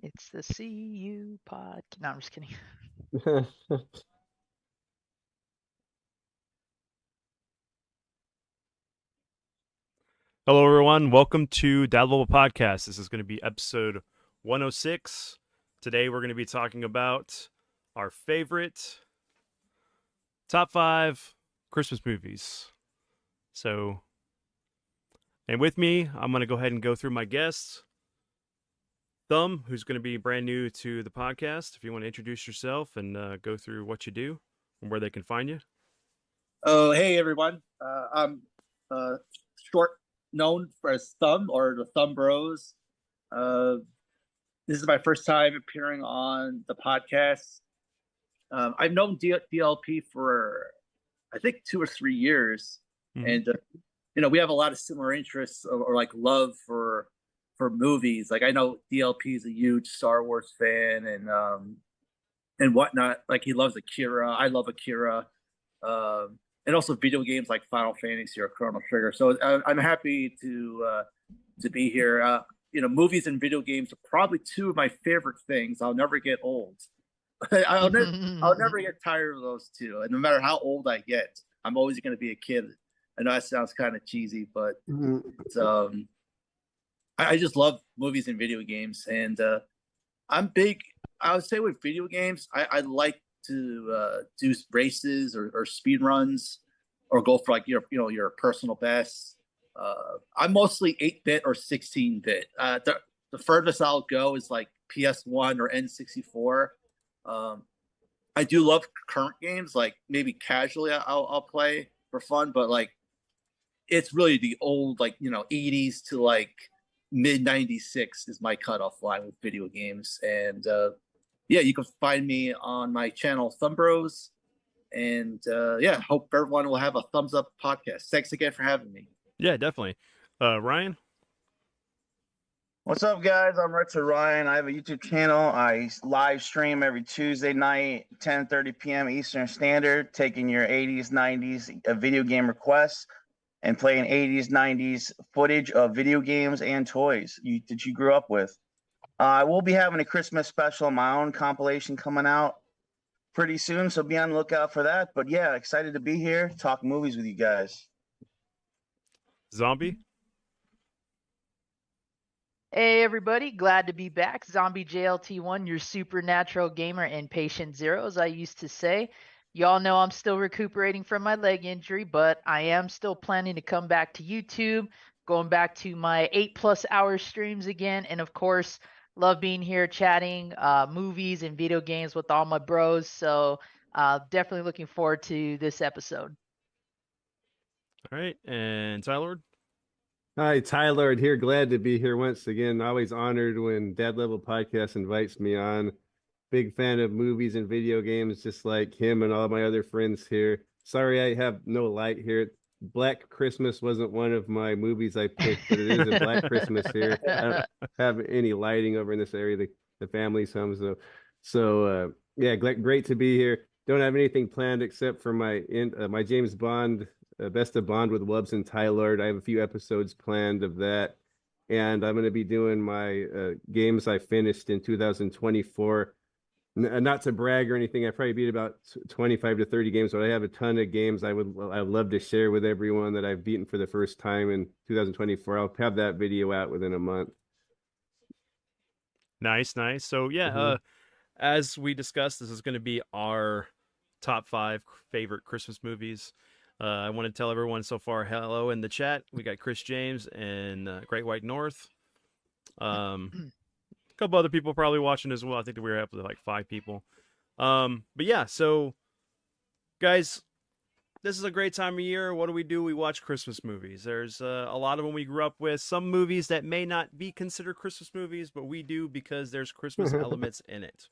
It's the CU pod. No, I'm just kidding. Hello, everyone. Welcome to Dad Level Podcast. This is going to be episode 106. Today, we're going to be talking about our favorite top 5 Christmas movies. And with me, I'm going to go ahead and go through my guests. Thumb, who's going to be brand new to the podcast. If you want to introduce yourself and go through what you do and where they can find you. Oh, hey everyone. I'm short known as Thumb or the Thumb Bros. Uh, this is my first time appearing on the podcast. I've known DLP for I think 2 or 3 years, and we have a lot of similar interests or like love for movies. Like I know DLP is a huge Star Wars fan and whatnot. Like he loves Akira. I love Akira. And also video games like Final Fantasy or Chrono Trigger. So I'm happy to be here. Movies and video games are probably two of my favorite things. I'll never get old. I'll never get tired of those two. And no matter how old I get, I'm always going to be a kid. I know that sounds kind of cheesy, but I just love movies and video games. And I'm big. I would say with video games, I like to do races or speed runs or go for like your personal best. I'm mostly 8-bit or 16-bit. The furthest I'll go is like PS1 or N64. I do love current games, like maybe casually I'll play for fun, but like it's really the old 80s to like mid 96 is my cutoff line with video games. And yeah, you can find me on my channel, Thumb Bros. And hope everyone will have a thumbs up podcast. Thanks again for having me. Yeah, definitely. Ryan? What's up, guys? I'm Richard Ryan. I have a YouTube channel. I live stream every Tuesday night, 10:30 p.m. Eastern Standard, taking your 80s, 90s video game requests and playing 80s, 90s footage of video games and toys that you grew up with. I will be having a Christmas special, my own compilation coming out pretty soon, so be on the lookout for that. But yeah, excited to be here, talk movies with you guys. Zombie? Hey everybody, glad to be back. Zombie JLT1, your supernatural gamer and patient zero, as I used to say. Y'all know I'm still recuperating from my leg injury, but I am still planning to come back to YouTube, going back to my 8+ hour streams again, and of course, love being here chatting movies and video games with all my bros. So definitely looking forward to this episode. All right, and Tyler? Hi, Tyler here. Glad to be here once again. Always honored when Dad Level Podcast invites me on. Big fan of movies and video games, just like him and all my other friends here. Sorry I have no light here. Black Christmas wasn't one of my movies I picked, but it is a Black Christmas here. I don't have any lighting over in this area. The family's home, so yeah, great to be here. Don't have anything planned except for my James Bond. Best of Bond with Wubbs and Tylord. I have a few episodes planned of that. And I'm going to be doing my games I finished in 2024. Not to brag or anything, I probably beat about 25 to 30 games, but I have a ton of games I'd love to share with everyone that I've beaten for the first time in 2024. I'll have that video out within a month. Nice. So yeah, as we discussed, this is going to be our top 5 favorite Christmas movies. I want to tell everyone so far hello in the chat. We got Chris James and Great White North. A couple other people probably watching as well. I think we were up with like 5 people. But yeah, so guys, this is a great time of year. What do? We watch Christmas movies. There's a lot of them we grew up with. Some movies that may not be considered Christmas movies, but we do because there's Christmas elements in it.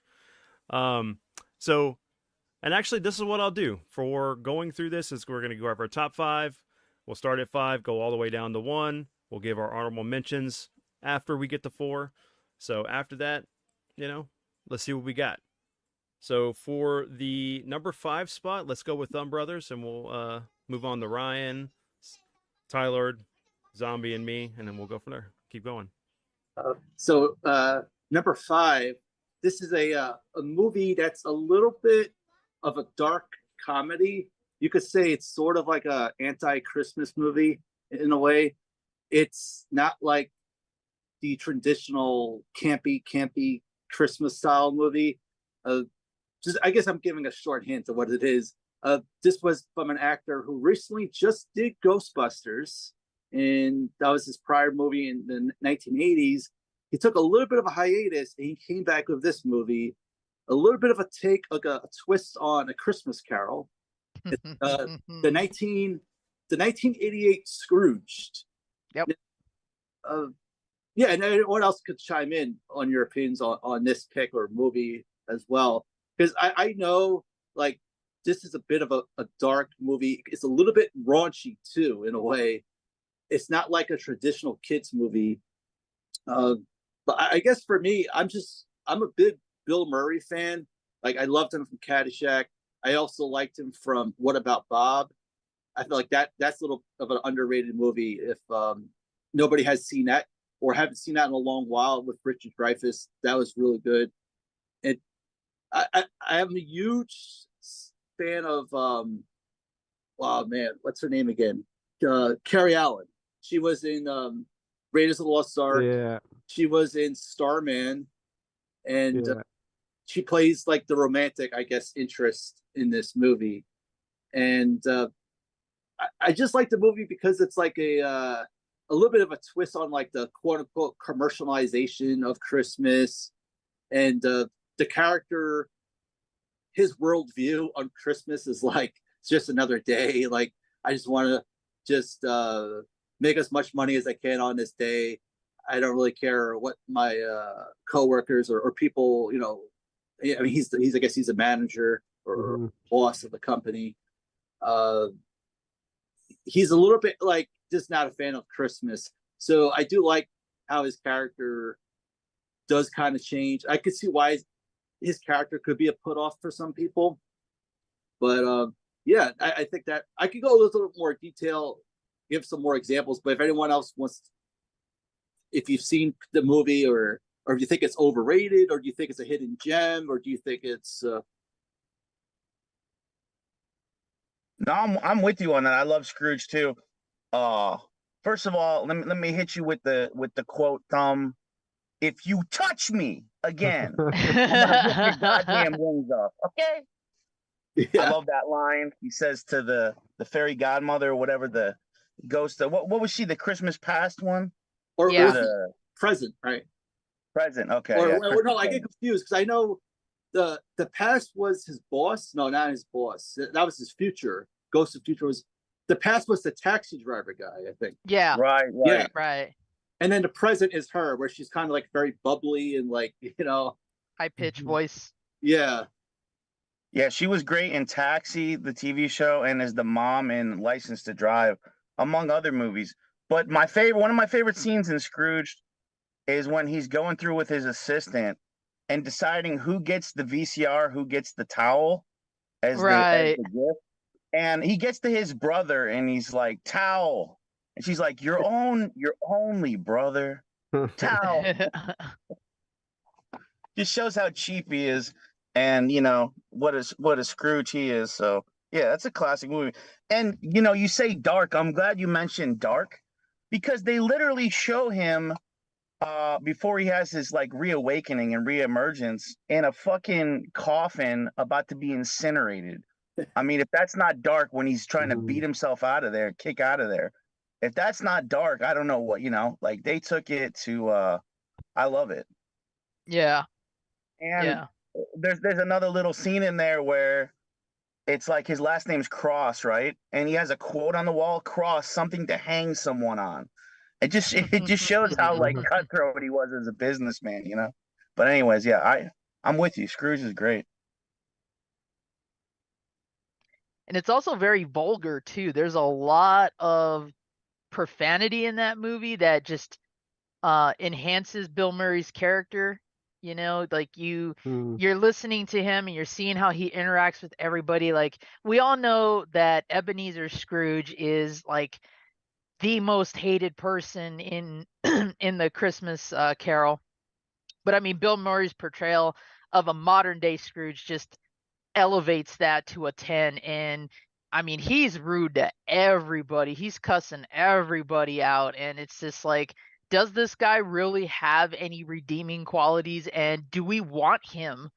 And actually, this is what I'll do for going through this. Is we're going to go over our top 5. We'll start at 5, go all the way down to 1. We'll give our honorable mentions after we get to 4. So after that, let's see what we got. So for the number 5 spot, let's go with Thumb Brothers, and we'll move on to Ryan, Tyler, Zombie, and me, and then we'll go from there. Keep going. So number 5. This is a movie that's a little bit of a dark comedy. You could say it's sort of like a anti-Christmas movie in a way. It's not like the traditional campy Christmas style movie. Just I guess I'm giving a short hint of what it is. This was from an actor who recently just did Ghostbusters, and that was his prior movie in the 1980s. He took a little bit of a hiatus, and he came back with this movie, a little bit of a take, like a twist on A Christmas Carol. The 1988 Scrooged. Yep. Yeah, and anyone else could chime in on your opinions on this pick or movie as well, because I know like this is a bit of a dark movie. It's a little bit raunchy too in a way. It's not like a traditional kids movie. But I guess for me, I'm a big Bill Murray fan. Like I loved him from Caddyshack. I also liked him from What About Bob. I feel like that's a little of an underrated movie. If nobody has seen that or haven't seen that in a long while with Richard Dreyfuss, that was really good. And I am a huge fan of wow man, what's her name again? Carrie Allen. She was in Raiders of the Lost Ark. Yeah. She was in Starman, and Yeah. she plays like the romantic, I guess, interest in this movie. And I just like the movie because it's like a little bit of a twist on like the quote unquote commercialization of Christmas, and the character, his worldview on Christmas is like it's just another day. Like I just want to just make as much money as I can on this day. I don't really care what my coworkers or people, you know. I mean, he's I guess he's a manager or boss of the company. He's a little bit like just not a fan of Christmas. So I do like how his character does kind of change. I could see why his character could be a put off for some people, but yeah, I think that I could go a little more detail, give some more examples. But if anyone else wants, if you've seen the movie, or if you think it's overrated, or do you think it's a hidden gem, or do you think it's No, I'm with you on that. I love Scrooge too. First of all, let me hit you with the quote, Thumb. If you touch me again, I'm gonna rip your goddamn wings off. Okay. yeah. I love that line. He says to the fairy godmother or whatever, the ghost. What was she? The Christmas past one or Yeah. the present, right? present? Okay. Or, Yeah, or no, I get confused because I know the past was his boss. No, not his boss. That was his future. Ghost of Future was the past was the taxi driver guy, I think. Yeah. right. Yeah. Right. And then the present is her, where she's kind of like very bubbly and like, you know, High pitched voice. yeah. Yeah, she was great in Taxi, the TV show, and as the mom in License to Drive, among other movies. But one of my favorite scenes in Scrooge is when he's going through with his assistant and deciding who gets the VCR, who gets the towel as Right. the gift. And he gets to his brother and he's like, towel. And she's like, your only brother, towel. Just shows how cheap he is, and you know what a Scrooge he is. So yeah, that's a classic movie. And you know, you say dark. I'm glad you mentioned dark, because they literally show him before he has his like reawakening and reemergence in a fucking coffin about to be incinerated. I mean, if that's not dark when he's trying to beat himself out of there, kick out of there. If that's not dark, I don't know what, you know, like they took it to I love it. Yeah. And Yeah. there's another little scene in there where it's like his last name's Cross, right? And he has a quote on the wall, Cross, something to hang someone on. It just shows how like cutthroat he was as a businessman, you know. But anyways, yeah, I'm with you. Scrooge is great. And it's also very vulgar too. There's a lot of profanity in that movie that just enhances Bill Murray's character. You know, like you're listening to him and you're seeing how he interacts with everybody. Like we all know that Ebenezer Scrooge is like the most hated person in in the Christmas Carol. But I mean, Bill Murray's portrayal of a modern day Scrooge just elevates that to a 10. And I mean, he's rude to everybody. He's cussing everybody out. And it's just like, does this guy really have any redeeming qualities? And do we want him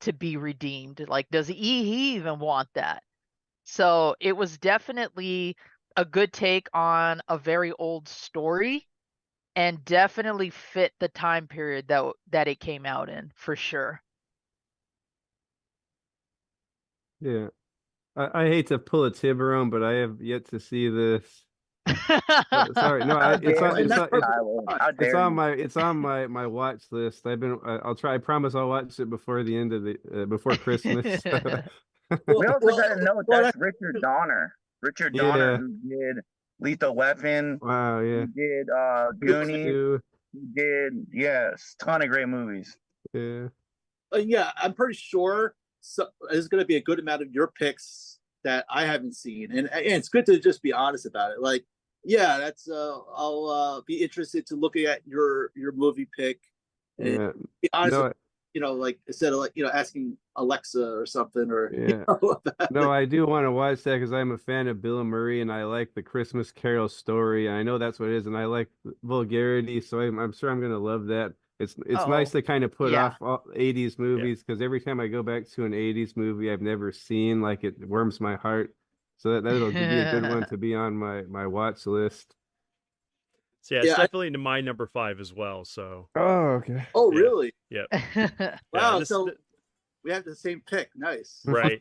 to be redeemed? Like, does he even want that? So it was definitely a good take on a very old story and definitely fit the time period that it came out in, for sure. Yeah. I hate to pull a Tiburon, but I have yet to see this. Sorry, no, How it's dare on you, it's on Tyler. How it's dare on you. my watch list. I'll try. I promise I'll watch it before the end of the before Christmas. We also got to note that's that's Richard Donner. Richard Donner, Yeah. who did Lethal Weapon, Wow. Yeah. who did Goonies, Two. who did, yes, ton of great movies. Yeah. yeah, I'm pretty sure there's going to be a good amount of your picks that I haven't seen, and it's good to just be honest about it. Like, yeah, that's I'll be interested to looking at your movie pick and Yeah. be honest. No. Like instead of like asking Alexa or something or Yeah. No, I do want to watch that because I'm a fan of Bill Murray and I like the Christmas Carol story. And I know that's what it is, and I like vulgarity, so I'm sure I'm gonna love that. It's nice to kind of put yeah. off all 80s movies because every time I go back to an 80s movie I've never seen, like it warms my heart. So that'll be a good one to be on my watch list. So yeah, it's Yeah, definitely into my number 5 as well. So Oh, okay. Oh, Yeah. really? yeah, Wow. this- So we have the same pick. Nice. right.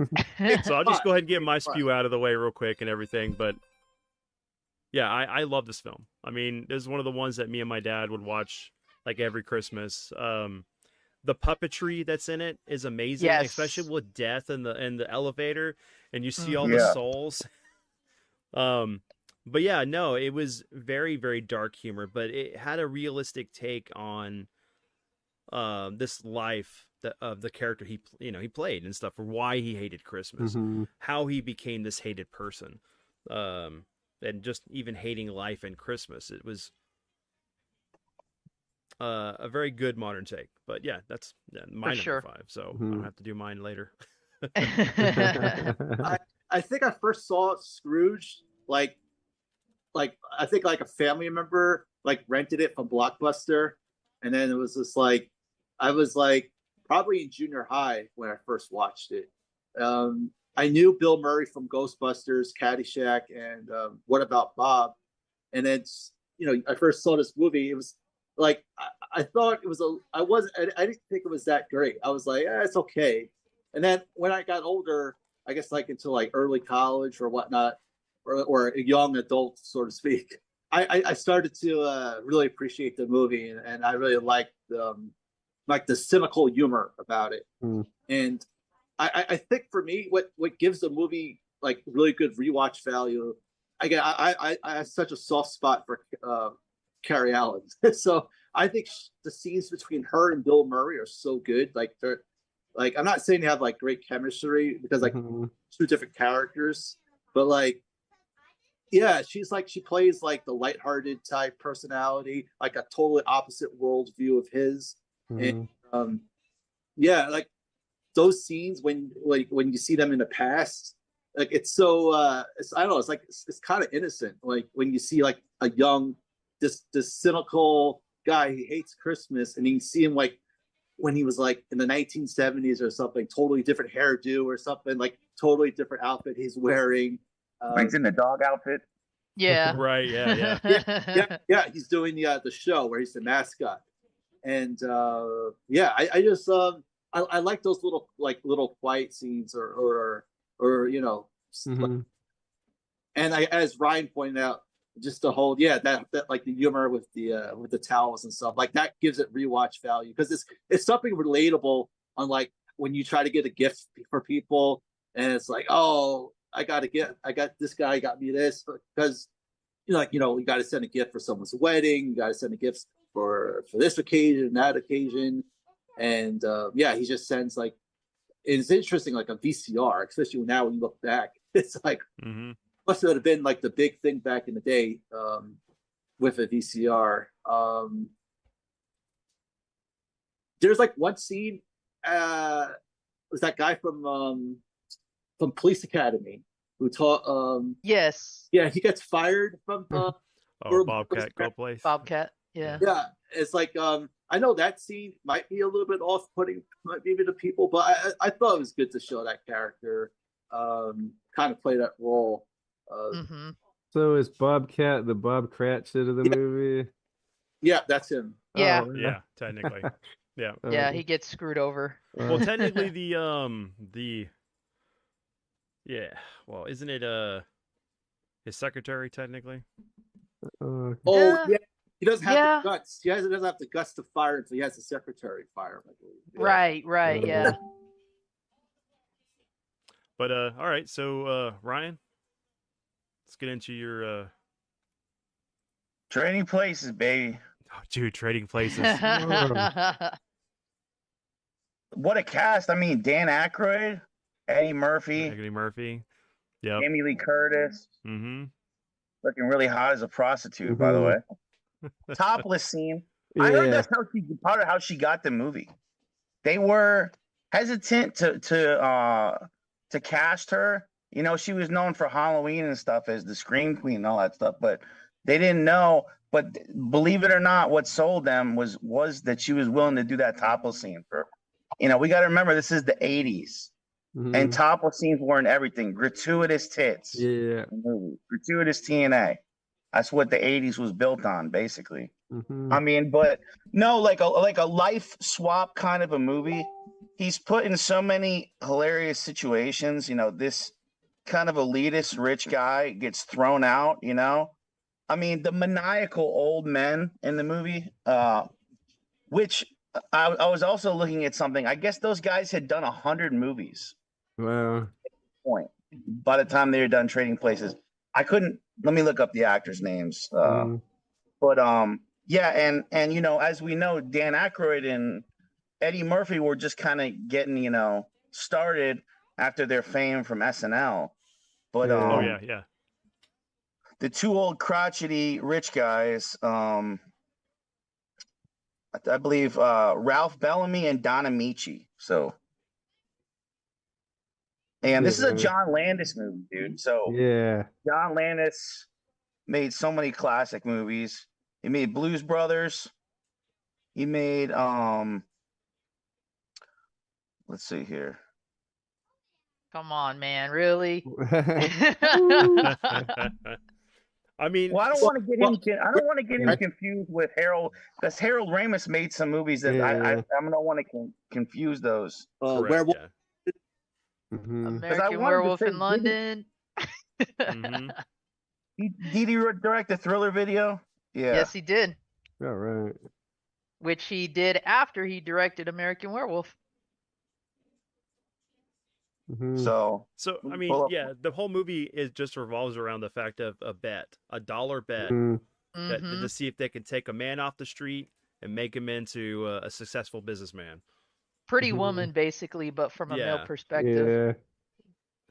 So I'll just go ahead and get my Fun. spew out of the way real quick and everything. But yeah, I love this film. I mean, this is one of the ones that me and my dad would watch like every Christmas. The puppetry that's in it is amazing, Yes. especially with Death in the elevator, and you see all Yeah. the souls. But yeah, no, it was very, very dark humor, but it had a realistic take on this life of the character he played and stuff, or why he hated Christmas, Mhm. how he became this hated person, and just even hating life and Christmas. It was a very good modern take. But yeah, that's my number sure. 5. So Mhm. I'll have to do mine later. I think I first saw Scrooge like I think like a family member like rented it from Blockbuster, and then it was just like I was like probably in junior high when I first watched it. I knew Bill Murray from Ghostbusters, Caddyshack, and What About Bob, and then I first saw this movie. It was like I thought it was I didn't think it was that great. I was like, it's okay. And then when I got older, I guess like into like early college or whatnot, or a young adult, so to speak, I started to really appreciate the movie, and I really liked the cynical humor about it. Mm. And I think for me, what gives the movie like really good rewatch value, again, I have such a soft spot for Carrie Allen, so I think the scenes between her and Bill Murray are so good. Like they're like, I'm not saying they have like great chemistry because like Mhm. two different characters, but like, yeah, she plays like the lighthearted type personality, like a totally opposite worldview of his. Mhm. And yeah, like those scenes when you see them in the past, like it's so it's, I don't know, it's like it's kind of innocent. Like when you see like a young this cynical guy, he hates Christmas, and you see him like when he was like in the 1970s or something, totally different hairdo or something, like totally different outfit he's wearing. He's in the dog outfit. Yeah. Right, yeah. Yeah, he's doing the show where he's the mascot. And yeah, I just I like those little quiet scenes or Mhm. and as Ryan pointed out, just the whole that like the humor with the towels and stuff, like that gives it rewatch value because it's something relatable, unlike when you try to get a gift for people and it's like, oh, I got this guy got me this, because you got to send a gift for someone's wedding, you got to send a gift for this occasion, that occasion, and yeah, he just sends like, it's interesting, like a VCR, especially now when you look back, it's like Mm-hmm. must have been like the big thing back in the day with a VCR. there's like one scene. Was that guy from Police Academy who taught? Yes, Yeah, he gets fired from. Oh, Bobcat Goldthwait. Bobcat. Yeah. Yeah, it's like I know that scene might be a little bit off-putting, maybe to people, but I thought it was good to show that character, kind of play that role. Mm-hmm. So is Bobcat the Bob Cratchit of the Yeah. movie? Yeah, that's him. Yeah. Oh, Yeah, technically. Yeah. Yeah, he gets screwed over. Well, technically yeah. Well, isn't it his secretary technically? Oh Yeah. yeah, he doesn't have Yeah. the guts. He doesn't have the guts to fire him, so he has the secretary fire him. I believe. Yeah. Right. Yeah. But all right, so Ryan, let's get into your Trading Places, baby. dude, Trading Places. What a cast! I mean, Dan Aykroyd, Eddie Murphy, Eddie Murphy. Yep. Jamie Lee Curtis, Mm-hmm. looking really hot as a prostitute, by the Mhm. way. Topless scene. I heard that's part of how she got the movie. They were hesitant to cast her. You know, she was known for Halloween and stuff as the Scream Queen and all that stuff, but they didn't know. But believe it or not, what sold them was that she was willing to do that topless scene for. You know, we got to remember this is the '80s, and topless scenes weren't everything. Gratuitous tits, Yeah. gratuitous TNA. That's what the '80s was built on, basically. Mhm. I mean, but no, like a life swap kind of a movie. He's put in so many hilarious situations. You know, this kind of elitist rich guy gets thrown out. You know, I mean, the maniacal old men in the movie, which I was also looking at something. I guess those guys had done 100 movies. Wow. Point by the time they were done Trading Places. I couldn't. Let me look up the actors' names. But yeah, and you know, as we know, Dan Aykroyd and Eddie Murphy were just kind of getting, started after their fame from SNL. But Yeah. Oh yeah. the two old crotchety rich guys, I believe Ralph Bellamy and Don Amici. So, and this is a Yeah. John Landis movie, dude. So Yeah. John Landis made so many classic movies. He made Blues Brothers. He made let's see here. Come on, man. Really? I mean, Well, I don't want to get him. I don't want to get him Yeah. confused with Harold, because Harold Ramis made some movies that Yeah. I'm gonna want to confuse those. correct, Werewolf. yeah. Mhm. American wanted to Werewolf say, in London. Mhm. Did he direct the Thriller video? Yeah. Yes, he did. All right. Which he did after he directed American Werewolf. Mhm. So So I Pull mean, up- yeah, the whole movie just revolves around the fact of a bet, $1 bet, Mhm. that Mhm. to see if they can take a man off the street and make him into a successful businessman. Pretty Mhm. Woman, basically, but from a male Yeah. perspective. Yeah.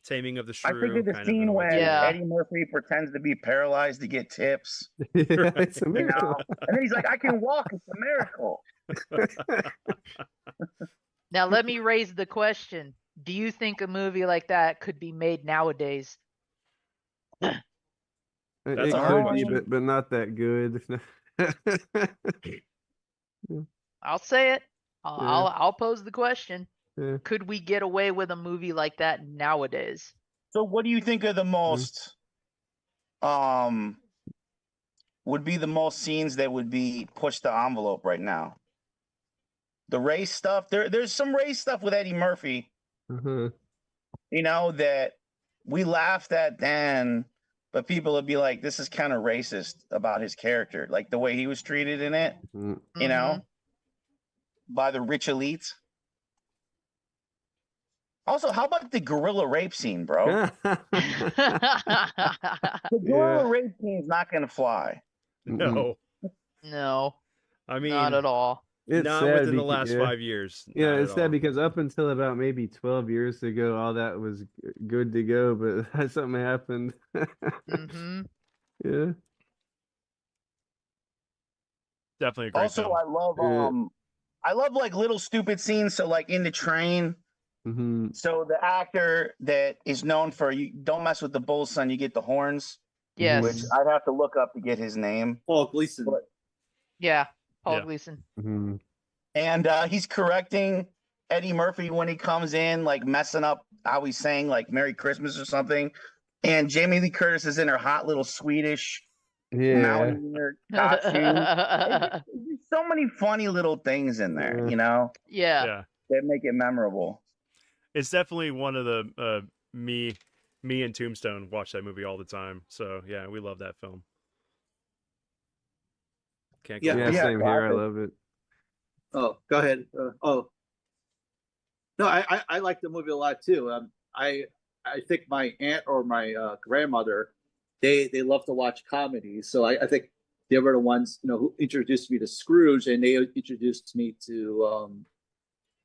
Taming of the I Shrew. think of the kind scene of when Yeah. Eddie Murphy pretends to be paralyzed to get tips, Yeah, it's a you miracle. know, and then he's like, "I can walk. It's a miracle." Now, let me raise the question. Do you think a movie like that could be made nowadays? It That's it a hard could be, question. but not that good. I'll say it. Yeah. I'll pose the question. Yeah. Could we get away with a movie like that nowadays? So, what do you think are the most would be the most scenes that would be push the envelope right now? The race stuff. There's some race stuff with Eddie Murphy, Uh-huh. you know, that we laughed at then, but people would be like, "This is kind of racist about his character, like the way he was treated in it, Mhm. you know, by the rich elites." Also, how about the gorilla rape scene, bro? The gorilla rape scene is not going to fly. No, No, I mean, not at all. It's not sad within the beca- last yeah. 5 years. Yeah, not it's at sad all. because up until about maybe 12 years ago, all that was good to go, but something happened. Hmm. Yeah. Definitely a great Also, film. I love Yeah. I love like little stupid scenes. So like in the train. Hmm. So the actor that is known for you don't mess with the bull's son, you get the horns, which Yes. I'd have to look up to get his name. Paul Gleason. But- Yeah. Paul Yeah. Gleason. Hmm. And he's correcting Eddie Murphy when he comes in, like messing up how he's saying like Merry Christmas or something. And Jamie Lee Curtis is in her hot little Swedish Yeah. mountaineer costume. There's so many funny little things in there, you know, Yeah. Yeah. that make it memorable. It's definitely one of the me and Tombstone watch that movie all the time. So yeah, we love that film. Can't go Yeah. Yeah, wrong. same here. I classic. love it. Oh, go ahead. No, I like the movie a lot too. I think my aunt or my grandmother, they love to watch comedies, so I think they were the ones who introduced me to Scrooge, and they introduced me to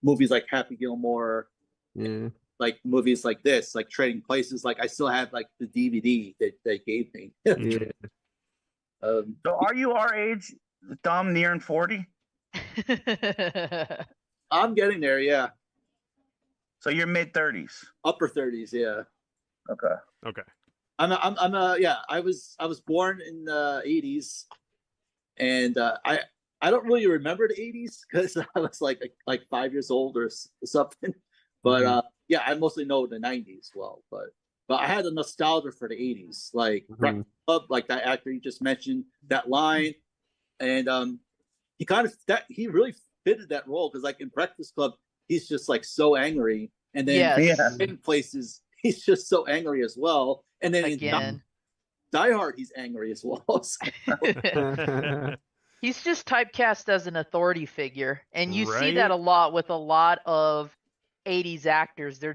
movies like Happy Gilmore, Yeah. like movies like this, like Trading Places. Like I still have like the DVD that they gave me. Yeah. So are you our age, Thumb, nearing 40? I'm getting there, yeah, So you're mid 30s. upper 30s, yeah. Okay. Okay. Yeah. I was born in the 80s, and I don't really remember the 80s because I was like 5 years old or something. But yeah, I mostly know the 90s well. But I had a nostalgia for the 80s, like Breakfast Club, like that actor you just mentioned, that line, and he really fitted that role because like in Breakfast Club, he's just like so angry, and then Yes. Yeah. in places he's just so angry as well, and then in Again. Die Hard he's angry as well. So, He's just typecast as an authority figure. And you see that Right? a lot with a lot of 80s actors. They're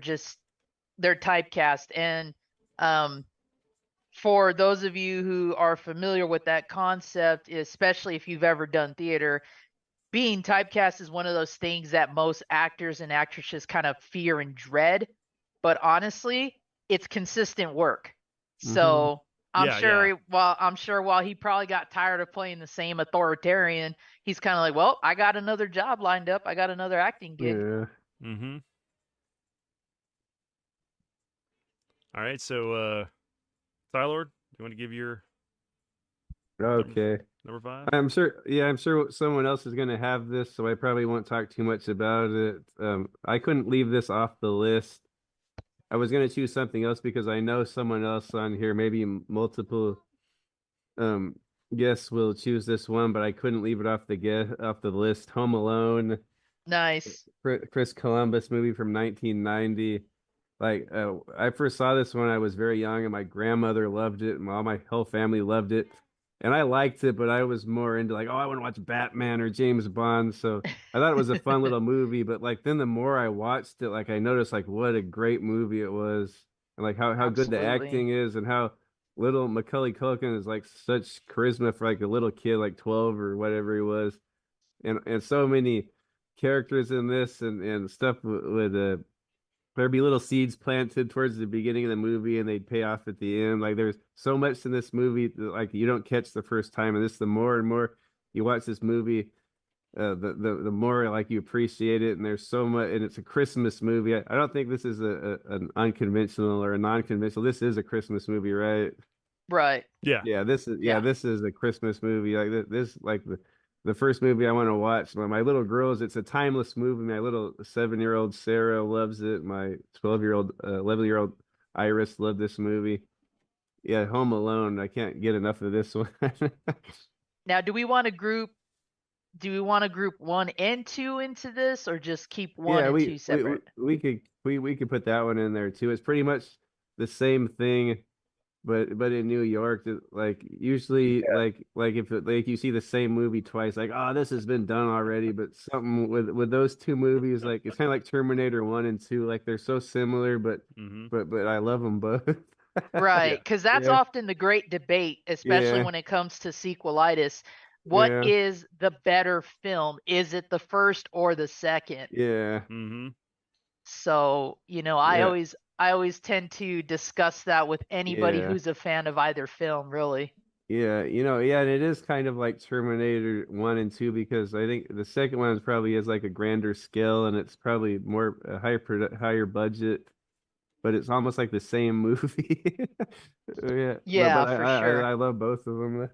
typecast. And for those of you who are familiar with that concept, especially if you've ever done theater, being typecast is one of those things that most actors and actresses kind of fear and dread. But honestly, it's consistent work. So I'm Yeah, sure yeah. while he probably got tired of playing the same authoritarian, he's kind of like, well, I got another job lined up. I got another acting gig. Yeah. Mm-hmm. All right, so Tylord, you want to give your Okay. number 5? I'm sure someone else is going to have this, so I probably won't talk too much about it. I couldn't leave this off the list. I was going to choose something else because I know someone else on here, maybe multiple guests will choose this one, but I couldn't leave it off the list. Home Alone, Nice. Chris Columbus movie from 1990. Like I first saw this when I was very young, and my grandmother loved it, and all my whole family loved it, and I liked it, but I was more into like, oh, I want to watch Batman or James Bond. So I thought it was a fun little movie, but like then the more I watched it, like I noticed like what a great movie it was, and like how good the Absolutely. acting is, and how little Macaulay Culkin is like such charisma for like a little kid, like 12 or whatever he was, and so many characters in this and stuff with there'd be little seeds planted towards the beginning of the movie and they'd pay off at the end. Like there's so much in this movie that like you don't catch the first time, and this the more and more you watch this movie, the more like you appreciate it. And there's so much, and it's a Christmas movie. I don't think this is an unconventional or a non-conventional. This is a Christmas movie, right? Right. Yeah. Yeah, Yeah. this is a Christmas movie. Like this like the first movie I want to watch. My little girls, it's a timeless movie. My little 7-year-old Sarah loves it. My 12-year-old, 11-year-old Iris loved this movie. Yeah, Home Alone. I can't get enough of this one. Now, do we want to group 1 and 2 into this, or just keep 1 Yeah, and 2 separate? we could put that one in there too. It's pretty much the same thing, but in New York, like usually like if like you see the same movie twice, like oh this has been done already. But something with those two movies, like it's kind of like Terminator 1 and 2, like they're so similar, but Mm-hmm. but I love them both. Right, because that's Yeah. often the great debate, especially Yeah. when it comes to sequelitis. What Yeah. is the better film? Is it the first or the second? Yeah. Mm-hmm. So, I Yeah. always tend to discuss that with anybody Yeah. who's a fan of either film, really. Yeah, yeah, and it is kind of like Terminator 1 and 2 because I think the second one is probably has like a grander scale and it's probably more a higher budget, but it's almost like the same movie. Yeah, Yeah, but for sure. I love both of them.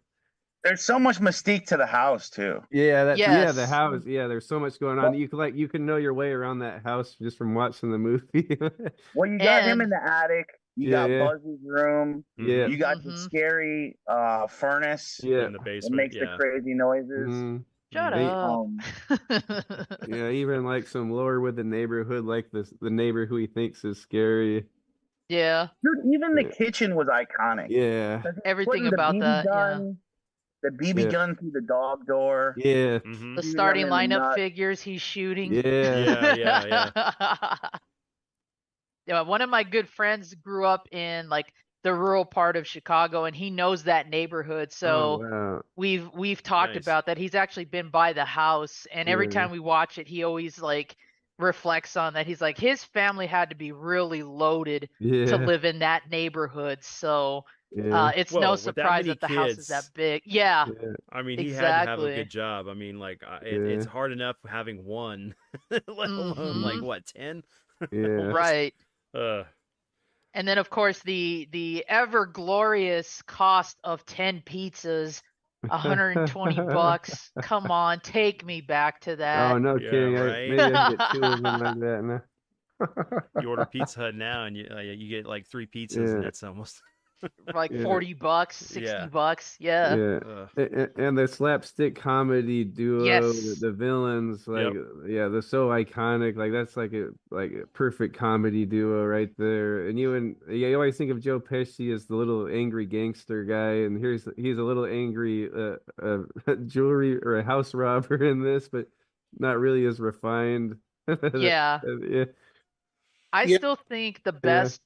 There's so much mystique to the house too. Yeah, the Yes. house. Yeah, there's so much going on. You can know your way around that house just from watching the movie. Well, you got him in And the attic. You Yeah, got yeah. Buzzy's room. Yeah. You got the Mhm. scary furnace Yeah. In the that basement. makes the Yeah. crazy noises. Mhm. shut They- up. Yeah, even like some lore with the neighborhood, like the neighbor who he thinks is scary. Yeah, Dude, even the Yeah. kitchen was iconic. Yeah. 'Cause he's everything putting the about BB that. Yeah. gun, the BB Yeah. gun through the dog door. Yeah. Hmm. The Shooting starting them in the lineup nut. figures he's shooting. Yeah. Yeah. Yeah, one of my good friends grew up in like the rural part of Chicago and he knows that neighborhood. So Oh, wow. we've talked Nice. about that. He's actually been by the house and every Yeah. time we watch it, he always like reflects on that. He's like his family had to be really loaded to Yeah. live in that neighborhood. So Yeah. it's Well, no with that surprise many that the house is that kids- big. Yeah. Yeah. I mean, he had to have a Exactly. good job. I mean, like, Yeah. it's hard enough having one, let alone like Mhm. what, 10? Yeah. Right. Uh, And then of course the ever glorious cost of 10 pizzas, $120. Come on, take me back to Oh, that. no Yeah, kidding. right? Maybe I can get two of them like that now. you order Pizza Hut now, and you get like 3 pizzas, Yeah. and that's almost. Like Yeah. $40, $60. Yeah. Yeah. And the slapstick comedy duo, Yes. the villains, like yeah, they're so iconic. Like that's like a perfect comedy duo right there. And you always think of Joe Pesci as the little angry gangster guy, and he's a little angry jewelry or a house robber in this, but not really as refined. Yeah. Yeah. I Yeah. still think the best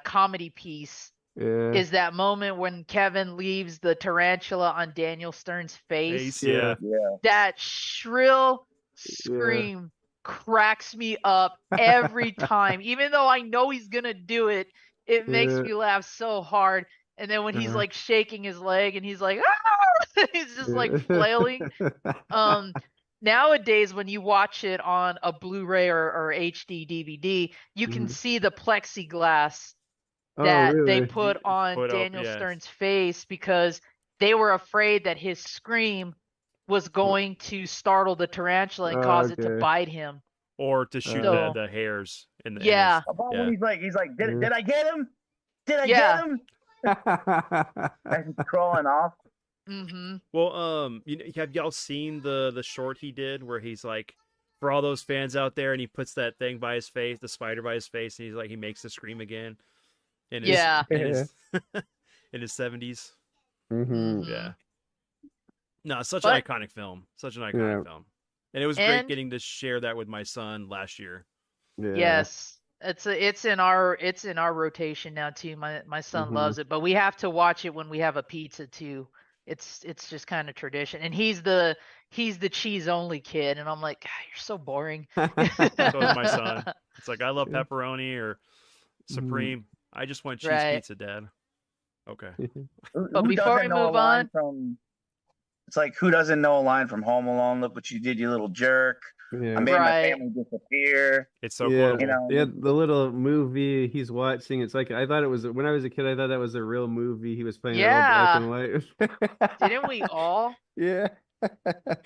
comedy piece Yeah. is that moment when Kevin leaves the tarantula on Daniel Stern's face. Yeah. Yeah. That shrill scream cracks me up every time. Even though I know he's gonna do it, it makes Yeah. me laugh so hard. And then when he's Uh-huh. like shaking his leg and he's like, ah! He's just like flailing. Nowadays when you watch it on a Blu-ray or HD DVD, you can Mhm. see the plexiglass Oh, that they really? put on Put up, Daniel yes. Stern's face because they were afraid that his scream was going to startle the tarantula and Oh, cause it to okay. bite him. Or to shoot So- the hairs in the. Yeah. How about Yeah. when he's like, Yeah. did I get him? Did I Yeah. get him? As he's crawling off. Mm-hmm. Well, have y'all seen the short he did where he's like, for all those fans out there, and he puts that thing by his face, the spider by his face, and he's like, he makes the scream again. In his, Yeah. In his, in his 70s. Mhm. Yeah. No, such But- an iconic film. Such an iconic film. And it was great And- getting to share that with my son last year. Yeah. Yes. It's in our rotation now too. My son Mhm. loves it, but we have to watch it when we have a pizza too. It's just kind of tradition. And he's the cheese only kid and I'm like, God, you're so boring. So is my son. It's like, I love Yeah. pepperoni or Supreme. I just want cheese Right. pizza, Dad. Okay. But before we move on- It's like, who doesn't know a line from Home Alone? Look what you did, you little jerk. Yeah. I made Right. my family disappear. It's so Yeah. quotable. You know, Yeah, the little movie he's watching. It's like I thought it was when I was a kid. I thought that was a real movie. He was playing it all black and white. Didn't we all? Yeah.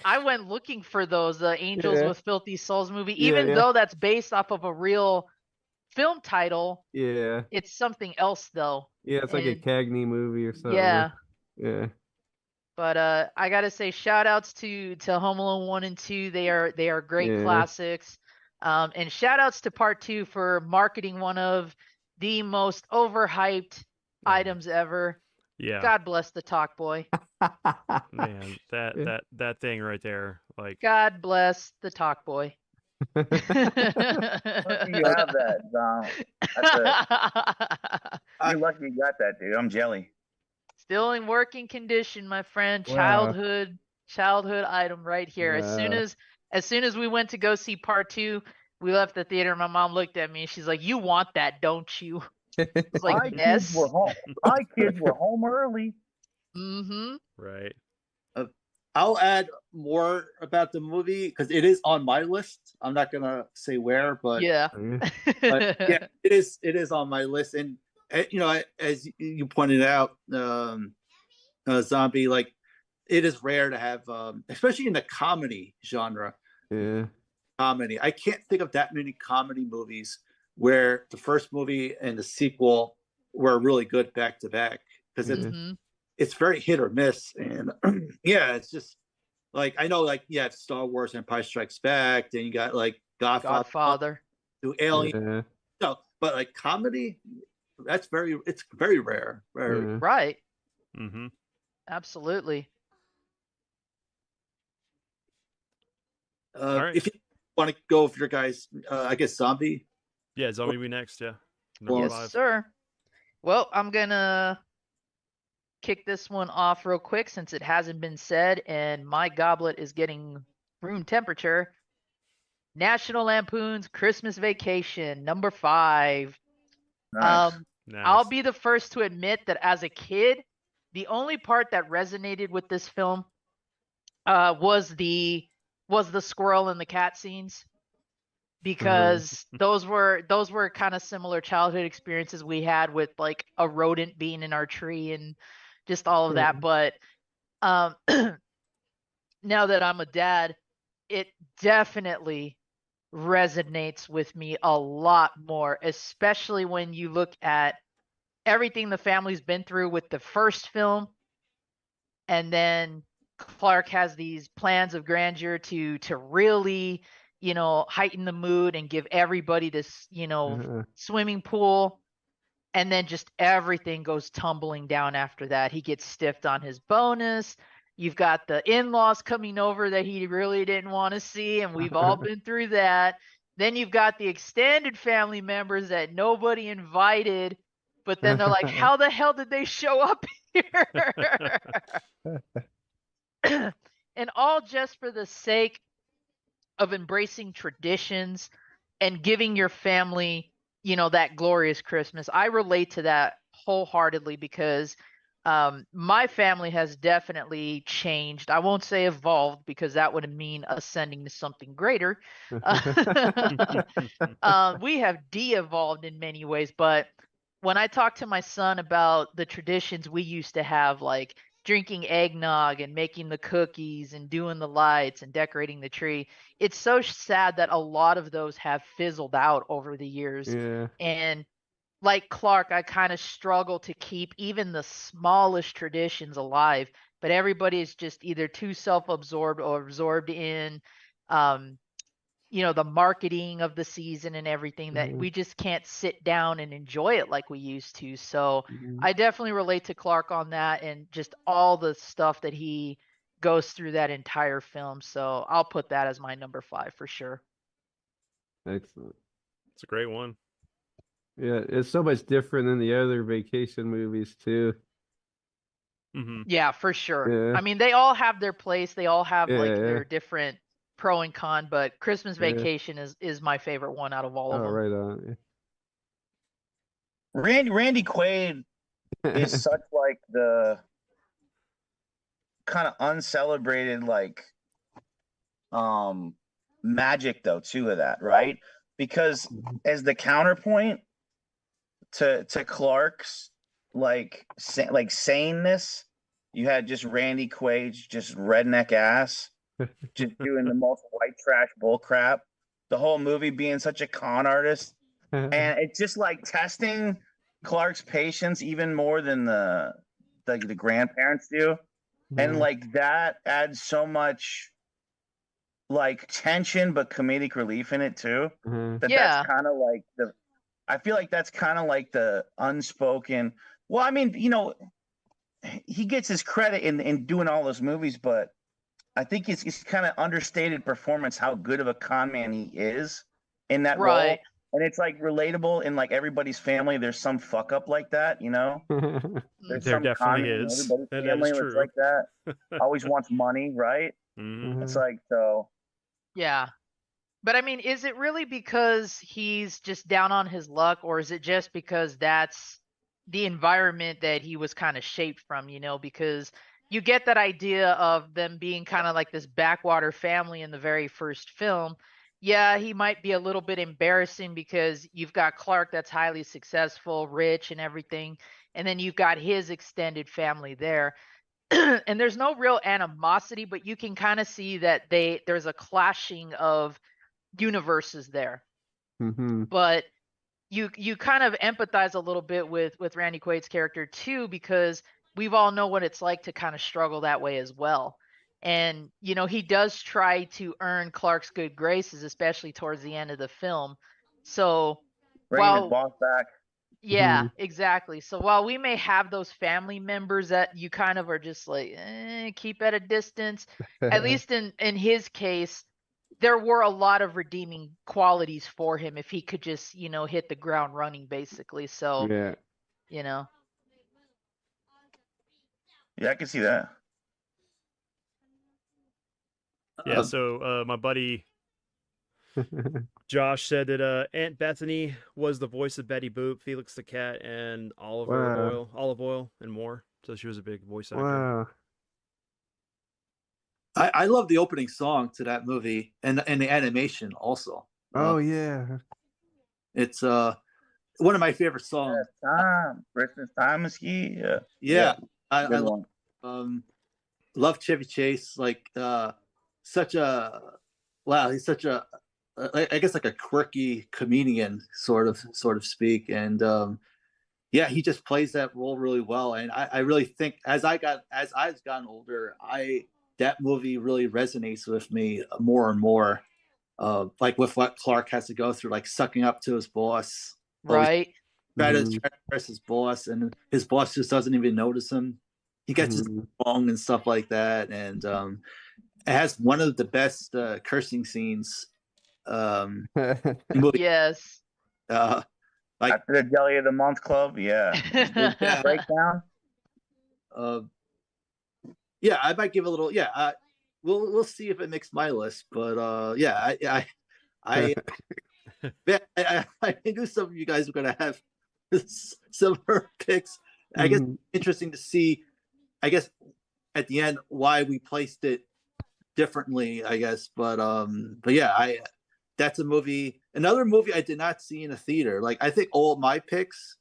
I went looking for those Angels Yeah. with Filthy Souls movie. Yeah, Even yeah. though that's based off of a real film title, Yeah. it's something else though. Yeah. It's like a And- Cagney movie or something. Yeah. Yeah. But I gotta say, shout outs to Home Alone 1 and 2. They are great Yeah. classics. And shout outs to Part 2 for marketing one of the most overhyped items ever. Yeah. God bless the Talk Boy. Man, Yeah. that thing right there, like, God bless the Talk Boy. lucky you have that, Dom. You're lucky you got that, dude. I'm jelly. Still in working condition, my friend. Wow. Childhood item right here. Wow. As soon as we went to go see Part 2, we left the theater. My mom looked at me and she's like, "You want that, don't you?" It's like Hi, kids Ness. were home. Hi, kids were home early. Mm-hmm. Right. I'll add more about the movie because it is on my list. I'm not gonna say where, Yeah. yeah, it is. It is on my list, and you know, as you pointed out, Zombie, like it is rare to have, especially in the comedy genre. Yeah. Comedy. I can't think of that many comedy movies where the first movie and the sequel were really good back to back because Mm-hmm. it's very hit or miss, and yeah, it's just like I know, like yeah, Star Wars, Empire Strikes Back, then you got like Godfather. to Alien, Yeah. no, but like comedy, it's very rare. Very. Yeah. Right. Mm-hmm. Absolutely. All right. If you want to go with your guys, I guess Zombie. Yeah, Zombie be next. Yeah. Number Yes, 5. sir. Well, I'm gonna kick this one off real quick since it hasn't been said, and my goblet is getting room temperature. National Lampoon's Christmas Vacation, number 5. Nice. Nice. I'll be the first to admit that as a kid, the only part that resonated with this film was the squirrel and the cat scenes, because those were kind of similar childhood experiences we had with like a rodent being in our tree and just all of that. But now that I'm a dad, it definitely resonates with me a lot more, especially when you look at everything the family's been through with the first film, and then Clark has these plans of grandeur to really, heighten the mood and give everybody this, swimming pool, and then just everything goes tumbling down after that. He gets stiffed on his bonus. You've got the in-laws coming over that he really didn't want to see, and we've all been through that. Then you've got the extended family members that nobody invited, but then they're like, how the hell did they show up here? And all just for the sake of embracing traditions and giving your family, that glorious Christmas. I relate to that wholeheartedly because my family has definitely changed. I won't say evolved because that would mean ascending to something greater. We have de-evolved in many ways, but when I talk to my son about the traditions we used to have, like drinking eggnog and making the cookies and doing the lights and decorating the tree, it's so sad that a lot of those have fizzled out over the years. Yeah. And like Clark, I kind of struggle to keep even the smallest traditions alive, but everybody is just either too self-absorbed or absorbed in the marketing of the season and everything that we just can't sit down and enjoy it like we used to. So I definitely relate to Clark on that and just all the stuff that he goes through that entire film. So I'll put that as my number 5 for sure. Excellent. It's a great one. Yeah, it's so much different than the other vacation movies too. Mm-hmm. Yeah, for sure. Yeah. I mean, they all have their place. They all have like Yeah. their different pro and con, but Christmas Vacation is my favorite one out of all of Oh, them. right on. Randy Quaid is such like the kind of uncelebrated like magic though too of that, right? Because as the counterpoint to Clark's like saneness, you had just Randy Quaid's just redneck ass just doing the most white trash bull crap. The whole movie being such a con artist, and it's just like testing Clark's patience even more than the grandparents do, and like that adds so much like tension but comedic relief in it too. That's kind of like I feel like that's kind of like the unspoken. Well, I mean, he gets his credit in doing all those movies, but I think it's kind of understated performance how good of a con man he is in that role. And it's like relatable in like everybody's family. There's some fuck up like that, There's There some definitely is. Everybody's That family is that's true. like that. Always wants money, right? Mm-hmm. It's like so. Yeah. But I mean, is it really because he's just down on his luck, or is it just because that's the environment that he was kind of shaped from, because you get that idea of them being kind of like this backwater family in the very first film. Yeah, he might be a little bit embarrassing because you've got Clark that's highly successful, rich and everything, and then you've got his extended family there. And there's no real animosity, but you can kind of see that there's a clashing of universes there. Mm-hmm. But you kind of empathize a little bit with Randy Quaid's character too, because we've all know what it's like to kind of struggle that way as well. And he does try to earn Clark's good graces, especially towards the end of the film. So Bringing his while boss back. yeah, exactly. So while we may have those family members that you kind of are just like, keep at a distance, at least in his case, there were a lot of redeeming qualities for him if he could just, hit the ground running basically. So, Yeah. Yeah, I can see that. Yeah, so my buddy Josh said that Aunt Bethany was the voice of Betty Boop, Felix the Cat, and olive oil, and more. So she was a big voice actor. Wow. I love the opening song to that movie and the animation also. Oh yeah. It's one of my favorite songs. Christmas time is here. Yeah. I Good love, one. love Chevy Chase. Like such a wow, he's such a I guess like a quirky comedian sort of speak. And yeah, he just plays that role really well. And I really think as I've gotten older, that movie really resonates with me more and more. Like with what Clark has to go through, like sucking up to his boss. right. Try to impress his boss, and his boss just doesn't even notice him. He gets his wrong and stuff like that. And it has one of the best cursing scenes in the movie. Yes. Like After the Jelly of the Month Club, yeah. Breakdown. Yeah, I might give a little. Yeah, we'll see if it makes my list. But yeah, I knew some of you guys were gonna have similar picks. I guess interesting to see. I guess at the end why we placed it differently. I guess, but yeah, that's a movie. Another movie I did not see in a theater. Like I think all my picks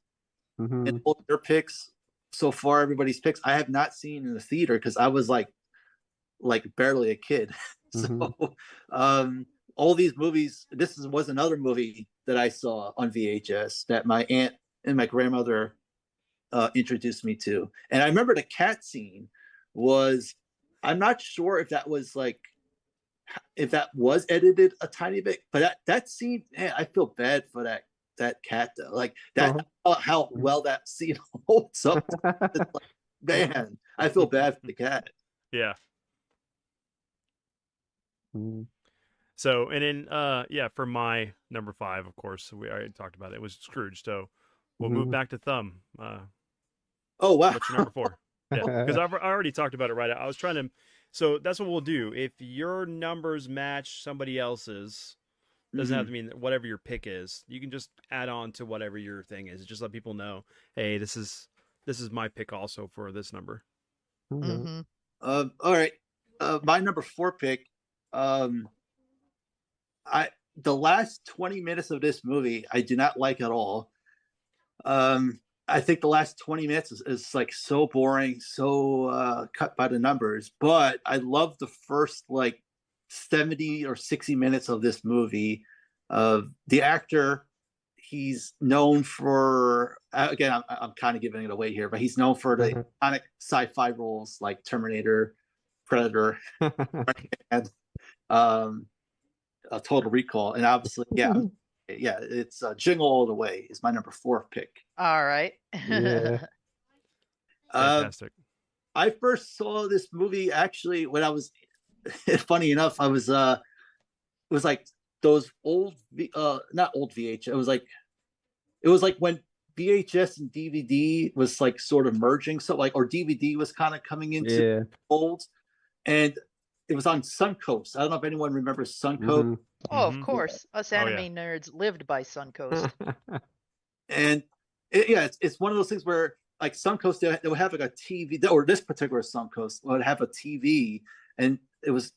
and all your picks so far, everybody's picks, I have not seen in the theater because I was like barely a kid. So all these movies, was another movie that I saw on VHS that my aunt and my grandmother introduced me to. And I remember the cat scene was, I'm not sure if that was edited a tiny bit, but that scene, man, I feel bad for that cat though. Like that, how well that scene holds up. Like, man, I feel bad for the cat. Yeah. So, and then, yeah, for my number 5, of course, we already talked about it. It was Scrooge. So we'll move back to Thumb. Oh, wow. What's your number 4? Yeah, because I already talked about it, right? I was trying to, so that's what we'll do. If your numbers match somebody else's, doesn't have to mean whatever your pick is. You can just add on to whatever your thing is. Just let people know, hey, this is my pick also for this number. All right. My number 4 pick. The last 20 minutes of this movie, I do not like at all. I think the last 20 minutes is like so boring, so cut by the numbers. But I love the first like 70 or 60 minutes of this movie. The actor, he's known for, again, I'm kind of giving it away here, but he's known for the iconic sci-fi roles like Terminator, Predator, and Total Recall. And obviously, yeah, it's Jingle All the Way is my number 4 pick. All right. Fantastic. I first saw this movie actually when I was, funny enough, I was it was like those old not old VHS. It was like when VHS and DVD was like sort of merging, so like, or DVD was kind of coming into old. And it was on Suncoast. I don't know if anyone remembers Suncoast. Mhm. Oh, of Mhm. course. Us Oh, anime nerds lived by Suncoast. And it's one of those things where like Suncoast they would have like a TV, or this particular Suncoast would have a TV, and it was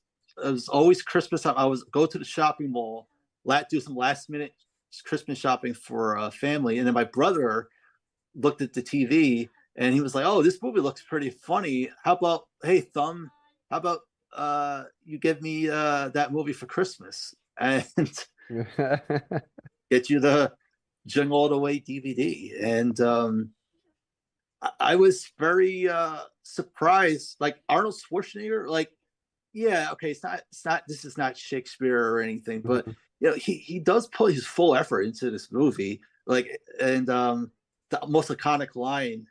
always Christmas time. I was go to the shopping mall, do some last minute Christmas shopping for a family, and then my brother looked at the TV and he was like, "Oh, this movie looks pretty funny. How about, hey Thumb, how about you give me that movie for Christmas and get you the Jingle All the Way DVD?" And I was very surprised. Like Arnold Schwarzenegger, like, yeah, okay, it's not this is not Shakespeare or anything, but you know, he does put his full effort into this movie. Like, and the most iconic line,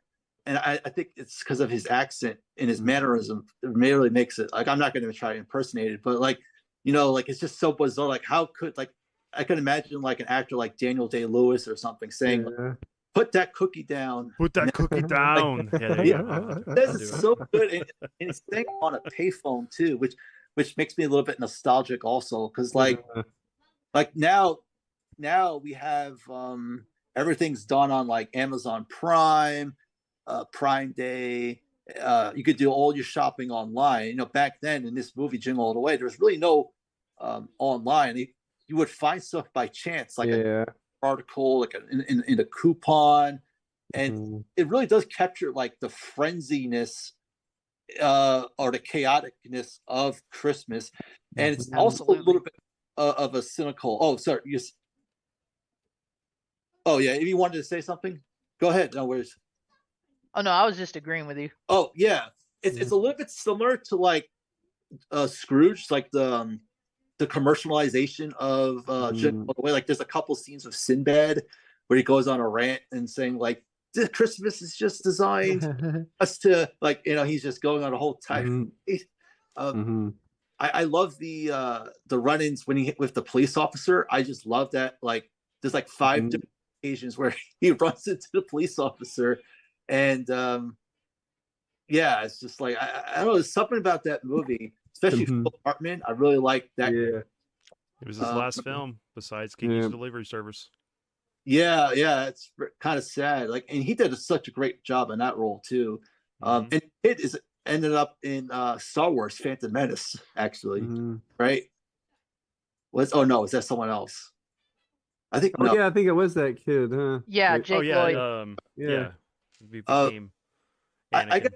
and I think it's because of his accent and his mannerism, it really makes it, like, I'm not gonna try to impersonate it, but like, you know, like it's just so bizarre. Like, how could, like, I could imagine like an actor like Daniel Day-Lewis or something saying, like, Yeah. put that cookie down. Put that cookie down. Yeah, there you go. This I'll is do it. so good, and it's saying on a payphone too, which makes me a little bit nostalgic also, because like now we have everything's done on like Amazon Prime, Prime Day. You could do all your shopping online. You know, back then in this movie Jingle All the Way, there was really no online. You would find stuff by chance, like yeah. an article, like in a coupon, and it really does capture like the frenziness or the chaoticness of Christmas, and it's also a little bit of a cynical. Oh, sorry. Oh yeah, if you wanted to say something, go ahead. No worries. Oh no, I was just agreeing with you. Oh yeah, it's a little bit similar to like Scrooge, like the commercialization of Jingle All the Way. Like there's a couple scenes of Sinbad where he goes on a rant and saying like, "This Christmas is just designed us to," like, you know, he's just going on a whole time. I love the run-ins when he hit with the police officer. I just love that. Like there's like 5 different occasions where he runs into the police officer, and yeah, it's just like I don't know. There's something about that movie, especially Phil Hartman. I really like that. Yeah. It was his last film besides Kiki's Delivery Service. Yeah, it's kind of sad. Like, and he did such a great job in that role too. And it ended up in Star Wars: Phantom Menace, actually, right? Is that someone else? I think. Oh yeah, I think it was that kid, huh? Yeah, Jake Lloyd. Yeah. He became Anakin.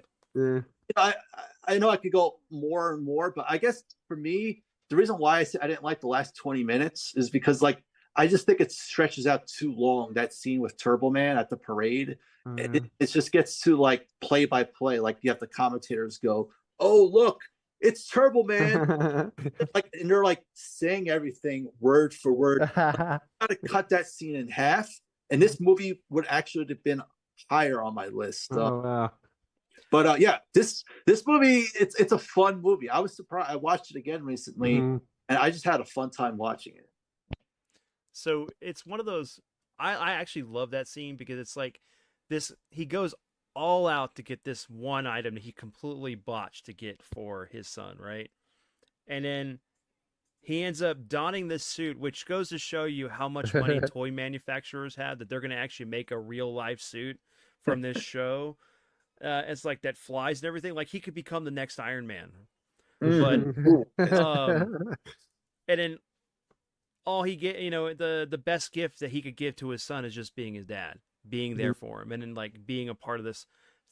I know I could go more and more, but I guess for me, the reason why I didn't like the last 20 minutes is because like I just think it stretches out too long. That scene with Turbo Man at the parade, it just gets to like play by play. Like you have the commentators go, "Oh look, it's Turbo Man," like, and they're like saying everything word for word. I gotta cut that scene in half, and this movie would actually have been higher on my list. Wow. But yeah, this movie, it's a fun movie. I was surprised. I watched it again recently, and I just had a fun time watching it. So it's one of those. I actually love that scene because it's like this. He goes all out to get this one item that he completely botched to get for his son, right? And then he ends up donning this suit, which goes to show you how much money toy manufacturers have, that they're going to actually make a real life suit from this show. It's like that flies and everything. Like he could become the next Iron Man. But and then all he get, the best gift that he could give to his son is just being his dad, being there for him, and then like being a part of this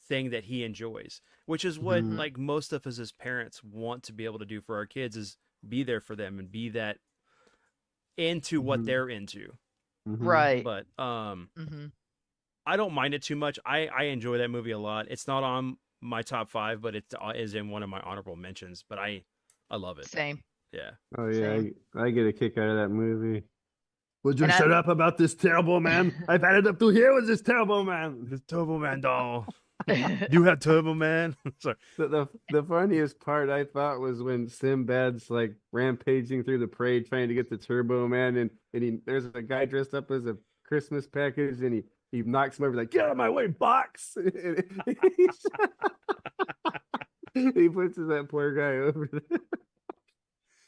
thing that he enjoys, which is what like most of us as parents want to be able to do for our kids, is be there for them and be that into what they're into. Right. But I don't mind it too much. I enjoy that movie a lot. It's not on my top 5, but it is in one of my honorable mentions. But I love it. Same. Yeah. Oh yeah, I get a kick out of that movie. Would you shut up about this Turbo Man? I've had it up to here with this Turbo Man. This Turbo Man doll. You have Turbo Man. Sorry. The funniest part I thought was when Sinbad's like rampaging through the parade trying to get the Turbo Man, and there's a guy dressed up as a Christmas package, and he knocks him over like, "Get out of my way, box!" He puts that poor guy over there.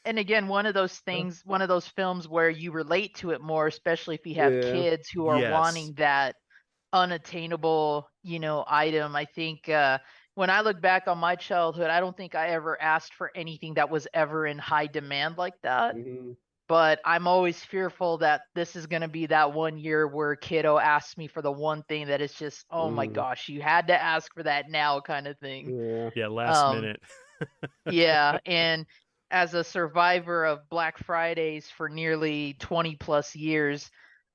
And again, one of those things, one of those films where you relate to it more, especially if you have Yeah. kids who are Yes. wanting that unattainable, item. I think when I look back on my childhood, I don't think I ever asked for anything that was ever in high demand like that. Mhm. But I'm always fearful that this is going to be that one year where kiddo asks me for the one thing that is just, oh my Mm. gosh, you had to ask for that now kind of thing. Yeah. Yeah, last Um, minute. Yeah, and as a survivor of Black Fridays for nearly 20 plus years,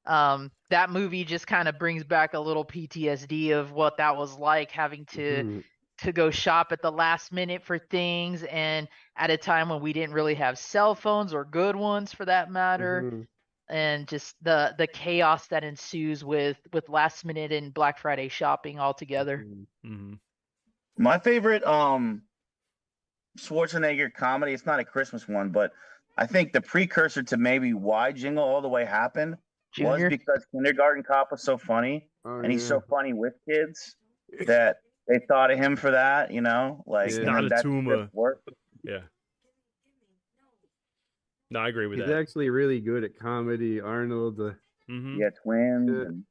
that movie just kind of brings back a little PTSD of what that was like, having Mhm. to go shop at the last minute for things, and at a time when we didn't really have cell phones or good ones for that matter, Mhm. and just the chaos that ensues with last minute and Black Friday shopping altogether. Mhm. Hmm. My favorite Schwarzenegger comedy, it's not a Christmas one, but I think the precursor to maybe why Jingle All the Way happened was Junior? because Kindergarten Cop was so funny, Oh, and he's yeah. so funny with kids that they thought of him for that, like, Yeah. and Not then a that tumor. script worked. Yeah. No, I agree with He's that. actually really good at comedy, Arnold. Hmm. Yeah, twins. Yeah. And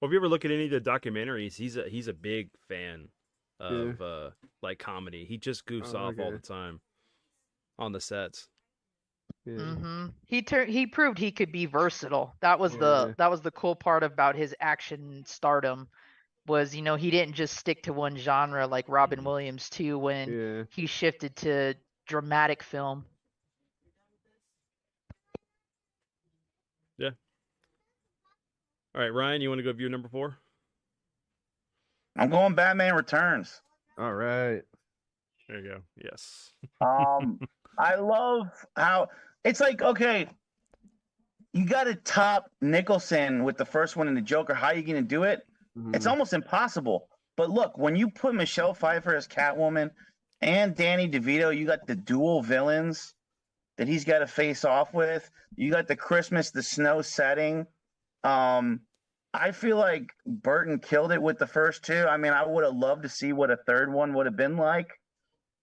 Well, if you ever look at any of the documentaries, he's a big fan of like comedy. He just goofs Oh, off all okay. the time on the sets. Yeah. Mm-hmm. He proved he could be versatile. That was Yeah. the cool part about his action stardom was, he didn't just stick to one genre like Robin Mhm. Williams too when Yeah. he shifted to dramatic film. Yeah. All right, Ryan, you want to go view number 4? I'm going Batman Returns. All right. There you go. Yes. I love how it's like, okay, you got to top Nicholson with the first one in the Joker. How are you going to do it? It's Mhm. almost impossible. But look, when you put Michelle Pfeiffer as Catwoman and Danny DeVito, you got the dual villains that he's got to face off with. You got the Christmas, the snow setting. I feel like Burton killed it with the first two. I mean, I would have loved to see what a third one would have been like.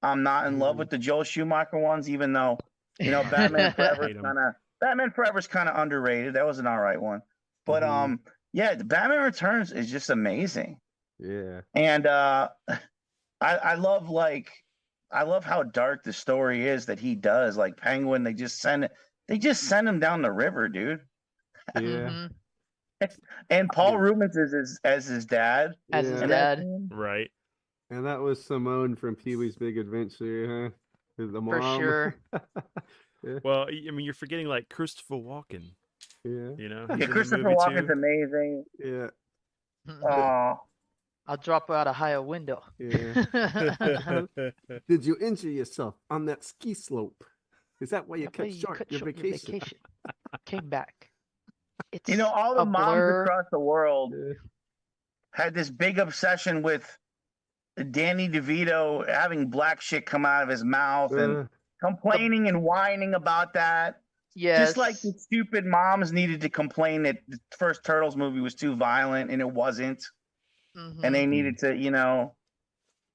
I'm not in love Mhm. with the Joel Schumacher ones, even though Batman Forever Hate 'em. Batman Forever's kind of underrated. That was an all right one, but Mhm. yeah, the Batman Returns is just amazing, Yeah. and I love how dark the story is that he does. Like Penguin, they just send him down the river, dude. Yeah. Mhm. And Paul Rubens is as his dad. As his Yeah. in that dad, scene. Right. And that was Simone from Pee Wee's Big Adventure, huh? The for mom. sure. Yeah. Well, I mean, you're forgetting like Christopher Walken. Yeah. You know, Yeah, he's in the Christopher movie, Walken's too. amazing. Yeah. I'll drop out a higher window. Yeah. Did you injure yourself on that ski slope? Is that why you That cut way you short cut your short vacation? Came back. It's All the a moms blur. across the world Yeah. had this big obsession with Danny DeVito having black shit come out of his mouth and Uh, complaining and whining about that. Yes. Just like the stupid moms needed to complain that the first Turtles movie was too violent and it wasn't, Mhm. and they needed to,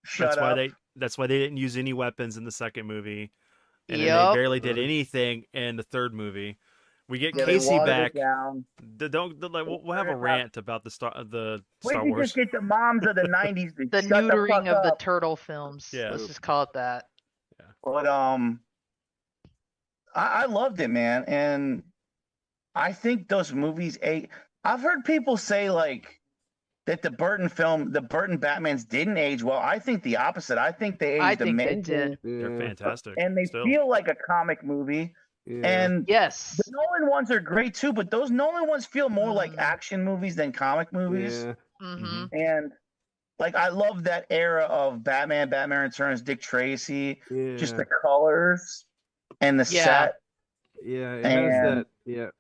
shut That's why up. they didn't use any weapons in the second movie, and then Yep. they barely did anything in the third movie. We get Yeah, they Casey watered it back. down. We'll have a rant about the Star Wait, you Wars. just get the moms of the '90s to The shut the fuck neutering of the up. turtle films. Yeah. Let's just call it that. But I loved it, man, and I think those movies. I've heard people say like that the Burton Batmans didn't age well. I think the opposite. I think they aged I think they amazing, did. They're yeah. fantastic. and they still. feel like a comic movie. Yeah. And Yes. the Nolan ones are great too, but those Nolan ones feel more like Mm. action movies than comic movies. Yeah. Mhm. And like I love that era of Batman Returns, Dick Tracy, Yeah. just the colors and the Yeah. set. Yeah, it And has that. Yeah,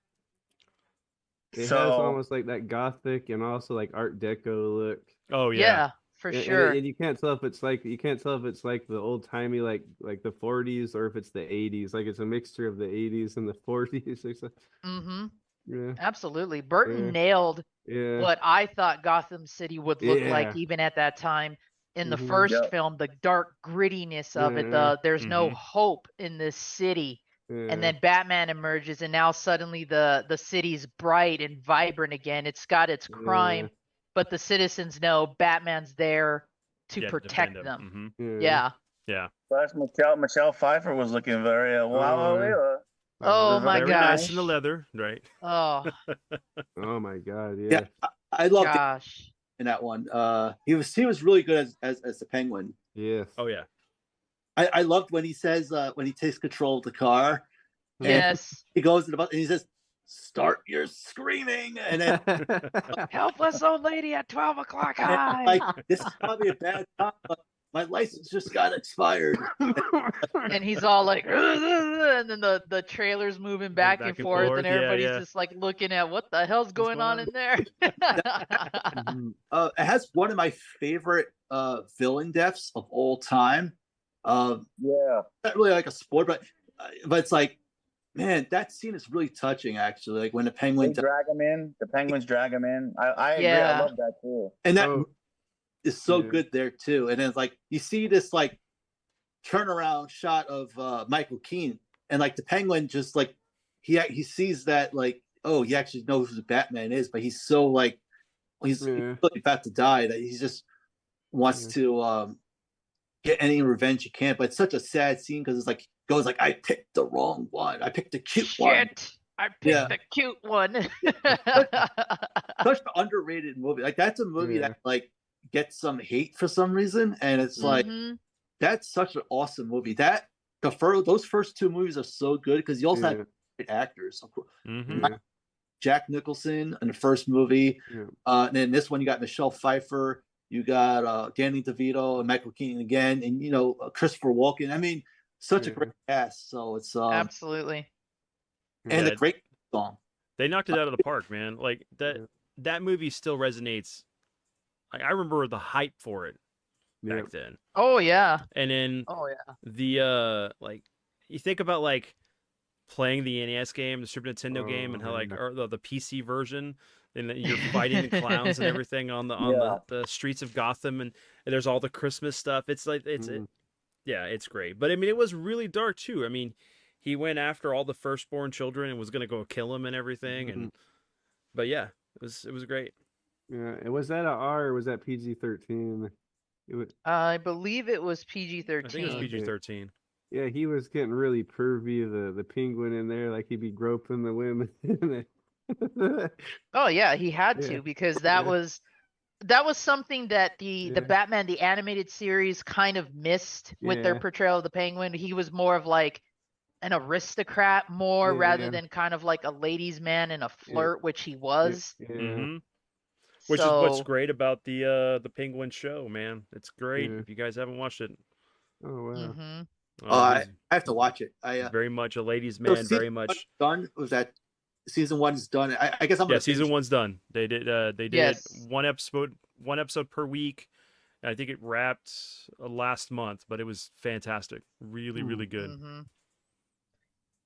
it has so almost like that gothic and also like Art Deco look. Oh Yeah. yeah. For And sure. and you can't tell if it's like the old timey like the 40s or if it's the 80s. Like it's a mixture of the 80s and the 40s or something. Mhm. Yeah, Absolutely. Burton Yeah. nailed yeah, what I thought Gotham City would look like Yeah. even at that time. In the Mhm. first Yep. film, the dark grittiness of it, Yeah. there's no Mhm. hope in this city. Yeah. and then Batman emerges, and now suddenly the city's bright and vibrant again. It's got its crime, but the citizens know Batman's there to Yeah, protect defend them. him. Yeah. Yeah. Plus, Michelle Pfeiffer was looking very wow. Oh my Very nice in the gosh. leather, right? Oh Oh my god, Yeah, yeah. I loved it gosh. in that one. He was really good as the Penguin. Yes. Oh yeah. I loved when he says when he takes control of the car. And Yes. he goes to the button and he says, "Start your screaming," and then Helpless old lady at 12 o'clock and high. like this is probably a bad time, but my license just got expired. And he's all like, and then the trailer's moving back and forth, and yeah, everybody's yeah. just like looking at what the hell's going on in there. Mhm. It has one of my favorite villain deaths of all time. Yeah. Not really like a spoiler, but it's like, man, that scene is really touching. Actually, like when the They Penguin drag him in. The Penguins drag him in. I agree. Yeah. I love that too. and that Oh. is so Yeah. good there too. And then it's like you see this like turnaround shot of Michael Keaton, and like the Penguin just like he sees that like, oh, he actually knows who the Batman is, but he's so like he's Yeah. really about to die that he just wants to get any revenge he can. But it's such a sad scene because it's like goes like, I picked the wrong one. I picked the cute one. Shit. I picked Yeah. the cute one. Such an underrated movie. Like that's a movie Yeah. that like gets some hate for some reason, and it's like Mhm. that's such an awesome movie. That those first two movies are so good because you also have great actors. Of course, Mm-hmm. Yeah. Jack Nicholson in the first movie, Yeah. and then this one you got Michelle Pfeiffer, you got Danny DeVito and Michael Keaton again, and Christopher Walken. I mean, such a Yeah. great cast. So it's Absolutely. and Yeah. a great song. They knocked it out of the park, man. Like Yeah. that movie still resonates. Like I remember the hype for it Yeah. back then. Oh yeah. And then Oh yeah. the like you think about like playing the NES game, the Super Nintendo game, and how like man. or the PC version, and then you're fighting clowns and everything on the streets of Gotham, and there's all the Christmas stuff. It's like yeah, it's great. But I mean, it was really dark too. I mean, he went after all the firstborn children and was gonna go kill them and everything. And but yeah, it was great. Yeah. And was that a R or was that PG-13? It was. I believe it was PG-13. I think it was PG-13. Yeah, he was getting really pervy. The penguin in there, like he'd be groping the women. Oh yeah, he had Yeah. to because that was something that the Yeah. Batman the animated series kind of missed with their Yeah. portrayal of the Penguin. He was more of like an aristocrat rather Yeah. than kind of like a ladies' man and a flirt, which he was. Yeah. Mm-hmm. Which is So, what's great about the Penguin show, man. It's great. Yeah. If you guys haven't watched it, Oh wow. mhm. I have to watch it. he's very much a ladies' So man. season Very one much. done. Was that season one's done? I guess I'm Yeah, gonna season finish- one's done. They did Yes. one episode per week. And I think it wrapped last month, but it was fantastic. Really, really good. Mhm.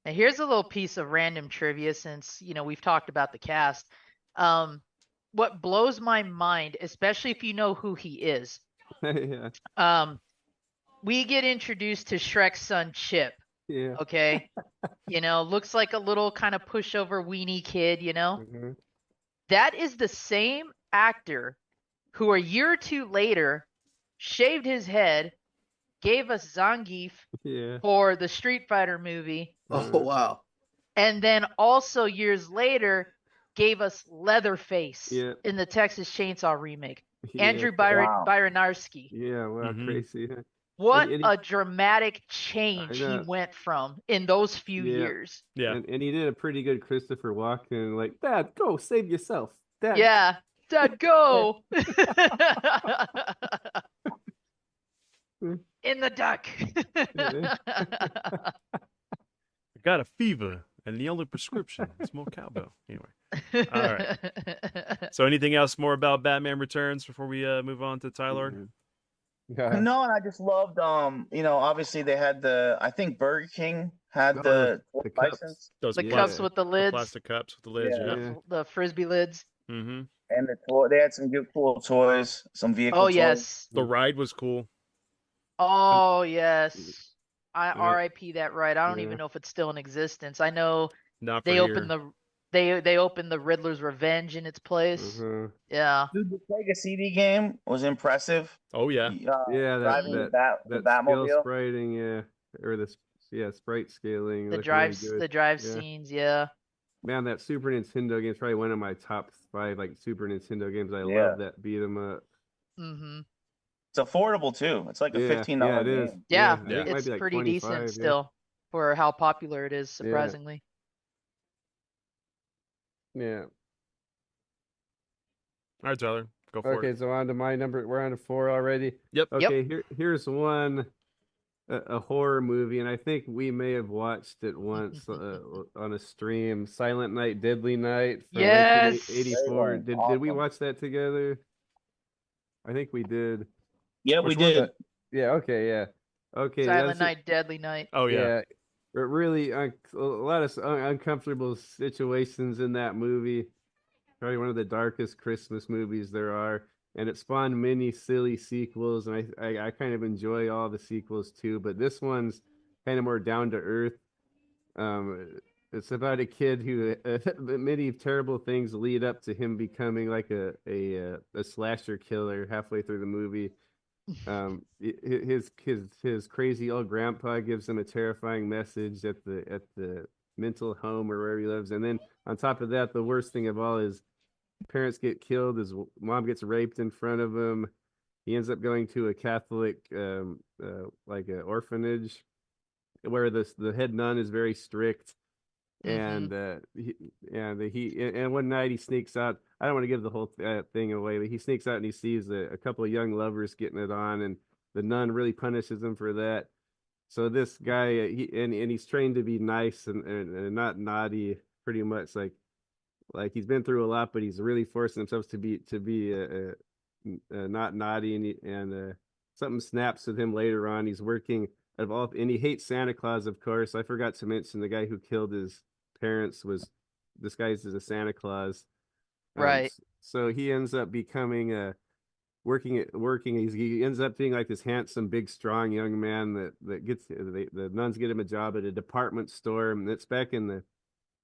And here's a little piece of random trivia since, we've talked about the cast. What blows my mind, especially if you know who he is, Yeah. we get introduced to Shrek's son Chip, Yeah. okay? Looks like a little kind of pushover weenie kid, Mhm. That is the same actor who a year or two later shaved his head, gave us Zangief Yeah. for the Street Fighter movie, Oh wow. and then also years later gave us Leatherface Yeah. in the Texas Chainsaw remake. Yeah. Andrew Wow. Byronarski. Yeah. Wow. Mhm. Crazy. What and a dramatic change he know. went from in those few Yeah. years. Yeah. And he did a pretty good Christopher Walken. Like, Dad, go save yourself. Dad. Yeah. Dad, go. In the duck. I got a fever, and the only prescription is more cowbell. Anyway. right. So, anything else more about Batman Returns before we move on to Tyler? Yeah. No, and I just loved obviously they had I think Burger King had Oh, the the cups. license Those The Yeah. cups with the lids, plastic cups with the lids. Yeah. Yeah. the frisbee lids. Mm-hmm. and they had some good cool toys, some vehicle Oh toys. yes. The ride was cool. Oh yes. I Yeah. RIP that ride. I don't Yeah. even know if it's still in existence. I know Not for they here. opened they opened the Riddler's Revenge in its place. Uh-huh. Yeah. Dude, the Sega CD game was impressive. Oh yeah. Yeah, driving Mhm. the that skill Batmobile. spriting, yeah, or sprite scaling The looked really drives good. the drive Yeah. scenes, yeah. Man, that Super Nintendo game is probably one of my top 5 like Super Nintendo games. I Yeah. love that beat 'em up. Mhm. It's affordable too. It's like a Yeah, $15 it is. game. Yeah, I think it might it's be like pretty decent 25. Yeah. still for how popular it is, surprisingly. Yeah. All right, Tyler, go for Okay, it. so on to my number. We're on to 4 already. Yep. Okay, here's one, a horror movie, and I think we may have watched it once on a stream. Silent Night, Deadly Night from Yes. 1984. Great Did we one. watch that together? I think we did. Yeah, Which we one? did. Yeah. Okay. Yeah. Okay. yeah, Silent this is- Night, Deadly Night. Oh yeah. Yeah, but really a lot of uncomfortable situations in that movie. Probably one of the darkest Christmas movies there are, and it spawned many silly sequels, and I kind of enjoy all the sequels too. But this one's kind of more down to earth. It's about a kid who many terrible things lead up to him becoming like a slasher killer halfway through the movie. His crazy old grandpa gives him a terrifying message at the mental home or wherever he lives, and then on top of that, the worst thing of all is parents get killed. His mom gets raped in front of him. He ends up going to a Catholic like an orphanage where the head nun is very strict. And one night he sneaks out. I don't want to give the whole thing away, but he sneaks out and he sees a couple of young lovers getting it on, and the nun really punishes him for that. So this guy, he's trained to be nice and not naughty, pretty much like he's been through a lot, but he's really forcing himself to be not naughty, and something snaps with him later on. He's working and he hates Santa Claus, of course. I forgot to mention the guy who killed his parents was disguised as a Santa Claus. Right. So he ends up becoming working. He ends up being like this handsome, big, strong young man that gets the nuns get him a job at a department store, and it's back in the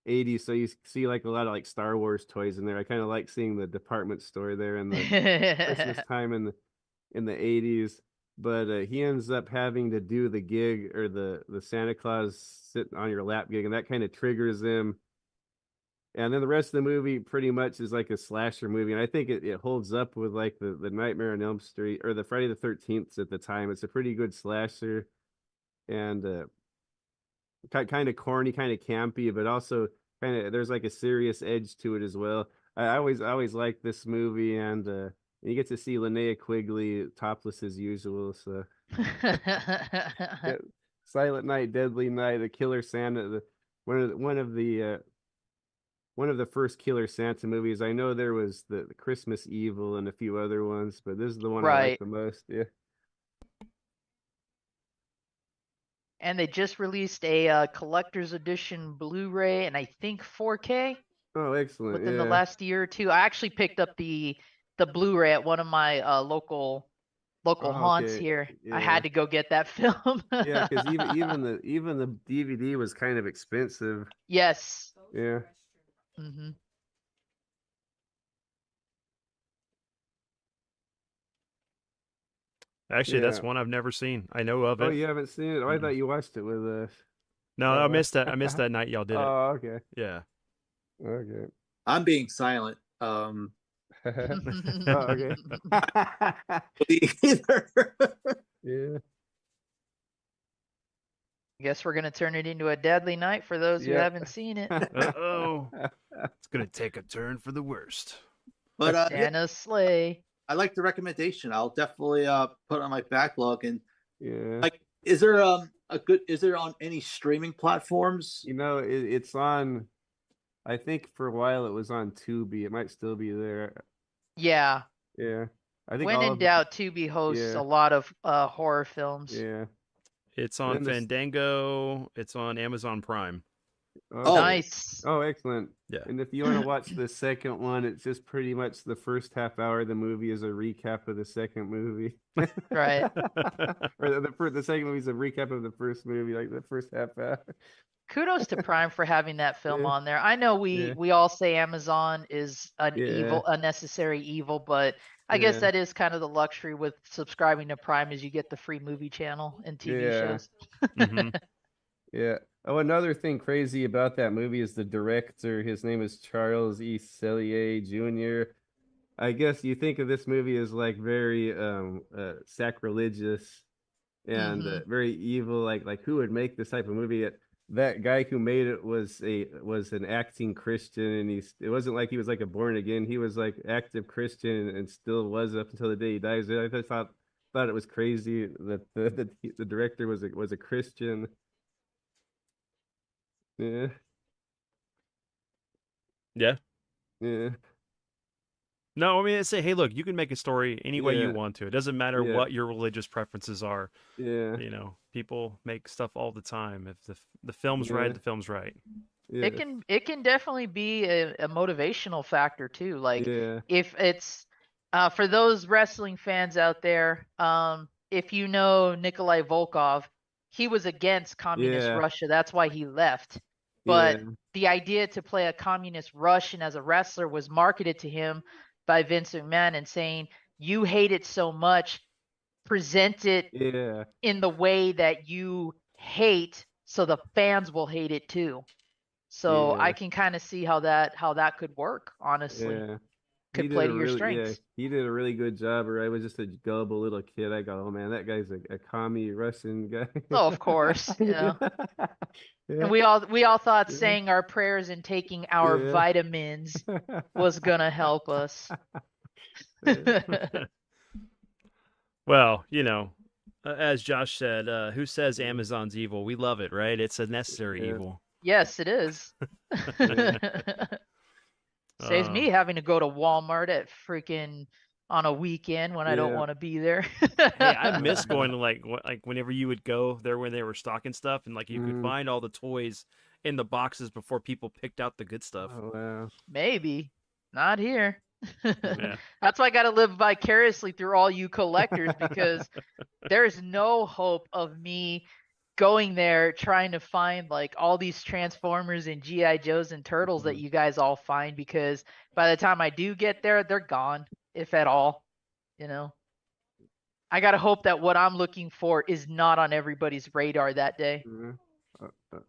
80s, so you see like a lot of like Star Wars toys in there. I kind of like seeing the department store there in the Christmas time in the 80s. But he ends up having to do the gig or the Santa Claus sit on your lap gig, and that kind of triggers him. And then the rest of the movie pretty much is like a slasher movie, and I think it holds up with like the Nightmare on Elm Street or the Friday the 13th at the time. It's a pretty good slasher, and kind of corny, kind of campy, but also kind of there's like a serious edge to it as well. I always like this movie, and you get to see Linnea Quigley topless as usual. So yeah, Silent Night, Deadly Night, the Killer Santa, one of the first Killer Santa movies. I know there was the Christmas Evil and a few other ones, but this is the one I like Right. the most. Yeah. And they just released a collector's edition Blu-ray and I think 4K Oh, excellent. within the Yeah. last year or two. I actually picked up the Blu-ray at one of my local Oh, haunts okay. here. I Yeah. had to go get that film. Yeah, because even the DVD was kind of expensive. Yes. Yeah. hmm Actually, that's Yeah. one I've never seen. I know of it. Oh, you haven't seen it? Oh, I Mm-mm. thought you watched it with us. No, I missed that. I missed that night y'all did it. Oh, okay. Yeah. Okay. I'm being silent. Oh, okay. Either. Yeah. Guess we're gonna turn it into a deadly night for those who Yep. haven't seen it. Uh-oh. It's gonna take a turn for the worst. But yeah, Santa's sleigh. I like the recommendation. I'll definitely put it on my backlog. And Yeah. like, is there is there on any streaming platforms? You know, it's on. I think for a while it was on Tubi. It might still be there. Yeah. Yeah. I think When all in of doubt, Tubi hosts yeah. a lot of horror films. Yeah. It's on Then this- Fandango. It's on Amazon Prime. Oh. Nice. Oh, excellent. Yeah. And if you want to watch the second one, it's just pretty much the first half hour of the movie is a recap of the second movie. Right. Or the second movie is a recap of the first movie, like the first half hour. Kudos to Prime for having that film Yeah. on there. I know we Yeah. we all say Amazon is an Yeah. evil, unnecessary evil, but I guess Yeah. that is kind of the luxury with subscribing to Prime is you get the free movie channel and TV Yeah. shows. Mhm. Yeah. Oh, another thing crazy about that movie is the director. His name is Charles E. Sellier Jr. I guess you think of this movie as like very sacrilegious and very evil. Like who would make this type of movie? That guy who made it was an acting Christian, and it wasn't like he was like a born again. He was like active Christian and still was up until the day he dies. I just thought it was crazy that the director was a Christian. Yeah, Yeah. yeah, No, I mean, I say, hey, look, you can make a story any way you Yeah. want to. It doesn't matter Yeah. what your religious preferences are. yeah, You know, people make stuff all the time. If the film's right, Yeah. the film's right. yeah, It can definitely be a motivational factor too. Like yeah, if it's for those wrestling fans out there, if you know Nikolai Volkov, he was against communist Yeah. Russia. That's why he left. But yeah, the idea to play a communist Russian as a wrestler was marketed to him by Vince McMahon and saying, you hate it so much, present it yeah, in the way that you hate so the fans will hate it too. So I Yeah. can kind of see how that could work, honestly. yeah. Could He play did to a your really, strengths. he did a really good job. Or I was just a gullible little kid. I go, oh man, that guy's a commie Russian guy. Oh, of course. Yeah. Yeah. And we all thought Yeah. saying our prayers and taking our Yeah. vitamins was gonna help us. Well, you know, as Josh said, who says Amazon's evil? We love it, right? It's a necessary Yeah. evil. Yes, it is. Saves me having to go to Walmart at freaking on a weekend when I don't Yeah. want to be there. Hey, I miss going to like whenever you would go there when they were stocking stuff, and like you could Mhm. find all the toys in the boxes before people picked out the good stuff. Oh wow. Maybe. Not here. Yeah. That's why I got to live vicariously through all you collectors because there's no hope of me going there trying to find like all these Transformers and GI Joes and Turtles that you guys all find because by the time I do get there, they're gone, if at all. You know, I got to hope that what I'm looking for is not on everybody's radar that day. Mhm.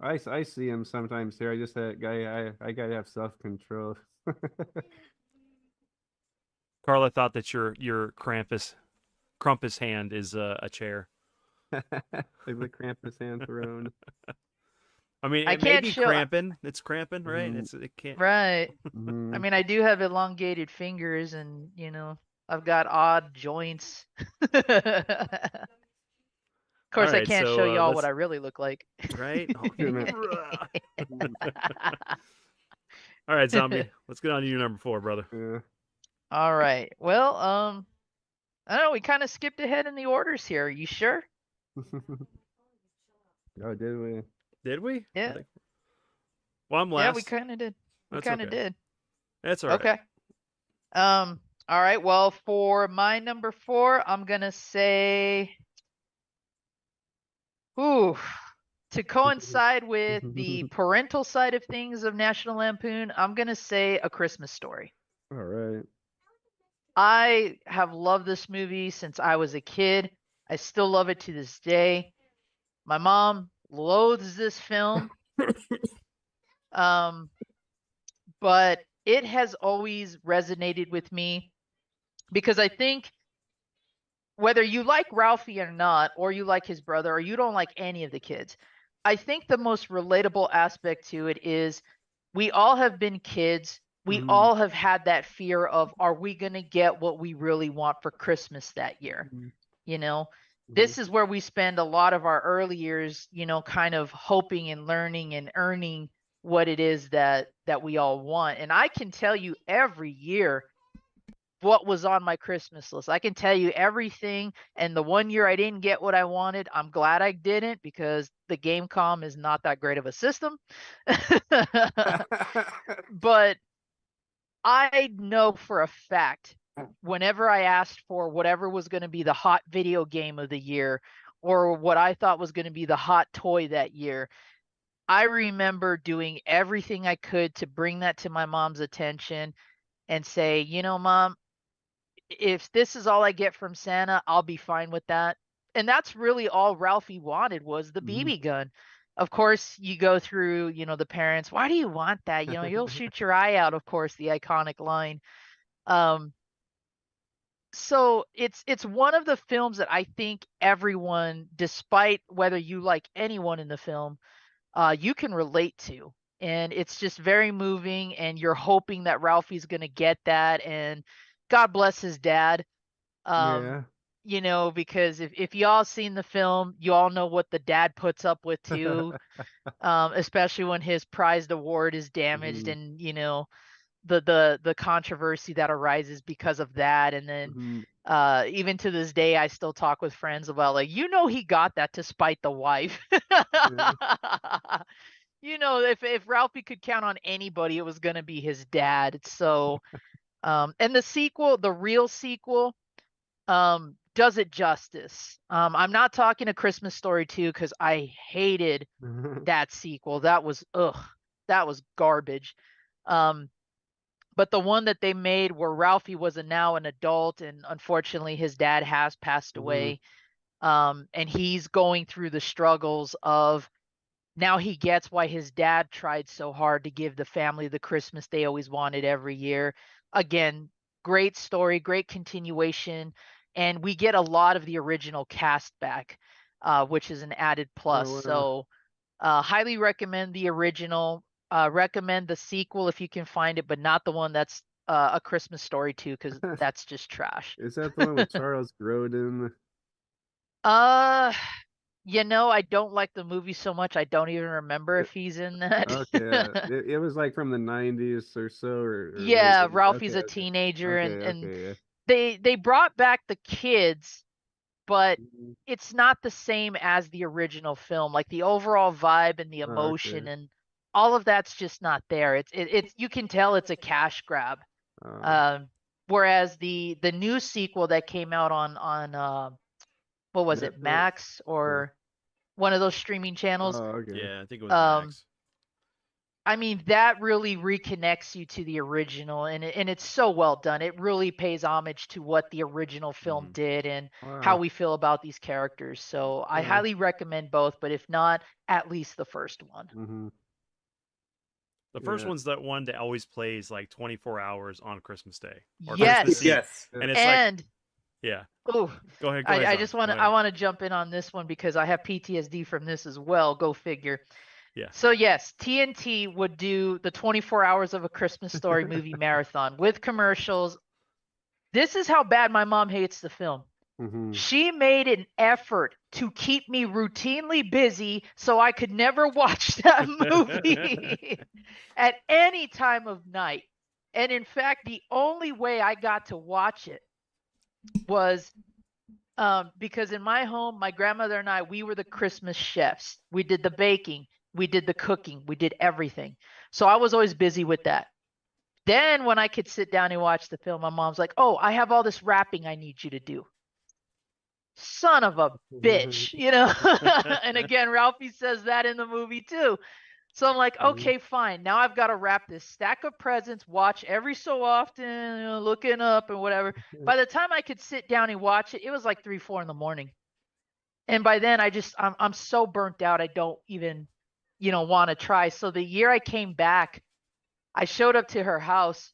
I see him sometimes here. I just that guy. I gotta have self control. Carla thought that your Krampus hand is a chair. Like the Krampus hand throne. I mean, I it may can't be show- cramping. It's cramping, right? Mhm. It can't. Right. Mhm. I mean, I do have elongated fingers and, you know, I've got odd joints. Of course, I Alright, can't so, show y'all let's- what I really look like. Right? Yeah. All right, zombie. Let's get on to your number 4, brother. Yeah. All right. Well, I don't know. We kind of skipped ahead in the orders here. Are you sure? Oh, did we? Did we? I Yeah. think- Well, I'm last. Yeah, we kind of did. We That's kind of okay. did. That's all right. Okay. All right. Well, for my number 4, I'm gonna say, ooh, to coincide with the parental side of things of National Lampoon, I'm gonna say A Christmas Story. All right. I have loved this movie since I was a kid. I still love it to this day. My mom loathes this film. But it has always resonated with me because I think whether you like Ralphie or not, or you like his brother, or you don't like any of the kids, I think the most relatable aspect to it is we all have been kids. We Mhm. all have had that fear of, are we going to get what we really want for Christmas that year? Mhm. You know, this is where we spend a lot of our early years, you know, kind of hoping and learning and earning what it is that we all want. And I can tell you every year what was on my Christmas list. I can tell you everything. And the one year I didn't get what I wanted, I'm glad I didn't, because the Gamecom is not that great of a system. But I know for a fact, whenever I asked for whatever was going to be the hot video game of the year, or what I thought was going to be the hot toy that year, I remember doing everything I could to bring that to my mom's attention and say, you know, Mom, if this is all I get from Santa, I'll be fine with that. And that's really all Ralphie wanted, was the BB gun. Of course, you go through, the parents, why do you want that? You'll shoot your eye out, of course, the iconic line. So it's one of the films that I think everyone, despite whether you like anyone in the film, you can relate to. And it's just very moving, and you're hoping that Ralphie's going to get that. And God bless his dad. Yeah. Because if y'all seen the film, you all know what the dad puts up with too. Especially when his prized award is damaged, and the controversy that arises because of that. And then even to this day, I still talk with friends about, like, he got that to spite the wife. If Ralphie could count on anybody, it was going to be his dad. So and the real sequel, does it justice. I'm not talking A Christmas Story 2, because I hated that sequel. That was garbage. But the one that they made where Ralphie was now an adult, and unfortunately his dad has passed away, and he's going through the struggles of, now he gets why his dad tried so hard to give the family the Christmas they always wanted every year. Again, great story, great continuation, and we get a lot of the original cast back, which is an added plus. wow. So highly recommend the original. Recommend the sequel if you can find it, but not the one that's A Christmas Story 2, because that's just trash. Is that the one with Charles Grodin? I don't like the movie so much, I don't even remember if he's in that. Okay, it was like from the 90s or so, or Yeah, Ralphie's a teenager, and yeah. they brought back the kids, but it's not the same as the original film. Like, the overall vibe and the emotion and all of that's just not there. It's you can tell it's a cash grab. Whereas the new sequel that came out on what was it, Netflix? Max, or one of those streaming channels? Yeah, I think it was Max. I mean, that really reconnects you to the original, and it's so well done. It really pays homage to what the original film did, and how we feel about these characters. So I highly recommend both, but if not, at least the first one. The first one's that one that always plays like 24 hours on Christmas Day. Or Yes. Christmas Eve. Yes. And it's yeah. Go ahead. I just want to. I want to jump in on this one because I have PTSD from this as well. Go figure. Yeah. So yes, TNT would do the 24 hours of A Christmas Story movie marathon with commercials. This is how bad my mom hates the film. She made an effort to keep me routinely busy so I could never watch that movie at any time of night. And in fact, the only way I got to watch it was because in my home, my grandmother and I, we were the Christmas chefs. We did the baking, we did the cooking, we did everything. So I was always busy with that. Then when I could sit down and watch the film, my mom's like, "Oh, I have all this wrapping I need you to do." Son of a bitch, And again, Ralphie says that in the movie too. So I'm like, okay, fine. Now I've got to wrap this stack of presents, watch every so often, looking up and whatever. By the time I could sit down and watch it, it was like 3, 4 in the morning. And by then I'm so burnt out. I don't even, want to try. So the year I came back, I showed up to her house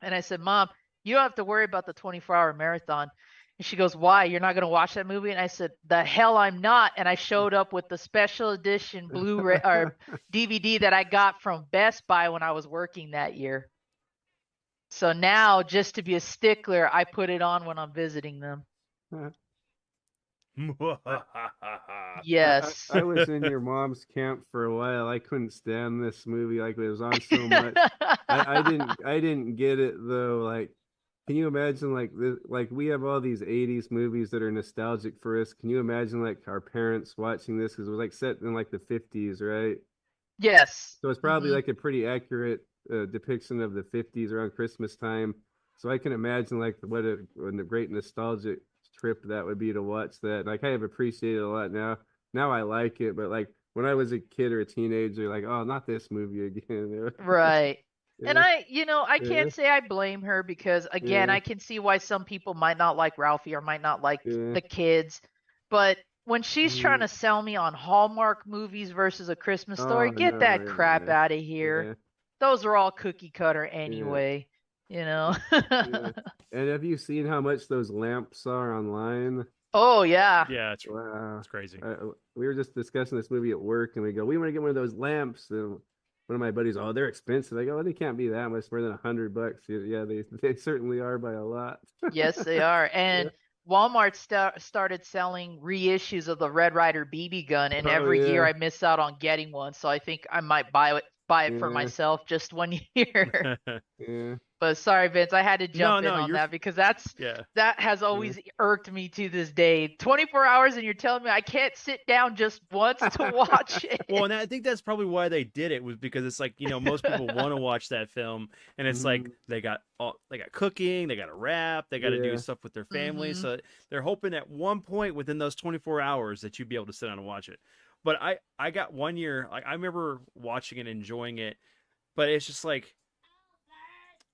and I said, "Mom, you don't have to worry about the 24-hour marathon." And she goes, "Why? You're not going to watch that movie?" And I said, "The hell I'm not." And I showed up with the special edition Blu-ray or DVD that I got from Best Buy when I was working that year. So now, just to be a stickler, I put it on when I'm visiting them. Yes. I was in your mom's camp for a while. I couldn't stand this movie. Like, it was on so much. I didn't get it though. Like, can you imagine like we have all these 80s movies that are nostalgic for us. Can you imagine like our parents watching this because it was like set in like the 50s, right? Yes. So it's probably Mhm. like a pretty accurate depiction of the 50s around Christmas time. So I can imagine like what a great nostalgic trip that would be to watch that. And I kind of appreciate it a lot now. Now I like it, but like when I was a kid or a teenager, like, oh, not this movie again. Right. And Yeah, I yeah, can't say I blame her because again, yeah, I can see why some people might not like Ralphie or might not like yeah. the kids. But when she's trying Mhm. to sell me on Hallmark movies versus A Christmas Oh Story, get no, that crap yeah, out of here. yeah, Those are all cookie cutter yeah, anyway, you know. yeah. And have you seen how much those lamps are online? Oh yeah. Yeah, Wow. it's crazy. We were just discussing this movie at work, and we go, we want to get one of those lamps. And one of my buddies, oh, they're expensive. I go, oh, they can't be that much more than $100. Yeah, they certainly are by a lot. Yes, they are. Yeah. And Walmart started selling reissues of the Red Ryder BB gun, and Oh every year yeah, I miss out on getting one. So I think I might buy it for yeah, myself just one year. yeah, But sorry, Vince, I had to jump in No, on you're that because yeah. that has always irked me to this day. 24 hours and you're telling me I can't sit down just once to watch it. Well, and I think that's probably why they did it was because it's like, most people want to watch that film and it's like Mhm. they got cooking, they got to wrap, they got to do Yeah. stuff with their family. Mhm. So they're hoping at one point within those 24 hours that you'd be able to sit down and watch it. But I got one year, like I remember watching it, enjoying it, but it's just like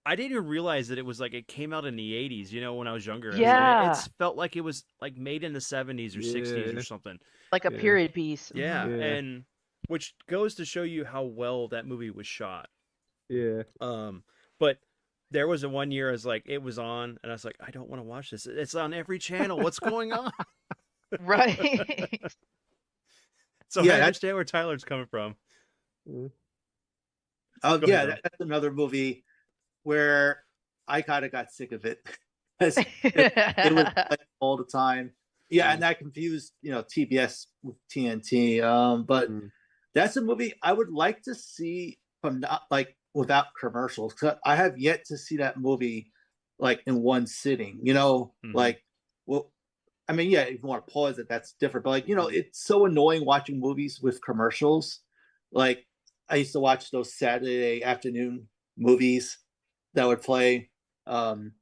I didn't even realize that it was like it came out in the 80s, when I was younger. And Yeah. it felt like it was like made in the 70s or 60s Yeah. or something. Like a Yeah. period piece. Yeah, Mhm. Yeah. and which goes to show you how well that movie was shot. Yeah. But there was a one year I was like, it was on, and I was like, I don't want to watch this. It's on every channel. What's going on? Right. So Yeah, I that- understand where Tyler's coming from. Mm. Oh Go yeah, ahead, that's another movie where I kind of got sick of it. 'Cause it was like, all the time. Yeah, and that confused TBS with TNT. But Mm. that's a movie I would like to see from not like without commercials. 'Cause I have yet to see that movie like in one sitting. Mhm. Like well, I mean, yeah, if you want to pause it, that's different. But like it's so annoying watching movies with commercials. Like I used to watch those Saturday afternoon movies that would play. And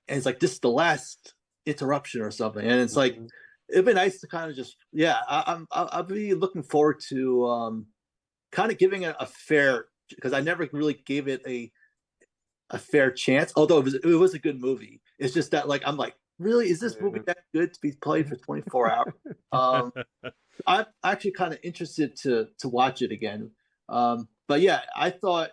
it's like this is the last interruption or something, and it's like Mhm. it'd be nice to kind of just I'll be looking forward to kind of giving it a fair because I never really gave it a fair chance. Although it was a good movie. It's just that like I'm like really is this movie Yeah. that good to be played for 24 hours? I'm actually kind of interested to watch it again. But yeah, I thought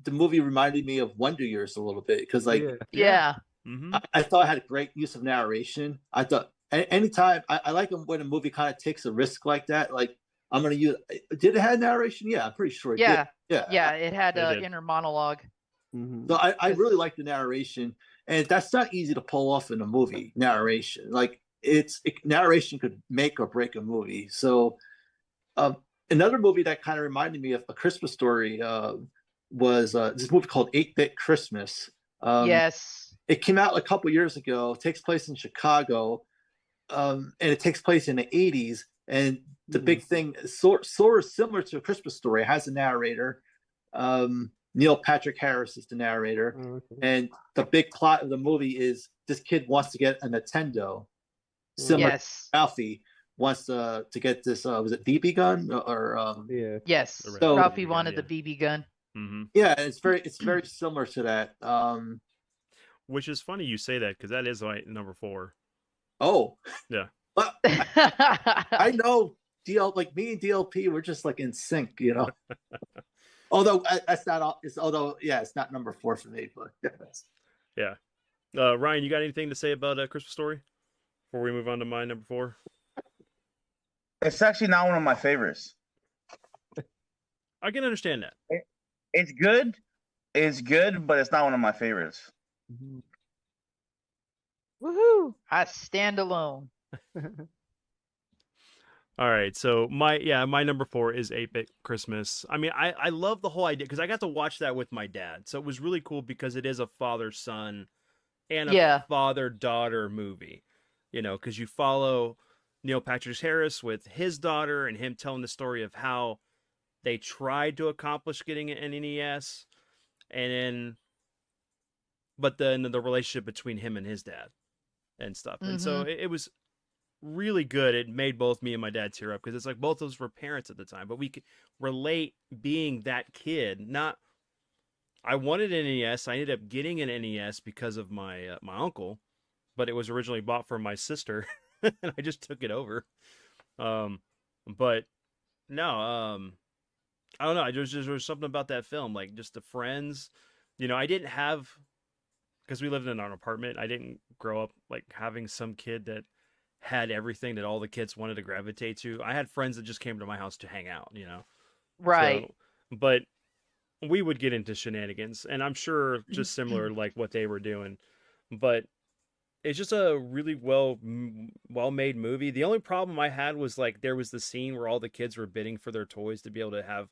the movie reminded me of Wonder Years a little bit because like Yeah. Yeah. Mm-hmm. I thought it had a great use of narration. I thought anytime I like when a movie kind of takes a risk like that. Like I'm gonna use. Did it have narration? Yeah, I'm pretty sure it Yeah. did. Yeah, Yeah. It had It a did. inner monologue. Mhm. So I really like the narration, and that's not easy to pull off in a movie. Narration, like narration could make or break a movie. So another movie that kind of reminded me of A Christmas Story was this movie called 8-Bit Christmas. Yes. It came out a couple years ago. It takes place in Chicago, and it takes place in the 80s. And the big thing, sort of similar to A Christmas Story, it has a narrator. Neil Patrick Harris is the narrator. Oh, okay. And the big plot of the movie is this kid wants to get a Nintendo. Similar Yes. to Ralphie wants to get this, was it BB gun? Or Yeah. Yes. The So- Ralphie BB gun, wanted yeah. the BB gun. Mm-hmm. yeah, it's very similar to that. Which is funny you say that because that is my number 4. Oh. Yeah. But I know like me and DLP, we're just like in sync, Although that's not all. It's not number 4 for me, but Yeah. Ryan, you got anything to say about Christmas Story before we move on to my number 4? It's actually not one of my favorites. I can understand that. It's good. It's good, but it's not one of my favorites. Woohoo! I stand alone. All right, so my number 4 is 8-Bit Christmas. I mean, I love the whole idea because I got to watch that with my dad, so it was really cool because it is a father-son and Yeah. a father-daughter movie, you know, because you follow Neil Patrick Harris with his daughter and him telling the story of how they tried to accomplish getting an NES, and then but then the relationship between him and his dad and stuff. And so it was really good. It made both me and my dad tear up because it's like both of us were parents at the time, but we could relate being that kid. Not, I wanted an NES. I ended up getting an NES because of my my uncle, but it was originally bought for my sister, and I just took it over. But no, I don't know. There was something about that film, like just the friends. You know, I didn't have, because we lived in an apartment. I didn't grow up like having some kid that had everything that all the kids wanted to gravitate to. I had friends that just came to my house to hang out, you know. Right. So, but we would get into shenanigans, and I'm sure just similar like what they were doing. But it's just a really well made movie. The only problem I had was like there was the scene where all the kids were bidding for their toys to be able to have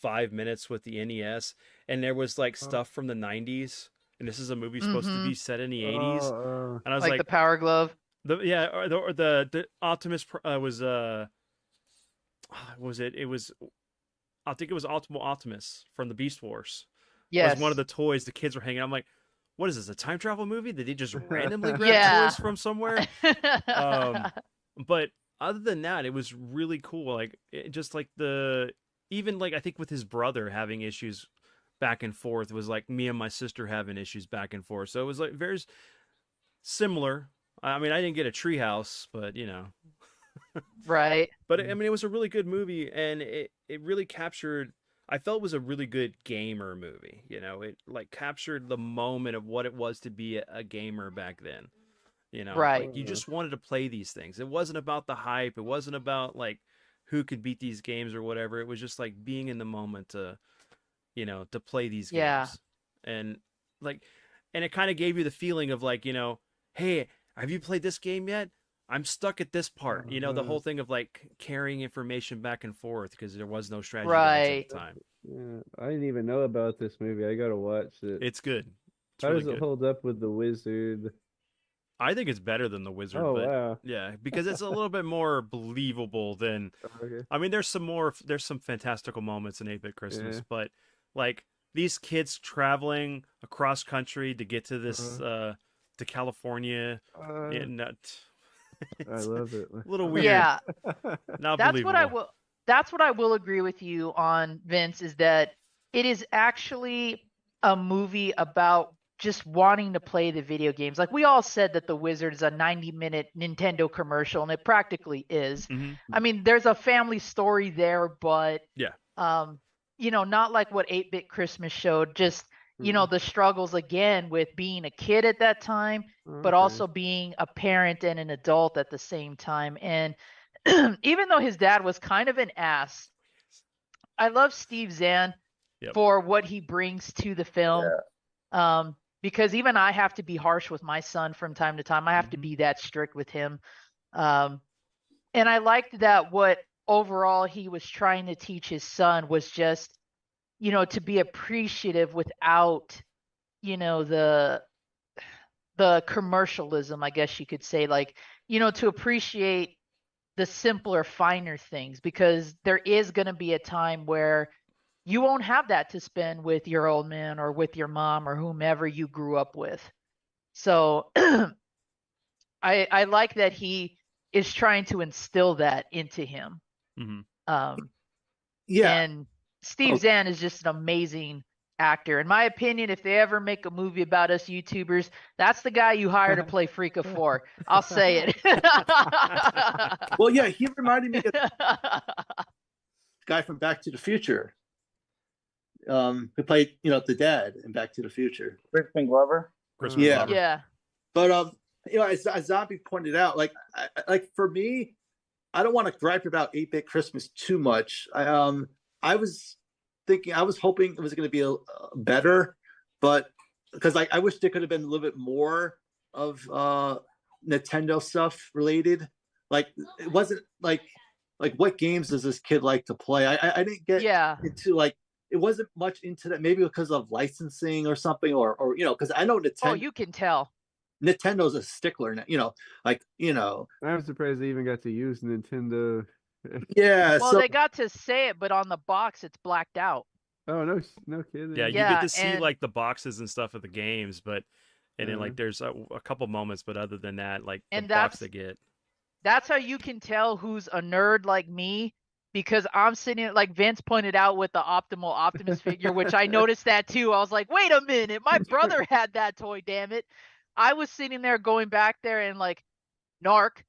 5 minutes with the NES, and there was like stuff from the 90s, and this is a movie supposed to be set in the 80s, and I was like the Power Glove. The Optimus was it? It was, I think it was Optimus from the Beast Wars. Yes. Was one of the toys the kids were hanging out. I'm like, what is this, a time travel movie? Did they just randomly grab toys from somewhere? But other than that, it was really cool. Like just like even like I think with his brother having issues back and forth was like me and my sister having issues back and forth. So it was like very similar. I mean, I didn't get a treehouse, but you know. Right. But I mean, it was a really good movie, and it really captured. I felt it was a really good gamer movie. You know, it like captured the moment of what it was to be a gamer back then. You know, right. Like, you just wanted to play these things. It wasn't about the hype. It wasn't about like who could beat these games or whatever. It was just like being in the moment to, you know, to play these games. And like, and it kind of gave you the feeling of like, you know, hey, have you played this game yet? I'm stuck at this part. You know, the whole thing of like carrying information back and forth because there was no strategy guides at the time. Yeah, I didn't even know about this movie. I gotta watch it. It's good. It's How really does it good. hold up with The Wizard? I think it's better than The Wizard. Oh, but wow. yeah, because it's a little bit more believable than. Okay. I mean, there's some fantastical moments in 8-Bit Christmas, Yeah. but like these kids traveling across country to get to this to California, I love it. a little weird. Yeah. Not That's believable. what I will. That's what I will agree with you on, Vince. Is that it is actually a movie about just wanting to play the video games. Like we all said that The Wizard is a 90-minute Nintendo commercial, and it practically is. Mhm. I mean, there's a family story there, but Yeah. you know, not like what 8-Bit Christmas showed. Just you know, the struggles again with being a kid at that time, but also being a parent and an adult at the same time. And even though his dad was kind of an ass, I love Steve Zahn for what he brings to the film. Because even I have to be harsh with my son from time to time. I have to be that strict with him. And I liked that what overall he was trying to teach his son was just, you know, to be appreciative without, you know, the commercialism, I guess you could say, like, you know, to appreciate the simpler, finer things, because there is going to be a time where you won't have that to spend with your old man or with your mom or whomever you grew up with. So I like that he is trying to instill that into him. And Steve Zahn is just an amazing actor. In my opinion, if they ever make a movie about us YouTubers, that's the guy you hire to play Freaka 4. I'll say it. Well, yeah, he reminded me of the guy from Back to the Future. Who played, you know, the dad in Back to the Future. Crispin Glover. Yeah. Yeah. But you know, as Zombie pointed out, like for me, I don't want to gripe about 8-Bit Christmas too much. I was hoping it was going to be a better, but because like I wish there could have been a little bit more of Nintendo stuff related. Like it wasn't like what games does this kid like to play? I didn't get into like, it wasn't much into that, maybe because of licensing or something, or you know, because I know Nintendo. Oh, you can tell. Nintendo's a stickler now, I'm surprised they even got to use Nintendo. yeah. Well, So they got to say it, but on the box it's blacked out. Oh no kidding. Yeah, you Yeah, get to see and- like the boxes and stuff of the games, but and then like Uh-huh. there's a couple moments, but other than that, like the And box that's- they get. That's how you can tell who's a nerd like me, because I'm sitting, like Vince pointed out with the Optimal Optimus figure, which I noticed that too. I was like, wait a minute, my brother had that toy, damn it. I was sitting there going back there and like Narc,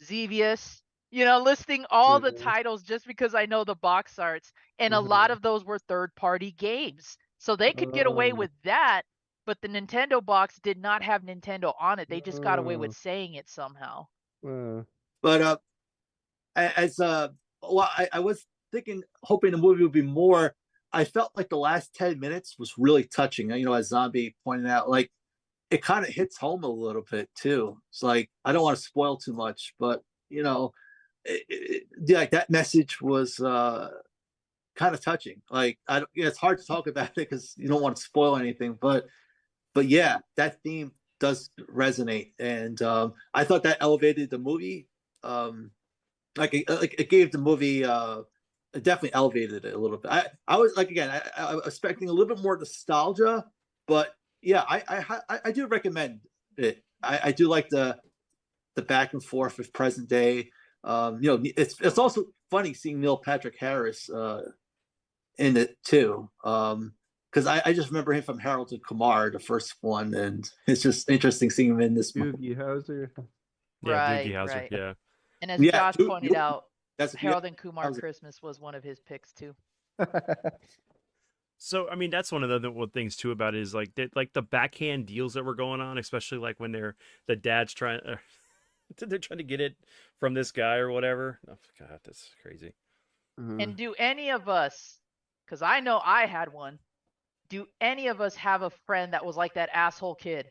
Xevious, listing all the Yeah. titles just because I know the box arts. And a lot Mhm. of those were third-party games. So they could get away Oh. with that, but the Nintendo box did not have Nintendo on it. They just got away Oh. with saying it somehow. Wow. but I was hoping the movie would be more. I felt like the last 10 minutes was really touching. As Zombie pointed out, like it kind of hits home a little bit too. It's like I don't want to spoil too much, but like that message was kind of touching. Like it's hard to talk about it because you don't want to spoil anything, but yeah, that theme does resonate, and I thought that elevated the movie. Like it gave the movie it definitely elevated it a little bit. I was like, again, I was expecting a little bit more nostalgia, but yeah, I do recommend it. I do like the back and forth with present day. It's also funny seeing Neil Patrick Harris in it too, because I just remember him from Harold and Kumar, the first one, and it's just interesting seeing him in this movie. Doogie Howser. Yeah, Right, Doogie Howser. right. Yeah. And as Yeah, Josh pointed out, That's Harold and Kumar Howser. Christmas was one of his picks too. So I mean, that's one of the things too about it is like the backhand deals that were going on, especially like when the dad's trying they're trying to get it from this guy or whatever. Oh God, that's crazy. Uh-huh. And do any of us, because I know I had one, do any of us have a friend that was like that asshole kid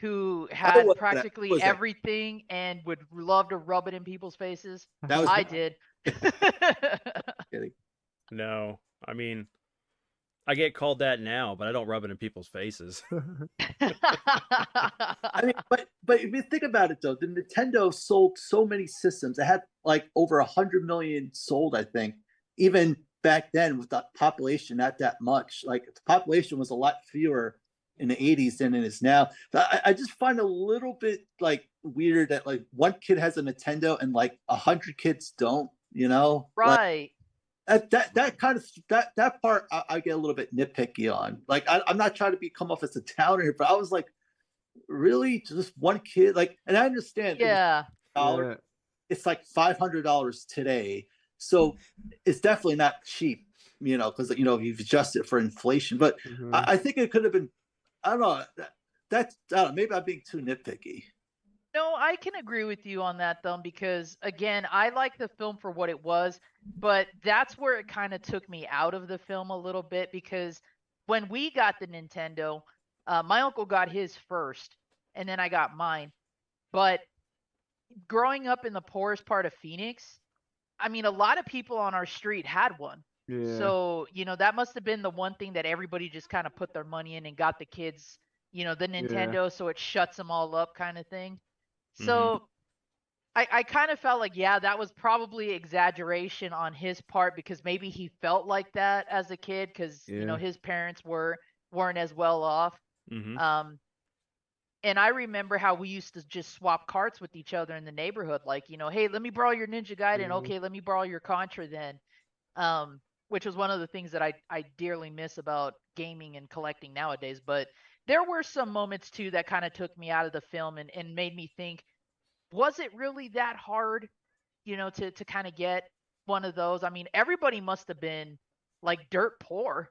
who had was that? practically Was that? everything and would love to rub it in people's faces? That was I did. kidding. No, I mean, I get called that now, but I don't rub it in people's faces. I mean, but if you think about it though, the Nintendo sold so many systems. It had like over 100 million sold, I think. Even back then, with the population not that much, like the population was a lot fewer in the 80s than it is now. But I just find a little bit like weird that like one kid has a Nintendo and like 100 kids don't. Like, Right. that kind of that part I get a little bit nitpicky on. Like I'm not trying to come off as a downer here, but I was like, really, just one kid? Like, and I understand. Yeah. $1, it's like $500 today, so it's definitely not cheap. Because you've adjusted for inflation. But Mhm. I think it could have been. I don't know. That's I don't know, maybe I'm being too nitpicky. No, I can agree with you on that, though, because again, I like the film for what it was, but that's where it kind of took me out of the film a little bit, because when we got the Nintendo, my uncle got his first, and then I got mine. But growing up in the poorest part of Phoenix, I mean, a lot of people on our street had one. Yeah. So, that must have been the one thing that everybody just kind of put their money in and got the kids, the Nintendo, so it shuts them all up kind of thing. So I kind of felt like, yeah, that was probably exaggeration on his part, because maybe he felt like that as a kid because, Yeah. his parents weren't as well off. Mm-hmm. And I remember how we used to just swap carts with each other in the neighborhood. Like, hey, let me borrow your Ninja Gaiden. Mhm. Okay, let me borrow your Contra then. Which was one of the things that I dearly miss about gaming and collecting nowadays. But there were some moments too that kind of took me out of the film and made me think, was it really that hard, to kind of get one of those? I mean, everybody must have been like dirt poor.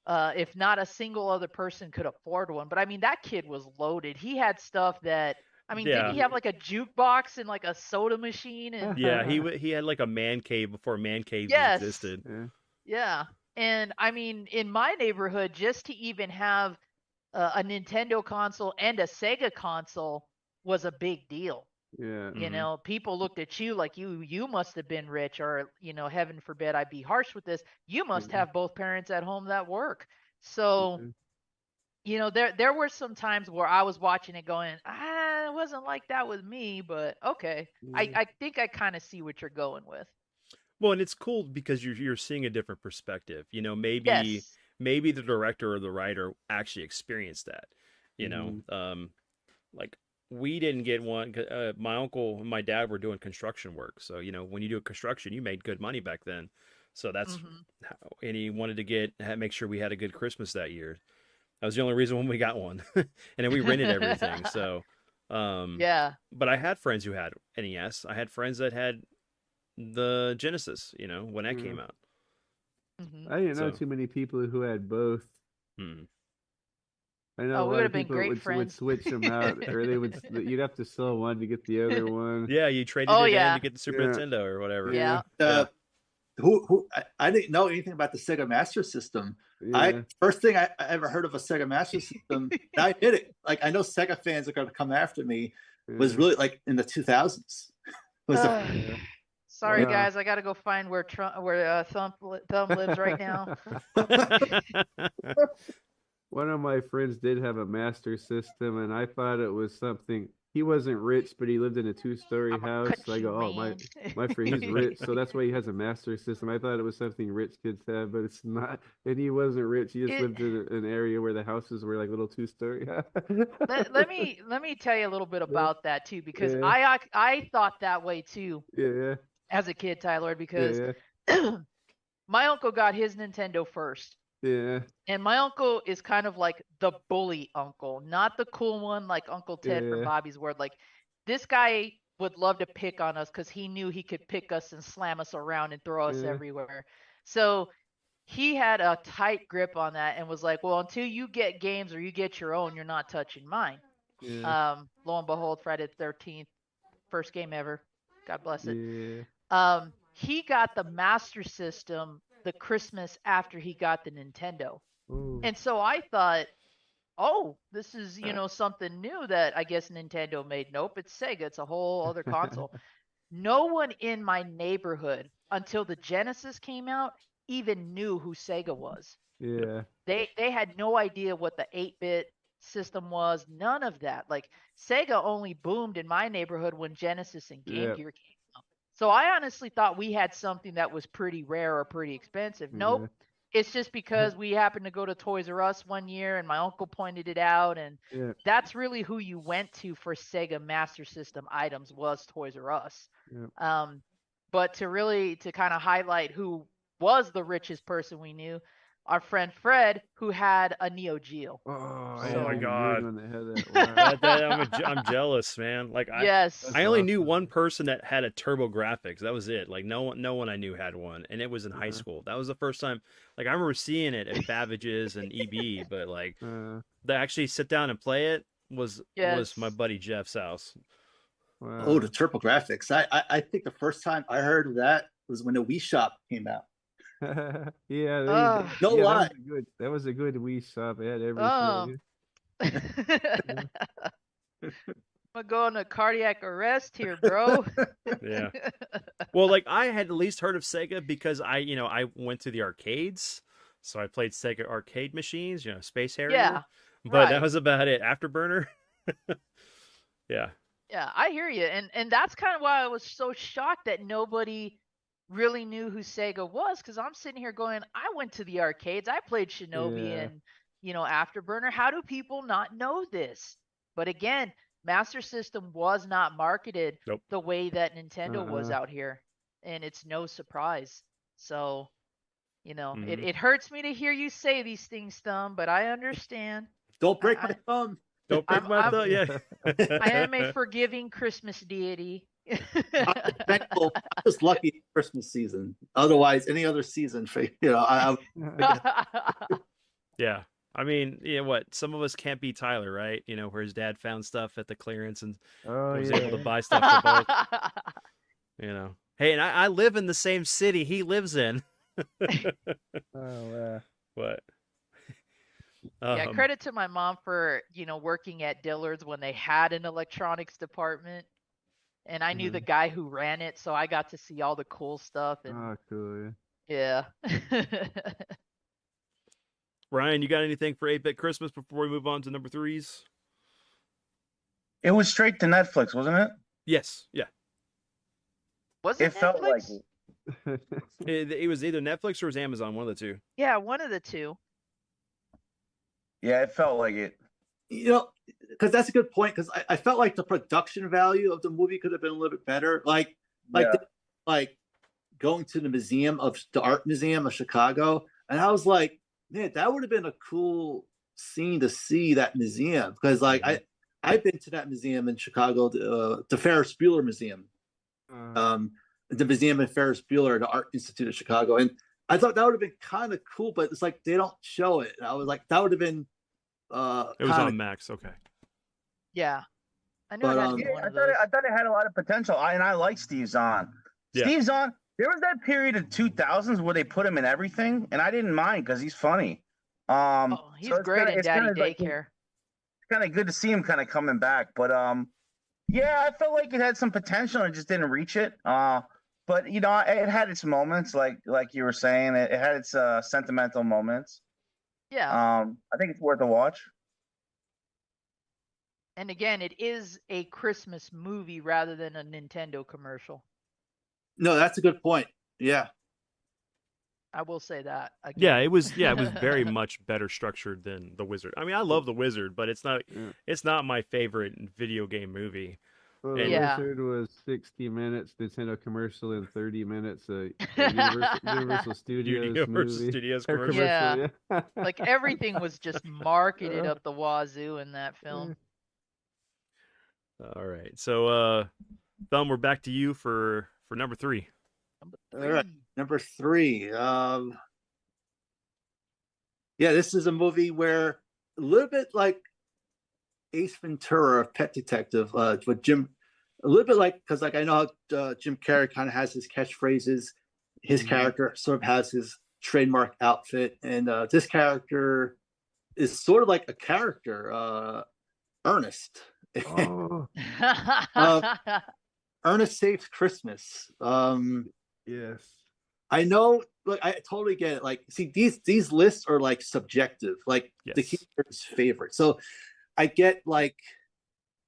If not a single other person could afford one. But I mean, that kid was loaded. He had stuff that, I mean, didn't he have like a jukebox and like a soda machine? And Yeah, he had like a man cave before man caves Yes. existed. Yeah. yeah. And I mean, in my neighborhood, just to even have a Nintendo console and a Sega console was a big deal. Yeah. Mhm. People looked at you like you must have been rich, or heaven forbid I be harsh with this, you must Mhm. have both parents at home that work. So Mhm. there were some times where I was watching it going, it wasn't like that with me, but okay. I think I kind of see what you're going with. Well, and it's cool because you're seeing a different perspective. Yes. Maybe the director or the writer actually experienced that. Like we didn't get one. My uncle and my dad were doing construction work, so when you do construction, you made good money back then. So that's how, and he wanted to make sure we had a good Christmas that year. That was the only reason when we got one, and then we rented everything. So, yeah. But I had friends who had NES. I had friends that had the Genesis. When that came out. I didn't know too many people who had both. I know a we lot would of have been people great would friends. switch them out, or you'd have to sell one to get the other one. Yeah, you traded it in to get the Super Nintendo or whatever. Yeah. I didn't know anything about the Sega Master System. First thing I ever heard of a Sega Master System, and I did it. Like I know Sega fans are going to come after me. Was really like in the 2000s. Sorry guys, I got to go find where Thumb lives right now. One of my friends did have a Master System, and I thought it was something. He wasn't rich, but he lived in a 2-story house. So I go, oh, my friend, he's rich, so that's why he has a Master System. I thought it was something rich kids have, but it's not. And he wasn't rich. He just lived in an area where the houses were like little 2-story. let me tell you a little bit about that too, because I thought that way too. Yeah. As a kid, Tyler, because my uncle got his Nintendo first. Yeah. And my uncle is kind of like the bully uncle, not the cool one like Uncle Ted from Bobby's World. Like this guy would love to pick on us because he knew he could pick us and slam us around and throw us everywhere. So he had a tight grip on that and was like, well, until you get games or you get your own, you're not touching mine. Lo and behold, Friday the 13th, first game ever. God bless it. He got the Master System the Christmas after he got the Nintendo. Ooh. And so I thought, oh, this is, something new that I guess Nintendo made. Nope, it's Sega. It's a whole other console. No one in my neighborhood until the Genesis came out even knew who Sega was. Yeah. They had no idea what the 8-bit system was. None of that. Like Sega only boomed in my neighborhood when Genesis and Game Gear came. So I honestly thought we had something that was pretty rare or pretty expensive. Nope. It's just because we happened to go to Toys R Us one year and my uncle pointed it out. And that's really who you went to for Sega Master System items was Toys R Us. But to kind of highlight who was the richest person we knew, our friend Fred, who had a Neo Geo. Oh my God! When they had that I'm jealous, man. Like I only knew one person that had a TurboGrafx. That was it. Like no one I knew had one, and it was in high school. That was the first time. Like I remember seeing it at Babbage's and EB, but like to actually sit down and play it was my buddy Jeff's house. Wow. Oh, the TurboGrafx. I think the first time I heard of that was when the Wii Shop came out. No lie. That was a good Wii Shop. It had everything. I'm going to cardiac arrest here, bro. Yeah. Well, like I had at least heard of Sega because I went to the arcades, so I played Sega arcade machines, Space Harrier. Yeah. But that was about it. Afterburner. Yeah. Yeah, I hear you, and that's kind of why I was so shocked that nobody really knew who Sega was, because I'm sitting here going, I went to the arcades, I played Shinobi and Afterburner. How do people not know this? But again, Master System was not marketed the way that Nintendo was out here, and it's no surprise. So, it hurts me to hear you say these things, Thumb, but I understand. Don't break my thumb. Don't break my thumb. Yeah. I am a forgiving Christmas deity. I'm thankful. I was lucky Christmas season. Otherwise, any other season, Yeah. I mean, what? Some of us can't be Tyler, right? Where his dad found stuff at the clearance and was able to buy stuff for bulk. Hey, and I live in the same city he lives in. What? Yeah, credit to my mom for, working at Dillard's when they had an electronics department. And I knew the guy who ran it, so I got to see all the cool stuff. And cool. yeah. Ryan, you got anything for 8-Bit Christmas before we move on to number threes? It was straight to Netflix, wasn't it? Yes. Yeah. Was It it felt like Netflix? it. It was either Netflix or it was Amazon, one of the two. Yeah, one of the two. Yeah, it felt like it. You know, because that's a good point. Because I felt like the production value of the movie could have been a little bit better. Like Yeah. like going to the art museum of Chicago, and I was like, man, that would have been a cool scene to see that museum. Because like I've been to that museum in Chicago, the Ferris Bueller Museum, the museum in Ferris Bueller, the Art Institute of Chicago, and I thought that would have been kind of cool, but it's like they don't show it. And I was like, that would have been. It was on Max. Okay. Yeah. I know But, it had to be Yeah, one I of thought, those. I thought it had a lot of potential. And I like Steve Zahn. Yeah. Steve Zahn, there was that period of 2000s where they put him in everything, and I didn't mind because he's funny. Oh, he's so it's great kinda- in it's Daddy kinda like- Daycare. It's kind of good to see him kind of coming back. But yeah, I felt like it had some potential and it just didn't reach it. But you know, it had its moments, like you were saying, it had its sentimental moments. Yeah. I think it's worth a watch. And again, it is a Christmas movie rather than a Nintendo commercial. No, that's a good point. Yeah. I will say that. Yeah, Again. it was very much better structured than The Wizard. I mean, I love The Wizard, but it's not my favorite video game movie. Well, And- The Yeah. Wizard was 60 minutes, Nintendo commercial in 30 minutes, Universal Studios Universal movie. Studios Or commercial. Yeah. yeah. Like everything was just marketed up the wazoo in that film. All right. So Thumb, we're back to you for number three. All right. Number three. Yeah, this is a movie where a little bit like Ace Ventura, Pet Detective, with Jim, a little bit like, because like I know how Jim Carrey kind of has his catchphrases. His character sort of has his trademark outfit, and this character is sort of like a character, Ernest. Oh, Ernest Saves Christmas. yes. I know, look, I totally get it. Like, see, these lists are like subjective, like the Yes. keeper's favorite. So I get like,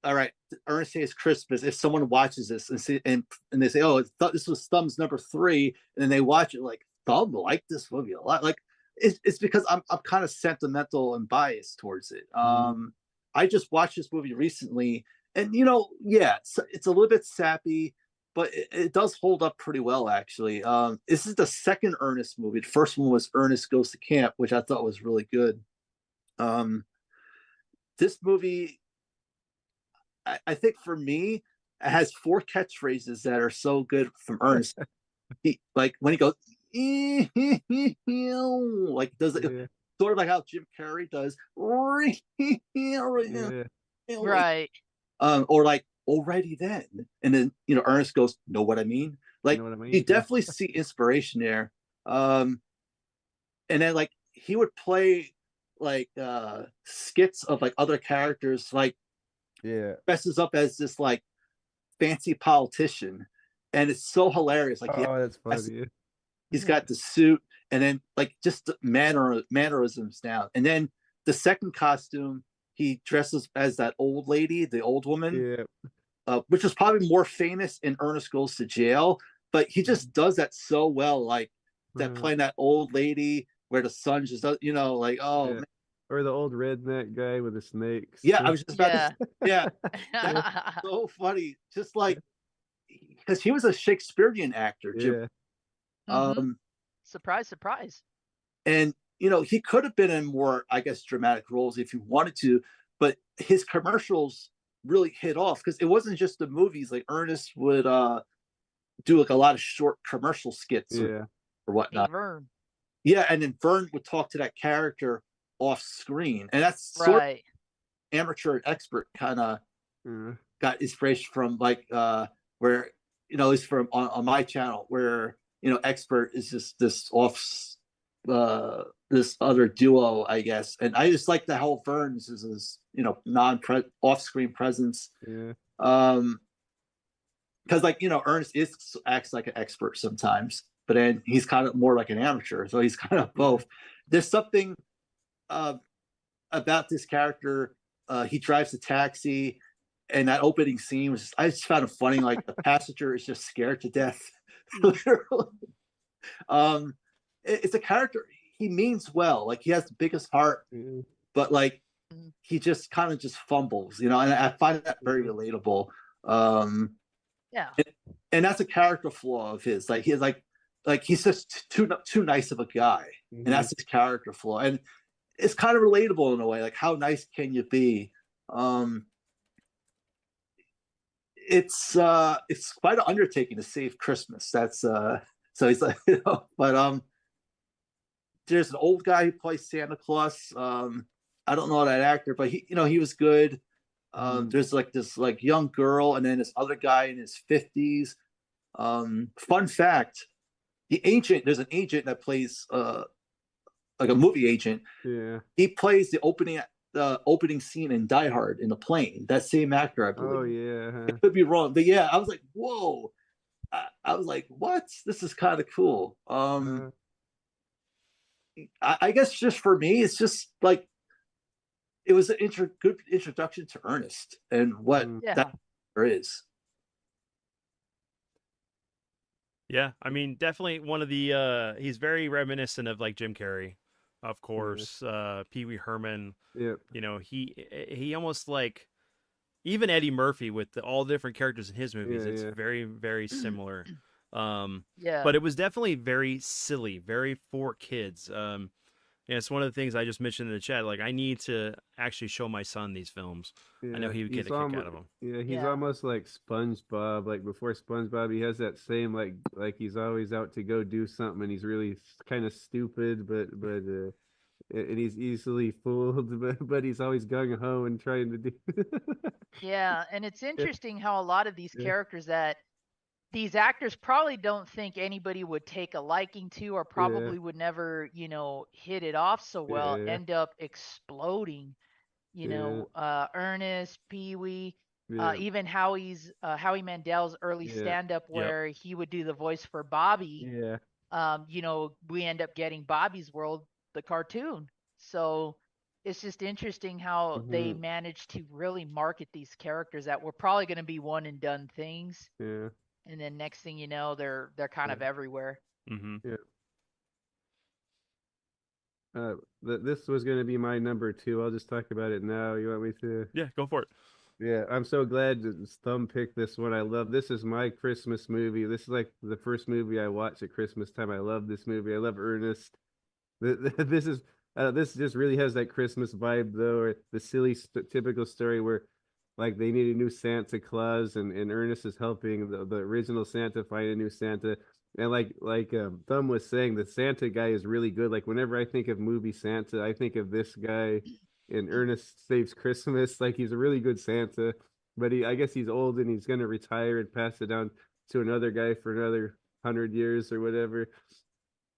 all right, Ernest Saves Christmas. If someone watches this and see, and they say, oh, I thought this was Thumb's number three, and then they watch it like Thumb liked this movie a lot. Like, it's because I'm kind of sentimental and biased towards it. I just watched this movie recently, and you know, yeah, it's a little bit sappy, but it does hold up pretty well, actually. This is the second Ernest movie. The first one was Ernest Goes to Camp, which I thought was really good. This movie, I think for me, it has four catchphrases that are so good from Ernest. Like when he goes, like does it Yeah. sort of like how Jim Carrey does, Yeah. Right. or like already then, and then you know Ernest goes, know what I mean? Like know what I mean? you Yeah. definitely see inspiration there. And then like he would play like skits of like other characters, like Yeah. dresses up as this like fancy politician, and it's so hilarious. Like Oh, that's that's- funny. he's got the suit, and then like just the mannerisms down, and then the second costume he dresses as that old lady, the old woman, Yeah. which was probably more famous in Ernest Goes to Jail, but he just does that so well, like that Mhm. playing that old lady where the sun just does, you know, like oh Yeah. man. Or the old redneck guy with the snakes. Yeah, I was just about Yeah. to say, yeah, so funny, just like because he was a Shakespearean actor, Jim. Yeah. Mhm. Surprise, surprise. And you know he could have been in more, I guess, dramatic roles if he wanted to, but his commercials really hit off because it wasn't just the movies. Like Ernest would do like a lot of short commercial skits Yeah. or Hey, whatnot. Vern. Yeah, and then Vern would talk to that character off screen, and that's sort of Right. amateur and expert kind of Yeah. got inspiration from, like where you know, it's from on my channel where you know expert is just this this other duo, I guess, and I just like the whole Vern's is his you know off-screen presence, Yeah. because like you know Ernest acts like an expert sometimes, but then he's kind of more like an amateur, so he's kind of both. There's something about this character. He drives a taxi, and that opening scene was I just found it funny. Like the passenger is just scared to death. Literally. It's a character. He means well. Like he has the biggest heart, but like he just kind of just fumbles, and I find that very relatable. Yeah. And that's a character flaw of his. Like he's like he's just too nice of a guy, and that's his character flaw. And it's kind of relatable in a way. Like how nice can you be? It's quite an undertaking to save Christmas. That's so he's like, but there's an old guy who plays Santa Claus. I don't know that actor, but he was good. There's like this like young girl, and then this other guy in his 50s. Fun fact: there's an agent that plays like a movie agent. Yeah. He plays the opening scene in Die Hard in the plane. That same actor, I believe. Oh yeah. I could be wrong, but yeah, I was like, whoa. I was like, what? This is kind of cool. I guess just for me, it's just like it was an good introduction to Ernest and what that is. Yeah, I mean, definitely one of the. He's very reminiscent of like Jim Carrey, of course. Pee Wee Herman. Yep. He almost like even Eddie Murphy with all the different characters in his movies. It's very very similar. Yeah. But it was definitely very silly, very for kids. It's one of the things I just mentioned in the chat. Like, I need to actually show my son these films. I know he would get a kick out of them. Yeah, he's almost like SpongeBob. Like before SpongeBob, he has that same like he's always out to go do something, and he's really kind of stupid, but and he's easily fooled, but he's always gung ho and trying to do. Yeah, and it's interesting how a lot of these characters that these actors probably don't think anybody would take a liking to, or probably would never, hit it off so well, end up exploding. Ernest, Pee Wee, even Howie Mandel's early stand-up where he would do the voice for Bobby. Yeah. We end up getting Bobby's World, the cartoon. So it's just interesting how they managed to really market these characters that were probably going to be one and done things. Yeah. And then next thing you know, they're kind of everywhere. Yeah. This was going to be my number 2. I'll just talk about it now. You want me to? Yeah, go for it. Yeah, I'm so glad that Thumb picked this one. I love this is my Christmas movie. This is like the first movie I watched at Christmas time. I love this movie. I love Ernest. This just really has that Christmas vibe though, or the silly typical story where like they need a new Santa Claus and Ernest is helping the original Santa find a new Santa. And like Thumb was saying, the Santa guy is really good. Like whenever I think of movie Santa, I think of this guy in Ernest Saves Christmas. Like he's a really good Santa, but I guess he's old and he's gonna retire and pass it down to another guy for another 100 years or whatever.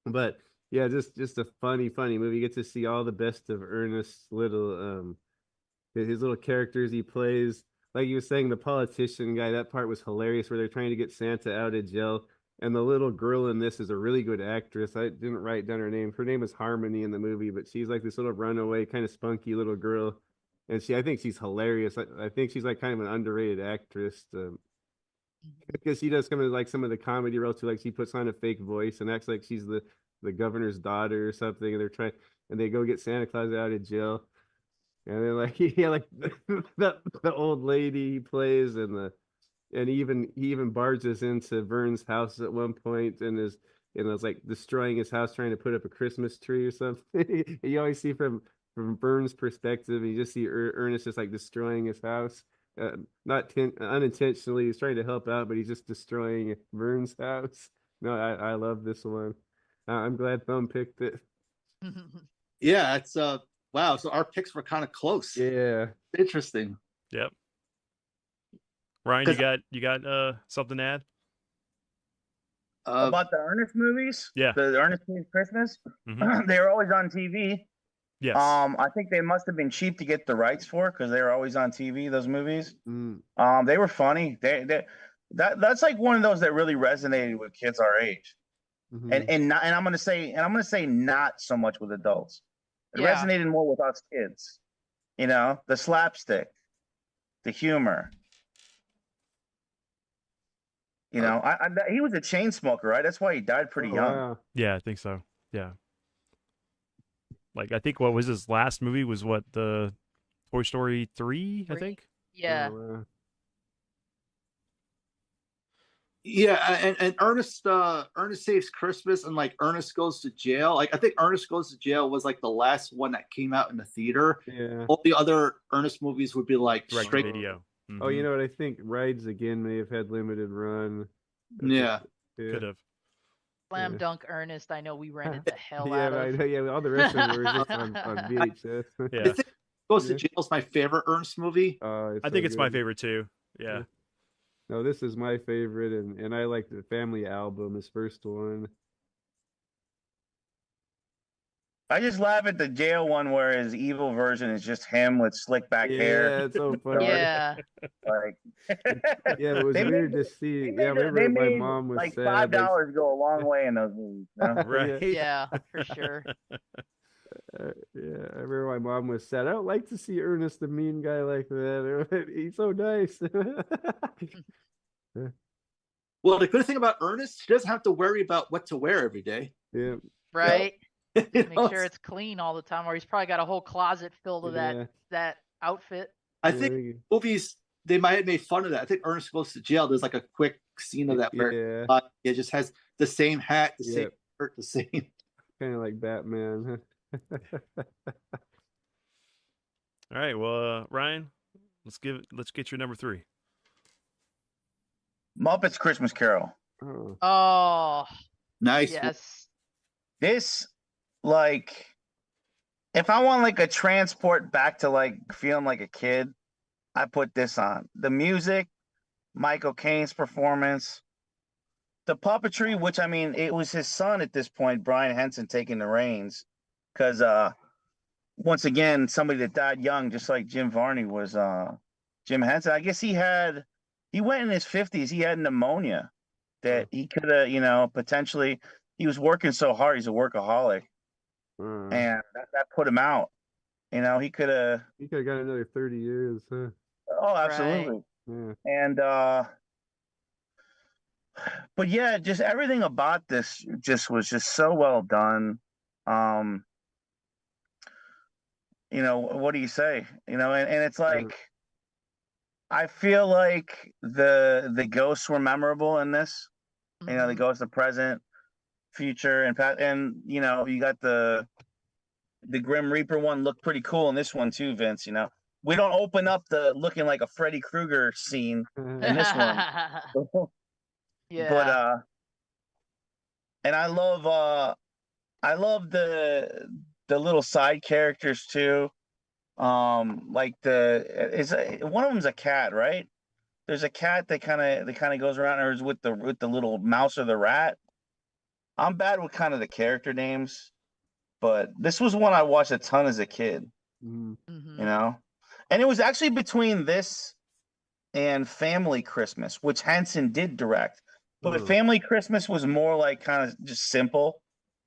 But yeah, just a funny movie. You get to see all the best of Ernest's little his little characters he plays. Like you were saying, the politician guy, that part was hilarious where they're trying to get Santa out of jail. And the little girl in this is a really good actress. I didn't write down her name. Her name is Harmony in the movie, but she's like this little runaway, kind of spunky little girl. And I think she's hilarious. I think she's like kind of an underrated actress because she does some of the comedy roles too. Like she puts on a fake voice and acts like she's the governor's daughter or something. And they go get Santa Claus out of jail. And then like the old lady he plays and he even barges into Vern's house at one point and is like destroying his house trying to put up a Christmas tree or something. You always see from Vern's perspective, you just see Ernest just like destroying his house, not unintentionally. He's trying to help out, but he's just destroying Vern's house. No, I love this one. I'm glad Thumb picked it. Yeah, it's wow. So our picks were kind of close. Yeah, interesting. Yep. Ryan, you got something to add about the Ernest movies? Yeah, the Ernest Saves Christmas. They were always on TV. Yes. I think they must have been cheap to get the rights for because they were always on TV. Those movies. They were funny. That's like one of those that really resonated with kids our age. And I'm gonna say not so much with adults. It Yeah. resonated more with us kids. You know, the slapstick, the humor. You know, he was a chain smoker, right? That's why he died pretty Oh, young. wow. Yeah, I think so. Yeah. Like I think what was his last movie was what, the Toy Story 3, I think. Yeah. Oh, wow. Yeah, and Ernest Saves Christmas and like Ernest Goes to Jail. Like I think Ernest Goes to Jail was like the last one that came out in the theater. Yeah. All the other Ernest movies would be like Direct to straight. video. Oh, you know what? I think Rides Again may have had limited run. Yeah. Yeah. Could have. Slam Yeah. Dunk Ernest. I know we rented the hell Yeah, out I of. know. Yeah, all the rest of them were just on VHS. Yeah. I think Goes to Yeah. Jail is my favorite Ernest movie. Oh, I think it's my good. favorite too. Yeah. No, this is my favorite, and I like the Family Album, his first one. I just laugh at the jail one where his evil version is just him with slick back hair. Yeah, it's so funny. Yeah. Like, Yeah, it was They weird made- to see. they Yeah, I made- remember they my made, mom was like sad. $5 go a long way in those movies. You know? Right. Yeah, for sure. Yeah, I remember my mom was sad. I don't like to see Ernest, the mean guy, like that. He's so nice. Well, the good thing about Ernest, he doesn't have to worry about what to wear every day. Yeah, Right? You Make know, sure it's clean all the time, or he's probably got a whole closet filled with yeah. that outfit. I yeah, think movies they might have made fun of that. I think Ernest Goes to Jail. There's like a quick scene of that where yeah, it just has the same hat, the same Yep. shirt, the same. kind of like Batman. All right. Well, Ryan, let's get your number 3. Muppets Christmas Carol. Oh, Oh, Nice. yes. This, like, if I want like a transport back to like feeling like a kid, I put this on. The music, Michael Caine's performance, the puppetry, which I mean, it was his son at this point, Brian Henson, taking the reins, because once again, somebody that died young, just like Jim Varney was Jim Henson. I guess he went in his 50s. He had pneumonia that he could have, you know, potentially. He was working so hard. He's a workaholic, and that put him out. You know, he could have. he could have got another 30 years. Huh? Oh, absolutely. Yeah. And but yeah, just everything about this was so well done. You know, what do you say? You know, and it's like I feel like the ghosts were memorable in this. You know, the Mhm. ghosts of present, future, and past, and you know, you got the Grim Reaper one looked pretty cool in this one too, Vince. You know, we don't open up the looking like a Freddy Krueger scene in this one. Yeah. But and I love the little side characters too. Like one of them's a cat, right? There's a cat that kind of goes around or is with the little mouse or the rat. I'm bad with kind of the character names, but this was one I watched a ton as a kid, Mhm. Mhm. you know? And it was actually between this and Family Christmas, which Henson did direct. But Oh. Family Christmas was more like kind of just simple.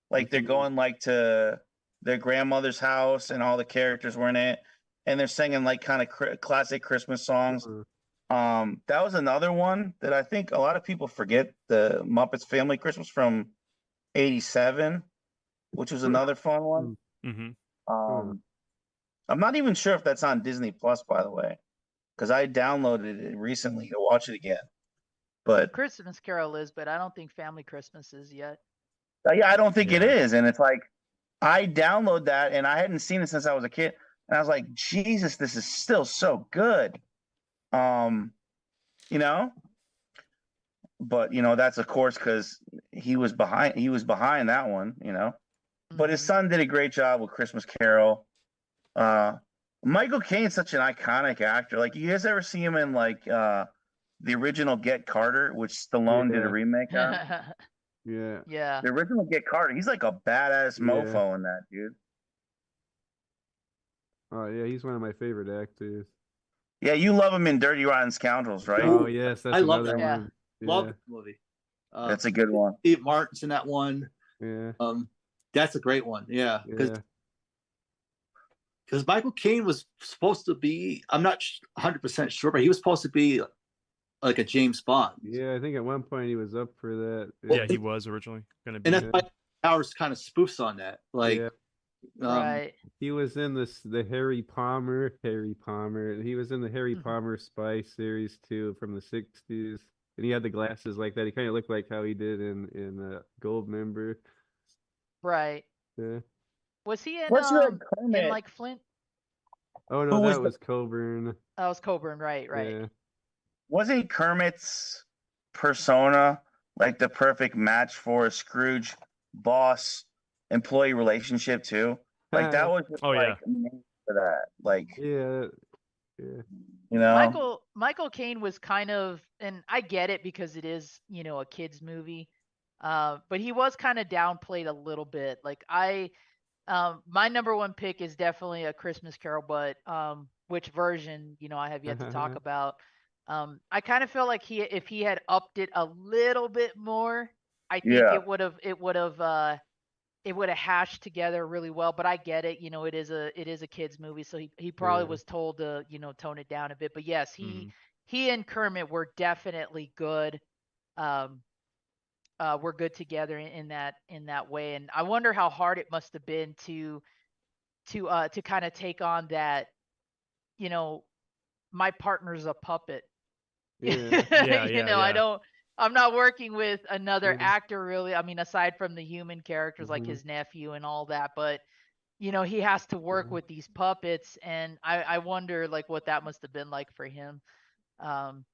Like they're going like to their grandmother's house and all the characters were in it. And they're singing like kind of classic Christmas songs. That was another one that I think a lot of people forget, the Muppets Family Christmas from 87, which was another fun one. Mm-hmm. I'm not even sure if that's on Disney Plus, by the way, because I downloaded it recently to watch it again. But Christmas Carol is, but I don't think Family Christmas is yet. yeah, I don't think it Yeah. is. And it's like I download that and I hadn't seen it since I was a kid. And I was like, Jesus, this is still so good. You know? But you know, that's of course because he was behind that one, you know. But his Mhm. son did a great job with Christmas Carol. Michael Caine's such an iconic actor. Like, you guys ever see him in like the original Get Carter, which Stallone did a Yeah. remake on? Yeah. Yeah. The original Get Carter, he's like a badass Yeah. mofo in that, dude. Oh yeah, he's one of my favorite actors. Yeah, you love him in Dirty Rotten Scoundrels, right? Oh yes, that's I love another that. Yeah. one. Love Yeah. the movie. That's a good one. Steve Martin's in that one. Yeah. That's a great one. Yeah, because Yeah. because Michael Caine was supposed to be, I'm not 100% sure, but he was supposed to be like a James Bond. Yeah, I think at one point he was up for that. Yeah, he was originally going to be. And that's Yeah. why Powers kind of spoofs on that. Like, Yeah. Right. He was in the Harry Palmer. He was in the Harry Mhm. Palmer spy series too from the 60s. And he had the glasses like that. He kind of looked like how he did in Goldmember. Right. Yeah. Was he in What's your in Kermit? like Flint? Oh no, Who was that the- was Coburn. That was Coburn, right, right. Yeah. Wasn't Kermit's persona like the perfect match for a Scrooge boss employee relationship too? Like that was just Oh, yeah. made for that. Like, Yeah. Yeah. you know, Michael Caine was kind of, and I get it because it is, you know, a kids movie. But he was kind of downplayed a little bit. Like my number one pick is definitely A Christmas Carol, but which version, you know, I have yet to talk about. I kind of feel like if he had upped it a little bit more, I think Yeah. it would have hashed together really well. But I get it, you know, it is a kids movie, so he probably Yeah. was told to, you know, tone it down a bit. But yes, Mhm. he and Kermit were definitely good. Were good together in that way, and I wonder how hard it must have been to kind of take on that, you know, my partner's a puppet. Yeah. Yeah, You yeah, know, yeah. I'm not working with another Yeah. actor really. I mean, aside from the human characters like Mhm. his nephew and all that, but you know, he has to work Mhm. with these puppets, and I wonder like what that must have been like for him. Um,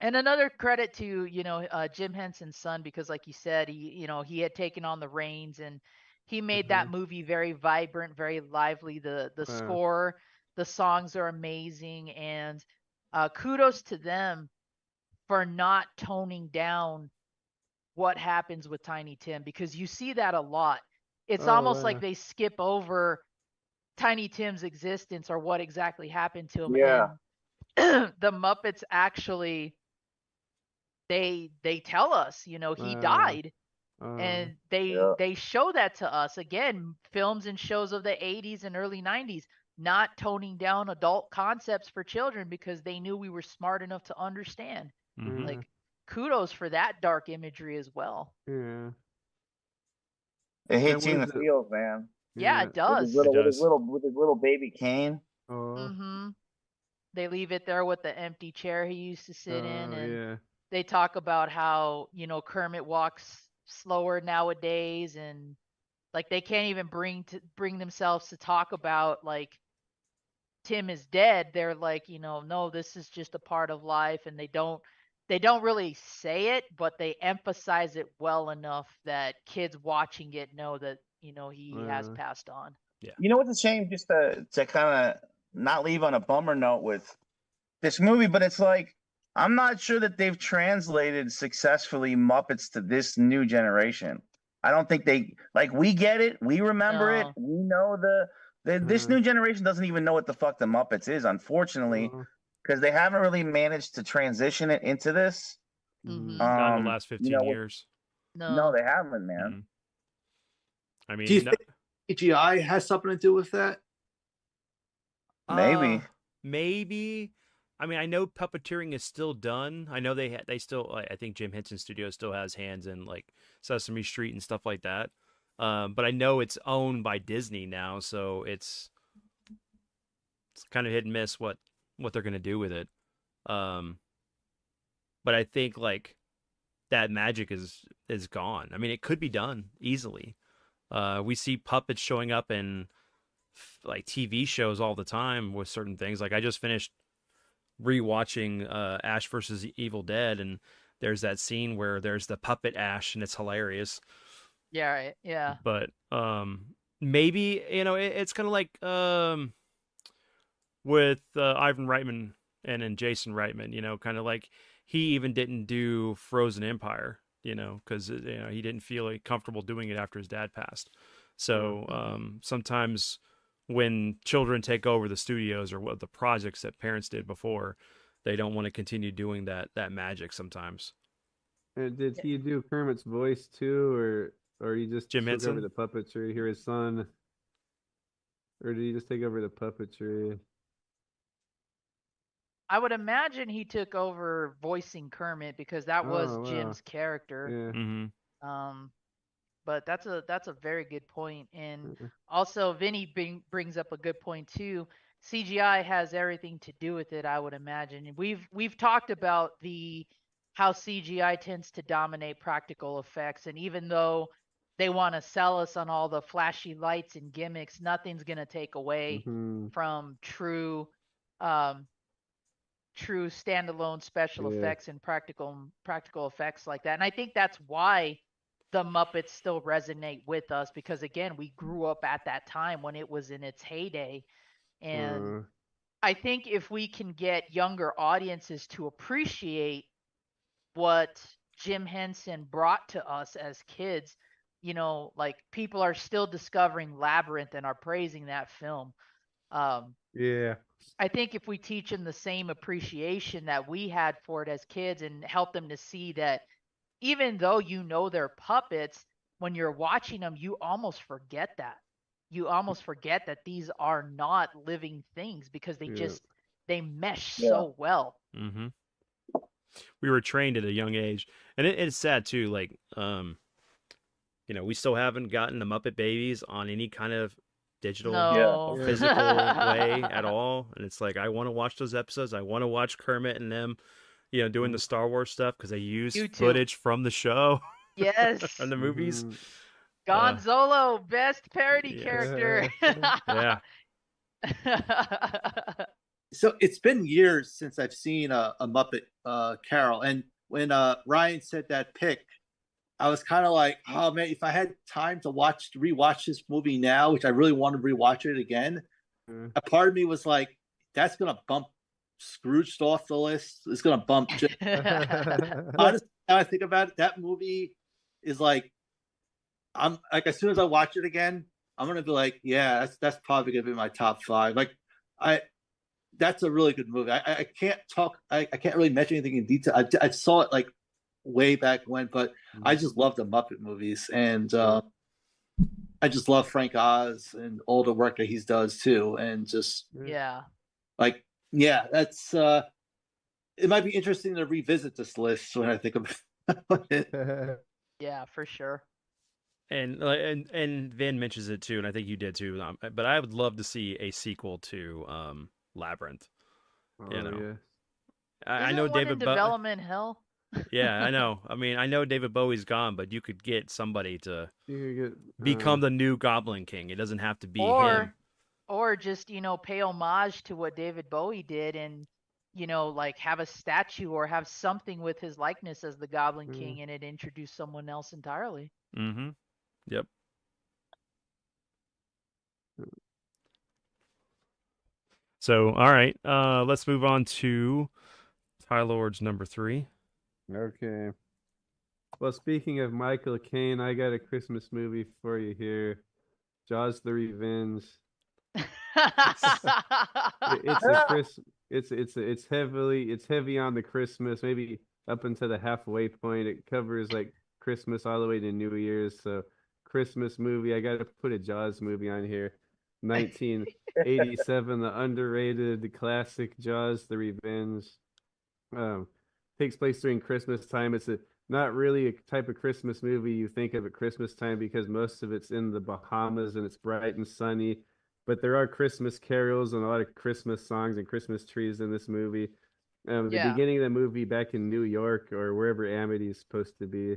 and another credit to, you know, Jim Henson's son, because like you said, he had taken on the reins and he made that movie very vibrant, very lively. The Wow. score, the songs are amazing, and kudos to them for not toning down what happens with Tiny Tim, because you see that a lot. It's Oh, almost wow. like they skip over Tiny Tim's existence or what exactly happened to him. Yeah. And the Muppets actually they tell us, you know, he Wow. died, Oh. and Yeah. they show that to us. Again, films and shows of the 80s and early 90s, not toning down adult concepts for children because they knew we were smart enough to understand. Mhm. Like, kudos for that dark imagery as well. Yeah. it That hits you in the was a- feels, man. Yeah, Yeah. it With does. his little, It does. with his little baby Kane. Oh. Mm-hmm. They leave it there with the empty chair he used to sit in, Oh, and yeah. they talk about how, you know, Kermit walks slower nowadays, and like they can't even bring themselves to talk about like Tim is dead. They're like, you know, no, this is just a part of life, and they don't really say it, but they emphasize it well enough that kids watching it know that, you know, he has passed on. You know what's a shame? Just to kind of not leave on a bummer note with this movie, but it's like I'm not sure that they've translated successfully Muppets to this new generation. I don't think we get it, we remember it, No. we know this new generation doesn't even know what the fuck the Muppets is, unfortunately, Oh. because they haven't really managed to transition it into this. Mhm. Not in the last 15 you know, years. no, they haven't, man. Mhm. I do you mean, think CGI has something to do with that? Maybe. Maybe. I mean, I know puppeteering is still done. I know they still. I think Jim Henson Studio still has hands in like Sesame Street and stuff like that. But I know it's owned by Disney now, so it's kind of hit and miss what they're gonna do with it. But I think like that magic is gone. I mean, it could be done easily. We see puppets showing up in like TV shows all the time with certain things. Like I just finished rewatching Ash versus Evil Dead, and there's that scene where there's the puppet Ash, and it's hilarious. Yeah, right. Yeah. But maybe, you know, it's kind of like with Ivan Reitman and Jason Reitman, you know, kind of like he even didn't do Frozen Empire, you know, because you know he didn't feel like comfortable doing it after his dad passed. So sometimes when children take over the studios or what the projects that parents did before, they don't want to continue doing that magic sometimes. And did he do Kermit's voice too, or he just Jim took over Henson? the puppets, or you hear his son? or did he just take over the puppetry? I would imagine he took over voicing Kermit because that was Oh, wow. Jim's character. Yeah. Mm-hmm. But that's a very good point. And Mhm. also Vinny brings up a good point too. CGI has everything to do with it, I would imagine. We've talked about how CGI tends to dominate practical effects, and even though they want to sell us on all the flashy lights and gimmicks, nothing's gonna take away Mhm. from um, true standalone special Yeah. effects and practical effects like that. And I think that's why the Muppets still resonate with us, because again, we grew up at that time when it was in its heyday. And I think if we can get younger audiences to appreciate what Jim Henson brought to us as kids, like people are still discovering Labyrinth and are praising that film. Yeah. I think if we teach them the same appreciation that we had for it as kids and help them to see that even though they're puppets, when you're watching them, you almost forget that. You almost forget that these are not living things because Yeah. they mesh Yeah. so well. Mm-hmm. We were trained at a young age, and it's sad too. Like, we still haven't gotten the Muppet Babies on any kind of digital No. or physical way at all. And it's like, I want to watch those episodes. I want to watch Kermit and them, doing the Star Wars stuff because they use You too. footage from the show. Yes. From the movies. Mhm. Gonzalo, best parody yes. character. Yeah. So it's been years since I've seen a Muppet Carol, and when Ryan said that pick, I was kind of like, oh man, if I had time to rewatch this movie now, which I really want to rewatch it again, a part of me was like, that's gonna bump Scrooge off the list. It's gonna bump. Honestly, now I think about it, that movie is like, I'm like, as soon as I watch it again, I'm gonna be like, yeah, that's probably gonna be my top 5. Like, that's a really good movie. I can't talk. I can't really mention anything in detail. I saw it like way back when, but I just love the Muppet movies, and I just love Frank Oz and all the work that he does too, and just Yeah. like, yeah, that's it might be interesting to revisit this list when I think about it. Yeah, for sure. And Vin mentions it too, and I think you did too. But I would love to see a sequel to Labyrinth. Oh, You know. yeah. I Isn't know one David in development hell. Yeah, I know. I mean, I know David Bowie's gone, but you could get somebody to You could get become the new Goblin King. It doesn't have to be him. Or just, pay homage to what David Bowie did and, like have a statue or have something with his likeness as the Goblin King and it introduce someone else entirely. Mm-hmm. Yep. So, all right, let's move on to Ty Lord's number 3. Okay. Well, speaking of Michael Caine, I got a Christmas movie for you here. Jaws: The Revenge. It's heavy on the Christmas, maybe up until the halfway point. It covers like Christmas all the way to New Year's. So Christmas movie. I got to put a Jaws movie on here. 1987, the underrated classic Jaws: The Revenge. Takes place during Christmas time. It's not really a type of Christmas movie you think of at Christmas time because most of it's in the Bahamas and it's bright and sunny. But there are Christmas carols and a lot of Christmas songs and Christmas trees in this movie. The beginning of the movie back in New York or wherever Amity is supposed to be,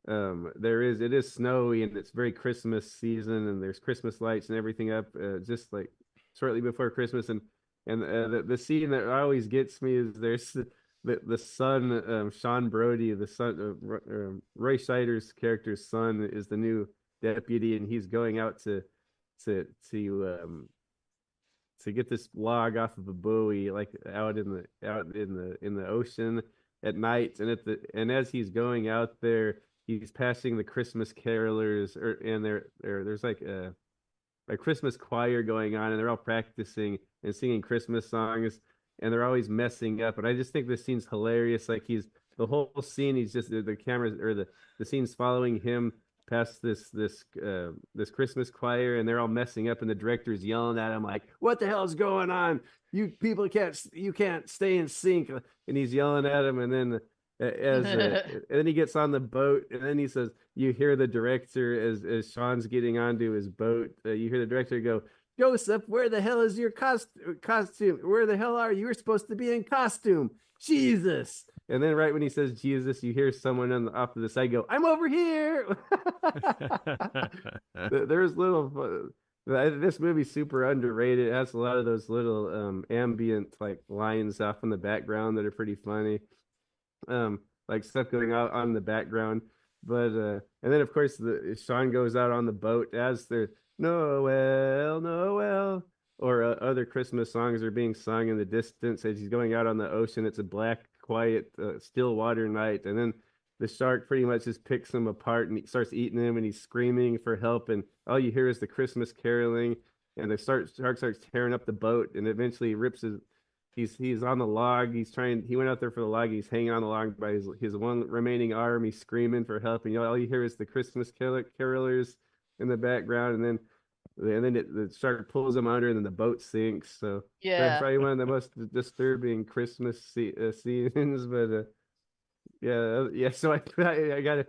it is snowy and it's very Christmas season and there's Christmas lights and everything up just like shortly before Christmas. And the scene that always gets me is there's the son, Sean Brody, the son, Roy Scheider's character's son is the new deputy, and he's going out to get this log off of a buoy, like out in the ocean at night. And as he's going out there, he's passing the Christmas carolers, and there's like a Christmas choir going on, and they're all practicing and singing Christmas songs. And they're always messing up. And I just think this scene's hilarious. Like the whole scene, he's just the cameras or the scene's following him past this Christmas choir, and they're all messing up, and the director's yelling at him like, "What the hell's going on? You people you can't stay in sync." And he's yelling at him, and then and then he gets on the boat, and then he says, you hear the director as Sean's getting onto his boat, you hear the director go, "Joseph, where the hell is your costume? Where the hell are you? You're supposed to be in costume. Jesus." And then right when he says Jesus, you hear someone off to the side go, "I'm over here." There's little. This movie's super underrated. It has a lot of those little ambient like lines off in the background that are pretty funny. Like stuff going on in the background. But and then of course Sean goes out on the boat as they're Noel, Noel, or other Christmas songs are being sung in the distance as he's going out on the ocean. It's a black, quiet, still water night, and then the shark pretty much just picks him apart and he starts eating him, and he's screaming for help, and all you hear is the Christmas caroling, and the shark starts tearing up the boat, and eventually rips his. He's on the log. He went out there for the log. He's hanging on the log by his one remaining arm. He's screaming for help, and all you hear is the Christmas carolers in the background, and then the shark pulls him under, and then the boat sinks. So that's probably one of the most disturbing Christmas scenes. But yeah. So I gotta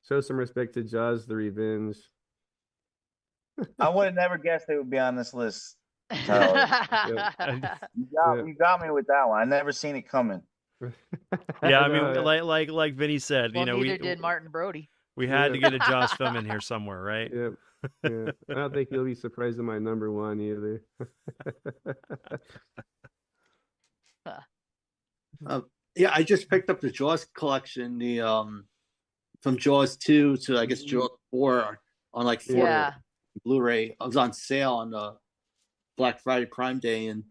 show some respect to Jaws: The Revenge. I would have never guessed they would be on this list. Tyler. You got me with that one. I never seen it coming. Yeah, I mean, like Vinny said, well, neither did Martin Brody. We had to get a Jaws film in here somewhere, right? Yeah. I don't think you'll be surprised at my number one either. Yeah, I just picked up the Jaws collection, from Jaws 2 to I guess Jaws 4 on like 4 Blu-ray. It was on sale on the Black Friday Prime Day, and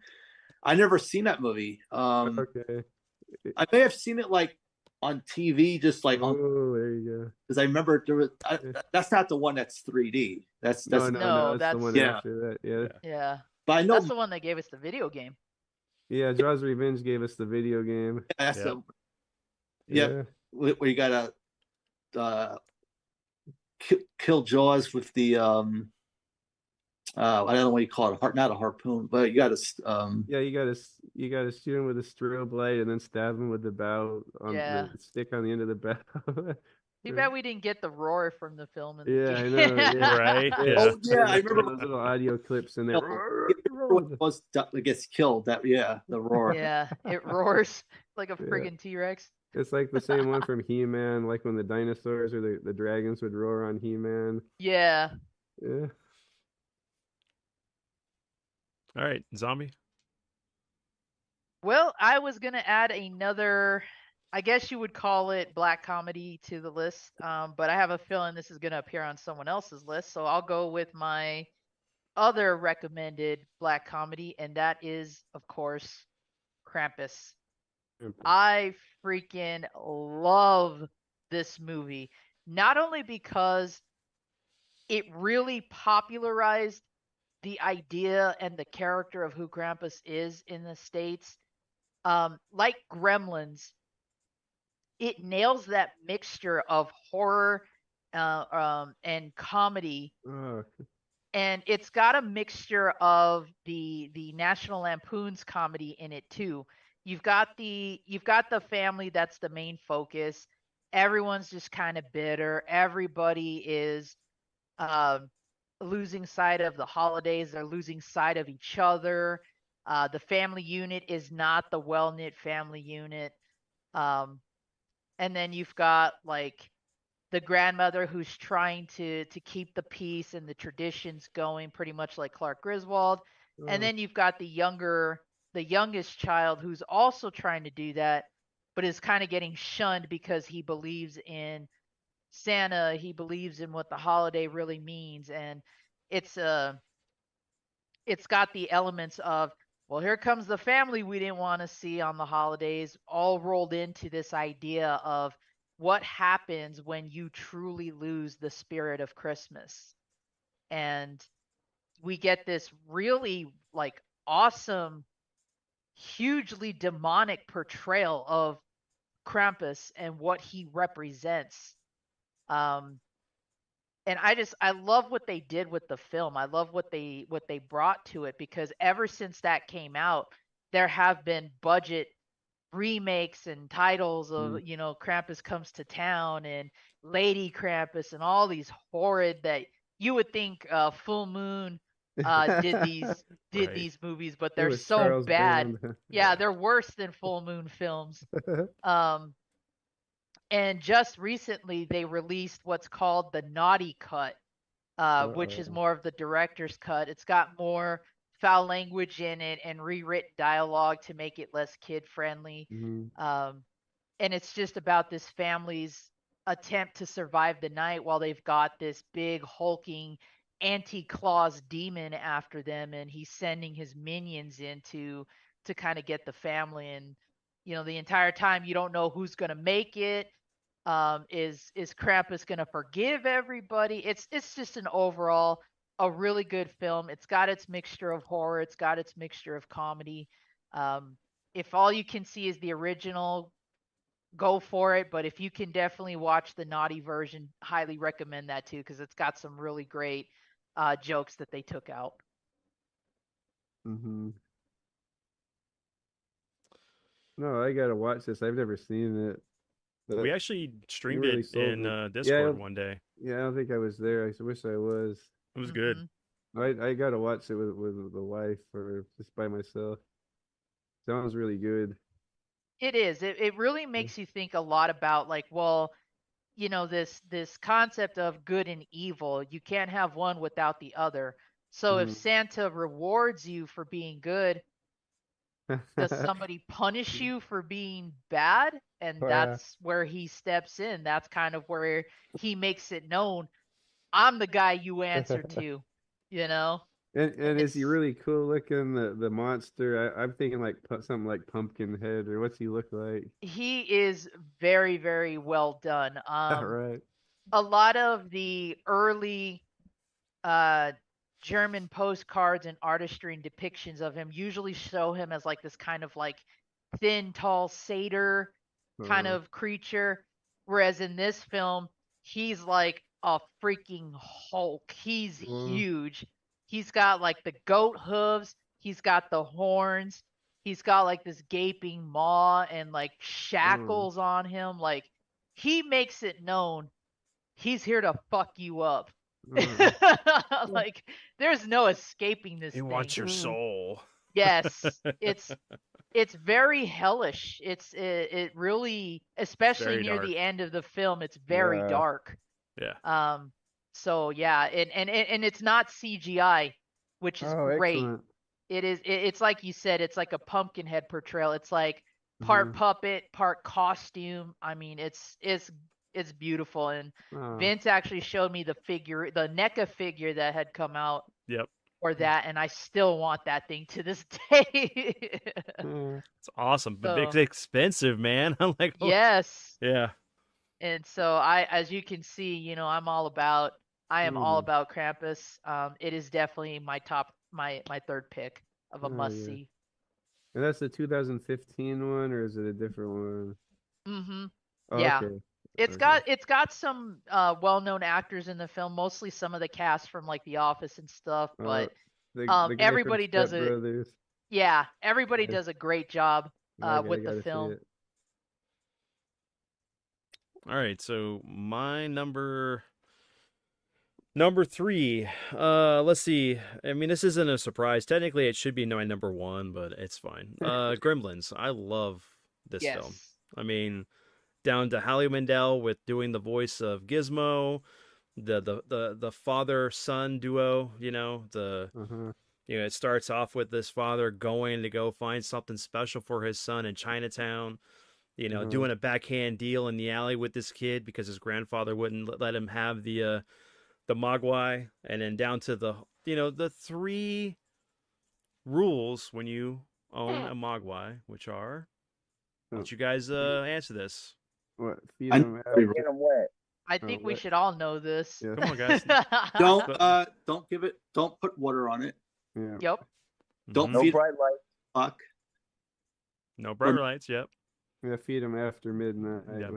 I never seen that movie. Okay. I may have seen it like on TV, just like on. Oh, there you go. Because I remember there was. That's not the one that's 3D. That's no, that's the one after that. Yeah. But I know that's the one that gave us the video game. Yeah, Jaws Revenge gave us the video game. That's where you gotta kill Jaws with the I don't know what you call it, not a harpoon, but you gotta you gotta shoot him with a strobe light and then stab him with the bow on the stick on the end of the bow. Too bad we didn't get the roar from the film. I know. Yeah. Right? Yeah. Oh yeah, I remember those little audio clips in there. It gets killed. The roar. Yeah, it roars like a friggin' T-Rex. It's like the same one from He-Man, like when the dinosaurs or the dragons would roar on He-Man. Yeah. Yeah. All right, Zombie. Well, I was gonna add another, I guess you would call it black comedy to the list, but I have a feeling this is gonna appear on someone else's list, so I'll go with my other recommended black comedy, and that is, of course, Krampus. I freaking love this movie, not only because it really popularized the idea and the character of who Krampus is in the States. Like Gremlins, it nails that mixture of horror and comedy. And it's got a mixture of the National Lampoon's comedy in it too. You've got the family that's the main focus. Everyone's just kind of bitter. Everybody is losing sight of the holidays. They're losing sight of each other. The family unit is not the well-knit family unit. And then you've got like the grandmother who's trying to keep the peace and the traditions going, pretty much like Clark Griswold. And then you've got the youngest child who's also trying to do that, but is kind of getting shunned because he believes in Santa. He believes in what the holiday really means. And it's got the elements of, well, here comes the family we didn't want to see on the holidays, all rolled into this idea of what happens when you truly lose the spirit of Christmas. And we get this really like awesome, hugely demonic portrayal of Krampus and what he represents. Um, and I love what they did with the film. I love what they brought to it, because ever since that came out, there have been budget remakes and titles of, Mm. you know, Krampus Comes to Town and Lady Krampus and all these horrid that you would think Full Moon did these Right. movies, but It they're was so Charles bad. Band. Yeah, they're worse than Full Moon films. Um, and just recently they released what's called the Naughty Cut, which is Uh-oh. more of the director's cut. It's got more foul language in it and rewritten dialogue to make it less kid friendly. Mhm. And it's just about this family's attempt to survive the night while they've got this big hulking anti-Claus demon after them, and he's sending his minions in to kind of get the family. And you know, the entire time you don't know who's going to make it. Is Krampus going to forgive everybody? It's just an overall a really good film. It's got its mixture of horror, it's got its mixture of comedy. If all you can see is the original, go for it. But if you can definitely watch the naughty version, highly recommend that too, because it's got some really great jokes that they took out. Mhm. No, I gotta watch this. I've never seen it. We But actually streamed really it sold in me. Yeah, I Discord don't- one day. yeah, I don't think I was there. I wish I was. It was good. Mhm. I gotta watch it with the wife or just by myself. Sounds really good. It is. It really makes you think a lot about, like, well, you know, this concept of good and evil. You can't have one without the other. So if Mhm. Santa rewards you for being good, does somebody punish you for being bad? And Oh, yeah. that's where he steps in. That's kind of where he makes it known, I'm the guy you answer to, you know? And is he It's really cool looking? The monster. I'm thinking like something like Pumpkinhead, or what's he look like? he is very, very well done. Right. A lot of the early uh German postcards and artistry and depictions of him usually show him as like this kind of like thin, tall satyr kind Uh, of creature. Whereas in this film, he's like a freaking Hulk. He's well, huge. He's got like the goat hooves, he's got the horns, he's got like this gaping maw and like shackles on him. Like, he makes it known he's here to fuck you up. uh, Like, there's no escaping this He thing. wants your soul. Yes, it's very hellish. It really, especially very near dark. the end of the film, it's very Yeah. dark. Yeah. So yeah, and it's not CGI, which is oh, great. excellent. It's like you said, it's like a Pumpkinhead portrayal. It's like part Mhm. puppet, part costume. I mean, it's beautiful. And Oh. Vince actually showed me the NECA figure that had come out Yep. for that, and I still want that thing to this day. It's awesome, but it's So- expensive, man. I'm like, oh, Yes. yeah. And so as you can see, you know, I am all about Krampus. It is definitely my third pick of a Oh, must yeah. see. And that's the 2015 one, or is it a different one? Mm-hmm. Oh, Yeah. okay. It's Okay. got some well-known actors in the film, mostly some of the cast from like The Office and stuff, but The guy from everybody does Step it. Brothers. Yeah, everybody Yeah. does a great job Okay, I with the gotta see film. it. All right, so my number 3. Let's see. I mean, this isn't a surprise. Technically, it should be my number 1, but it's fine. Gremlins. I love this film. Yes. I mean, down to Howie Mandel with doing the voice of Gizmo, the father son duo. You know, Uh-huh. it starts off with this father going to go find something special for his son in Chinatown. Uh-huh. Doing a backhand deal in the alley with this kid because his grandfather wouldn't let him have the Mogwai, and then down to the 3 rules when you own a Mogwai, which are. Why don't you guys answer this? What? Feed I- them Get 'em wet. I think we what? should all know this. Yeah. Come on, guys. Don't put water on it. Yeah. Yep. Don't Mhm. No feed bright light. fuck. No bright lights. Yep. Yeah, feed them after midnight. Yeah,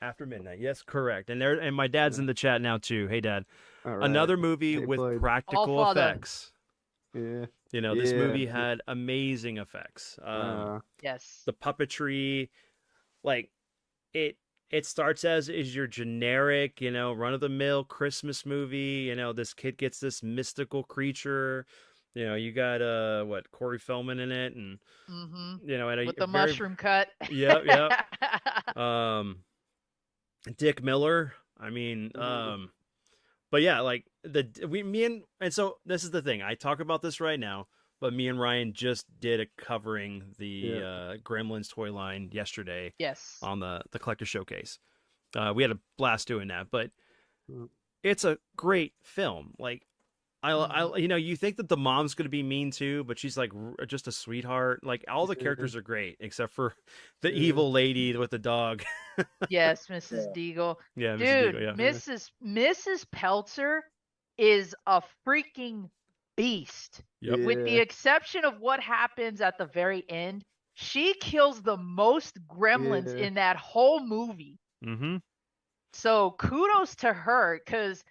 after midnight. Yes, correct. And my dad's in the chat now too. Hey, Dad. All right. Another movie Hey, with Floyd. practical All father. effects. Yeah. You know, this Yeah. movie had amazing effects. Yes. The puppetry, like it starts as is your generic, you know, run of the mill Christmas movie. You know, this kid gets this mystical creature. You know, you got Corey Feldman in it, and you know, With the mushroom cut. Yep. Dick Miller. I mean, but yeah, like so this is the thing. I talk about this right now, but me and Ryan just did a covering the Gremlins toy line yesterday. Yes. On the collector showcase. We had a blast doing that, but it's a great film. Like I you know, you think that the mom's going to be mean too, but she's like just a sweetheart. Like all the characters are great except for the evil lady with the dog. Yes, Mrs. Deagle. Yeah, Dude, Mrs. Deagle, Mrs. Peltzer is a freaking beast. Yep. With the exception of what happens at the very end, she kills the most gremlins in that whole movie. Mm-hmm. So kudos to her, because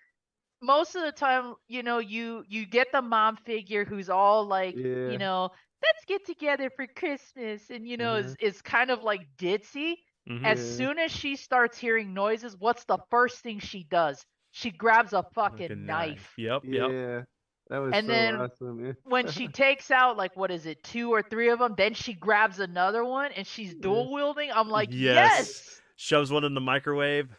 most of the time, you know, you get the mom figure who's all like, you know, let's get together for Christmas, and you know, is kind of like ditzy. As soon as she starts hearing noises, what's the first thing she does? She grabs a fucking knife. Yep. Yeah. That was And so then awesome. Yeah. when she takes out, like, what is it, 2 or 3 of them, then she grabs another one and she's dual wielding. I'm like, yes. Shoves one in the microwave.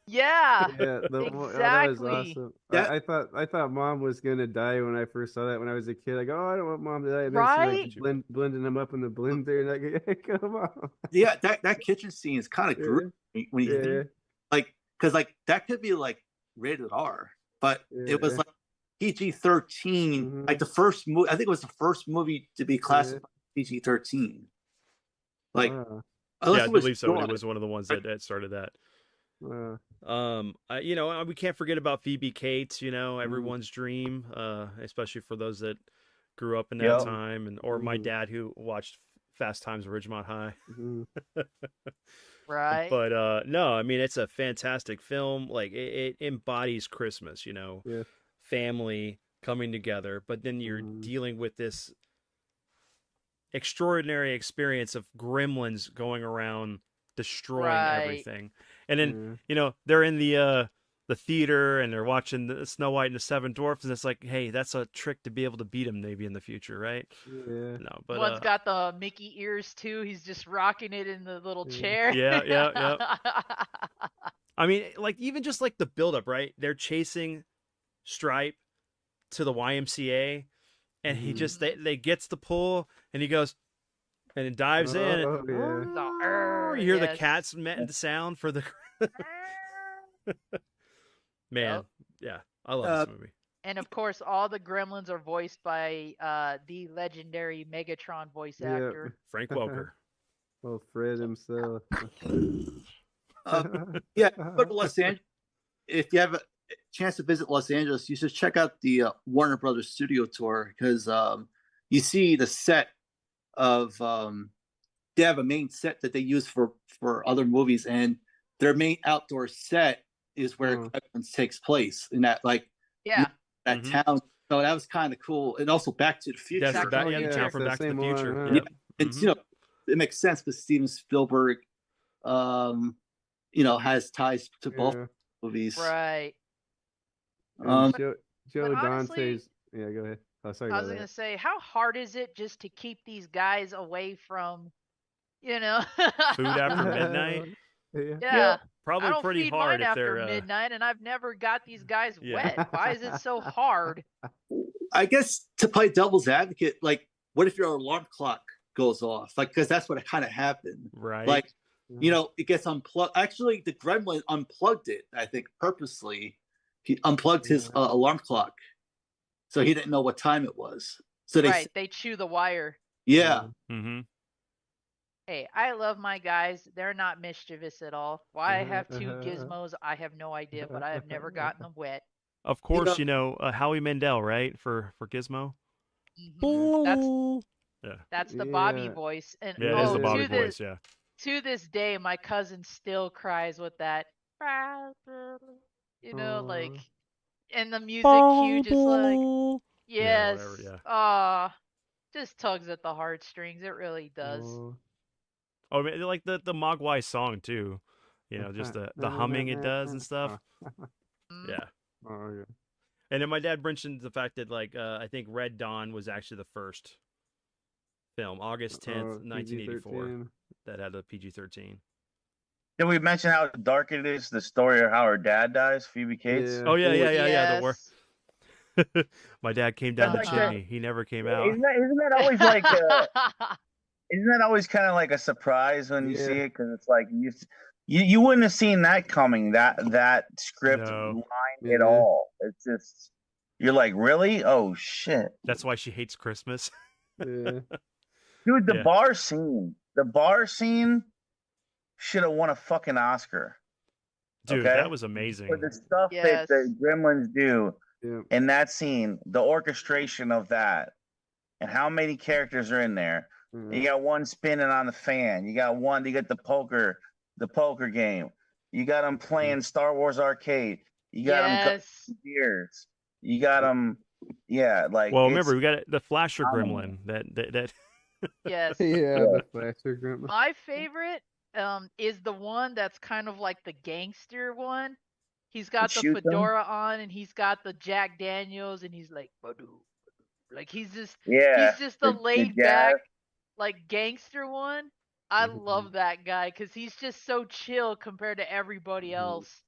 Yeah. Yeah, that was awesome. I thought Mom was gonna die when I first saw that when I was a kid. Like, oh, I don't want Mom to die. And then she like blending them up in the blender, and like, come on. Yeah, that kitchen scene is kind of gruesome when you think, like, because like that could be like rated R, but it was like PG-13. Like the first movie, I think it was the first movie to be classified PG-13. Like, I believe so. It was one of the ones that started that. You know, we can't forget about Phoebe Cates, you know, everyone's dream, especially for those that grew up in that time, or my dad who watched Fast Times at Ridgemont High. Right. But no, I mean, it's a fantastic film. Like it embodies Christmas, you know, family coming together, but then you're dealing with this extraordinary experience of gremlins going around destroying everything. And then you know, they're in the theater and they're watching the Snow White and the Seven Dwarfs, and it's like, hey, that's a trick to be able to beat them maybe in the future, right? No, but one's got the Mickey ears too. He's just rocking it in the little chair. Yeah. I mean, like even just like the buildup, right? They're chasing Stripe to the YMCA, and he just they gets the pull, and he goes and it dives in. And, you hear the cat's sound for the man. Yeah, I love this movie. And of course, all the gremlins are voiced by the legendary Megatron voice actor, Frank Welker. Oh, Fred himself. Yeah, go to Los Angeles. If you have a chance to visit Los Angeles, you should check out the Warner Brothers Studio Tour, because you see the set of they have a main set that they use for other movies, and their main outdoor set is where Gremlins takes place in that that town. So that was kind of cool, and also Back to the Future. The town from Back to the Future. And you know, it makes sense because Steven Spielberg, you know, has ties to both movies. Right. Joe but Dante's. Yeah, go ahead. Oh, sorry. I was gonna say, how hard is it just to keep these guys away from, you know, food after midnight? Yeah. Probably I don't pretty feed hard mine if after they're midnight, and I've never got these guys wet. Why is it so hard? I guess to play devil's advocate, like, what if your alarm clock goes off? Like, because that's what kind of happened, right? Like, you know, it gets unplugged. Actually, the gremlin unplugged it, I think, purposely. He unplugged his alarm clock, so he didn't know what time it was. So they chew the wire. Yeah. Mm-hmm. Hey, I love my guys. They're not mischievous at all. Why I have 2 gizmos, I have no idea, but I have never gotten them wet. Of course, you know Howie Mandel, right? For Gizmo. That's the Bobby voice. And it is the Bobby voice. Yeah. to this day, my cousin still cries with that. Like, Aw. and the music cue just like, Yeah, yes, whatever, yeah. just tugs at the heartstrings. It really does. Aw. Oh, I mean, like the Mogwai song too. Just the humming it does and stuff. Mm. Yeah. Oh, yeah. And then my dad mentioned the fact that like I think Red Dawn was actually the first film, August 10th, 1984, PG-13. that had a PG-13. Did we mention how dark it is? The story of how her dad dies, Phoebe Cates. Yeah. Oh yeah. The war. Yes. My dad came down the That's like chimney. He never came out. Isn't that always like? Isn't that always kind of like a surprise when you Yeah. see it? Because it's like you wouldn't have seen that coming. That script No. line at all. It's just you're like, really? Oh shit, That's why she hates Christmas. Yeah. dude! The Yeah. bar scene. The bar scene should have won a fucking Oscar. Dude, Okay? that was amazing. For the stuff Yes. that the Gremlins do Yeah. in that scene, the orchestration of that, and how many characters are in there. You got one spinning on the fan. You got the poker game. You got them playing Star Wars Arcade. You got them yes. beers. You got them, yeah. Like, Well, it's- remember we got the Flasher phenomenal. Gremlin. That Yes. Yeah, the Flasher Gremlin. My favorite is the one that's kind of like the gangster one. He's got the shoot them? fedora on and he's got the Jack Daniels and he's like, "Badoo." Like he's just yeah. the laid jazz. back like gangster one. I Mhm. love that guy because he's just so chill compared to everybody Mhm. else.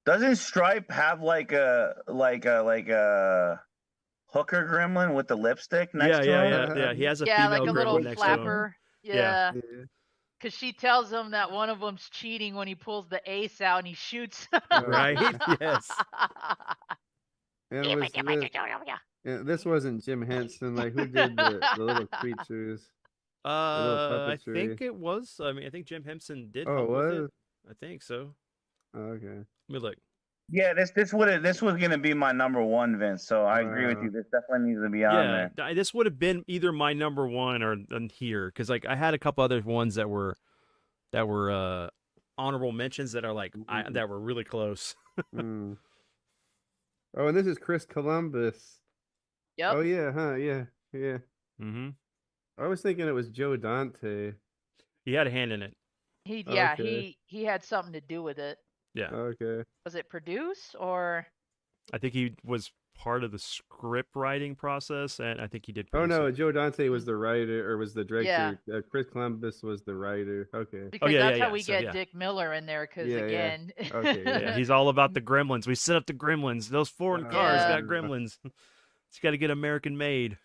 Doesn't Stripe have like a hooker gremlin with the lipstick next to him? yeah. He has a Yeah, female like a gremlin little next to him. flapper. Yeah. Yeah. Yeah. Because she tells him that one of them's cheating when he pulls the ace out and he shoots. Right? Yes. And this wasn't Jim Henson. Like, who did the little creatures? I puppetry. think it was. I mean, I think Jim Henson did. Oh, help it with was? it. I think so. Oh, okay. Let me look. Yeah, this was gonna be my number one, Vince. So I agree with you. This definitely needs to be on Yeah, there. this would have been either my number one or here because like I had a couple other ones that were honorable mentions that are like that were really close. Mm. Oh, and this is Chris Columbus. Yep. Oh yeah, huh? Yeah, yeah. Mm-hmm. I was thinking it was Joe Dante. He had a hand in it. Okay. He had something to do with it. Yeah, Okay. Was it produce or? I think he was part of the script writing process, and I think he did. Oh produce no, it. Joe Dante was the writer or was the director. Yeah. Chris Columbus was the writer. Okay. Because yeah, that's yeah, how we so, get yeah. Dick Miller in there. Because Yeah, yeah. again, Okay, Yeah, he's all about the gremlins. We set up the gremlins. Those foreign cars Yeah. got gremlins. It's got to get American made.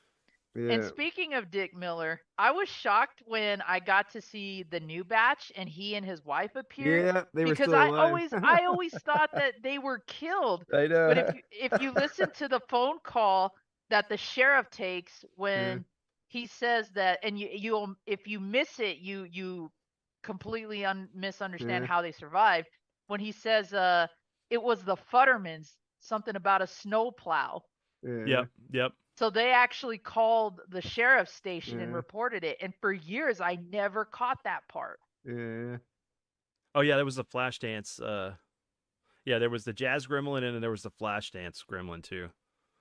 Yeah. And speaking of Dick Miller, I was shocked when I got to see the new batch and he and his wife appeared. Yeah, they were Because still I alive. always thought that they were killed. I know. But if you listen to the phone call that the sheriff takes when he says that, and you if you miss it, you completely misunderstand Yeah. how they survived. When he says it was the Futtermans, something about a snowplow. Yeah. Yep. So they actually called the sheriff's station and Yeah. reported it. And for years, I never caught that part. Yeah. Oh yeah, there was the Flashdance. Yeah, there was the Jazz Gremlin, and then there was the Flashdance Gremlin too.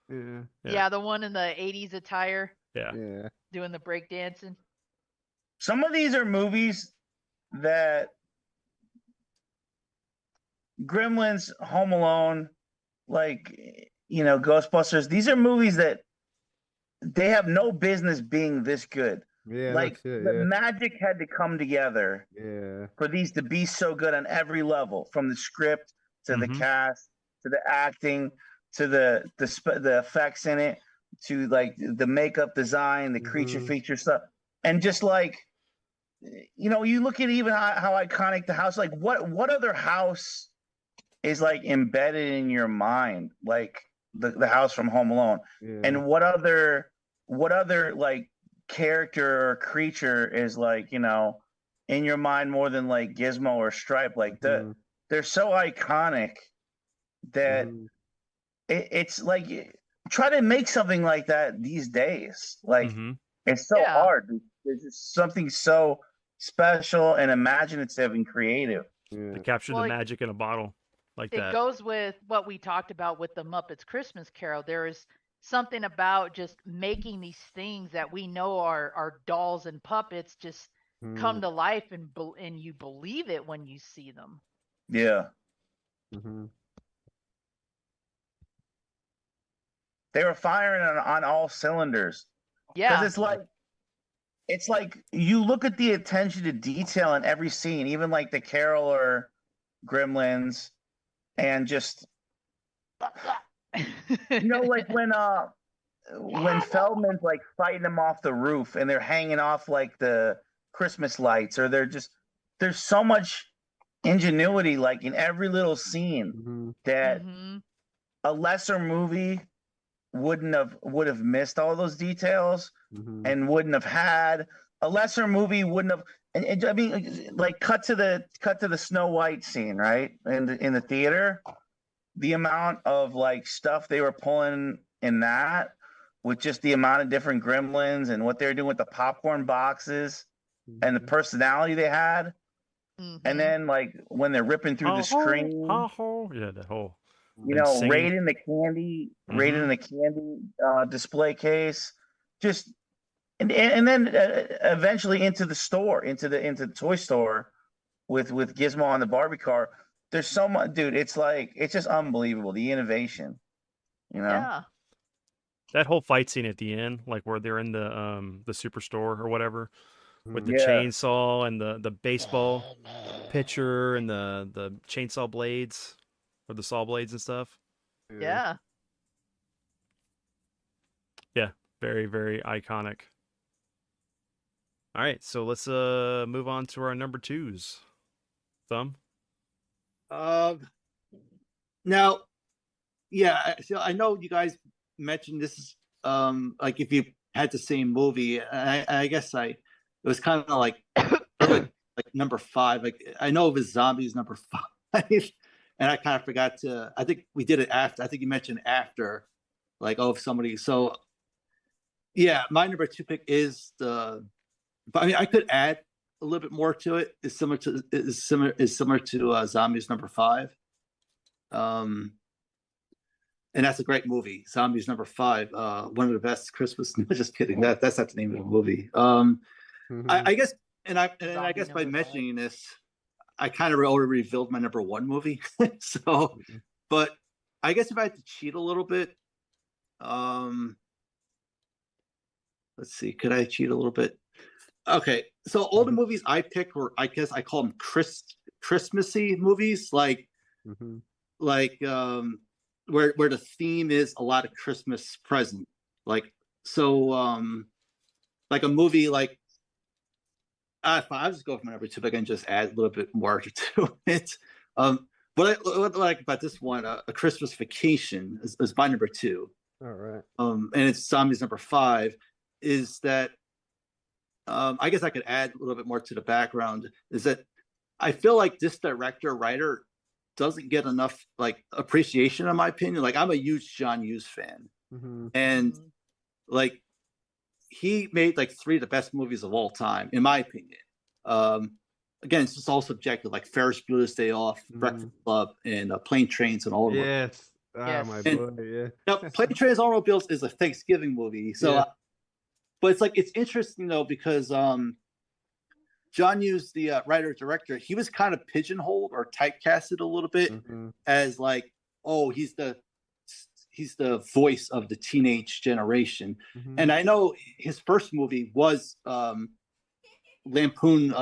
Yeah. Yeah. Yeah, the one in the 80s attire Yeah. Yeah. doing the breakdancing. Some of these are movies that Gremlins, Home Alone, like Ghostbusters. These are movies that they have no business being this good. Yeah. Like no shit, the yeah. magic had to come together Yeah. for these to be so good on every level, from the script to the Mhm. cast to the acting to the effects in it to like the makeup design, the creature Mhm. feature stuff, and just like you look at even how iconic the house. Like what other house is like embedded in your mind, like the house from Home Alone, Yeah. and what other like character or creature is like in your mind more than like Gizmo or Stripe. Like Mhm. they're so iconic that Mhm. it's like try to make something like that these days. Like Mhm. it's so Yeah. hard. There's just something so special and imaginative and creative. Yeah. They capture Well, the magic in a bottle like it that. goes with what we talked about with the Muppets Christmas Carol. There is something about just making these things that we know are dolls and puppets just come Mm, to life, and you believe it when you see them. Yeah. mhm. They were firing on all cylinders. Because Yeah. it's like you look at the attention to detail in every scene, even like the Carol or Gremlins, and just like when Feldman's like fighting them off the roof and they're hanging off like the Christmas lights, or there's so much ingenuity like in every little scene Mhm. that Mhm. a lesser movie would have missed all those details Mhm. and wouldn't have had a lesser movie wouldn't have and I mean like cut to the Snow White scene, right? In the theater, the amount of like stuff they were pulling in that with just the amount of different gremlins and what they were doing with the popcorn boxes and the Mhm. personality they had. Mhm. And then like when they're ripping through the screen, Ha ho. Yeah, that whole you them know, singing. raiding the candy display case, just and then eventually into the store, into the toy store with Gizmo on the Barbie car. There's so much, dude. It's just unbelievable, the innovation. You know, Yeah. That whole fight scene at the end, like where they're in the superstore or whatever, with the Yeah. chainsaw and the baseball pitcher and the chainsaw blades or the saw blades and stuff. Yeah. Yeah, very very iconic. All right, so let's move on to our number twos. Thumb. Now, yeah, so I know you guys mentioned this is like if you had the same movie, I guess it was kind of like number 5. Like I know it was Zombies number 5, and I kind of forgot to. I think we did it after. I think you mentioned after, like if somebody. So yeah, my number 2 pick is the. But I mean, I could add a little bit more to it. It's similar to Zombies number 5. And that's a great movie. Zombies number 5. One of the best Christmas. Just kidding. That's not the name of the movie. Mhm. I guess, and I Zombie guess by number 5. mentioning this, I kind of already revealed my number 1 movie. So, but I guess if I had to cheat a little bit, let's see, could I cheat a little bit? Okay, so all the movies I picked were, I guess I call them Christmassy movies, like Mhm. where the theme is a lot of Christmas present, like so like a movie like I'll just go for my number 2, but I can just add a little bit more to it. What I like about this one, A Christmas Vacation is my number 2. All right. And it's Zombies number 5, is that I guess I could add a little bit more to the background, is that I feel like this writer doesn't get enough like appreciation, in my opinion. Like I'm a huge John Hughes fan, Mhm. and like he made like 3 of the best movies of all time, in my opinion. Again, it's just all subjective, like Ferris Bueller's Day Off, Breakfast Club, and Plane, Trains, and Automobiles. Yes. Yes. Oh my And- boy. Yeah. Now, Plane, Trains, and Automobiles is a Thanksgiving movie, so Yeah. but it's interesting though, because John Hughes, the writer director, he was kind of pigeonholed or typecasted a little bit Mhm. as like, oh, he's the voice of the teenage generation. Mhm. And I know his first movie was Lampoon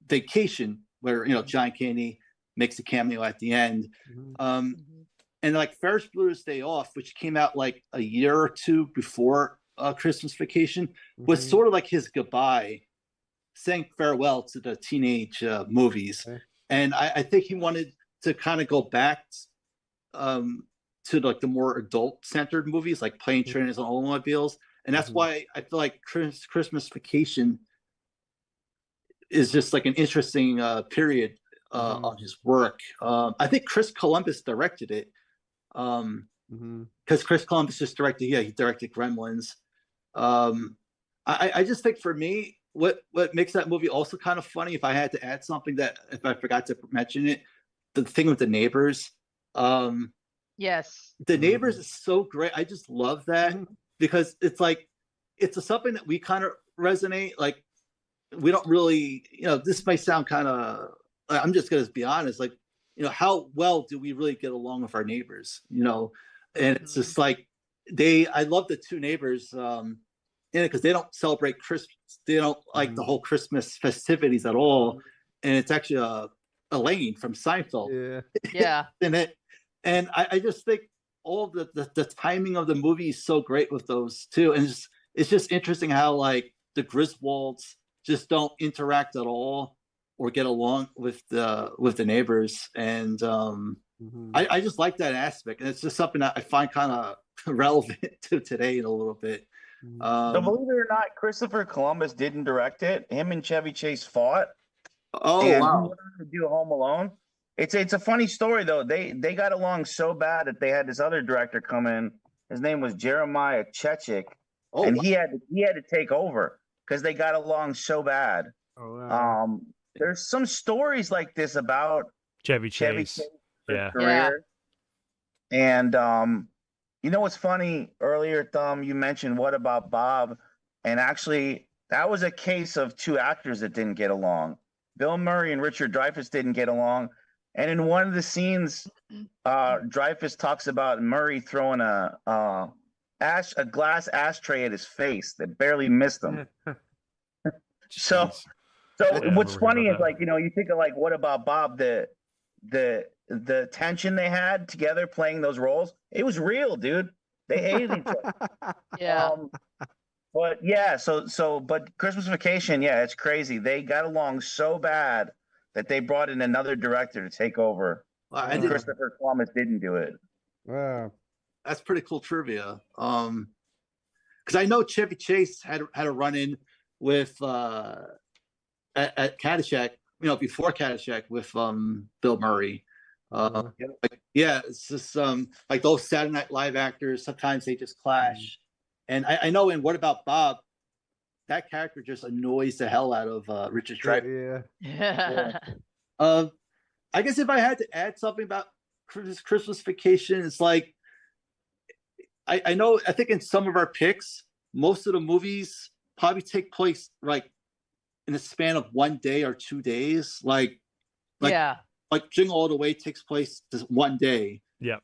Vacation, where John Candy makes a cameo at the end. Mhm. And like Ferris Bueller's Day Off, which came out like a year or 2 before Christmas Vacation, was Mhm. sort of like his goodbye, saying farewell to the teenage movies. Okay. And I think he wanted to kind of go back to like the more adult-centered movies, like Plane, Trains, and Automobiles. And that's Mhm. why I feel like Christmas Vacation is just like an interesting period of his work. I think Chris Columbus directed it, because Chris Columbus just directed, he directed Gremlins. I just think for me, what makes that movie also kind of funny, if I had to add something that if I forgot to mention it, the thing with the neighbors. Yes. The neighbors is so great. I just love that because it's like it's something that we kind of resonate. Like we don't really, this might sound kind of. I'm just gonna be honest. Like, how well do we really get along with our neighbors? And it's just like I love the two neighbors in it because they don't celebrate Christmas. They don't like the whole Christmas festivities at all. And it's actually Elaine from Seinfeld. Yeah. in it. And I just think all the timing of the movie is so great with those two. And it's just interesting how like the Griswolds just don't interact at all or get along with the neighbors. And I just like that aspect. And it's just something that I find kind of relevant to today in a little bit. So believe it or not, Christopher Columbus didn't direct it. Him and Chevy Chase fought. Oh, and wow. he wanted to do Home Alone. It's a funny story though. They got along so bad that they had this other director come in. His name was Jeremiah Chechik, and wow. he had to take over because they got along so bad. Oh, wow. There's some stories like this about Chevy Chase. Yeah. career. And what's funny? Earlier, Thumb, you mentioned What About Bob, and actually that was a case of two actors that didn't get along. Bill Murray and Richard Dreyfuss didn't get along. And in one of the scenes, Dreyfuss talks about Murray throwing a glass ashtray at his face that barely missed him. So what's funny is like, you think of like What About Bob, the tension they had together playing those roles, it was real, dude. They hated each other. Yeah. But yeah, but Christmas Vacation, yeah, it's crazy. They got along so bad that they brought in another director to take over. And Christopher Columbus didn't do it. Wow. That's pretty cool trivia. Because I know Chevy Chase had a run in with at Caddyshack, before Caddyshack with Bill Murray. It's just like those Saturday Night Live actors. Sometimes they just clash. And I know in What About Bob, that character just annoys the hell out of Richard Dreyfuss. Yeah. I guess if I had to add something about Christmas Vacation, it's like I know. I think in some of our picks, most of the movies probably take place like in the span of 1 day or 2 days. Like Jingle All the Way takes place just 1 day. Yep.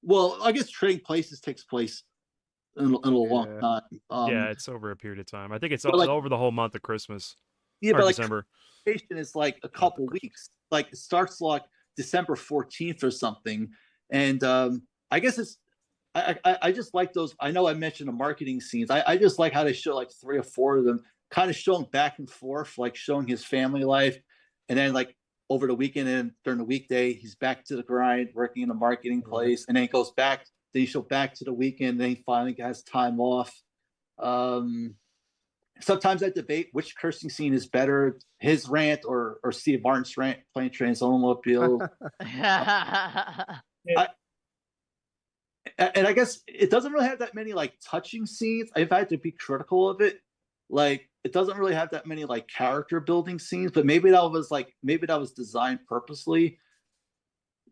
Well, I guess Trading Places takes place in a long time. It's over a period of time. I think it's over the whole month of Christmas. Yeah, but December. Is like a couple weeks. Like it starts like December 14th or something. And I guess it's I just like those. I know I mentioned the marketing scenes. I just like how they show like 3 or 4 of them kind of showing back and forth, like showing his family life. And then like over the weekend and during the weekday, he's back to the grind, working in a marketing place. And then he goes back, then he show back to the weekend, then he finally has time off. Sometimes I debate which cursing scene is better, his rant or Steve Martin's rant playing Trains Automobile. And I guess it doesn't really have that many like touching scenes. If I had to be critical of it, like it doesn't really have that many like character building scenes, but maybe that was designed purposely.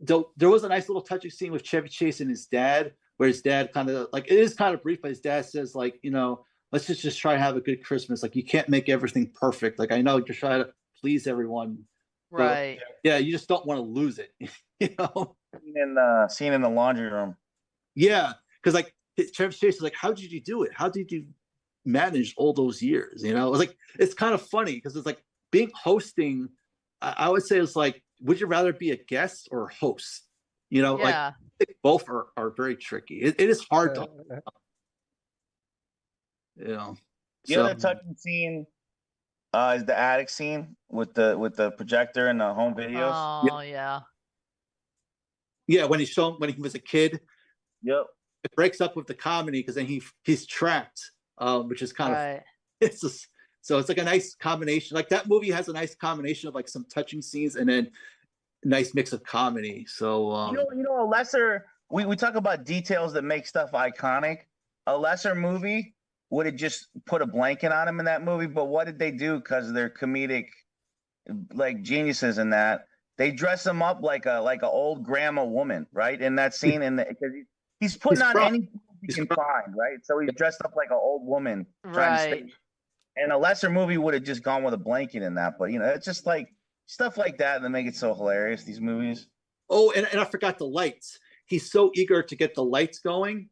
There was a nice little touching scene with Chevy Chase and his dad, where his dad kind of like, it is kind of brief, but his dad says like, let's just try to have a good Christmas. Like you can't make everything perfect. Like I know you're trying to please everyone. Right. Yeah, you just don't want to lose it. Scene in the laundry room. Yeah, because like Chevy Chase is like, how did you do it? How did you manage all those years? It's kind of funny because it's like hosting. I would say it's like, would you rather be a guest or a host? Like I think both are very tricky. It is hard to. The other touching scene is the attic scene with the projector and the home videos. Oh yeah. Yeah, when he was a kid. Yep. It breaks up with the comedy because then he's trapped, which is kind of so it's like a nice combination. Like that movie has a nice combination of like some touching scenes and then a nice mix of comedy. So a lesser we talk about details that make stuff iconic. A lesser movie would have just put a blanket on him in that movie. But what did they do? Because they're comedic, like geniuses in that. They dress him up like a old grandma woman, right? In that scene, because he's putting on drunk. any he can find, right? So he's dressed up like an old woman trying to Right. stay. And a lesser movie would have just gone with a blanket in that, but it's just like stuff like that that make it so hilarious. These movies. Oh, and I forgot the lights. He's so eager to get the lights going.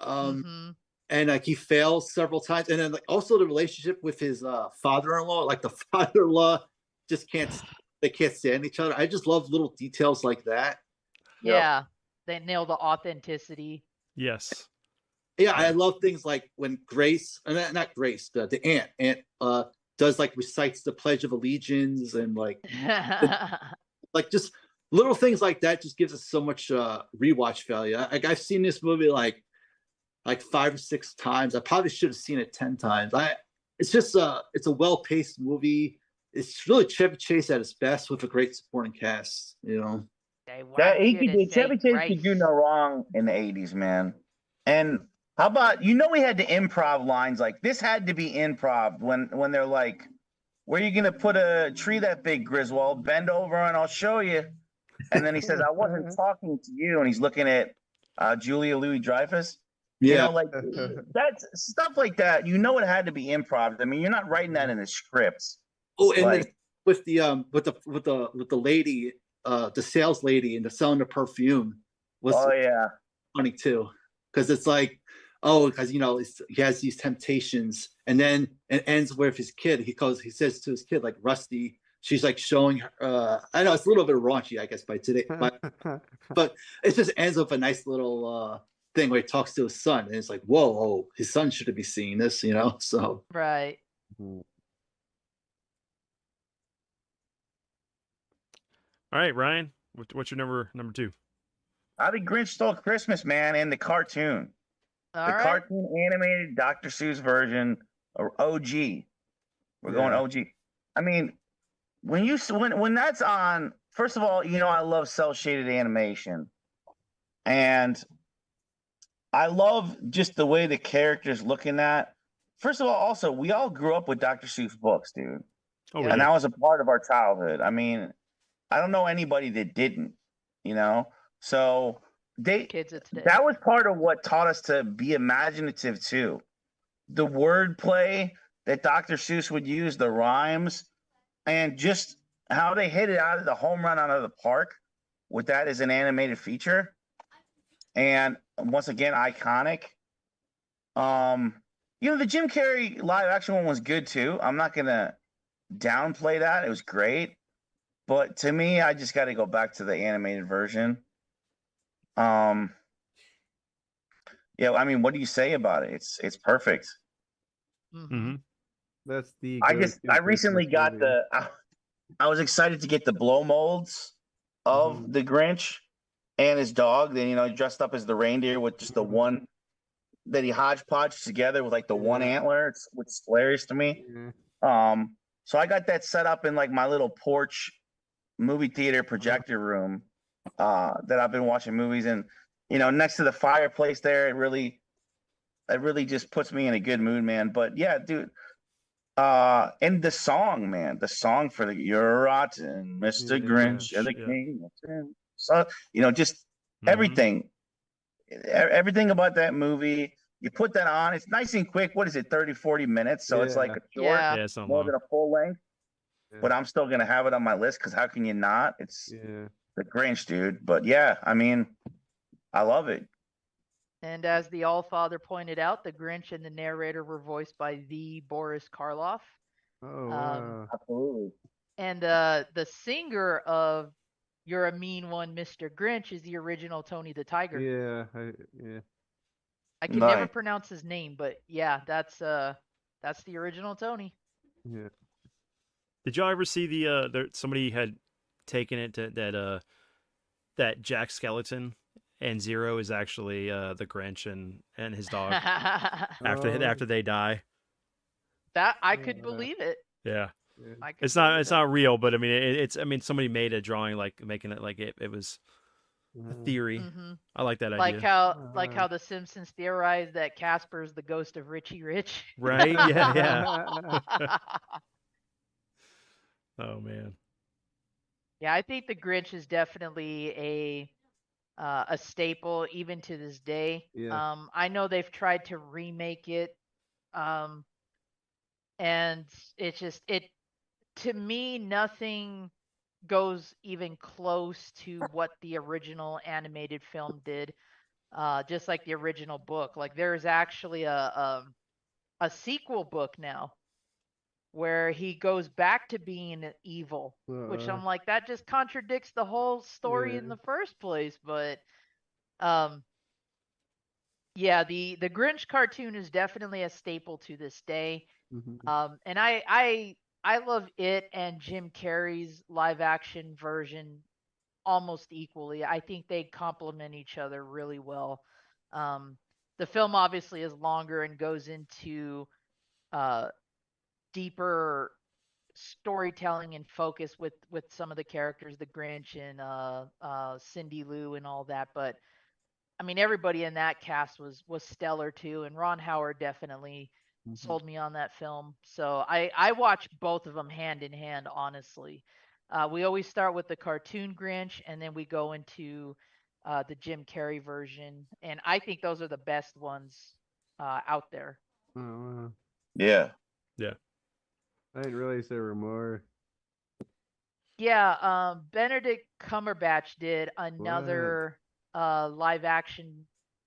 Mhm. And like he fails several times. And then like also the relationship with his father-in-law, like the father-in-law just they can't stand each other. I just love little details like that. Yeah. They nail the authenticity. Yes. Yeah, I love things like when Grace, not Grace, the aunt does like recites the Pledge of Allegiance and like just little things like that just gives us so much rewatch value. I've seen this movie like 5 or 6 times. I probably should have seen it 10 times. It's just it's a well-paced movie. It's really Chevy Chase at his best with a great supporting cast, They want That you to say Chevy Chase could do grace. no wrong in the 80s, man. And how about we had the improv lines, like this had to be improv when they're like, where are you gonna put a tree that big, Griswold? Bend over and I'll show you. And then he says, I wasn't talking to you, and he's looking at Julia Louis-Dreyfus. Yeah. Like that's stuff like that. It had to be improv. I mean, you're not writing that in the scripts. Oh, and Like- then with the lady, the sales lady, and the selling the perfume was Oh yeah. funny too, because it's like, because he has these temptations, and then it ends with his kid. He says to his kid like Rusty. She's like showing her. I know it's a little bit raunchy, I guess, by today, but it just ends with a nice little thing where he talks to his son, and it's like, whoa, his son should be seeing this, So Right. All right, Ryan, what's your number 2? How the Grinch Stole Christmas, man, and the cartoon. All The right. cartoon animated Dr. Seuss version, or OG. We're going Yeah. OG. I mean, when that's on, first of all, I love cell shaded animation, and I love just the way the characters look in that. First of all, also we all grew up with Dr. Seuss books, dude, Oh, Yeah. really? and that was a part of our childhood. I mean, I don't know anybody that didn't, So Kids of today. that was part of what taught us to be imaginative too. The wordplay that Dr. Seuss would use, the rhymes, and just how they hit it out of the home run out of the park with that as an animated feature. And once again, iconic. The Jim Carrey live action one was good too. I'm not gonna downplay that. It was great. But to me, I just got to go back to the animated version. Yeah, I mean, what do you say about it? It's perfect. Mhm. Mm-hmm. That's the. I go-to recently Christmas got movie. I was excited to get the blow molds of the Grinch and his dog. Then dressed up as the reindeer with just the one that he hodgepodged together with like the one antler. Which is hilarious to me. Yeah. So I got that set up in like my little porch movie theater projector room that I've been watching movies in. Next to the fireplace there, it really just puts me in a good mood, man. But yeah, dude. And the song, man, for You're Rotten, Mr. Grinch, you're the Yeah. king. So, just Mm-hmm. everything about that movie. You put that on, it's nice and quick. What is it, 30, 40 minutes? So it's like a short, Yeah. Yeah, it's not more long. than a full length. Yeah. But I'm still going to have it on my list because how can you not? It's Yeah. the Grinch, dude. But yeah, I mean, I love it. And as the Allfather pointed out, the Grinch and the narrator were voiced by the Boris Karloff. Oh wow. Absolutely. And the singer of You're a Mean One, Mr. Grinch is the original Tony the Tiger. Yeah. I can never Nice. pronounce his name, but yeah, that's the original Tony. Yeah. Did y'all ever see somebody had taken it to that Jack Skeleton and Zero is actually the Grinch and his dog after they die? That I could Yeah. believe it. Yeah. I could It's believe not that. real, but I mean somebody made a drawing like making it like it was a theory. hmm I like that Like idea. how the Simpsons theorized that Casper is the ghost of Richie Rich. Right? Yeah, yeah. Oh man. Yeah, I think the Grinch is definitely a staple even to this day. Yeah. I know they've tried to remake it, um, and it's just it to me nothing goes even close to what the original animated film did. Just like the original book, like there's actually a sequel book now where he goes back to being evil, which I'm like, that just contradicts the whole story in Yeah. the first place. But um, yeah, the Grinch cartoon is definitely a staple to this day. Mhm. And I love it and Jim Carrey's live action version almost equally. I think they complement each other really well. Um, the film obviously is longer and goes into uh, deeper storytelling and focus with some of the characters, the Grinch and Cindy Lou and all that. But I mean, everybody in that cast was stellar too, and Ron Howard definitely sold me on that film. So I watch both of them hand in hand, honestly. We always start with the cartoon Grinch, and then we go into the Jim Carrey version, and I think those are the best ones out there. Oh, wow. Yeah. Yeah. I didn't realize there were more. Yeah, Benedict Cumberbatch did another live action,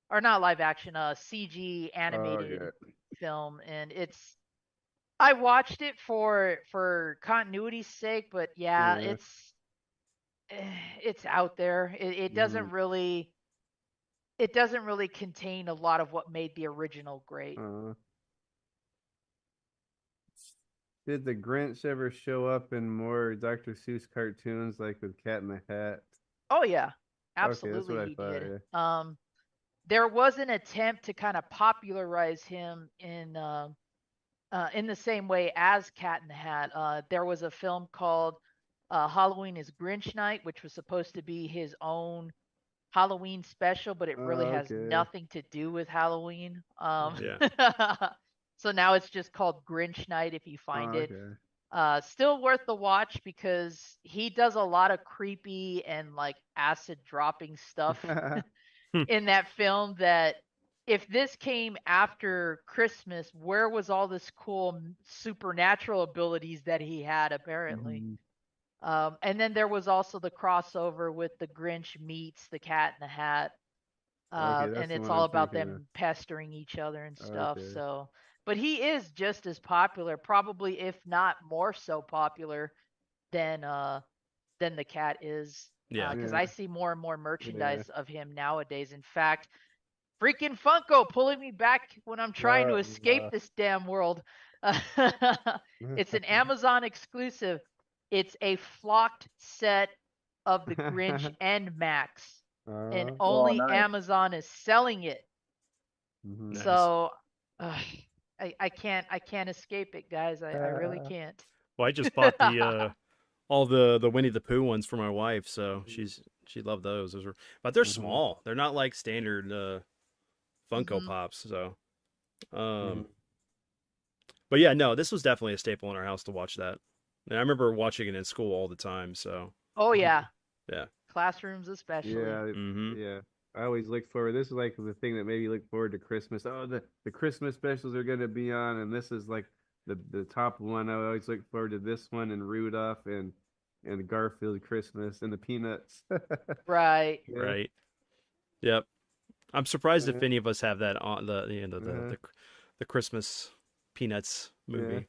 or not live action, CG Oh, animated yeah. film, and I watched it for continuity's sake, but yeah, Yeah. it's out there. It doesn't really contain a lot of what made the original great. Did the Grinch ever show up in more Dr. Seuss cartoons, like with Cat in the Hat? Oh yeah, Okay, that's absolutely what I he thought. did. Yeah. There was an attempt to kind of popularize him in the same way as Cat in the Hat. There was a film called Halloween is Grinch Night, which was supposed to be his own Halloween special, but it really has Okay. nothing to do with Halloween. Yeah. So now it's just called Grinch Night if you find it. Okay. Still worth the watch because he does a lot of creepy and like acid dropping stuff in that film that if this came after Christmas, where was all this cool supernatural abilities that he had apparently? And then there was also the crossover with the Grinch meets the Cat in the Hat. Okay, that's And the it's one all I'm about thinking of. them pestering each other and stuff. Okay. So, but he is just as popular, probably if not more so popular than the cat is. Yeah. Because Yeah. I see more and more merchandise of him nowadays. In fact, freaking Funko pulling me back when I'm trying to escape this damn world. It's an Amazon exclusive. It's a flocked set of the Grinch and Max, and only nice. Amazon is selling it. Nice. So I can't escape it, guys. I really can't. Well, I just bought the all the Winnie the Pooh ones for my wife, so she loved those. Those were, but they're small. They're not like standard Funko Pops. So, but yeah, no, this was definitely a staple in our house to watch that. And I remember watching it in school all the time. So, Oh yeah, yeah, classrooms especially. Yeah. Yeah. I always look forward. This is like the thing that made me look forward to Christmas. Oh, the Christmas specials are going to be on, and this is like the top one. I always look forward to this one and Rudolph and Garfield Christmas and the Peanuts. Right. Yeah. right, yep. I'm surprised if any of us have that on the Christmas Peanuts movie.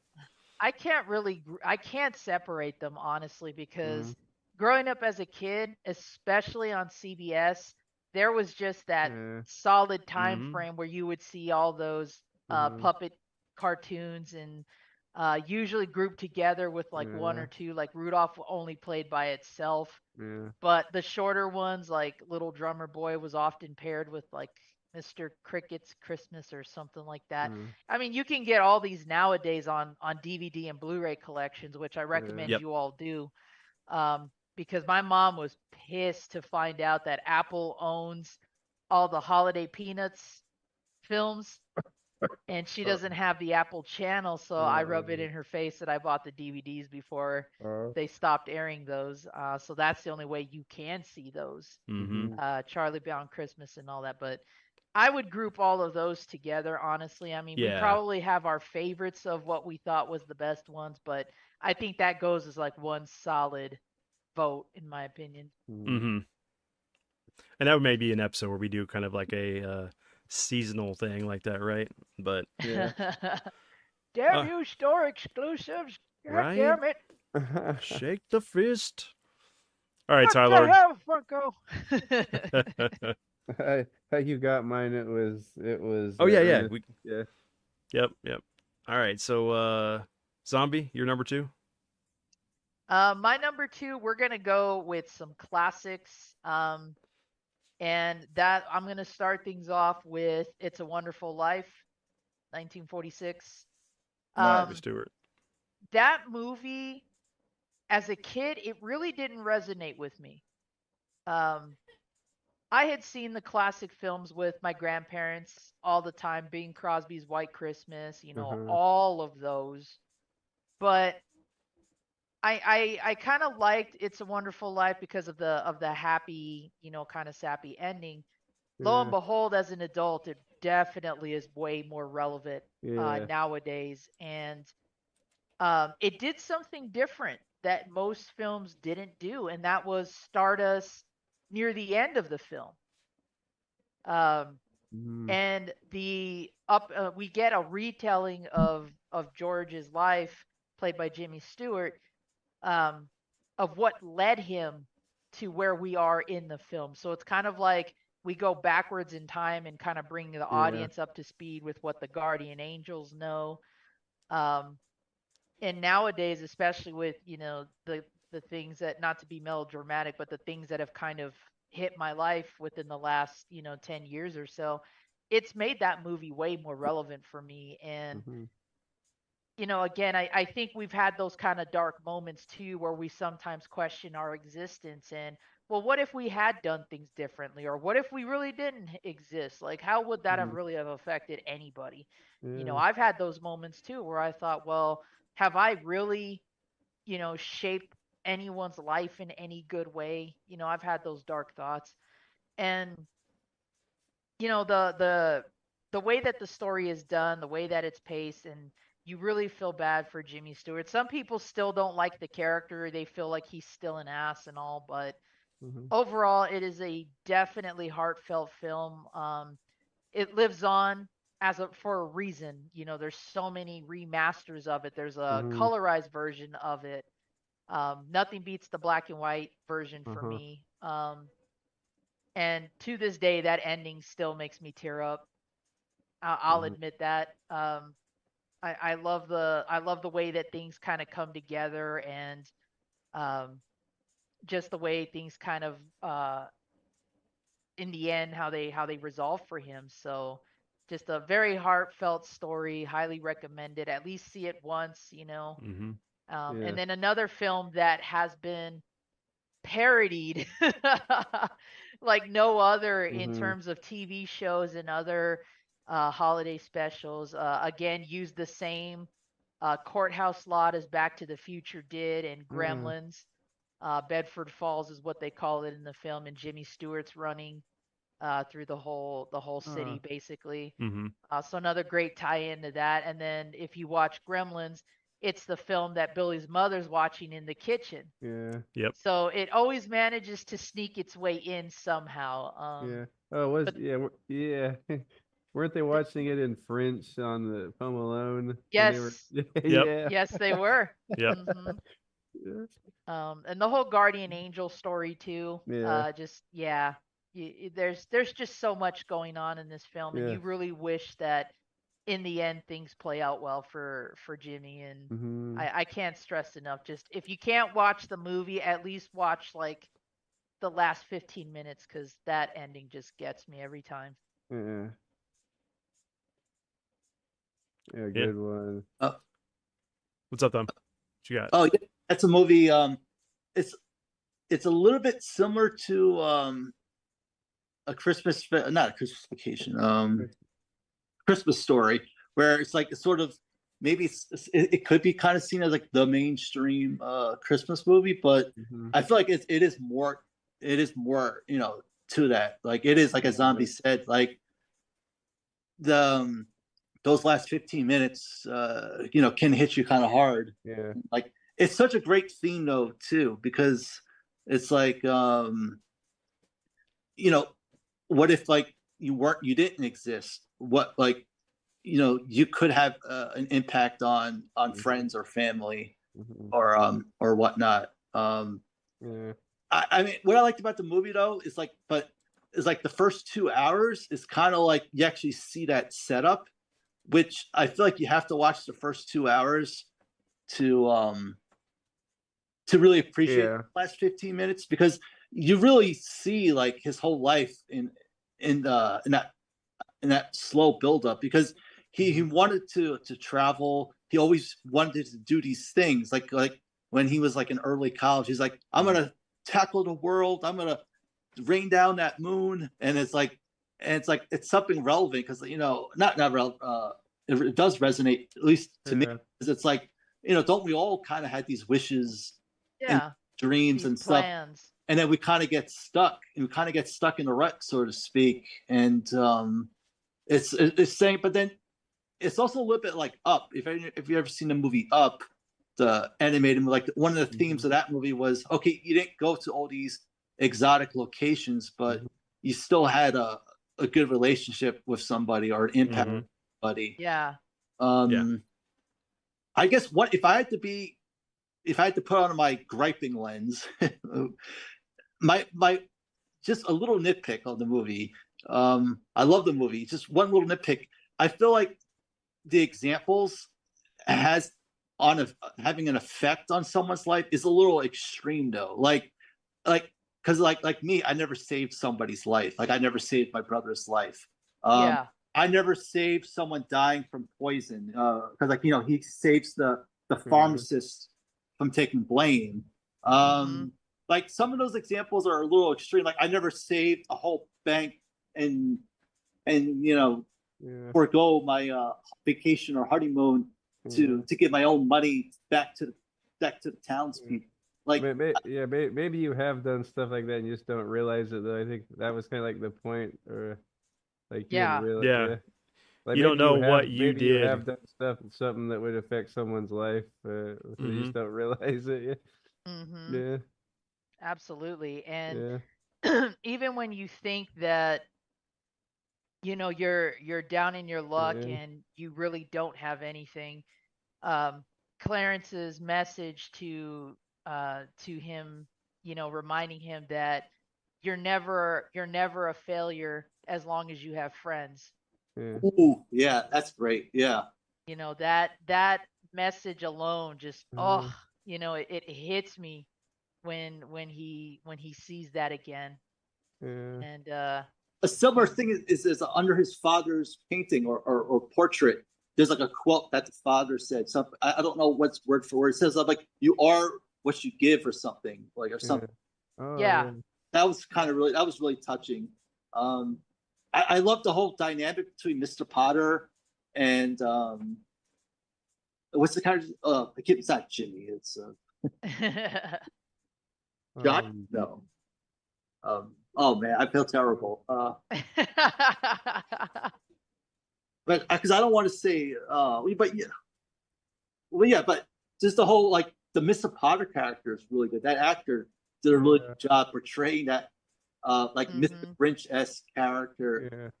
I can't separate them honestly because growing up as a kid, especially on CBS, there was just that solid time frame where you would see all those puppet cartoons and usually grouped together with like one or two, like Rudolph only played by itself. But the shorter ones, like Little Drummer Boy, was often paired with like Mr. Cricket's Christmas or something like that. I mean, you can get all these nowadays on DVD and Blu-ray collections, which I recommend you all do. because my mom was pissed to find out that Apple owns all the Holiday Peanuts films, and she doesn't have the Apple channel, so I rub it in her face that I bought the DVDs before they stopped airing those. So that's the only way you can see those. Mm-hmm. Charlie Brown Christmas and all that. But I would group all of those together, honestly. I mean, we Yeah. probably have our favorites of what we thought was the best ones, but I think that goes as like one solid vote, in my opinion. Mm-hmm. And that may be an episode where we do kind of like a seasonal thing like that, right? But Yeah. Damn you, store exclusives! God Right? damn it! shake the fist. All right, What Tyler. the hell, Funko? How you got mine? It was. Oh yeah, yeah. Ernest- yeah. Yep. All right, so Zombie, you're number 2. My number 2, we're gonna go with some classics. And that I'm gonna start things off with "It's a Wonderful Life," 1946. Martha Stewart. That movie, as a kid, it really didn't resonate with me. I had seen the classic films with my grandparents all the time, Bing Crosby's White Christmas, all of those. But I kind of liked "It's a Wonderful Life" because of the happy, kind of sappy ending. Lo and Yeah. behold, as an adult, it definitely is way more relevant Yeah. nowadays, and it did something different that most films didn't do, and that was start us near the end of the film. And we get a retelling of George's life, played by Jimmy Stewart, of what led him to where we are in the film. So it's kind of like we go backwards in time and kind of bring the audience up to speed with what the guardian angels know. And nowadays, especially with, the things that, not to be melodramatic, but the things that have kind of hit my life within the last, 10 years or so, it's made that movie way more relevant for me. And again, I think we've had those kind of dark moments too, where we sometimes question our existence and, well, what if we had done things differently? Or what if we really didn't exist? Like, how would that have really have affected anybody? I've had those moments too, where I thought, well, have I really, shaped anyone's life in any good way? I've had those dark thoughts. And, the way that the story is done, the way that it's paced, and you really feel bad for Jimmy Stewart. Some people still don't like the character. They feel like he's still an ass and all, but overall, it is a definitely heartfelt film. It lives on for a reason. There's so many remasters of it. There's a colorized version of it. Nothing beats the black and white version for me. And to this day, that ending still makes me tear up. I'll admit that. I love the way that things kind of come together, and just the way things kind of in the end how they resolve for him. So just a very heartfelt story, highly recommended. At least see it once, And then another film that has been parodied like no other in terms of TV shows and other holiday specials. Again, used the same courthouse lot as Back to the Future did, and Gremlins. Bedford Falls is what they call it in the film, and Jimmy Stewart's running through the whole city, basically. So another great tie-in to that. And then if you watch Gremlins, it's the film that Billy's mother's watching in the kitchen. Yeah. Yep. So it always manages to sneak its way in somehow. Yeah. Oh, yeah. Weren't they watching it in French on the Home Alone? when Yes. they were- Yep. Yeah. Yes, they were. Yep. Yeah. And the whole guardian angel story too. Yeah. There's just so much going on in this film, and Yeah. you really wish that in the end things play out well for Jimmy. And I can't stress enough, just if you can't watch the movie, at least watch like the last 15 minutes, because that ending just gets me every time. Yeah. Yeah, good one. What's up, Thumb? What you got? Oh yeah, that's a movie. it's a little bit similar to not a Christmas Vacation, Christmas Story, where it's like it's sort of maybe it could be kind of seen as like the mainstream Christmas movie, but I feel like it is more to that. Like it is like a Zombie said, like the those last 15 minutes can hit you kind of hard. Yeah. Like it's such a great theme though too, because it's like what if like you didn't exist? What like you could have an impact on friends or family or whatnot. Yeah. I mean, what I liked about the movie though is like the first 2 hours is kind of like you actually see that setup, which I feel like you have to watch the first 2 hours to really appreciate the last 15 minutes, because you really see like his whole life in that slow buildup, because he wanted to travel. He always wanted to do these things, like when he was like in early college, he's like, I'm gonna tackle the world, I'm gonna rain down that moon, and it's something relevant, because not relevant, it does resonate, at least to me, because it's like, don't we all kind of had these wishes and dreams and plans. stuff, and then we kind of get stuck in the rut, so to speak. And it's saying, but then it's also a little bit like Up. If you've ever seen the movie Up, the animated, like one of the themes of that movie was, okay, you didn't go to all these exotic locations, but you still had a good relationship with somebody or an impact with somebody. Yeah. I guess if I had to put on my griping lens, my just a little nitpick on the movie. I love the movie. Just one little nitpick. I feel like the examples having an effect on someone's life is a little extreme though. Because like me, I never saved somebody's life. Like I never saved my brother's life. I never saved someone dying from poison. Because he saves the pharmacist from taking blame. Like some of those examples are a little extreme. Like I never saved a whole bank and forego my vacation or honeymoon to get my own money back to the townspeople. Like maybe you have done stuff like that and you just don't realize it though. I think that was kind of like the point, or like you didn't realize, like you don't know what you did. You have done something that would affect someone's life, so you just don't realize it. Yeah. Absolutely. And even when you think that you're down in your luck and you really don't have anything, Clarence's message to him, reminding him that you're never a failure as long as you have friends. Ooh, yeah, that's great. Yeah. That message alone just it hits me when he sees that again. And a similar thing is under his father's painting or portrait, there's like a quote that the father said. Something, I don't know what's word for word. It says like, you are what you give, or something, like, or something. That was really touching. I love the whole dynamic between Mr. Potter and what's the character? It's not Jimmy. It's John. No. Oh man, I feel terrible. But because I don't want to say, but just the whole, like, the Mr. Potter character is really good. That actor did a really good job portraying that, Mr. Grinch-esque character.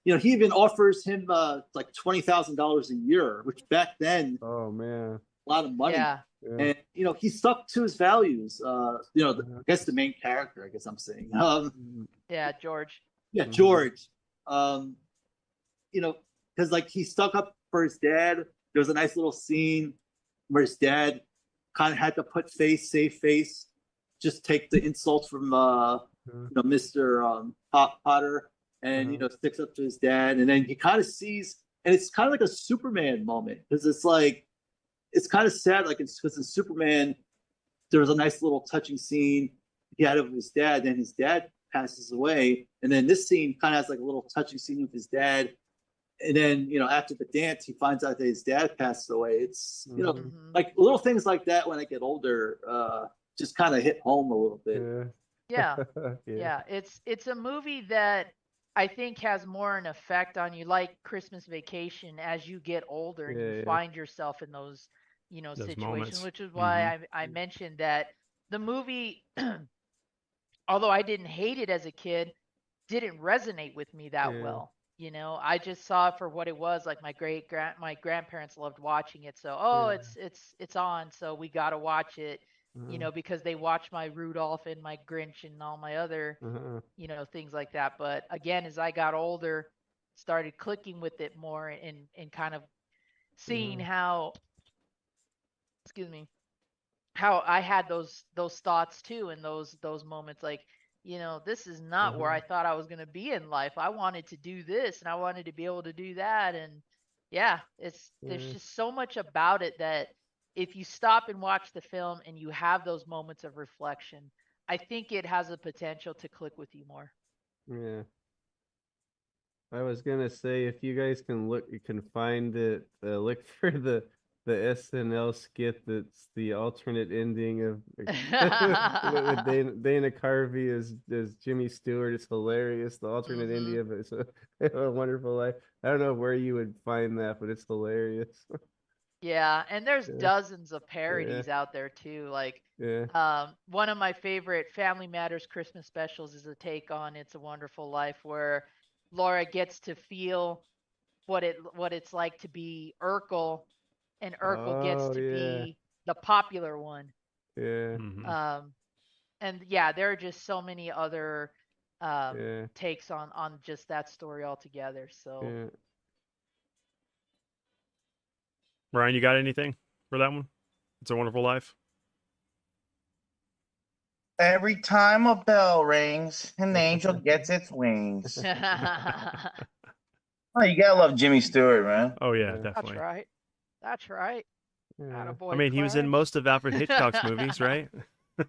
He even offers him like $20,000 a year, which back then, a lot of money. And he stuck to his values. I guess the main character, I guess I'm saying. George. Yeah, George. Because like he stuck up for his dad. There was a nice little scene where his dad kind of had to save face, just take the insults from Mr. Potter, and sticks up to his dad, and then he kind of sees, and it's kind of like a Superman moment, because it's kind of sad, like, because in Superman there was a nice little touching scene. he had of his dad. Then his dad passes away, and then this scene kind of has like a little touching scene with his dad. And then after the dance, he finds out that his dad passed away. It's like little things like that when I get older, just kind of hit home a little bit. Yeah. Yeah. It's a movie that I think has more an effect on you, like Christmas Vacation, as you get older and you find yourself in those, Those situations, moments. which is why I mentioned that the movie, although I didn't hate it as a kid, didn't resonate with me that well. I just saw it for what it was. Like my grandparents loved watching it. So, it's on. So we got to watch it, because they watch my Rudolph and my Grinch and all my other, things like that. But again, as I got older, started clicking with it more and kind of seeing how, excuse me, how I had those thoughts too, and those moments like, this is not where I thought I was going to be in life. I wanted to do this and I wanted to be able to do that. And there's just so much about it that if you stop and watch the film and you have those moments of reflection, I think it has a potential to click with you more. Yeah. I was gonna say, if you guys can look, you can find it. Look for the SNL skit that's the alternate ending of with Dana Carvey as Jimmy Stewart. It's hilarious. The alternate ending of it's a Wonderful Life. I don't know where you would find that, but it's hilarious. Yeah, and there's dozens of parodies out there too. Like, one of my favorite Family Matters Christmas specials is a take on "It's a Wonderful Life," where Laura gets to feel what it's like to be Urkel, and Urkel gets to be the popular one. Yeah. And there are just so many other takes on just that story altogether. So. Ryan, you got anything for that one? It's a Wonderful Life. Every time a bell rings, an angel gets its wings. Oh, you gotta love Jimmy Stewart, man. Oh yeah, definitely. That's right. I mean, he was in most of Alfred Hitchcock's movies, right?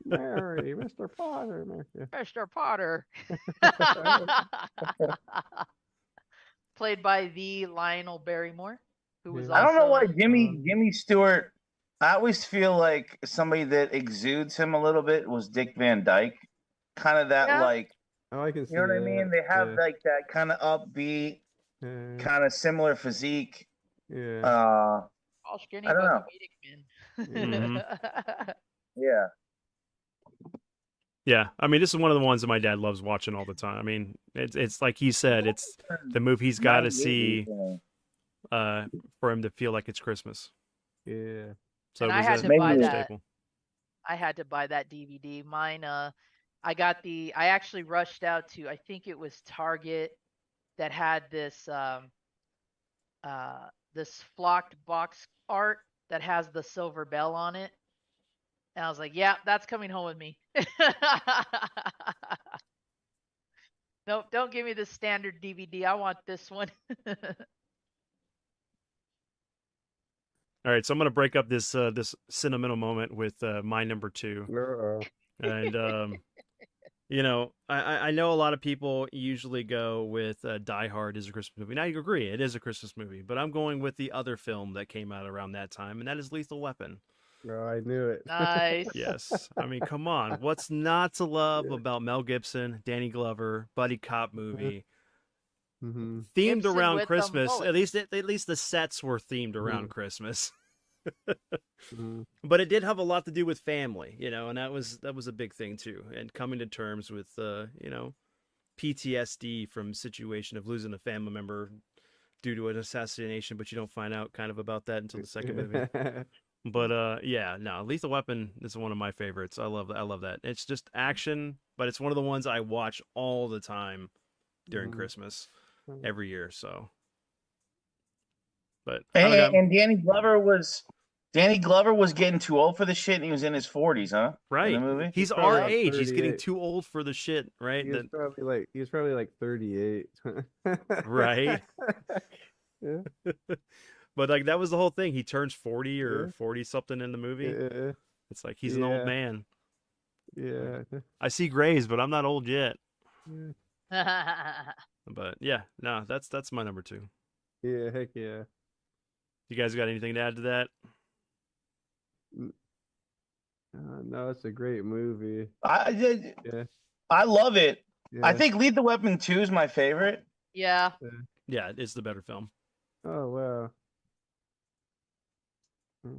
Mary, Mr. Potter, Mr. Potter. Played by the Lionel Barrymore, who was also I don't know why Jimmy Stewart. I always feel like somebody that exudes him a little bit was Dick Van Dyke. Kind of that I can see you know what that. I mean? They have like that kind of upbeat, kind of similar physique. All skinny, I don't know. Yeah. Yeah, I mean, this is one of the ones that my dad loves watching all the time. I mean, it's like he said, it's the movie he's got to see for him to feel like it's Christmas. Yeah. So I had to buy that. I had to buy that DVD. Mine, I actually rushed out to, I think it was Target, that had this this flocked box art that has the silver bell on it. And I was like, yeah, that's coming home with me. Nope, don't give me the standard DVD. I want this one. All right, so I'm going to break up this this sentimental moment with my number 2. And I know a lot of people usually go with Die Hard is a Christmas movie. Now you agree, it is a Christmas movie, but I'm going with the other film that came out around that time, and that is Lethal Weapon. Oh, I knew it. Nice. Yes. I mean, come on. What's not to love about Mel Gibson, Danny Glover, buddy cop movie? Themed Gibson around with Christmas. the At least the sets were themed around Christmas. But it did have a lot to do with family, and that was a big thing too. And coming to terms with PTSD from situation of losing a family member due to an assassination, but you don't find out kind of about that until the second movie. But Lethal Weapon is one of my favorites. I love that. It's just action, but it's one of the ones I watch all the time during Christmas every year. So, but and Danny Glover was getting too old for the shit, and he was in his 40s, huh? Right. In the movie? He's our age. He's getting too old for the shit, right? He was probably like 38. Right. Yeah. But like that was the whole thing. He turns 40 or 40 something in the movie. Yeah. It's like he's an old man. Yeah. I see grays, but I'm not old yet. Yeah. But yeah, no, that's my number 2. Yeah. Heck yeah. You guys got anything to add to that? No, it's a great movie. I love it. Yeah. I think Lethal Weapon 2 is my favorite. Yeah. Yeah, it's the better film. Oh wow.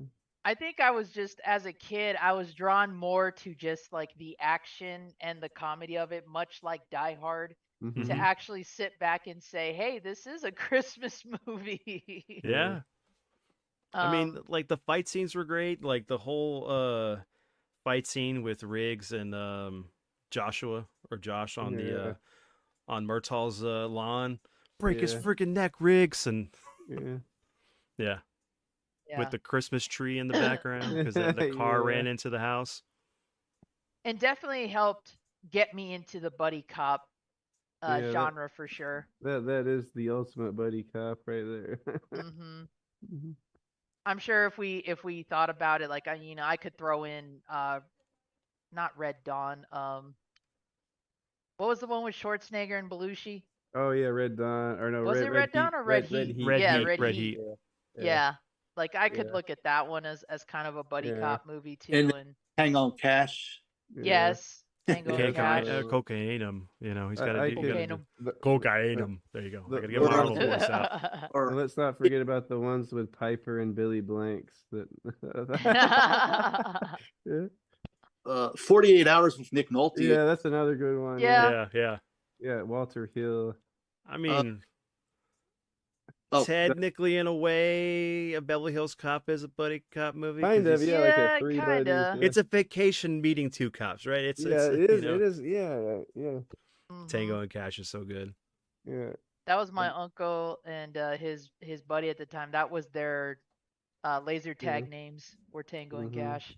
I think I was just, as a kid, I was drawn more to just like the action and the comedy of it, much like Die Hard, Mhm. to actually sit back and say, hey, this is a Christmas movie. Yeah. I mean, Um, like the fight scenes were great. Like the whole fight scene with Riggs and Joshua or Josh on the on Murtaugh's lawn. Break his Yeah. freaking neck, Riggs, and Yeah. yeah, yeah. with the Christmas tree in the background because the car Yeah. ran into the house. And definitely helped get me into the buddy cop Yeah, that- genre for sure. That is the ultimate buddy cop right there. hmm Mhm. I'm sure if we thought about it, like I could throw in not Red Dawn. What was the one with Schwarzenegger and Belushi? Oh yeah, Red Dawn or no? Was it Red Dawn Heat. or Red Heat? Heat. Red Yeah, Heat, Red Red Heat. Heat. Yeah. Like I could Yeah. look at that one as kind of a buddy Yeah. cop movie too. And- And Tango and Cash. yes, Tango Okay, and Cash. cocaine. You know, he's got to I do. could- You Cocaine gotta 'em. do cocaine. There you go. I gotta get my little voice out. Or And let's not forget about the ones with Piper and Billy Blanks. That. Yeah. 48 Hours with Nick Nolte. Yeah, that's another good one. Yeah. Yeah. Yeah, Walter Hill. I mean, Oh, technically, in a way, a Beverly Hills Cop is a buddy cop movie. 'cause Kind of, he's- yeah, like Yeah, a three kinda. buddies. Yeah. It's a vacation meeting two cops, right? It's yeah, it's, it is. you know, It is. Yeah, yeah, Mhm. Tango and Cash is so good. yeah. That was my uncle and his buddy at the time. That was their laser tag names were Tango and Mhm. Cash.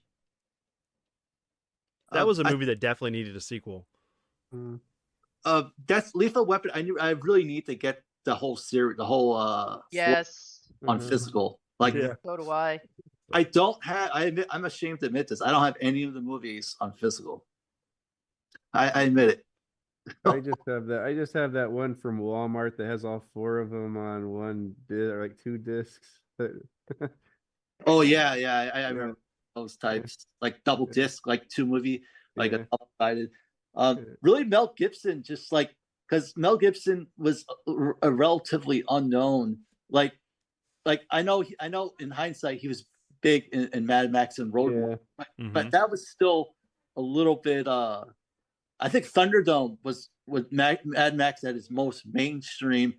That was a I- movie that definitely needed a sequel. Mm. That's Lethal Weapon. I really need to get the whole series, the whole Yes, on Mhm. physical. Like Yeah. so do I. I don't have. I'm ashamed to admit this. I don't have any of the movies on physical. I admit it. I just have that one from Walmart that has all four of them on one disc, or like two discs. Oh yeah. I remember those types, like double disc, like two movie, like Yeah. a double sided. Yeah. Really, Mel Gibson, just like because Mel Gibson was a relatively unknown. Like I know in hindsight he was big in Mad Max and Road Warrior, Yeah. but that was still a little bit. I think Thunderdome was Mad Max at his most mainstream.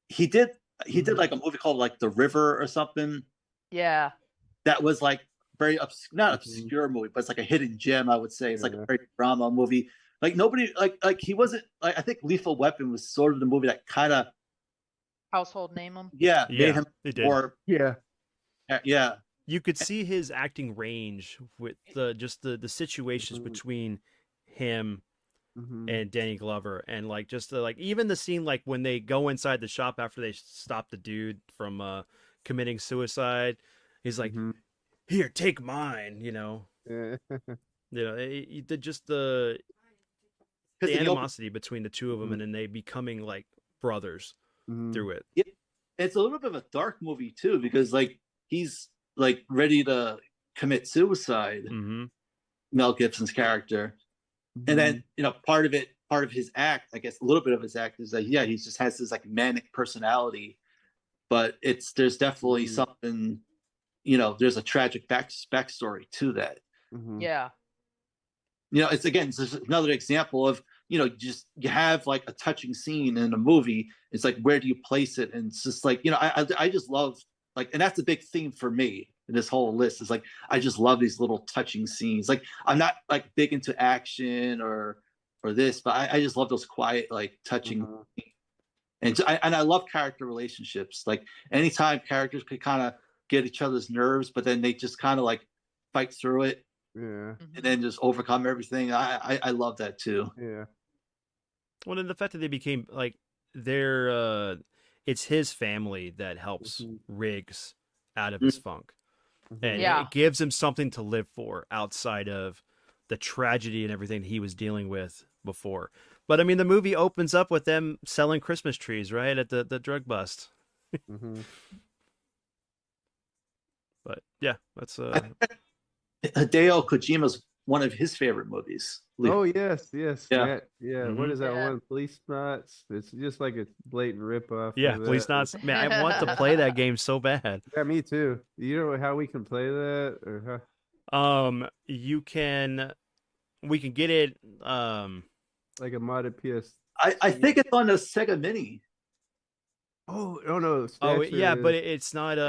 He did like a movie called like The River or something Yeah, that was like very not Mhm. obscure movie, but it's like a hidden gem. I would say it's like Yeah. a very drama movie. Like nobody like he wasn't like I think Lethal Weapon was sort of the movie that kind of household name them. made Yeah, him it did. more Yeah. yeah. You could see his acting range with the situations Mhm. between him Mhm. and Danny Glover, and like just the, like even the scene like when they go inside the shop after they stop the dude from committing suicide. He's like, Mhm. "Here, take mine," you know. Yeah. Just the 'Cause the animosity between the two of them, Mhm. and then they becoming like brothers Mhm. through it. It's a little bit of a dark movie too because like he's like ready to commit suicide. Mm-hmm. Mel Gibson's character. And then, part of his act, I guess a little bit of his act is that, yeah, he just has this like manic personality, but there's definitely Mhm. something, there's a tragic backstory to that. Mhm. Yeah, It's just another example of, you have like a touching scene in a movie. It's like, where do you place it? And it's just like, I just love like, and that's a big theme for me in this whole list is like, I just love these little touching scenes. Like I'm not like big into action or this, but I just love those quiet, like touching. Mhm. And I love character relationships. Like anytime characters could kind of get each other's nerves, but then they just kind of like fight through it Yeah. Mhm. and then just overcome everything. I love that too. Yeah. Well, then the fact that they became like it's his family that helps Mhm. Riggs out of his funk, Mhm. and Yeah. it gives him something to live for outside of the tragedy and everything he was dealing with before. But I mean, the movie opens up with them selling Christmas trees, right, at the drug bust. Mhm. But yeah, that's Hideo Kojima's one of his favorite movies. Oh yes, yes. Yeah. Yeah. What Mhm. is that Yeah. one? Police Knots. It's just like a blatant ripoff. yeah. of Please that. not, man. I want to play that game so bad. Yeah, me too. You know how we can play that, or how, We can get it. like a modded PS? I think it's on the Sega Mini. Oh no! Oh yeah, Snatcher but is- it's not.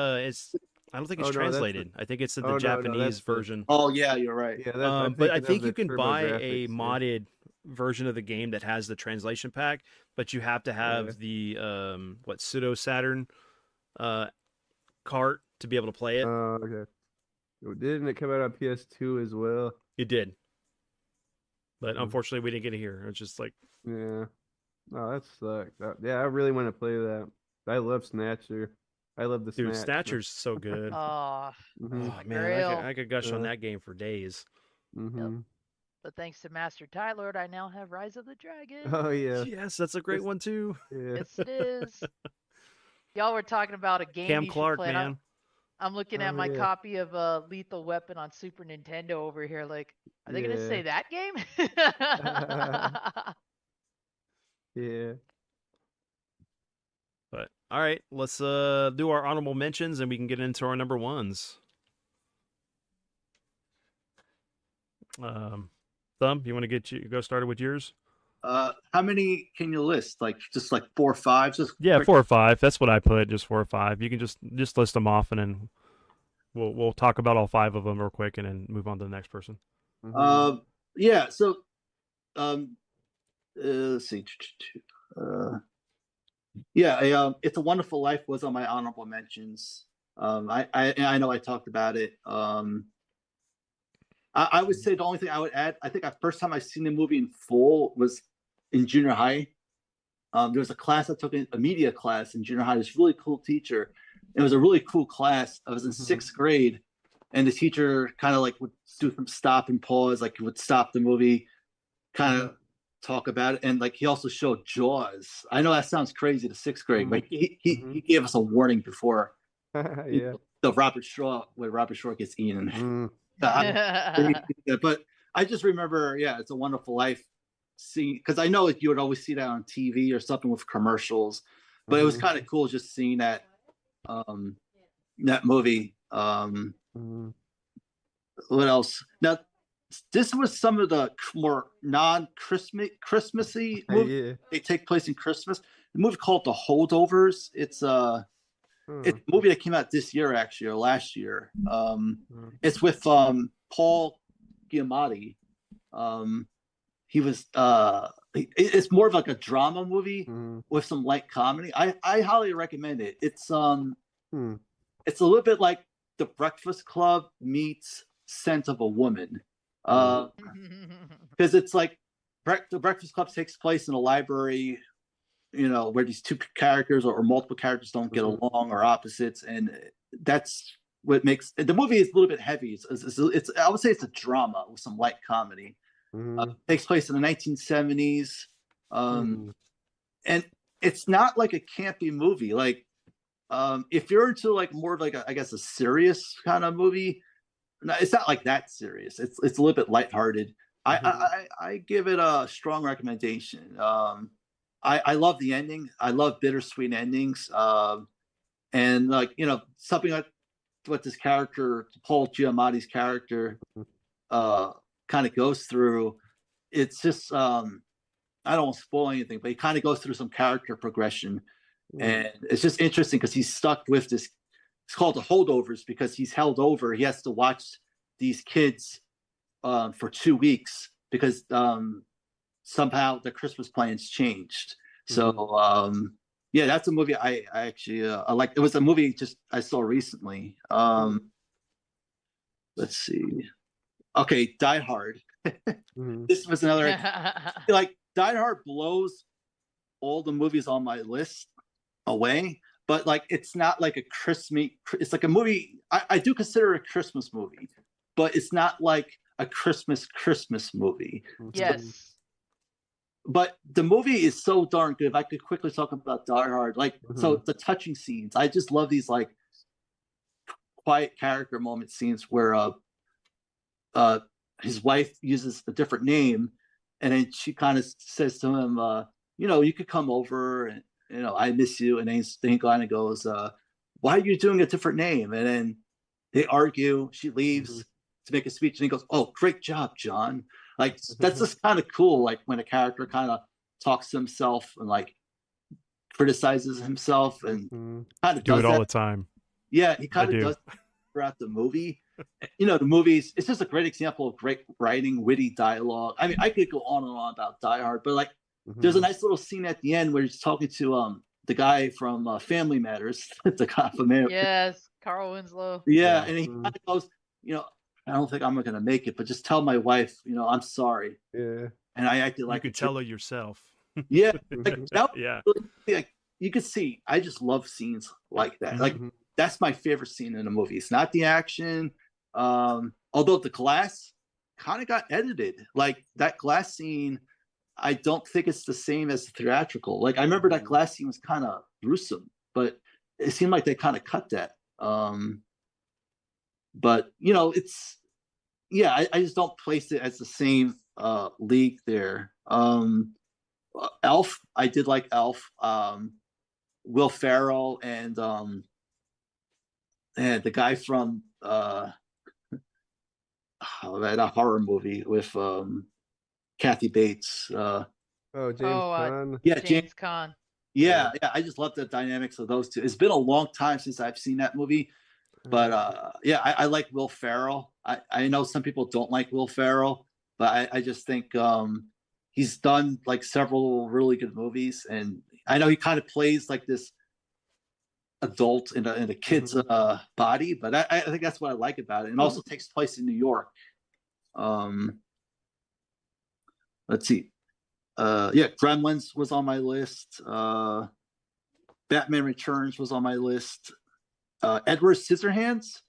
I don't think it's Oh, no, that's the- translated. I think it's the Oh, no, Japanese that's the- version. Oh yeah, you're right. yeah. But I thinking of think the you can buy a TurboGrafx, yeah. modded version of the game that has the translation pack, but you have to have Yeah. the pseudo Saturn cart to be able to play it. Oh, okay. Oh, didn't it come out on PS2 as well? It did, but Mhm. unfortunately, we didn't get it here. It's just like, Yeah. Oh, that sucked. Yeah, I really want to play that. I love Snatcher. I love the dude, Snatch. Snatcher's so good. Oh, Mhm. Oh man, Grail. I could gush on Yeah. that game for days. Mhm. but thanks to Master Tylord, I now have Rise of the Dragon. Oh yeah. Yes, that's a great This- one too. Yeah. Yes, it is. Y'all were talking about a game Cam you should Clark, play. and man. I'm looking Oh, at my yeah. copy of Lethal Weapon on Super Nintendo over here. Like, are they gonna Yeah. say that game? Yeah. But all right, let's do our honorable mentions and we can get into our number ones. Thumb, you want to go started with yours? How many can you list? Like just like 4 or 5? Just Yeah, quick- 4 or 5. That's what I put, just 4 or 5. You can just list them off, and then we'll talk about all 5 of them real quick, and then move on to the next person. Mhm. Yeah. So, let's see. Yeah, It's a Wonderful Life was on my honorable mentions. I know I talked about it. I would say the only thing I would add, I think the first time I seen the movie in full was in junior high. There was a class I took, a media class in junior high. This really cool teacher. It was a really cool class. I was in 6th grade, and the teacher kind of like would do some stop and pause, like he would stop the movie, kind of talk about it, and like he also showed Jaws. I know that sounds crazy to 6th grade, but he gave us a warning before Yeah. the Robert Shaw, where Robert Shaw gets eaten. Mm. But I just remember, yeah, It's a Wonderful Life. See, because I know you would always see that on TV or something with commercials, but it was Mhm. kind of cool just seeing that that movie. Mhm. What else? Now, this was some of the more Christmassy movies. Yeah. They take place in Christmas. The movie called The Holdovers. It's a movie that came out this year, actually, or last year. It's with Paul Giamatti. He was it's more of like a drama movie Mhm. with some light comedy. I highly recommend it. It's Hmm. it's a little bit like The Breakfast Club meets Scent of a Woman. Because it's like The Breakfast Club takes place in a library, where these two characters or multiple characters don't get along or opposites, and that's what makes the movie is a little bit heavy. It's I would say it's a drama with some light comedy. Mhm. Takes place in the 1970s, Mhm. and it's not like a campy movie. Like, if you're into like more of like I guess a serious kind of movie, no, it's not like that serious. It's a little bit lighthearted. I give it a strong recommendation. I love the ending. I love bittersweet endings. And like something like what this character, Paul Giamatti's character, kind of goes through. It's just I don't want to spoil anything, but he kind of goes through some character progression, and it's just interesting because he's stuck with this. It's called The Holdovers because he's held over. He has to watch these kids for 2 weeks because somehow the Christmas plans changed. So yeah, that's a movie I actually I like. It was a movie just I saw recently. Let's see. Okay, Die Hard. Mhm. This was another like Die Hard blows all the movies on my list away, but like it's not like a Christmas. It's like a movie. I do consider it a Christmas movie, but it's not like a Christmas movie. Yes. But the movie is so darn good. If I could quickly talk about Die Hard, so the touching scenes, I just love these like quiet character moment scenes where his wife uses a different name, and then she kind of says to him, you could come over, and I miss you, and then Glenn goes, why are you doing a different name? And then they argue. She leaves to make a speech, and he goes, "Oh, great job, John." Like that's just kind of cool. Like when a character kind of talks to himself and like criticizes himself and kind of Do does it all that. the time. Yeah, he kind of does throughout the movie. The movies, it's just a great example of great writing, witty dialogue. I mean, I could go on and on about Die Hard, but like there's a nice little scene at the end where he's talking to the guy from Family Matters, the guy from Yes, Carl Winslow. Yeah, and he kind of goes, I don't think I'm going to make it, but just tell my wife, I'm sorry. Yeah. And I acted like you could tell her yourself. Yeah, like, yeah. Like you could see, I just love scenes like that. Like that's my favorite scene in the movie. It's not the action, although the glass kind of got edited. Like that glass scene, I don't think it's the same as the theatrical. Like I remember that glass scene was kind of gruesome, but it seemed like they kind of cut that. But it's I just don't place it as the same league there. Elf, I did like Elf. Will Ferrell and the guy from that horror movie with Kathy Bates. James Caan. Yeah, James Caan. Yeah, I just love the dynamics of those two. It's been a long time since I've seen that movie, but I like Will Ferrell. I know some people don't like Will Ferrell, but I just think he's done like several really good movies, and I know he kind of plays like this adult in a kid's body, but I think that's what I like about it. It also takes place in New York. Let's see. Gremlins was on my list. Batman Returns was on my list. Edward Scissorhands.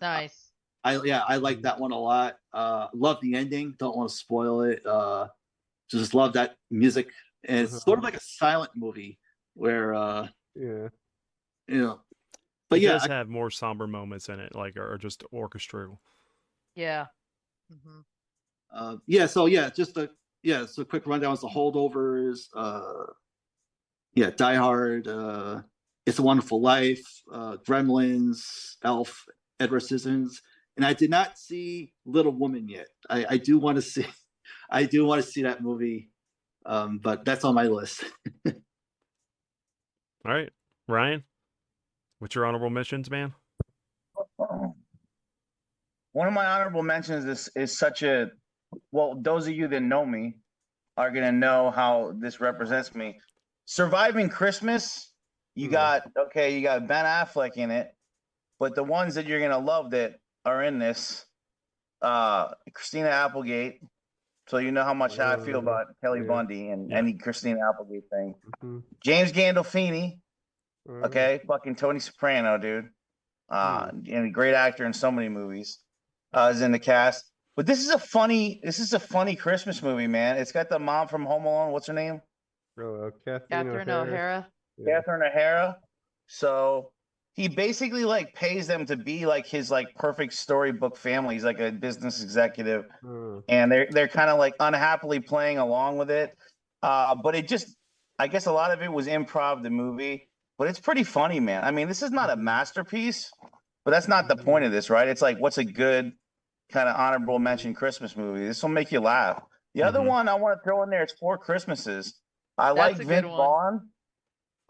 Nice. I like that one a lot. Love the ending. Don't want to spoil it. Just love that music. And it's sort of like a silent movie where but it does have more somber moments in it, like or just orchestral. Yeah. So a quick rundown. It's The Holdovers, Die Hard, It's a Wonderful Life, Gremlins, Elf, Edward Scissorhands, and I did not see Little Woman yet. I do want to see that movie, but that's on my list. All right, Ryan, what's your honorable mentions, man? One of my honorable mentions is such a, well, those of you that know me are going to know how this represents me. Surviving Christmas, you got Ben Affleck in it, but the ones that you're going to love that are in this, Christina Applegate. So you know how much I feel about Kelly Bundy and any Christina Applegate thing. James Gandolfini, fucking Tony Soprano, dude. And a great actor in so many movies. Is in the cast. But this is a funny Christmas movie, man. It's got the mom from Home Alone. What's her name? Catherine O'Hara. Catherine O'Hara. So he basically like pays them to be like his like perfect storybook family. He's like a business executive, and they're kind of like unhappily playing along with it. But it just, I guess a lot of it was improv, the movie. But it's pretty funny, man. I mean, this is not a masterpiece, but that's not the point of this, right? It's like, what's a good kind of honorable mention Christmas movie? This will make you laugh. The other one I want to throw in there is Four Christmases. I like Vince Vaughn.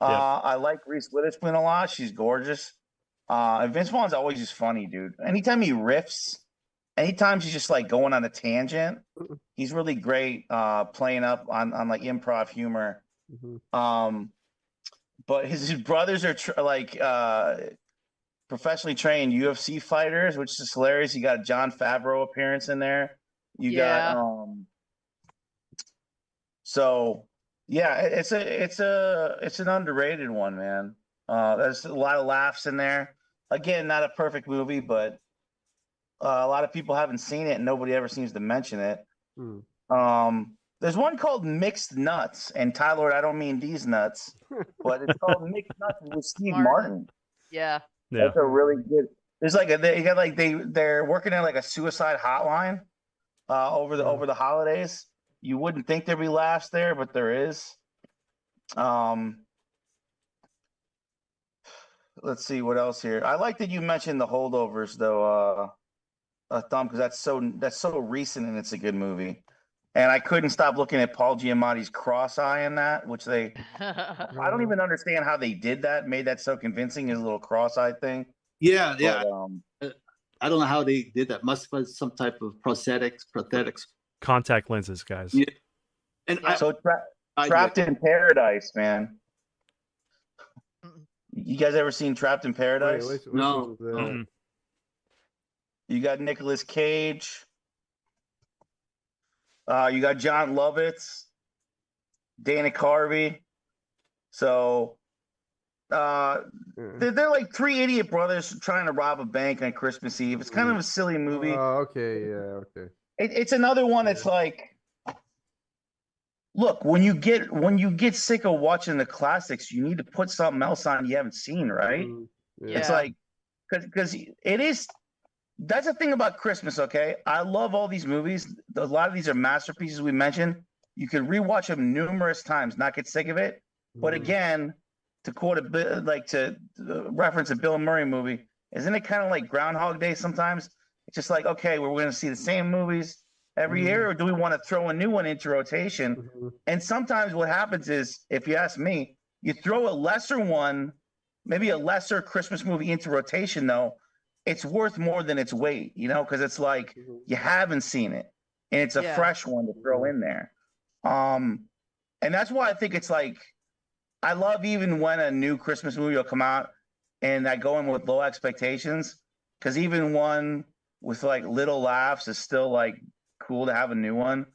I like Reese Witherspoon a lot. She's gorgeous. And Vince Vaughn's always just funny, dude. Anytime he riffs, anytime he's just like going on a tangent, he's really great playing up on like improv humor. But his brothers are professionally trained UFC fighters, which is hilarious. You got a Jon Favreau appearance in there. You got it's an underrated one, man. There's a lot of laughs in there. Again, not a perfect movie, but A lot of people haven't seen it, and nobody ever seems to mention it. Hmm. There's one called Mixed Nuts, and Tyler, I don't mean these nuts, but it's called Mixed Nuts with Steve Martin. Yeah. Yeah. That's a really good. There's like you got like they're working at like a suicide hotline over the holidays. You wouldn't think there'd be laughs there, but there is. Let's see what else here. I like that you mentioned The Holdovers though, Thumb, because that's so recent and it's a good movie. And I couldn't stop looking at Paul Giamatti's cross eye in that, which I don't even understand how they did that, made that so convincing, his little cross eye thing. Yeah. But, I don't know how they did that. Must have been some type of prosthetics. Contact lenses, guys. Yeah. And so Trapped in Paradise, man. You guys ever seen Trapped in Paradise? Wait, which No. one's that? You got Nicolas Cage. You got John Lovitz, Dana Carvey. So they're like three idiot brothers trying to rob a bank on Christmas Eve. It's kind of a silly movie. Oh, okay, yeah, okay. It's another one that's like, look, when you get sick of watching the classics, you need to put something else on you haven't seen, right? Yeah. It's like, because it is. That's the thing about Christmas, okay? I love all these movies. A lot of these are masterpieces we mentioned. You could rewatch them numerous times, not get sick of it. But again, to quote a bit, like to reference a Bill Murray movie, isn't it kind of like Groundhog Day sometimes? It's just like, okay, we're going to see the same movies every year, or do we want to throw a new one into rotation? And sometimes what happens is, if you ask me, you throw a lesser one, maybe a lesser Christmas movie into rotation, though, it's worth more than its weight, because it's like you haven't seen it, and it's a fresh one to throw in there. And that's why I think it's like, I love even when a new Christmas movie will come out and I go in with low expectations, because even one with like little laughs is still like cool to have a new one.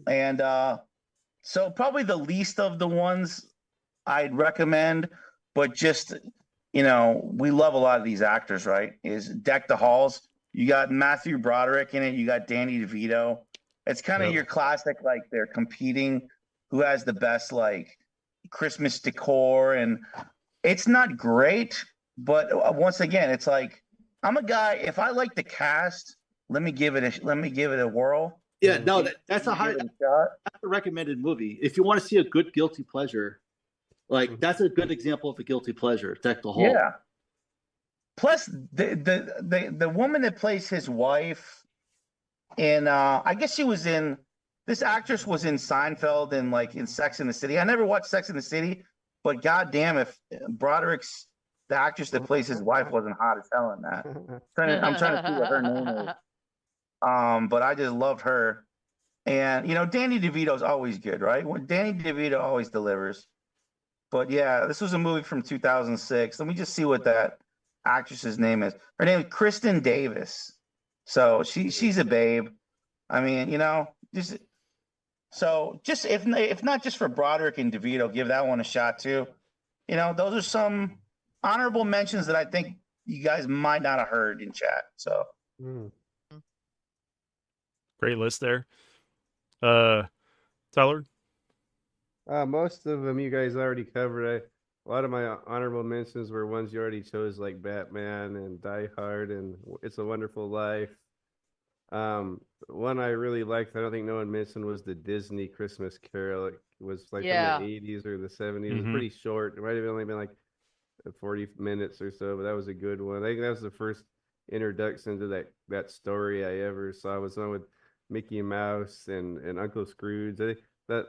And so probably the least of the ones I'd recommend, but just we love a lot of these actors, right? Is Deck the Halls. You got Matthew Broderick in it. You got Danny DeVito. It's kind of your classic, like they're competing who has the best like Christmas decor, and it's not great, but once again, it's like, I'm a guy. If I like the cast, let me give it a whirl. Yeah, no, that's a recommended movie. If you want to see a good guilty pleasure, like that's a good example of a guilty pleasure. Deck the Hall. Yeah. Plus, the woman that plays his wife, and I guess she was in. This actress was in Seinfeld and like in Sex and the City. I never watched Sex and the City, but goddamn, if Broderick's the actress that plays his wife wasn't hot as hell in that. I'm trying to see what her name is. But I just loved her, and Danny DeVito's always good, right? Danny DeVito always delivers. But yeah, this was a movie from 2006. Let me just see what that actress's name is. Her name is Kristen Davis. So she's a babe. I mean, just if not just for Broderick and DeVito, give that one a shot too. Those are some honorable mentions that I think you guys might not have heard in chat. So great list there. Tyler? Most of them you guys already covered. A lot of my honorable mentions were ones you already chose, like Batman and Die Hard and It's a Wonderful Life. One I really liked, I don't think no one mentioned, was the Disney Christmas Carol. It was like from the 80s or the 70s. It was pretty short. It might have only been like 40 minutes or so, but that was a good one. I think that was the first introduction to that story I ever saw. It was one with Mickey Mouse and Uncle Scrooge. I think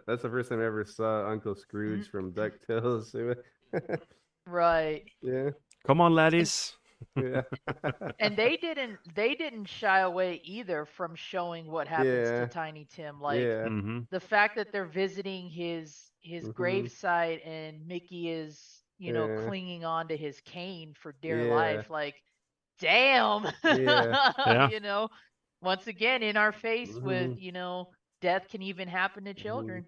that's the first time I ever saw Uncle Scrooge from DuckTales. Right. Yeah. Come on, laddies. Yeah. And they didn't shy away either from showing what happens to Tiny Tim. Like the fact that they're visiting his gravesite and Mickey is, clinging on to his cane for dear life. Like, damn. Once again in our face with, death can even happen to children.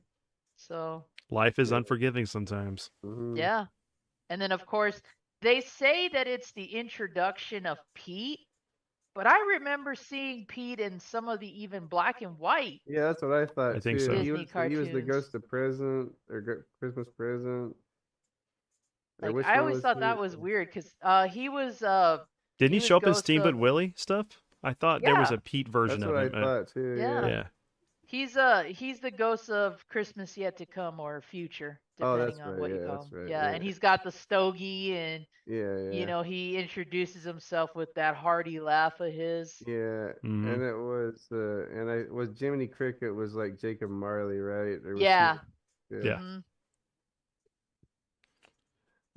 So life is unforgiving sometimes. Yeah. And then of course they say that it's the introduction of Pete, But I remember seeing Pete in some of the even black and white Yeah, that's what I thought I think too. so. Disney He was the cartoons. Ghost of Present or Christmas Present. Or Like which I one always was thought he? that was weird because Didn't he he was show up as Ghost Steamboat of Willie stuff? I thought there was yeah a Pete version That's of what I him. thought too. yeah. Yeah. He's the ghost of Christmas yet to come or future, Oh, depending that's on right. what you Yeah, call that's him. right. Yeah, Yeah, and he's got the stogie and yeah. he introduces himself with that hearty laugh of his. Yeah, Mhm. and it was and I was Jiminy Cricket was like Jacob Marley, right? Or was Yeah. he? Yeah. hmm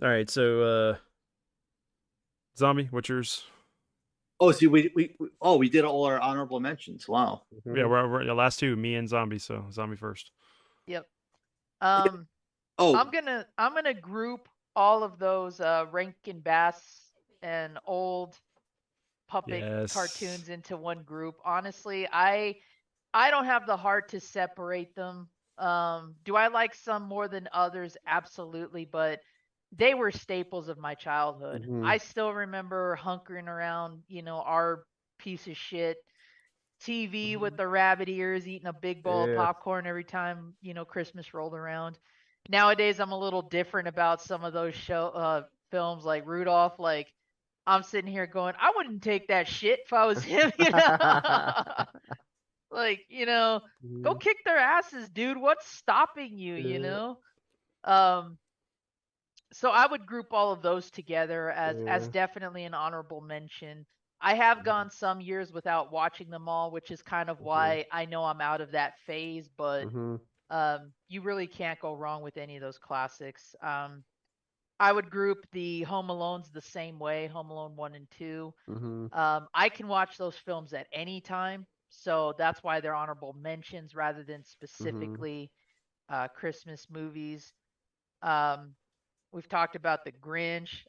All right, so Zombie, what's yours? Oh, see, we did all our honorable mentions. Wow. Mhm. Yeah, we're the last two, me and Zombie. So Zombie first. Yep. Oh, I'm gonna group all of those Rankin Bass and old puppet Yes. cartoons into one group. Honestly, I don't have the heart to separate them. Do I like some more than others? Absolutely, but they were staples of my childhood. Mhm. I still remember hunkering around, our piece of shit TV with the rabbit ears, eating a big bowl of Yeah. popcorn every time, Christmas rolled around. Nowadays, I'm a little different about some of those films like Rudolph. Like, I'm sitting here going, I wouldn't take that shit if I was him, Like, go Mhm. kick their asses, dude. What's stopping you, Yeah. Um, so I would group all of those together as Yeah. definitely an honorable mention. I have gone some years without watching them all, which is kind of why I know I'm out of that phase, but Mhm. you really can't go wrong with any of those classics. I would group the Home Alones the same way, Home Alone 1 and 2. Mhm. I can watch those films at any time, so that's why they're honorable mentions rather than Mhm. specifically Christmas movies. Um, we've talked about the Grinch.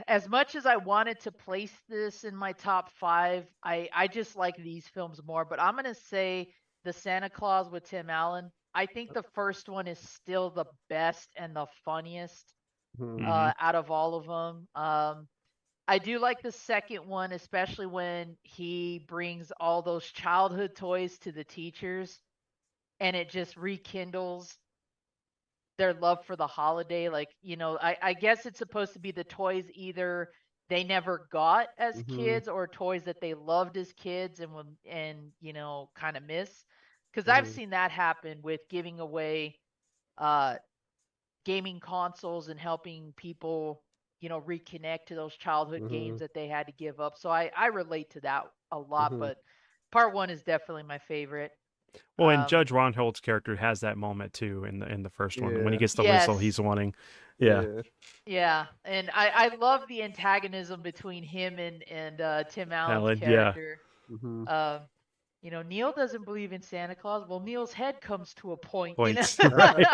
As much as I wanted to place this in my top five, I just like these films more. But I'm gonna say the Santa Claus with Tim Allen. I think the first one is still the best and the funniest Mhm. Mhm. out of all of them. I do like the second one, especially when he brings all those childhood toys to the teachers, and it just rekindles their love for the holiday. Like, I guess it's supposed to be the toys either they never got as Mhm. kids or toys that they loved as kids and kind of miss. Because I've Mhm. seen that happen with giving away uh, gaming consoles and helping people, reconnect to those childhood games Mhm. that they had to give up. So I relate to that a lot, Mhm. but part one is definitely my favorite. Well, and Um, Judge Reinhold's character has that moment too in the first one when he Yeah. gets the whistle yes, he's wanting. Yeah. Yeah. yeah, and I love the antagonism between him and Tim Allen's Alan, yeah. character. Mhm. Um, Neil doesn't believe in Santa Claus. Well, Neil's head comes to a point. Points. Right.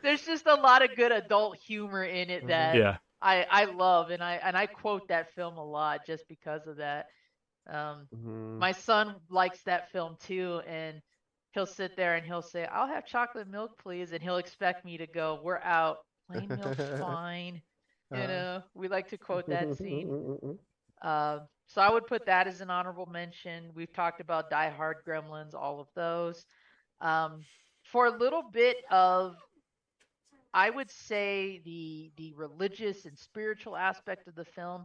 There's just a lot of good adult humor in it Mhm. that Yeah. I love, and I quote that film a lot just because of that. Mhm. My son likes that film too, and he'll sit there and he'll say, "I'll have chocolate milk, please," and he'll expect me to go, "We're out. Plain milk's fine." We like to quote that scene. So I would put that as an honorable mention. We've talked about Die Hard, Gremlins, all of those. Um, for a little bit of, I would say the religious and spiritual aspect of the film.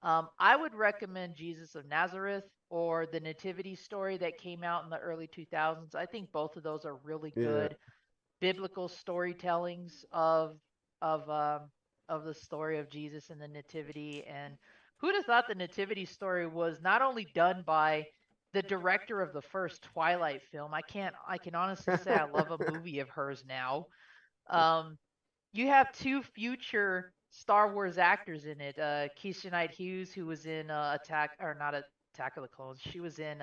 I would recommend Jesus of Nazareth or the Nativity story that came out in the early 2000s. I think both of those are really Yeah. good biblical storytellings of the story of Jesus and the Nativity. And who'd have thought the Nativity story was not only done by the director of the first Twilight film. I can honestly say I love a movie of hers now. Um, you have two future Star Wars actors in it. Keisha Knight Hughes, who was in not Attack of the Clones. She was in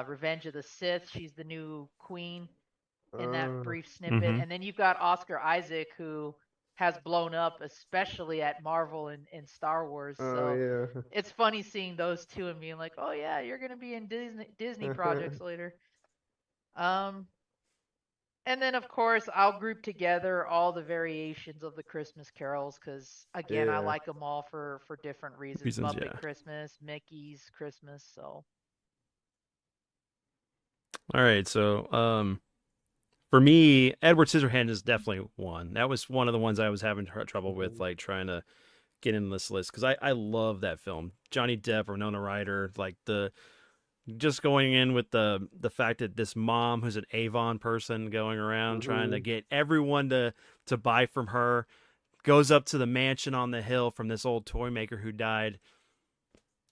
Revenge of the Sith. She's the new queen in that brief snippet. Mm-hmm. And then you've got Oscar Isaac, who has blown up, especially at Marvel and Star Wars. Oh So yeah. it's funny seeing those two and being like, oh yeah, you're gonna be in Disney projects later. Um, And then, of course, I'll group together all the variations of the Christmas carols because, again, I Yeah. like them all for different reasons. Muppet yeah. Christmas, Mickey's Christmas. So All right, so for me, Edward Scissorhands is definitely one. That was one of the ones I was having trouble with, like trying to get in this list because I love that film. Johnny Depp, Winona Ryder, like just going in with the fact that this mom who's an Avon person going around trying to get everyone to buy from her, goes up to the mansion on the hill from this old toy maker who died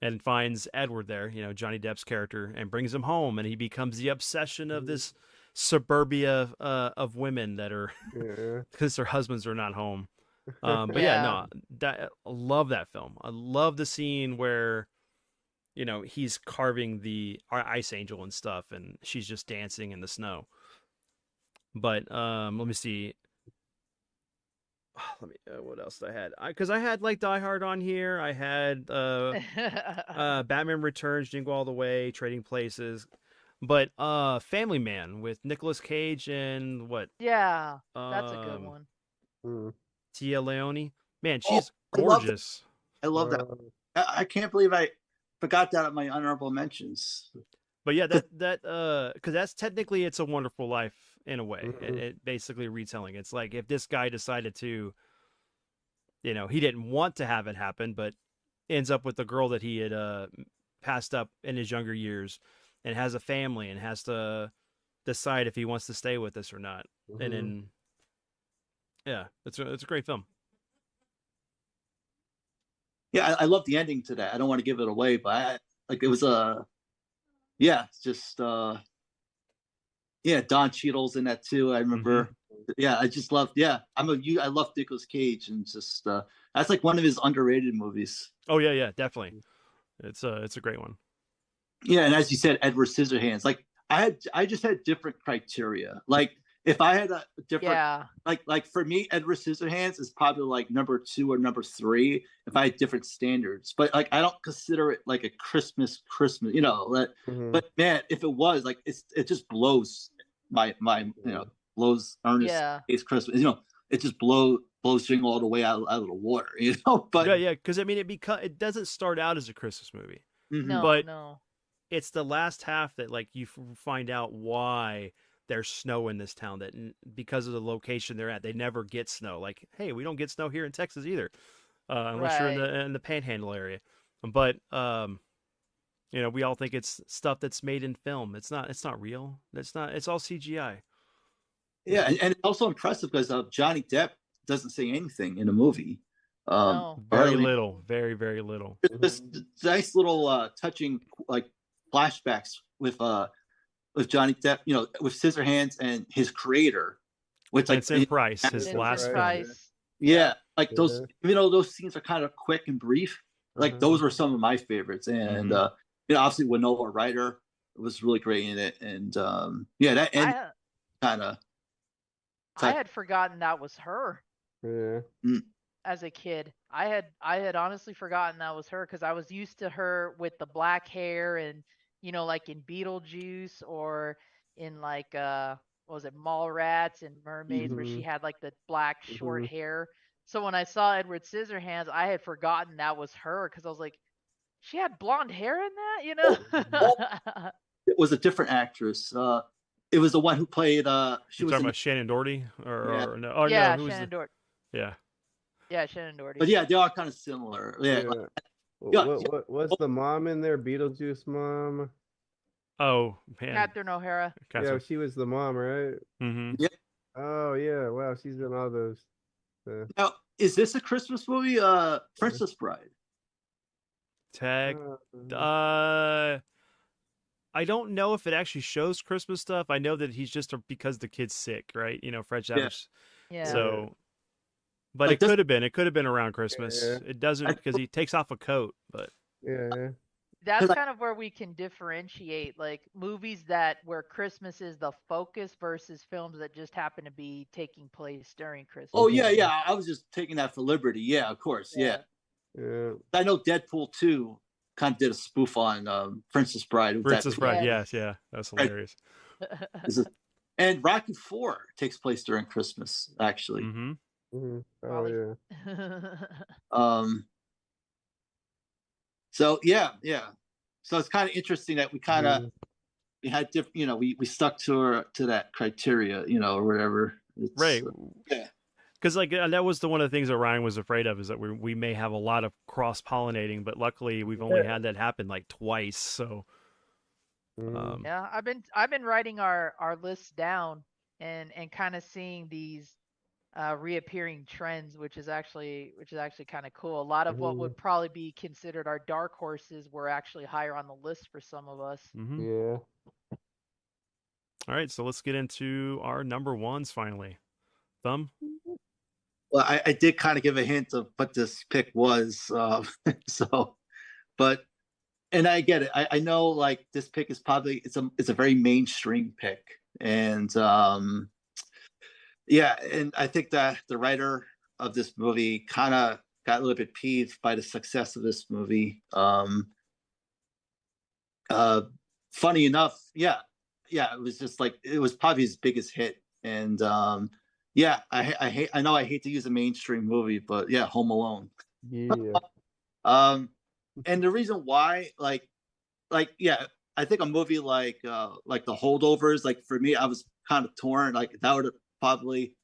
and finds Edward there, Johnny Depp's character, and brings him home, and he becomes the obsession of this suburbia of women that are because their husbands are not home. But I love that film. I love the scene where he's carving the ice angel and stuff, and she's just dancing in the snow. But let me see. What else did I had? Because I had like Die Hard on here. I had Batman Returns, Jingle All the Way, Trading Places, but Family Man with Nicolas Cage and what? yeah, that's a good one. Tia Leone. Man, she's I love gorgeous. I love that. I can't believe I forgot that at my honorable mentions. But yeah, that because that's technically It's a Wonderful Life in a way. It basically retelling. It's like if this guy decided to, he didn't want to have it happen, but ends up with the girl that he had passed up in his younger years, and has a family and has to decide if he wants to stay with us or not. And then, yeah, it's a great film. Yeah, I love the ending to that. I don't want to give it away, but it was it's just Don Cheadle's in that too. I remember. Yeah, I just love. Yeah, I love Nicolas Cage, and just that's like one of his underrated movies. Oh yeah, definitely. It's a great one. Yeah, and as you said, Edward Scissorhands. Like I just had different criteria. Like if I had a different, like for me, Edward Scissorhands is probably like number 2 or number 3 if I had different standards. But like I don't consider it like a Christmas, But man, if it was like it just blows my blows Ernest Case Christmas. It just blows Jingle All the Way out of the water. But yeah, because I mean it doesn't start out as a Christmas movie, but it's the last half that like you find out why there's snow in this town, that because of the location they're at, they never get snow. Like, hey, we don't get snow here in Texas either, unless you're in the Panhandle area. But we all think it's stuff that's made in film. It's not real. It's all CGI. Yeah, and it's also impressive because Johnny Depp doesn't say anything in the movie. Very little, very very little. This nice little touching like flashbacks with Johnny Depp, with Scissorhands and his creator, which like Vincent Price, his last film. Yeah, like those, even though those scenes are kind of quick and brief, like those were some of my favorites. And obviously Winona Ryder was really great in it, and that end kind of. I had forgotten that was her. Yeah. As a kid, I had honestly forgotten that was her because I was used to her with the black hair and like in Beetlejuice or in like what was it, Mallrats and Mermaids, where she had like the black short hair. So when I saw Edward Scissorhands, I had forgotten that was her because I was like, she had blonde hair in that, It was a different actress. It was the one who played. She was talking about Shannon Doherty, or no? Oh, yeah, no, Shannon Doherty. Yeah. Yeah, Shannon Doherty. But yeah, they are kind of similar. Yeah. What was the mom in there? Beetlejuice mom? Oh man, Catherine O'Hara. Yeah, she was the mom, right? Yeah. Oh yeah, wow, she's in all those. Now, is this a Christmas movie? Princess Bride. I don't know if it actually shows Christmas stuff. I know that he's just because the kid's sick, right? Fred Savage. Yeah. So, but like it could have been. It could have been around Christmas. Yeah. It doesn't because he takes off a coat. But that's kind of where we can differentiate like movies where Christmas is the focus versus films that just happen to be taking place during Christmas. Oh yeah. I was just taking that for liberty. Yeah, of course. Yeah. I know Deadpool 2 kind of did a spoof on Princess Bride. Princess Bride, yes, yeah, that's hilarious. And Rocky 4 takes place during Christmas, actually. Mm-hmm. Oh Probably. yeah. So yeah. So it's kind of interesting that we kind of we had different, you know, we stuck to that criteria, you know, or whatever. It's, Right. Yeah. Because like that was one of the things that Ryan was afraid of, is that we may have a lot of cross pollinating, but luckily we've only had that happen like twice. So Yeah, I've been writing our lists down and kind of seeing these reappearing trends, which is actually kind of cool. A lot of what would probably be considered our dark horses were actually higher on the list for some of us. mhm. Yeah. All right, so let's get into our number ones finally. Thumb. Well, I did kind of give a hint of what this pick was. So, but, and I get it. I know like this pick is probably, it's a very mainstream pick. And yeah, and I think that the writer of this movie kind of got a little bit peeved by the success of this movie. Funny enough, yeah, it was just like, it was probably his biggest hit. And yeah, I know I hate to use a mainstream movie, but yeah, Home Alone. Yeah. And the reason why, like yeah, I think a movie like The Holdovers, like for me, I was kind of torn. Like that would have probably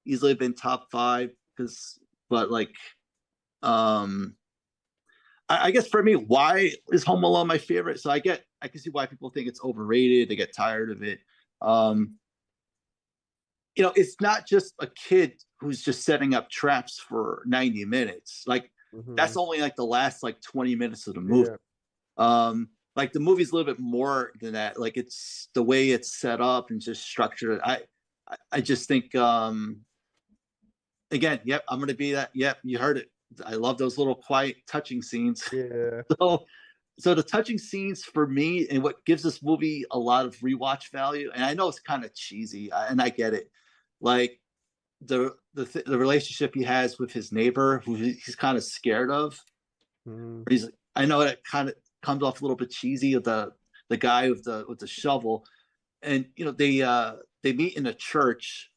easily been top 5 but like I guess for me, why is Home Alone my favorite? So I can see why people think it's overrated. They get tired of it. You know, it's not just a kid who's just setting up traps for 90 minutes. Like that's only like the last like 20 minutes of the movie. Yeah. Like the movie's a little bit more than that. Like it's the way it's set up and just structured. I just think again, yep, I'm gonna be that. Yep, you heard it. I love those little quiet touching scenes. Yeah. So the touching scenes for me, and what gives this movie a lot of rewatch value, and I know it's kind of cheesy, and I get it, like the relationship he has with his neighbor, who he's kind of scared of. I know that kind of comes off a little bit cheesy, of the guy with the shovel, and you know they meet in a church,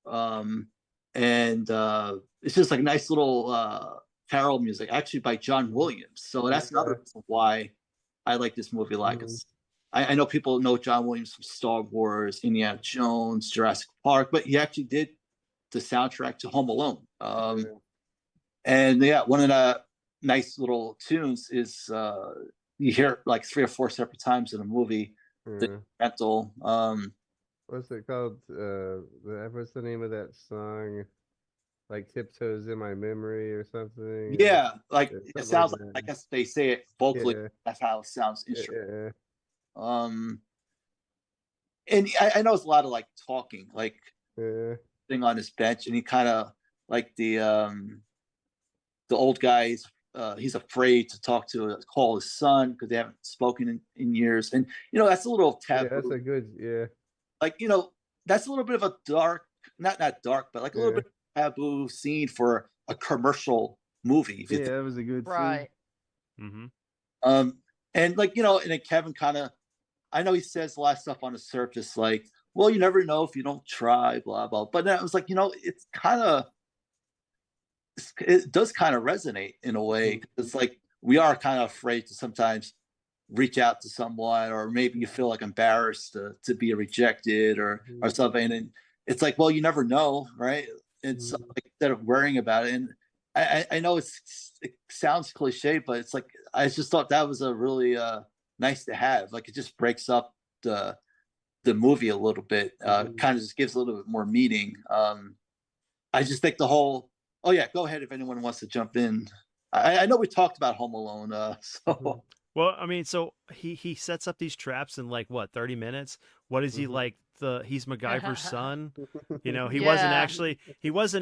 and it's just like nice little carol music, actually by John Williams. So that's another reason why I like this movie a lot. Because I know people know John Williams from Star Wars, Indiana Jones, Jurassic Park, but he actually did the soundtrack to Home Alone. And yeah, one of the nice little tunes is you hear it like 3 or 4 separate times in the movie. The rental. What's it called? What's the name of that song? Like Tiptoes in My Memory or something? Yeah, like something it sounds like like, that. I guess they say it vocally. Yeah. That's how it sounds instrumental. Yeah. And I know it's a lot of like talking, like Yeah. thing on his bench, and he kind of like the old guy. He's afraid to call his son because they haven't spoken in years, and you know that's a little taboo. Yeah, that's a good. Yeah. Like you know that's a little bit of a dark, not dark, but like a little bit taboo scene for a commercial movie. Yeah, that was a good scene. Right. And like you know, and then Kevin kind of, I know he says a lot of stuff on the surface, like, well, you never know if you don't try, blah blah. But then I was like, you know, it does kind of resonate in a way. It's like we are kind of afraid to sometimes reach out to someone, or maybe you feel like embarrassed to be rejected or something. And it's like, well, you never know, right? It's like, instead of worrying about it. And I know it sounds cliche, but it's like I just thought that was a really nice to have. Like it just breaks up the movie a little bit, kind of just gives a little bit more meaning. I just think the whole. Oh yeah, go ahead if anyone wants to jump in. I know we talked about Home Alone, so. Well, I mean, so he sets up these traps in like what 30 minutes. What is he like? He's MacGyver's son. You know, he wasn't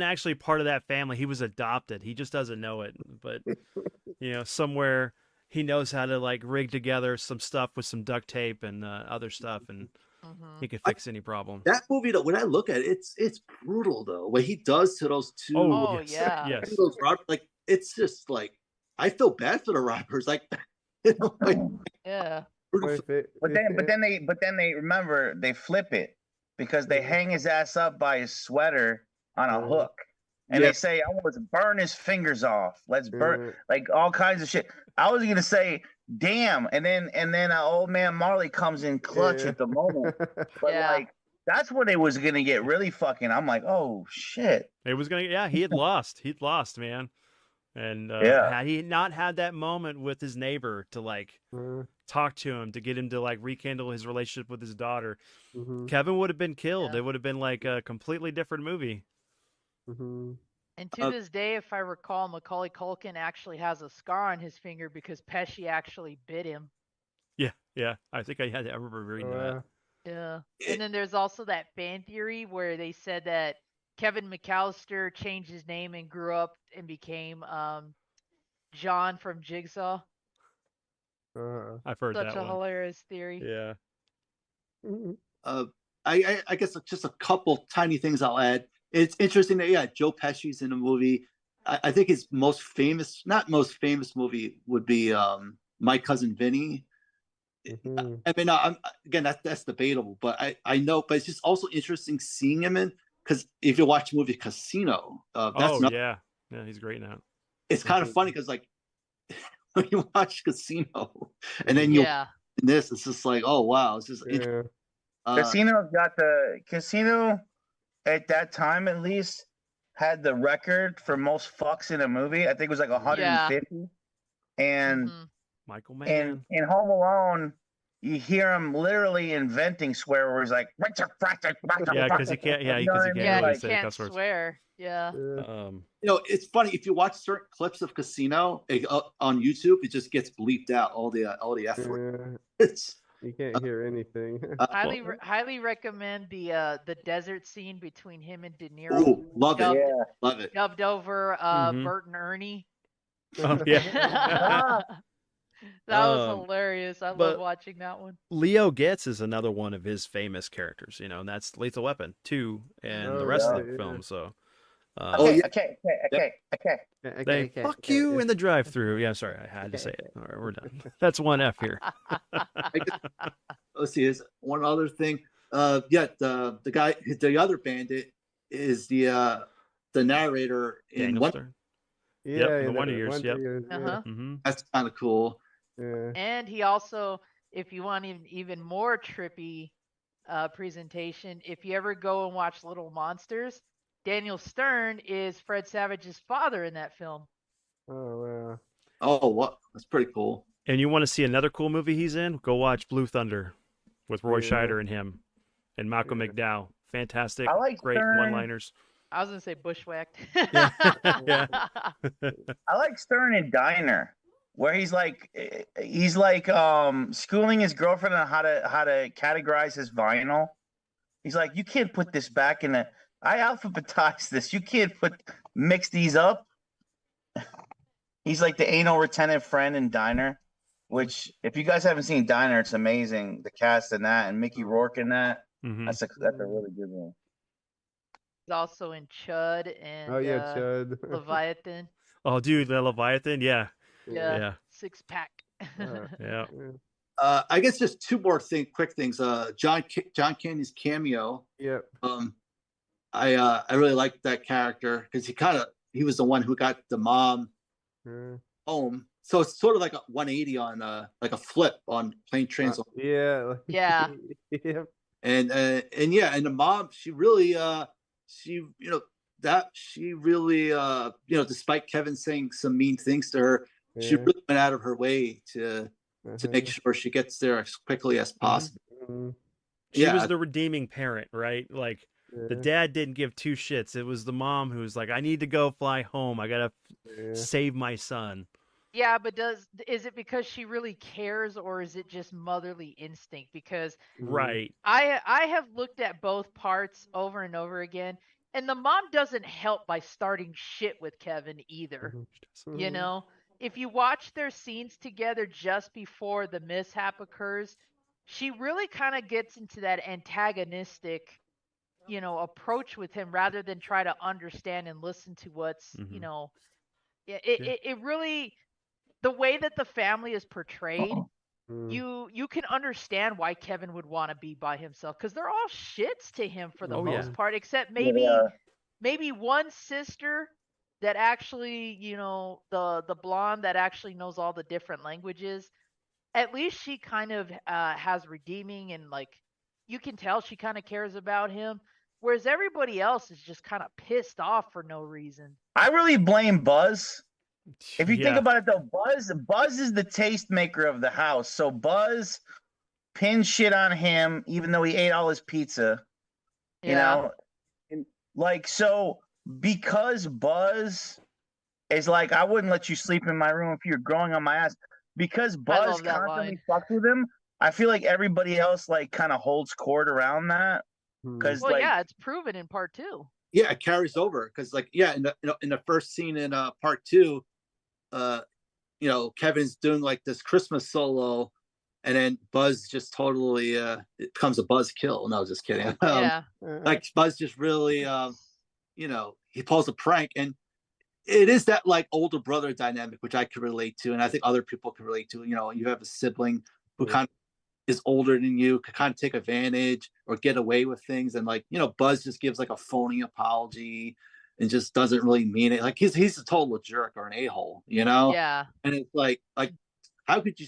actually part of that family. He was adopted. He just doesn't know it. But you know, somewhere he knows how to like rig together some stuff with some duct tape and other stuff, and he can fix any problem. That movie, though, when I look at it, it's brutal though. What he does to those two. Oh yeah. Yes. Those like it's just like I feel bad for the robbers. Like. You know, like, yeah. But then they remember they flip it. because they hang his ass up by his sweater on a hook. And Yeah. they say, "Oh, let's burn his fingers off. Let's burn like all kinds of shit." I was gonna say, "Damn!" And then old man Marley comes in clutch at the moment. But Yeah. like that's when it was gonna get really fucking. I'm like, "Oh shit!" It was gonna. Yeah, he had lost. He'd lost, man. And Yeah. had he not had that moment with his neighbor to like talk to him, to get him to like rekindle his relationship with his daughter, Kevin would have been killed. Yeah. It would have been like a completely different movie. And to this day, if I recall, Macaulay Culkin actually has a scar on his finger because Pesci actually bit him. Yeah. I think I remember reading that. Yeah. And then there's also that fan theory where they said that Kevin McAllister changed his name and grew up and became John from Jigsaw. I've heard Such that a one. hilarious theory. Yeah. I guess just a couple tiny things I'll add. It's interesting that Joe Pesci's in the movie. I think his most famous movie would be My Cousin Vinny. I mean, again, that's debatable, but I know, but it's just also interesting seeing him in, because if you watch the movie Casino, yeah, he's great now. it's kind of funny because like when you watch Casino and then you in this, it's just like, oh wow, it's just Casino's got Casino at that time at least had the record for most fucks in a movie. I think it was like 150. And Michael Mann. in Home Alone, you hear him literally inventing swear words like yeah, because he can't. Yeah, because he can't Yeah, really he say can't cuss words. swear. Yeah. It's funny if you watch certain clips of Casino on YouTube, it just gets bleeped out all the F word. You can't hear anything. Highly recommend the desert scene between him and De Niro. Ooh, love it. Dubbed over Bert and Ernie. Oh yeah. That was hilarious. I love watching that one. Leo Getz is another one of his famous characters, and that's Lethal Weapon 2 and the rest of the film. So, okay. Fuck you in the drive-through. Yeah, sorry, I had to say it. All right, we're done. That's one F here. Let's see. There's one other thing. The guy, the other bandit, is the narrator in Daniel Stern. Yeah, the Wonder Years. Yep. That's kind of cool. Yeah. And he also, if you want even more trippy presentation, if you ever go and watch Little Monsters, Daniel Stern is Fred Savage's father in that film. Oh wow. Oh, what? That's pretty cool. And you want to see another cool movie he's in? Go watch Blue Thunder with Roy Scheider and him and Malcolm McDowell. Fantastic. I like great Stern. one-liners. I was gonna say bushwhacked. Yeah. I like Stern in Diner, where he's like schooling his girlfriend on how to categorize his vinyl. He's like, you can't put this back in a. I alphabetized this. You can't mix these up. He's like the anal retentive friend in Diner, which if you guys haven't seen Diner, it's amazing. The cast in that and Mickey Rourke in that. That's a really good one. He's also in Chud and Chud. Leviathan. Oh, dude, the Leviathan, yeah. Six pack. Yeah. I guess just two more quick things. John Candy's cameo. Yep. I really liked that character because he was the one who got the mom home. So it's sort of like a 180 on like a flip on Plane Trains. Yeah. Yep. And the mom, she really despite Kevin saying some mean things to her, she really went out of her way to make sure she gets there as quickly as possible. She was the redeeming parent, right? Like the dad didn't give two shits. It was the mom who was like, I need to go fly home. I gotta save my son. Yeah, but is it because she really cares, or is it just motherly instinct? Because I have looked at both parts over and over again, and the mom doesn't help by starting shit with Kevin either. You know, if you watch their scenes together just before the mishap occurs, she really kind of gets into that antagonistic, approach with him rather than try to understand and listen to what's, it really. The way that the family is portrayed Mm. you can understand why Kevin would want to be by himself because they're all shits to him for the Oh, most yeah. part, except Yeah, they maybe one sister that actually, the blonde that actually knows all the different languages. At least she kind of has redeeming and like you can tell she kind of cares about him, whereas everybody else is just kind of pissed off for no reason. I really blame Buzz. If you think Yeah. about it, though, Buzz is the tastemaker of the house. So Buzz pins shit on him, even though he ate all his pizza. You Yeah. know, and like so because Buzz is like, I wouldn't let you sleep in my room if you're growing on my ass. Because I Buzz love that constantly line. fucks with him, I feel like everybody else like kind of holds court around that. Hmm. Because Well, like, yeah, it's proven in part 2. Yeah, it carries over because, like, yeah, in the first scene in part 2, Kevin's doing like this Christmas solo, and then Buzz just totally it becomes a Buzz kill. No, just kidding. Yeah. Like Buzz just really, he pulls a prank, and it is that like older brother dynamic, which I could relate to, and I think other people can relate to. You have a sibling who kind of is older than you, could kind of take advantage or get away with things, and like Buzz just gives like a phony apology and just doesn't really mean it. Like he's a total jerk or an a-hole, Yeah. And it's like how could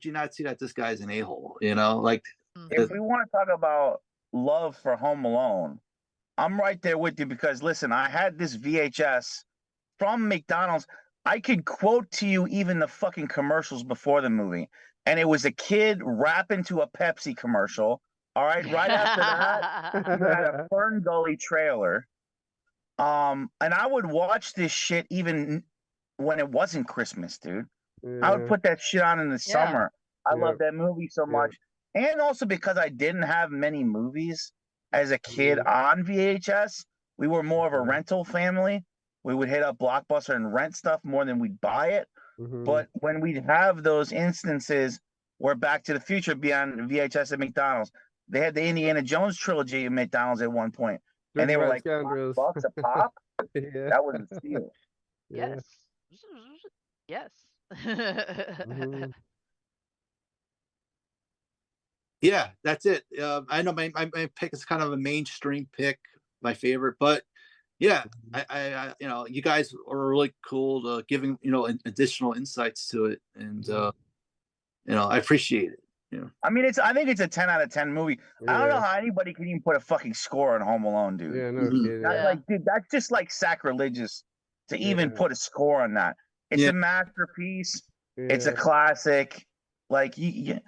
you not see that this guy's an a-hole, like if we want to talk about love for Home Alone, I'm right there with you because listen, I had this VHS from McDonald's. I could quote to you even the fucking commercials before the movie, and it was a kid rapping to a Pepsi commercial. All right, right after that, you had a Fern Gully trailer. And I would watch this shit even when it wasn't Christmas, dude. I would put that shit on in the summer. I love that movie so much. And also because I didn't have many movies as a kid on VHS, we were more of a rental family. We would hit up Blockbuster and rent stuff more than we'd buy it. But when we'd have those instances where Back to the Future be on VHS at McDonald's, they had the Indiana Jones trilogy at McDonald's at one point. And they were like $5 a pop. That was a steal. Yes. Yes. Yeah, that's it. I know my pick is kind of a mainstream pick, my favorite, but yeah, I you guys are really cool to giving additional insights to it, and I appreciate it. I mean, I think it's a 10 out of 10 movie. I don't know how anybody can even put a fucking score on Home Alone, dude. Yeah, no kidding. Like, dude, that's just like sacrilegious to even put a score on that. It's a masterpiece. It's a classic. Like if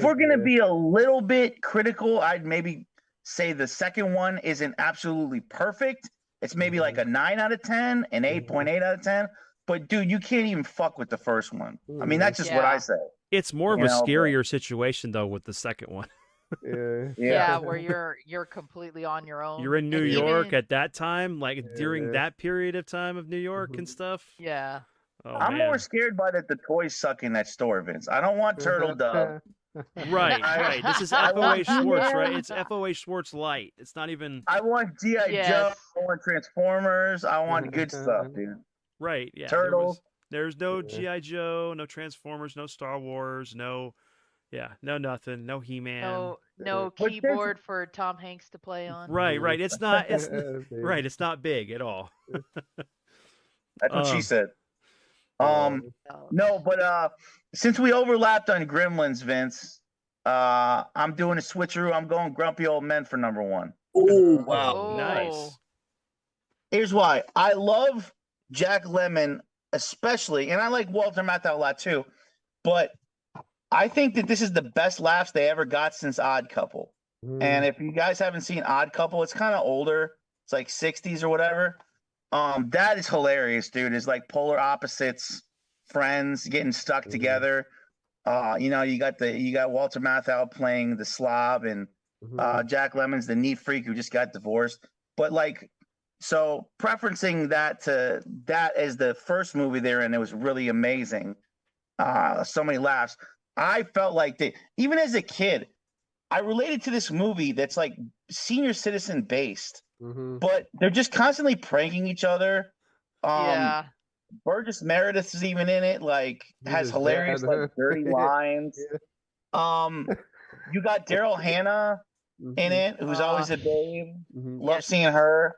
we're gonna be a little bit critical, I'd maybe say the second one isn't absolutely perfect. It's maybe like a 9 out of 10, an 8.8 out of 10. But dude, you can't even fuck with the first one. I mean, that's just what I say. It's more of a scarier situation though with the second one. Yeah, where you're completely on your own. You're in New York at that time, like during that period of time of New York and stuff. Yeah. Oh, I'm more scared by the toys suck in that store, Vince. I don't want Turtle Dove. Right. This is FOA Schwartz, right? It's FOA Schwartz Light. It's not even. I want G.I. Joe. I want Transformers. I want good stuff, dude. Right. Yeah. Turtles. There's no G.I. Joe, no Transformers, no Star Wars, no nothing, no He-Man. No keyboard for Tom Hanks to play on. Right. It's not right, it's not big at all. That's what she said. No, but since we overlapped on Gremlins, Vince, I'm doing a switcheroo. I'm going Grumpy Old Men for number 1. Oh, wow. Nice. Here's why. I love Jack Lemmon, especially, and I like Walter Matthau a lot too, but I think that this is the best laughs they ever got since Odd Couple. And if you guys haven't seen Odd Couple, it's kind of older. It's like 60s or whatever. That is hilarious, dude. It's like polar opposites, friends getting stuck together. You got Walter Matthau playing the slob, and Jack Lemmon's the neat freak who just got divorced. But like, so preferencing that as the first movie there, and it was really amazing. So many laughs. I felt like even as a kid, I related to this movie that's like senior citizen based, but they're just constantly pranking each other. Burgess Meredith is even in it. Like, He's has his hilarious dad, like huh? dirty lines. Yeah. You got Daryl Hannah in Mhm, it, who's always a babe. mhm. Love Yes. seeing her,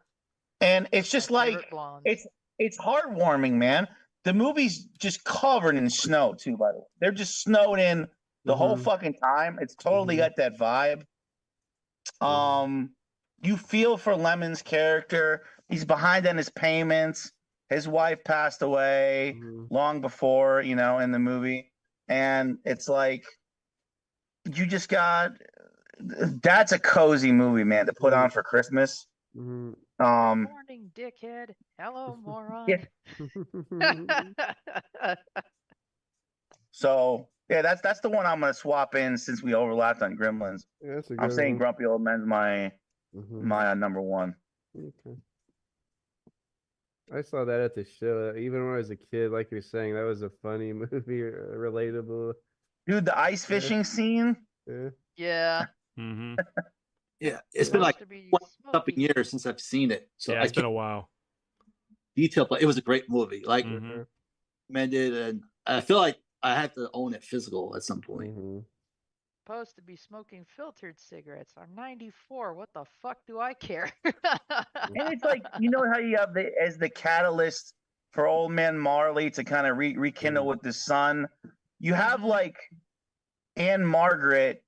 and it's just My favorite like blonde. it's heartwarming, man. The movie's just covered in snow too. By the way, they're just snowed in the whole Mhm. fucking time. It's totally Mhm. got that vibe. Mhm. You feel for Lemon's character. He's behind on his payments. His wife passed away Mhm. long before, you know, in the movie, and it's like you just got that's a cozy movie, man, to put on for Christmas. Mhm. Good Um, morning, dickhead. Hello, moron. Mhm. so yeah, that's the one I'm gonna swap in since we overlapped on Gremlins. Yeah, that's a I'm good saying one. Grumpy Old Men's my Mhm. my number one. Okay. I saw that at the show. Even when I was a kid, like you're saying, that was a funny movie, relatable. Dude, the ice Yeah. fishing scene. Yeah. Yeah. Mm-hmm. Yeah, it's Yeah. been like Supposed to be 20 something smoky. years since I've seen it, so Yeah, I it's been can't a while. detail, but it was a great movie. Like Mhm. recommended, and I feel like I have to own it physical at some point. Mhm. Supposed to be smoking filtered cigarettes. I'm 94. What the fuck do I care? And it's like, you know how you have the as the catalyst for old man Marley to kind of rekindle with the son. You have Mhm. like Anne Margaret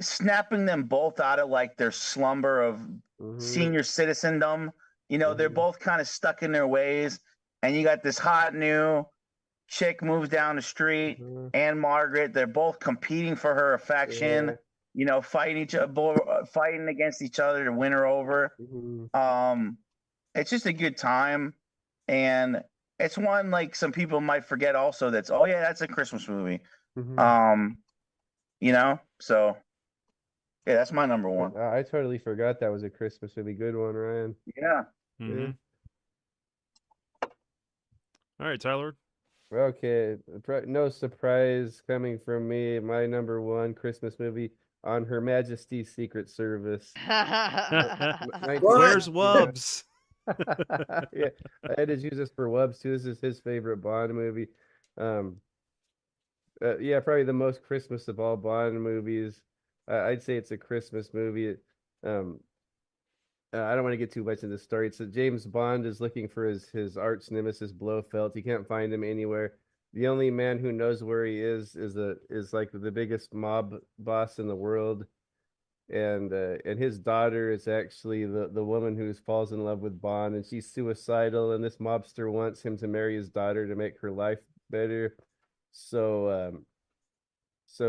snapping them both out of like their slumber of Mhm. senior citizendom. You know, they're Mhm. both kind of stuck in their ways, and you got this hot new chick moves down the street. Mhm. Anne Margaret, they're both competing for her affection. Yeah. You know, fighting against each other to win her over. Mhm. It's just a good time, and it's one like some people might forget also. That's oh yeah, that's a Christmas movie. Mhm. You know, so yeah, that's my number one. I totally forgot that was a Christmas movie. Good one, Ryan. Yeah. Mm-hmm. All right, Tyler. Okay, no surprise coming from me. My number one Christmas movie, On Her Majesty's Secret Service. Where's 1960. Wubbs? Yeah, I had to use this for Wubbs too. This is his favorite Bond movie. Um, yeah, probably the most Christmas of all Bond movies. I'd say it's a Christmas movie. Um, I don't want to get too much into the story. It's James Bond is looking for his arch nemesis Blofeld. He can't find him anywhere. The only man who knows where he is like the biggest mob boss in the world, and his daughter is actually the woman who falls in love with Bond, and she's suicidal, and this mobster wants him to marry his daughter to make her life better. So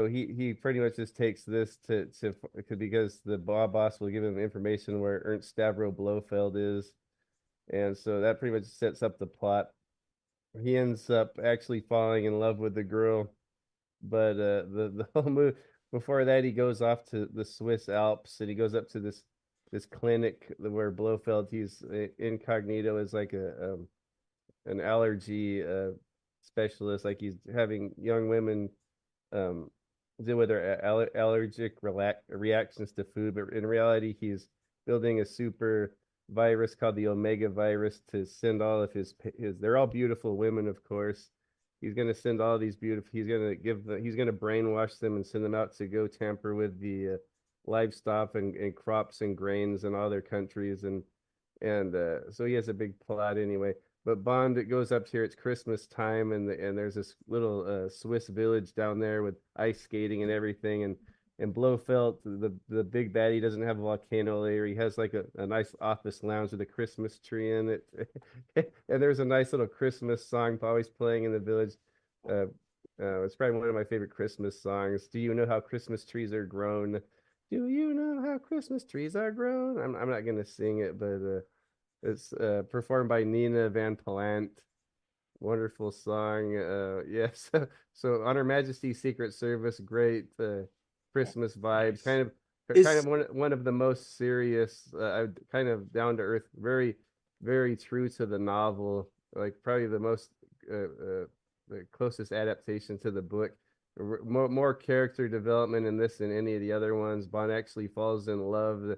he pretty much just takes this to because the boss will give him information where Ernst Stavro Blofeld is, and so that pretty much sets up the plot. He ends up actually falling in love with the girl, but the whole move before that he goes off to the Swiss Alps and he goes up to this clinic where Blofeld he's incognito as like a an allergy specialist, like he's having young women um deal with their allergic reactions to food, but in reality he's building a super virus called the Omega virus to send all of his they're all beautiful women, of course. He's going to send all these beautiful he's going to brainwash them and send them out to go tamper with the livestock and crops and grains in all their countries, and so he has a big plot anyway. But Bond, it goes up here. It's Christmas time, and there's this little Swiss village down there with ice skating and everything. And Blofeld, the big baddie, doesn't have a volcano layer. He has like a nice office lounge with a Christmas tree in it, and there's a nice little Christmas song always playing in the village. Uh, it's probably one of my favorite Christmas songs. Do you know how Christmas trees are grown? Do you know how Christmas trees are grown? I'm not gonna sing it, but it's performed by Nina Van Plant. Wonderful song. Yes. So On Her Majesty's Secret Service, great Christmas vibes. Nice. Kind of one of the most serious, kind of down to earth, very very true to the novel. Like probably the most the closest adaptation to the book. More character development in this than any of the other ones. Bond actually falls in love.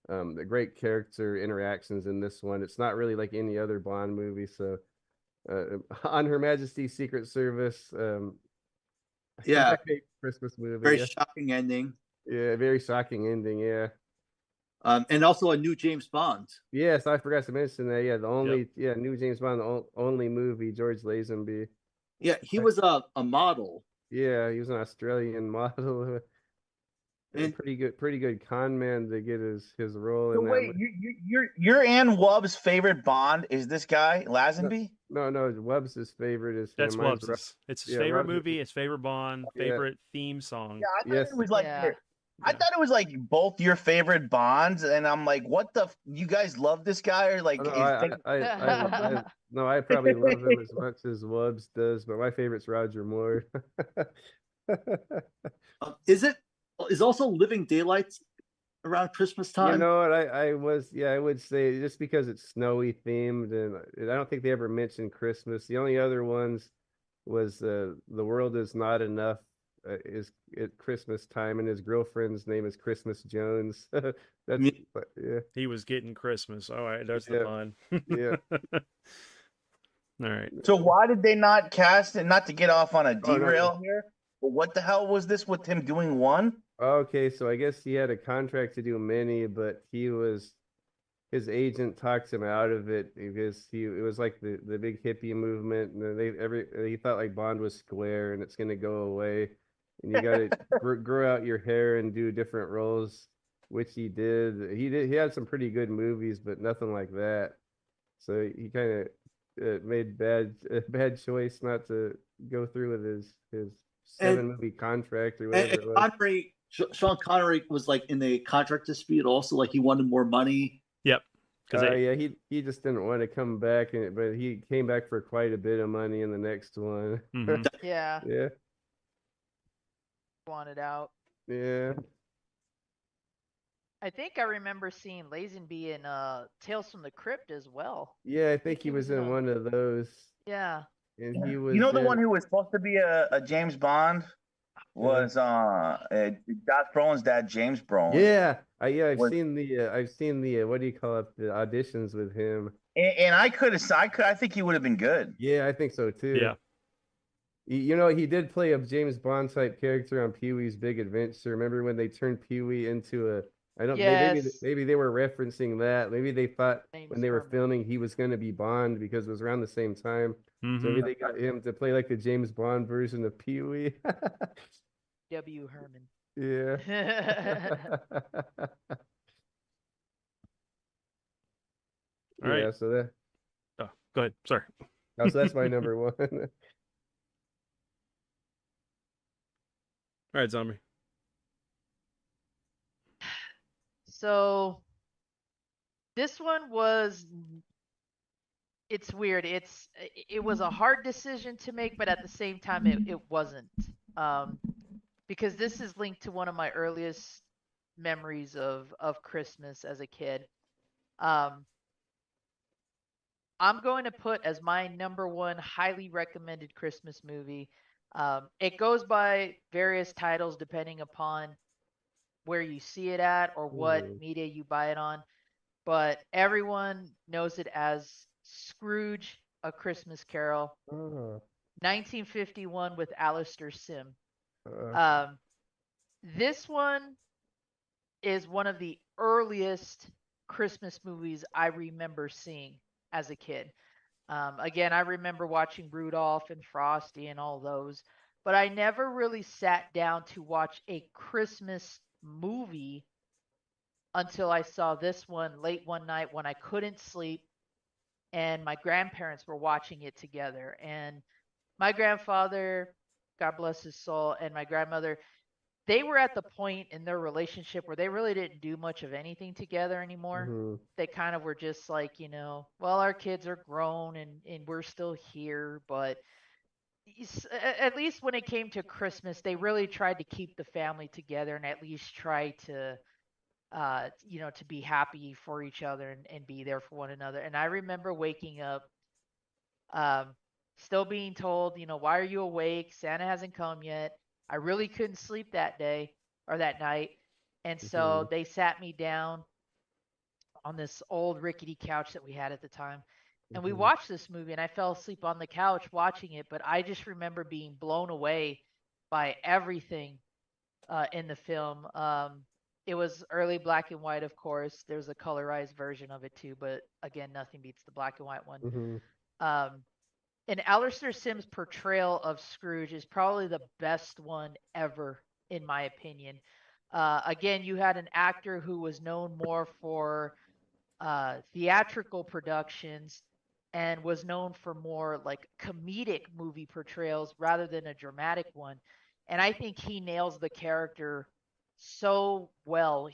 The great character interactions in this one. It's not really like any other Bond movie, so on Her Majesty's Secret Service. Yeah, My favorite Christmas movie. very Yeah. shocking ending. Yeah, very shocking ending. Yeah. And also a new James Bond. Yes, I forgot to mention that. Yeah, new James Bond, only movie, George Lazenby. Yeah, he was a model. Yeah, he was an Australian model. And Pretty good con man to get his role So in that. wait, you're Ann Wubb's favorite Bond is this guy Lazenby? No, Webb's favorite is him. That's Mine's Wubbs'. It's his yeah, favorite Roger- movie, his favorite Bond, Yeah. favorite theme song. Yeah, I thought Yes. it was like Yeah. I thought it was like both your favorite Bonds, and I'm like, what the? You guys love this guy, or like? No, is I probably love him as much as Wubbs does, but my favorite's Roger Moore. is also Living Daylights around Christmas time? You know what? I would say just because it's snowy themed, and I don't think they ever mentioned Christmas. The only other ones was The World Is Not Enough is at Christmas time, and his girlfriend's name is Christmas Jones. That's yeah. He was getting Christmas. All right, there's the pun. Yeah. All right. So why did they not cast it? Not to get off on a Oh, no. derail here, but what the hell was this with him doing one? Okay, so I guess he had a contract to do many, but his agent talked him out of it because it was like the big hippie movement, and he thought like Bond was square and it's gonna go away, and you gotta grow out your hair and do different roles, which he did. He had some pretty good movies, but nothing like that. So he kind of made bad choice not to go through with his 7-movie contract or whatever it was. Sean Connery was like in the contract dispute also, like he wanted more money. Yep. Yeah, he just didn't want to come back, but he came back for quite a bit of money in the next one. Mhm. Yeah. Yeah, Wanted out. yeah. I think I remember seeing Lazenby in Tales from the Crypt as well. Yeah, I think he was in one of those, Yeah. and he was. You know, the in- one who was supposed to be a James Bond was Josh Brolin's dad, James Brolin. Yeah, I've Was- seen the what do you call it? The auditions with him. And I think he would have been good. Yeah, I think so too. Yeah. You know, he did play a James Bond type character on Pee-wee's Big Adventure. Remember when they turned Pee-wee into a? I don't. Yes. Maybe they were referencing that. Maybe they thought James when they were Herman. filming he was going to be Bond because it was around the same time. So Mhm. maybe they got him to play like the James Bond version of Pee-wee. W. Herman. Yeah. All right. Yeah. So that. Oh, go ahead. Sorry. So that's my number one. All right, Zombie. So this one was it's weird. It was a hard decision to make, but at the same time it wasn't. Because this is linked to one of my earliest memories of Christmas as a kid. I'm going to put as my number one highly recommended Christmas movie. It goes by various titles depending upon where you see it at or what Mhm. media you buy it on. But everyone knows it as Scrooge, A Christmas Carol, Oh, 1951 with Alistair Sim. uh, This one is one of the earliest Christmas movies I remember seeing as a kid. Again, I remember watching Rudolph and Frosty and all those, but I never really sat down to watch a Christmas movie until I saw this one late one night when I couldn't sleep and my grandparents were watching it together. And my grandfather, God bless his soul, and my grandmother, they were at the point in their relationship where they really didn't do much of anything together anymore. mhm. They kind of were just like, well, our kids are grown and we're still here, but at least when it came to Christmas, they really tried to keep the family together and at least try to to be happy for each other and be there for one another. And I remember waking up, still being told, why are you awake? Santa hasn't come yet. I really couldn't sleep that day or that night. And so they sat me down on this old rickety couch that we had at the time. and we Mhm. watched this movie, and I fell asleep on the couch watching it, but I just remember being blown away by everything in the film. It was early black and white, of course. There's a colorized version of it too, but again, nothing beats the black and white one. Mhm. Um, and Alistair Sim's portrayal of Scrooge is probably the best one ever, in my opinion. Again, you had an actor who was known more for theatrical productions and was known for more like comedic movie portrayals rather than a dramatic one. And I think he nails the character so well.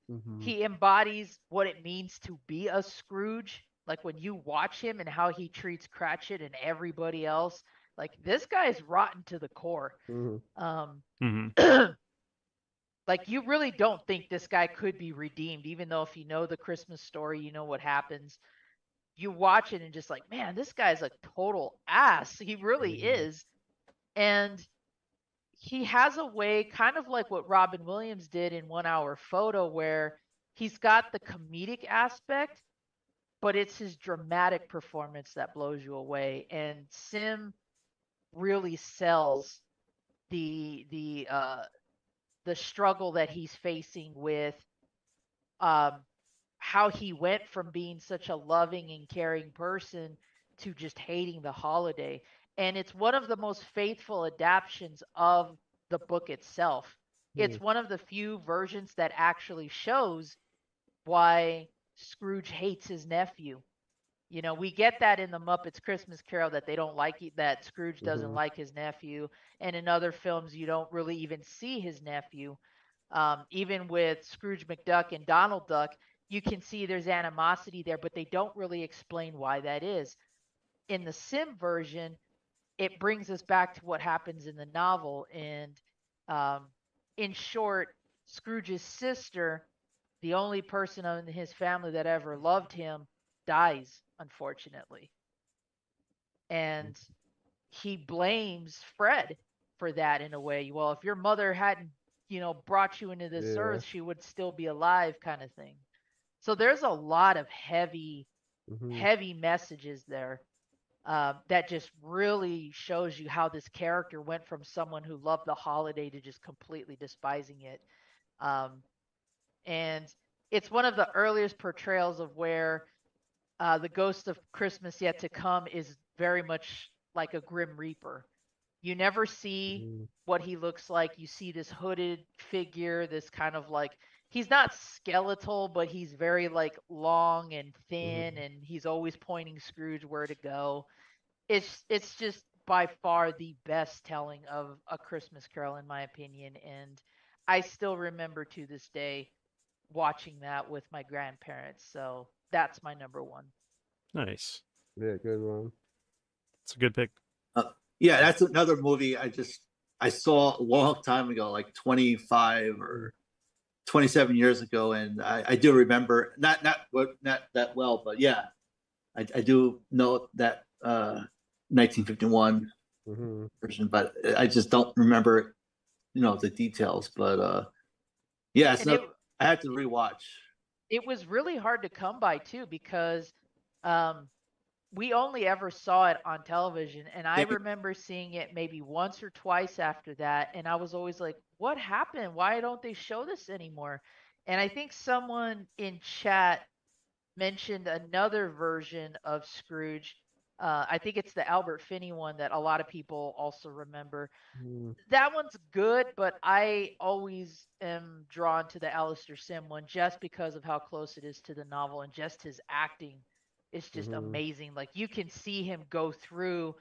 Mhm. He embodies what it means to be a Scrooge. Like when you watch him and how he treats Cratchit and everybody else, like this guy's rotten to the core. Mhm. Hmm. Like you really don't think this guy could be redeemed, even though if you know the Christmas story, you know what happens. You watch it and just like, man, this guy's a total ass. He really Mhm. is. And he has a way, kind of like what Robin Williams did in 1 Hour Photo, where he's got the comedic aspect, but it's his dramatic performance that blows you away. And Sim really sells the the struggle that he's facing with um how he went from being such a loving and caring person to just hating the holiday. And it's one of the most faithful adaptations of the book itself. Hmm. It's one of the few versions that actually shows why Scrooge hates his nephew. You know, we get that in the Muppets Christmas Carol that they don't like that Scrooge doesn't Mhm. like his nephew, and in other films you don't really even see his nephew. Even with Scrooge McDuck and Donald Duck, you can see there's animosity there, but they don't really explain why that is. In the Sim version, it brings us back to what happens in the novel, and um, in short, Scrooge's sister, the only person in his family that ever loved him, dies unfortunately, and he blames Fred for that in a way. Well, if your mother hadn't, brought you into this Yeah. earth, she would still be alive, kind of thing. So there's a lot of heavy, Mhm. heavy messages there that just really shows you how this character went from someone who loved the holiday to just completely despising it. Um, and it's one of the earliest portrayals of where the Ghost of Christmas Yet to Come is very much like a Grim Reaper. You never see Mhm. what he looks like. You see this hooded figure, this kind of like he's not skeletal, but he's very like long and thin, Mhm. and he's always pointing Scrooge where to go. It's just by far the best telling of A Christmas Carol in my opinion, and I still remember to this day watching that with my grandparents. So that's my number one. Nice. Yeah, good one. It's a good pick. Yeah, that's another movie I saw a long time ago, like 25 or 27 years ago, and I do remember not that well, but yeah, I do know that 1951 Mhm. version, but I just don't remember, the details. But yeah, it's And it not. I had to rewatch. it was really hard to come by too because um we only ever saw it on television, and I remember seeing it maybe once or twice after that, and I was always like, what happened? Why don't they show this anymore? And I think someone in chat mentioned another version of Scrooge. I think it's the Albert Finney one that a lot of people also remember. Mhm. That one's good, but I always am drawn to the Alistair Sim one just because of how close it is to the novel and just his acting is just Mhm. amazing. Like you can see him go through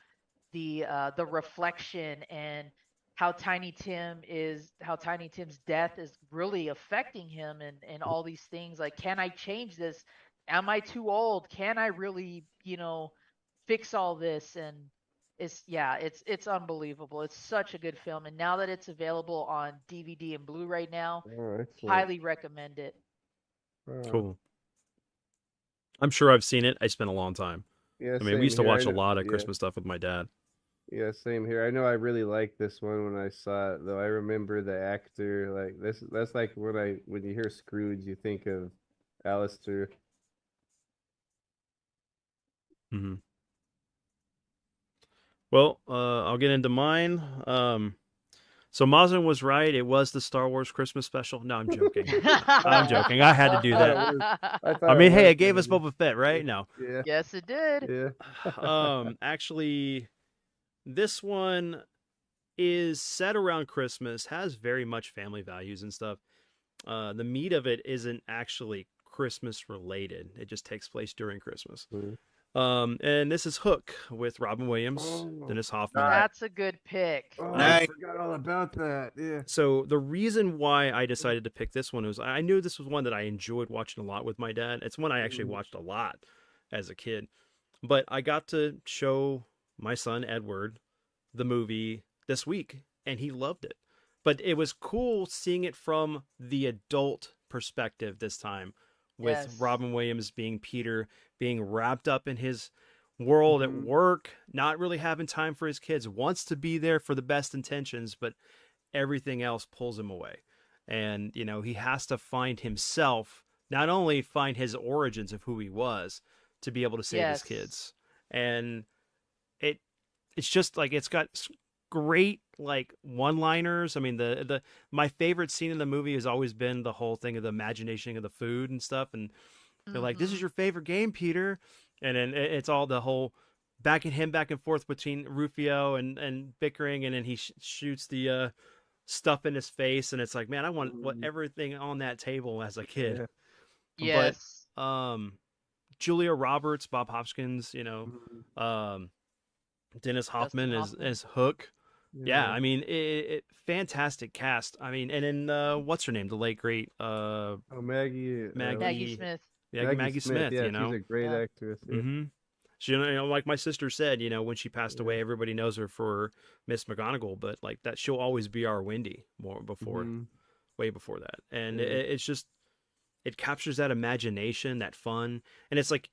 the reflection and how Tiny Tim's death is really affecting him and all these things like, can I change this? Am I too old? Can I really, fix all this? And it's unbelievable. It's such a good film, and now that it's available on DVD and Blu-ray now, Oh, excellent. highly recommend it. Wow. Cool. I'm sure I've seen it. I spent a long time. Yeah, I mean, we same used to here. I watch a know. lot of Yeah, Christmas stuff with my dad. yeah, same here. I know I really liked this one when I saw it, though. I remember the actor. Like this, that's like when you hear Scrooge, you think of Alistair. Hmm. Well, I'll get into mine. So Mazin was right. It was the Star Wars Christmas special. No, I'm joking. I'm joking. I had to do that. I mean, hey, it gave us Boba Fett, right? No. Yeah. Yes, it did. Yeah. Actually, this one is set around Christmas, has very much family values and stuff. The meat of it isn't actually Christmas related. It just takes place during Christmas. Mhm. And this is Hook with Robin Williams, Oh, Dennis Hoffman. That's a good pick. Oh, I Nice. forgot all about that. Yeah. So the reason why I decided to pick this one was I knew this was one that I enjoyed watching a lot with my dad. It's one I actually watched a lot as a kid. But I got to show my son Edward the movie this week, and he loved it. But it was cool seeing it from the adult perspective this time, with Yes. Robin Williams being Peter, being wrapped up in his world at Mhm. work, not really having time for his kids, wants to be there for the best intentions, but everything else pulls him away. And, you know, he has to find himself, not only find his origins of who he was, to be able to save his Yes. kids. And it's just like it's got great like one-liners. I mean, the my favorite scene in the movie has always been the whole thing of the imagination of the food and stuff, and they're like, "This is Mhm. your favorite game, Peter," and then it's all the whole back and forth between Rufio and bickering, and then he shoots the stuff in his face, and it's like, man, I want everything on that table as a kid. Yeah. Yes. But Julia Roberts, Bob Hoskins, you know, Mhm. Dennis Hoffman Hoffman. as Hook. Yeah, I mean, it fantastic cast. I mean, and then what's her name? The late great Oh, Maggie. Maggie Smith. Maggie Smith. Yeah, You know, she's a great Yeah. actress. Yeah. mm-hmm. She, you know, like my sister said, you know, when she passed away, Yeah. everybody knows her for Miss McGonagall, but like that, she'll always be our Wendy Mhm. way before that. And Yeah. it's just, it captures that imagination, that fun, and it's like,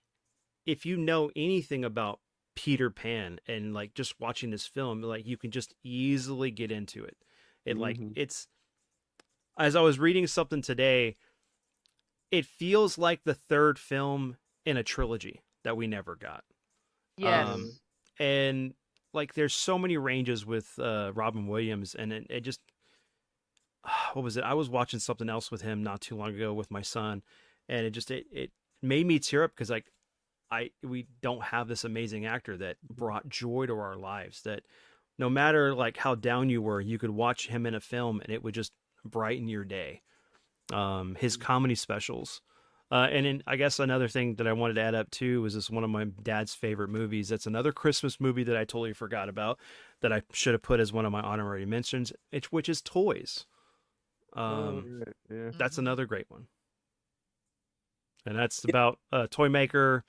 if you know anything about Peter Pan and like just watching this film, like you can just easily get into it. It like Mhm. it's, as I was reading something today, it feels like the third film in a trilogy that we never got. Yes. And like there's so many ranges with Robin Williams, and it just, what was it? I was watching something else with him not too long ago with my son, and it made me tear up because like we don't have this amazing actor that brought joy to our lives, that no matter like how down you were, you could watch him in a film and it would just brighten your day. His comedy specials. And then I guess another thing that I wanted to add up too was this one of my dad's favorite movies. That's another Christmas movie that I totally forgot about that I should have put as one of my honorary mentions, which is Toys. Oh, right. Yeah. That's Mhm. another great one. And that's about a toy maker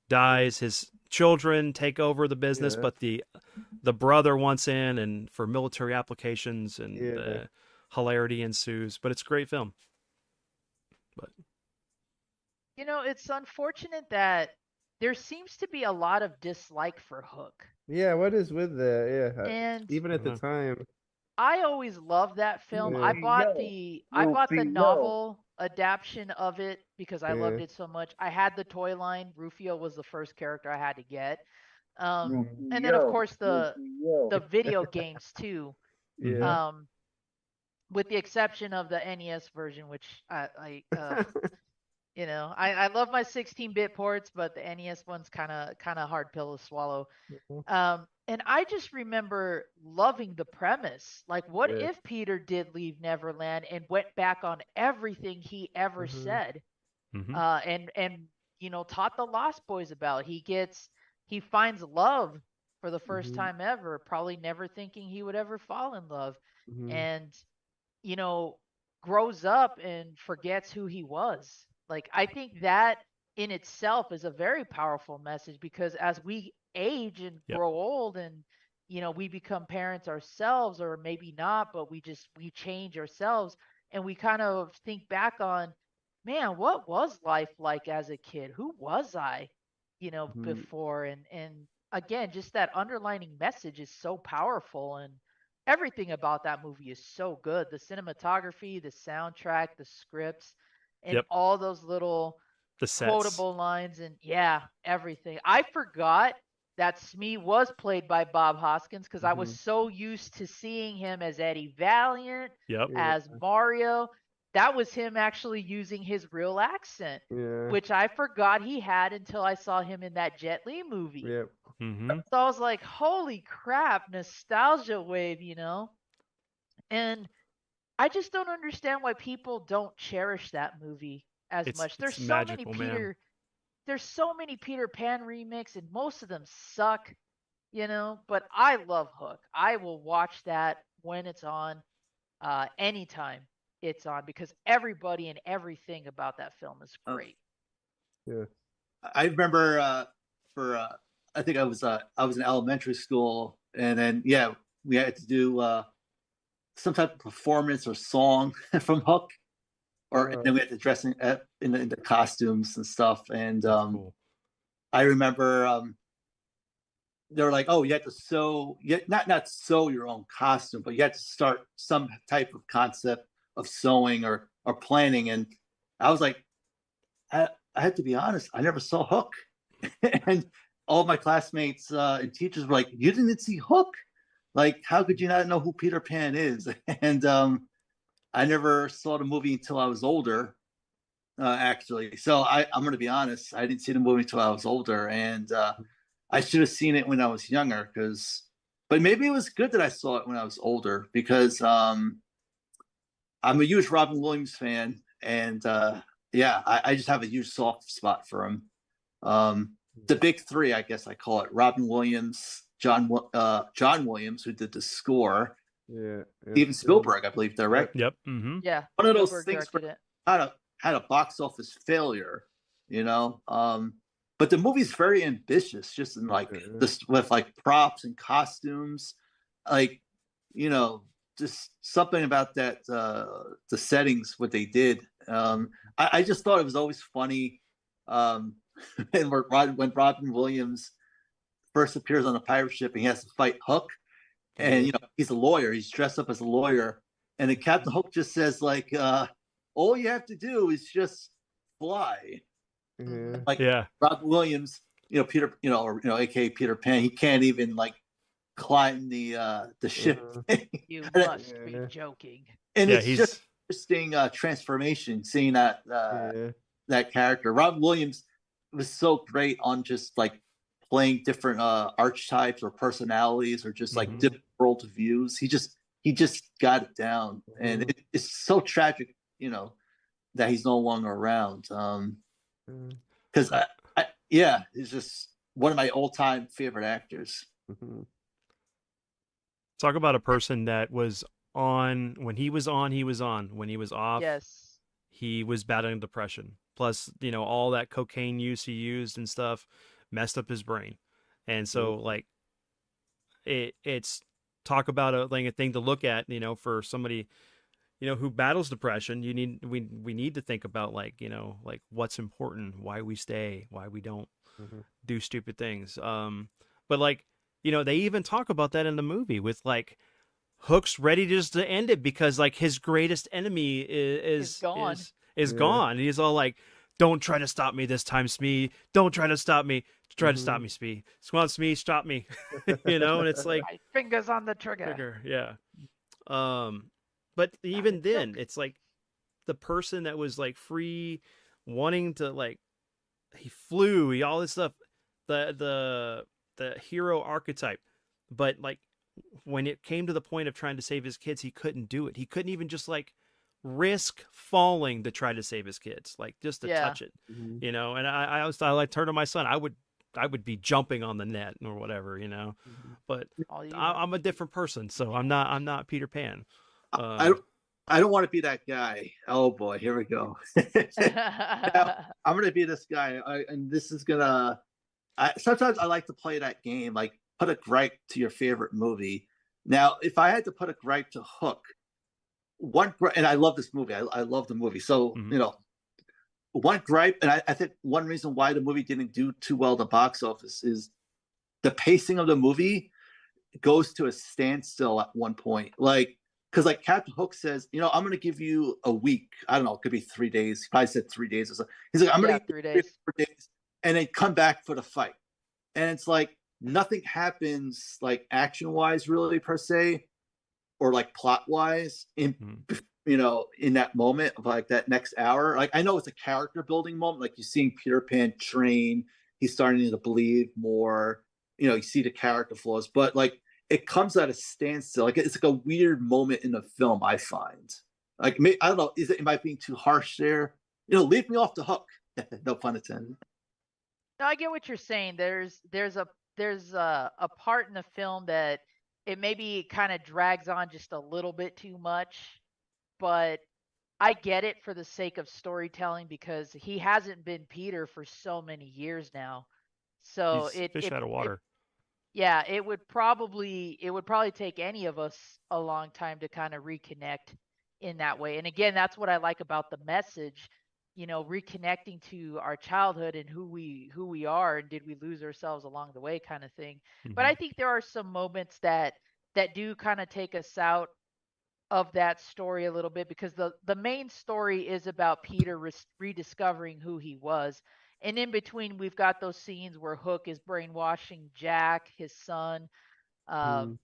dies, his children take over the business, Yeah. but the brother wants in and for military applications, and Yeah. hilarity ensues. But it's a great film. But You know, it's unfortunate that there seems to be a lot of dislike for Hook. Yeah, what is with that? Yeah. And Even at the Mhm. time. I always loved that film. I Yeah. bought Rufio. the Rufio. novel adaptation of it because I loved Yeah. it so much. I had the toy line. Rufio was the first character I had to get. And then of Rufio. course the Rufio. video games too. Yeah. With the exception of the NES version, which you know, I love my 16-bit ports, but the NES one's kind of hard pill to swallow. And I just remember loving the premise. Like, what Yeah. if Peter did leave Neverland and went back on everything he ever Mhm. said, Mhm. and you know, taught the Lost Boys about? He finds love for the first Mhm. time ever, probably never thinking he would ever fall in love, Mhm. and you know, grows up and forgets who he was. Like, I think that in itself is a very powerful message because as we age and Yep. grow old and you know, we become parents ourselves or maybe not, but we change ourselves and we kind of think back on, man, what was life like as a kid? Who was I, you know, Mhm. before? And again, just that underlining message is so powerful, and everything about that movie is so good. The cinematography, the soundtrack, the scripts, and Yep. all those little The sets. quotable lines and everything. I forgot that Smee was played by Bob Hoskins because I was so used to seeing him as Eddie Valiant, Yep. as Mario. That was him actually using his real accent, which I forgot he had until I saw him in that Jet Li movie. Yep. Mm-hmm. So I was like, holy crap, nostalgia wave, And I just don't understand why people don't cherish that movie as much. There's it's so magical, many man. There's so many Peter Pan remakes and most of them suck, but I love Hook. I will watch that when it's on, anytime it's on, because everybody and everything about that film is great. Yeah. I remember I think I was in elementary school, and then we had to do some type of performance or song from Hook, and then we had to dress in the costumes and stuff. And Cool. I remember they were like, "Oh, you had to sew, not sew your own costume, but you had to start some type of concept of sewing or planning." And I was like, I had to be honest, I never saw Hook. And all my classmates and teachers were like, "You didn't see Hook? Like, how could you not know who Peter Pan is?" And I never saw the movie until I was older, actually. So I'm going to be honest, I didn't see the movie until I was older, and I should have seen it when I was younger. But maybe it was good that I saw it when I was older, because I'm a huge Robin Williams fan, and I just have a huge soft spot for him. The big three, I guess I call it: Robin Williams, John Williams, who did the score, Steven Spielberg, I believe, direct. Yep. Mm-hmm. Yeah. One of those Spielberg things directed it. had a box office failure, but the movie's very ambitious, just in like this, with like props and costumes, like, just something about that, the settings, what they did. I just thought it was always funny. And when Robin Williams first appears on a pirate ship and he has to fight Hook, and he's a lawyer, he's dressed up as a lawyer, and then Captain Hook just says, like, all you have to do is just fly. Like, Robin Williams, Peter, aka Peter Pan, he can't even like climb the ship. You must be joking. And it's just interesting transformation, seeing that that character. Robin Williams was so great on just like playing different archetypes or personalities, or just like different world views. He just got it down, and it's so tragic, that he's no longer around. Because he's just one of my all-time favorite actors. Talk about a person that was on when he was on, he was on. When he was off, he was battling depression. Plus, all that cocaine use he used and stuff messed up his brain. And so, like, it's talk about a thing to look at, for somebody, who battles depression. We need to think about, like, like what's important, why we stay, why we don't do stupid things. But like, they even talk about that in the movie with like Hook's ready just to end it because like his greatest enemy is gone. Is gone. He's all like, "Don't try to stop me this time, Smee. Don't try to stop me. Try to stop me, Smee. Come on, Smee, stop me." And it's like my fingers on the trigger. Yeah. But even then, it's like the person that was like free, wanting to like, he flew, all this stuff, the hero archetype, but like when it came to the point of trying to save his kids, he couldn't do it. He couldn't even just like risk falling to try to save his kids, like just to touch it, And I like turned to my son, I would be jumping on the net or whatever, but I'm a different person, so I'm not Peter Pan. I don't want to be that guy. Oh boy, here we go. Now, I'm gonna be this guy, and this is gonna. Sometimes I like to play that game, like put a gripe to your favorite movie. Now, if I had to put a gripe to Hook, and I love this movie. I love the movie. So one gripe, and I think one reason why the movie didn't do too well at the box office is the pacing of the movie goes to a standstill at one point. Like because like Captain Hook says, I'm going to give you a week. I don't know, it could be 3 days. He probably said 3 days or something. He's like, I'm going to give 3 you days. 4 days, and then come back for the fight. And it's like nothing happens like action wise, really per se, or like plot wise in in that moment of like that next hour. Like I know it's a character building moment, like you're seeing Peter Pan train, he's starting to believe more. You see the character flaws, but like it comes at a standstill. Like it's like a weird moment in the film, I find. Like I don't know, am I being too harsh there? Leave me off the hook. No pun intended. No, I get what you're saying. There's a part in the film that it maybe kind of drags on just a little bit too much, but I get it for the sake of storytelling because he hasn't been Peter for so many years now. So He's fish out of water. Yeah, it would probably take any of us a long time to kind of reconnect in that way. And again, that's what I like about the message, reconnecting to our childhood and who we are and did we lose ourselves along the way kind of thing. But I think there are some moments that do kind of take us out of that story a little bit because the main story is about Peter rediscovering who he was. And in between, we've got those scenes where Hook is brainwashing Jack, his son, and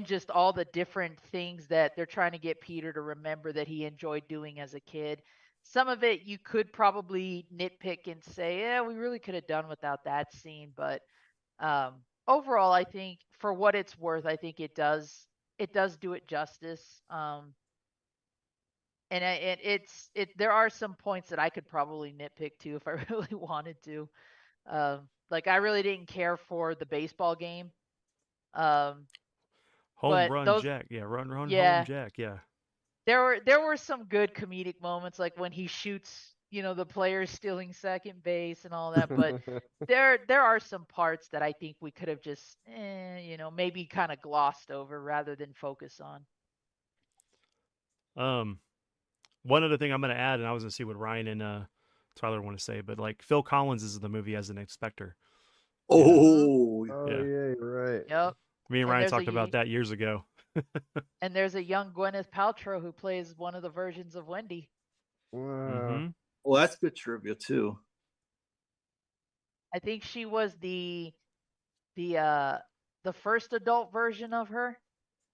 just all the different things that they're trying to get Peter to remember that he enjoyed doing as a kid. Some of it you could probably nitpick and say, yeah, we really could have done without that scene. But overall, I think for what it's worth, I think it does do it justice. And there are some points that I could probably nitpick too if I really wanted to. Like I really didn't care for the baseball game. Home run Jack. Yeah, run home Jack. Yeah. There were some good comedic moments like when he shoots, the players stealing second base and all that, but there are some parts that I think we could have just maybe kind of glossed over rather than focus on. One other thing I'm going to add, and I was going to see what Ryan and Tyler want to say, but like Phil Collins is in the movie as an inspector. Oh, yeah, you're right. Yep. Me and Ryan talked about that years ago. And there's a young Gwyneth Paltrow who plays one of the versions of Wendy. Wow. Well, that's good trivia too. I think she was the first adult version of her.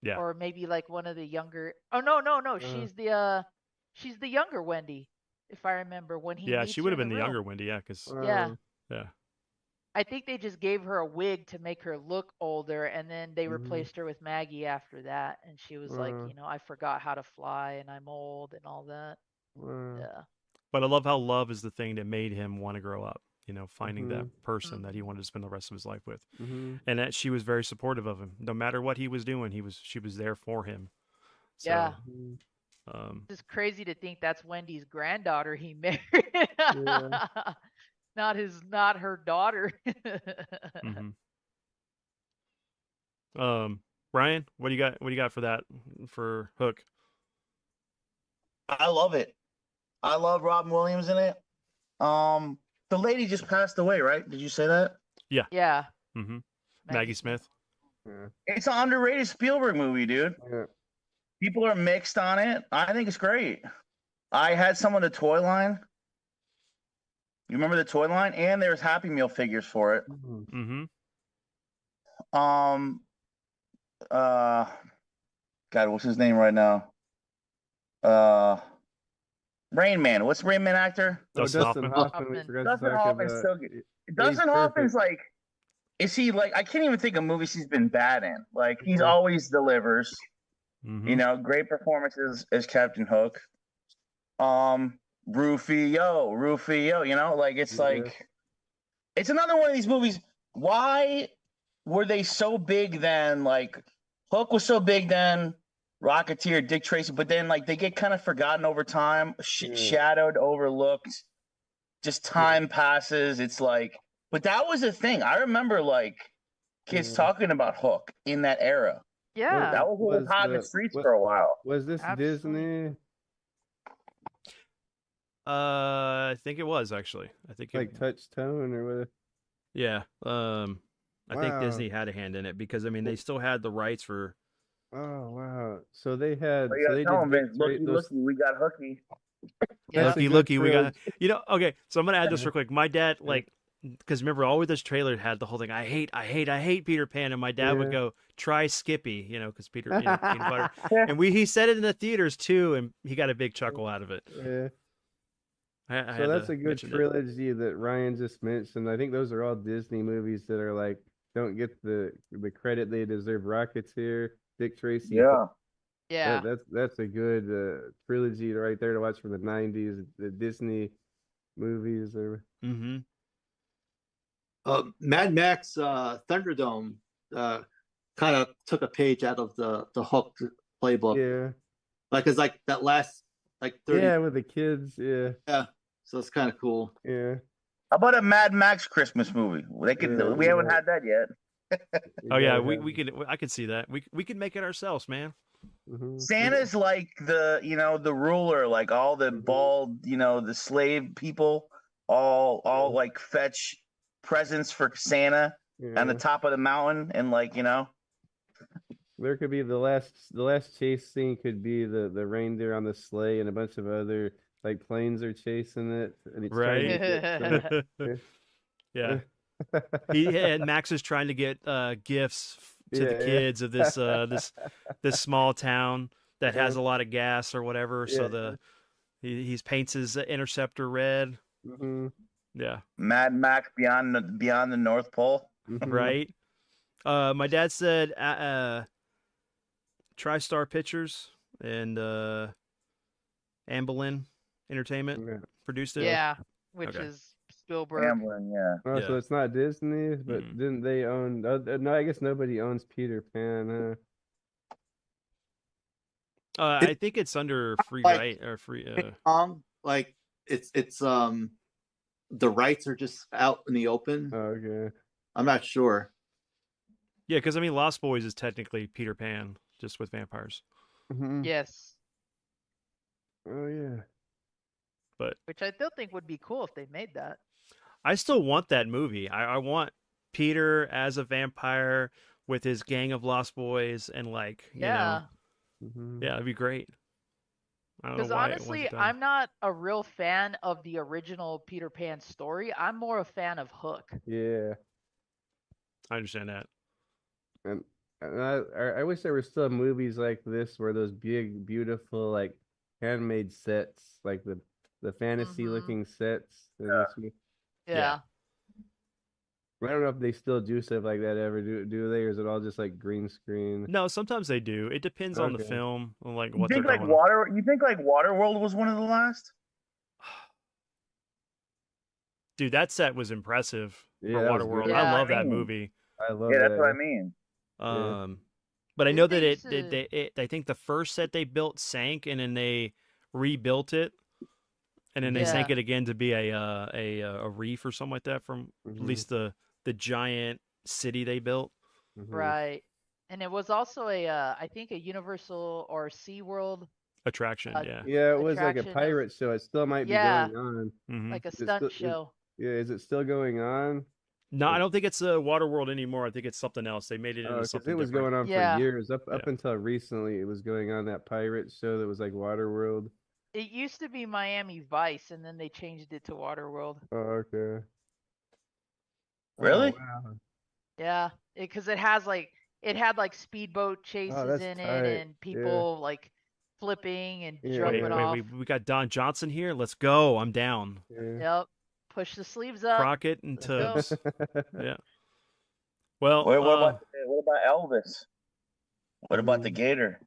Yeah. Or maybe like one of the younger. Oh no. She's the younger Wendy, if I remember when he. Yeah, she would have been the younger Wendy. Yeah, because. Yeah. Yeah. I think they just gave her a wig to make her look older, and then they replaced her with Maggie after that, and she was like, I forgot how to fly, and I'm old, and all that. Yeah. But I love how love is the thing that made him want to grow up. Finding that person that he wanted to spend the rest of his life with, and that she was very supportive of him, no matter what he was doing. She was there for him. So, yeah. It's crazy to think that's Wendy's granddaughter he married. Yeah. not her daughter. Ryan, what do you got for that, for Hook? I love it. I love Robin Williams in it. The lady just passed away, right? Did you say that? Yeah. Yeah. Maggie Smith. Yeah. It's an underrated Spielberg movie, dude. Yeah. People are mixed on it. I think it's great. I had some of the toy line. You remember the toy line? And there's Happy Meal figures for it. God, what's his name right now? Rain Man. What's Rain Man actor? Dustin Hoffman. Dustin Hoffman's so good. Dustin Hoffman's like, is he like? I can't even think of movies he's been bad in. Like he's always delivers. Great performances as Captain Hook. Rufio. Like it's like, it's another one of these movies. Why were they so big then? Like Hook was so big then. Rocketeer, Dick Tracy, but then like they get kind of forgotten over time, shadowed, overlooked. Just time passes. It's like, but that was a thing. I remember like kids talking about Hook in that era. Yeah, that was hot in the streets for a while. Was this Disney? I think it was actually. I think like Touchstone or whatever. Yeah. I think Disney had a hand in it because they still had the rights for Oh wow! So they had, Oh, you so gotta they tell did him, man. Victory. Looky, we got Hooky. Yeah. That's a good Looky, we got trilogy. okay. So I'm gonna add this real quick. My dad, like, because remember, always this trailer had the whole thing. I hate Peter Pan, and my dad would Yeah. go try Skippy, because Peter, peanut butter, and he said it in the theaters too, and he got a big chuckle out of it. Yeah. I So had that's to a good mention it. trilogy that Ryan just mentioned. I think those are all Disney movies that are like don't get the credit they deserve. Rocketeer, Dick Tracy. Yeah. Yeah. That's a good trilogy right there to watch from the '90s. The Disney movies are. Mm-hmm. Mad Max Thunderdome kind of took a page out of the Hook playbook. Yeah. Like it's like that last like 30. Yeah, with the kids. Yeah. Yeah. So it's kind of cool. Yeah. How about a Mad Max Christmas movie? They could. Yeah, We haven't yeah. had that yet. Oh yeah, gotta we have- we could I could see that. We could make it ourselves, man. Mhm. Santa's like the the ruler, like all the bald, the slave people, all like fetch presents for Santa on the Yeah. top of the mountain, and There could be the last chase scene could be the reindeer on the sleigh and a bunch of other like planes are chasing it and it's trying to get some- Yeah. And Max is trying to get gifts to the Yeah, yeah. kids of this this small town that has a Yeah. lot of gas or whatever. So Yeah. he paints his interceptor red. Mhm. Yeah, Mad Max beyond the North Pole. Mhm. right. My dad said TriStar Pictures and Amblin Entertainment Yeah. produced it. Yeah. Which Okay. is Spielberg. Gambling, yeah. Oh, so Yeah. it's not Disney, but Mm-mm. didn't they own? No, I guess nobody owns Peter Pan. I think it's under free Like- right or free. Like it's the rights are just out in the open. Oh, okay. I'm not sure. Yeah, because I mean, Lost Boys is technically Peter Pan, just with vampires. Mhm. Yes. Oh yeah. But Which I still think would be cool if they made that. I still want that movie. I want Peter as a vampire with his gang of Lost Boys, and like, Yeah. Mhm. yeah, it'd be great. I don't know Because why it honestly, wasn't done. I'm not a real fan of the original Peter Pan story. I'm more a fan of Hook. Yeah. I understand that. And I wish there were still movies like this where those big, beautiful, like handmade sets, like the fantasy looking sets. in this mo- Yeah. I don't know if they still do stuff like that ever. Do they, or is it all just like green screen? No, sometimes they do. It depends on the Okay. film, on like You what they're think like going. on. You think like Waterworld was one of the last? Dude, that set was impressive Yeah, for that was Waterworld. good. I Yeah. love that Mm. movie. I love Yeah, that. that's what I mean. Yeah. But I Didn't know they that used to- I think the first set they built sank, and then they rebuilt it, and then they sank Yeah. it again to be a reef or something like that from at Mhm. least the giant city they built. Mhm. Right. And it was also I think a Universal or SeaWorld, Attraction, Uh, yeah. Yeah, it was like a attraction of- pirate show. It still might be Yeah. going on. Mhm. like a It's stunt still- show. Yeah, is it still going on? No, I don't think it's Waterworld anymore. I think it's something else. They made it into Because something it was different. going on Yeah. for years. Up Yeah. until recently, it was going on that pirate show that was like Waterworld. It used to be Miami Vice, and then they changed it to Waterworld. Oh, okay. Really? Oh, wow. Yeah, because it had like speedboat chases that's in tight. it, and Yeah. people like flipping and Yeah. jumping Wait, off. we got Don Johnson here. Let's go. I'm down. Yeah. Yep. Push the sleeves up. Crockett and Let's go. Tubbs. Yeah. Well, What about Elvis? What about the Mm. Gator?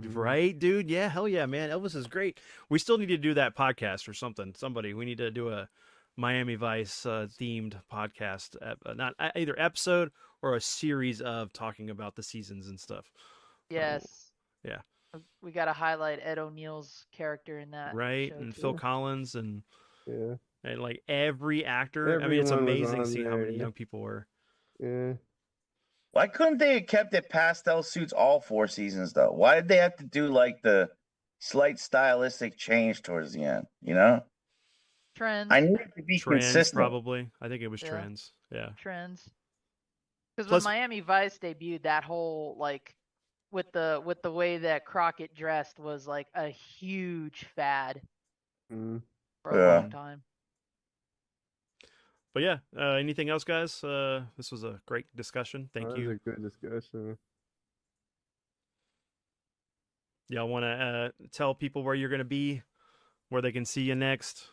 right, dude? Yeah, hell yeah, man. Elvis is great. We still need to do that podcast or something. We need to do a Miami Vice themed podcast, not either episode or a series of talking about the seasons and stuff. Yes. Yeah. We got to highlight Ed O'Neill's character in that. Right, show, and too. Phil Collins and Yeah. like every actor. I mean, it's Everyone was amazing on seeing how there, many yeah. young people were. Yeah. Why couldn't they have kept it pastel suits all 4 seasons though? Why did they have to do like the slight stylistic change towards the end? Trends. I need it to be Trends, consistent. probably. I think it was Yeah. trends. Yeah. Trends. Because when Plus- Miami Vice debuted, that whole like with the way that Crockett dressed was like a huge fad Mm. for a Yeah. long time. But yeah, anything else, guys? This was a great discussion. Thank That was you. a good discussion. Y'all want to tell people where you're going to be, where they can see you next?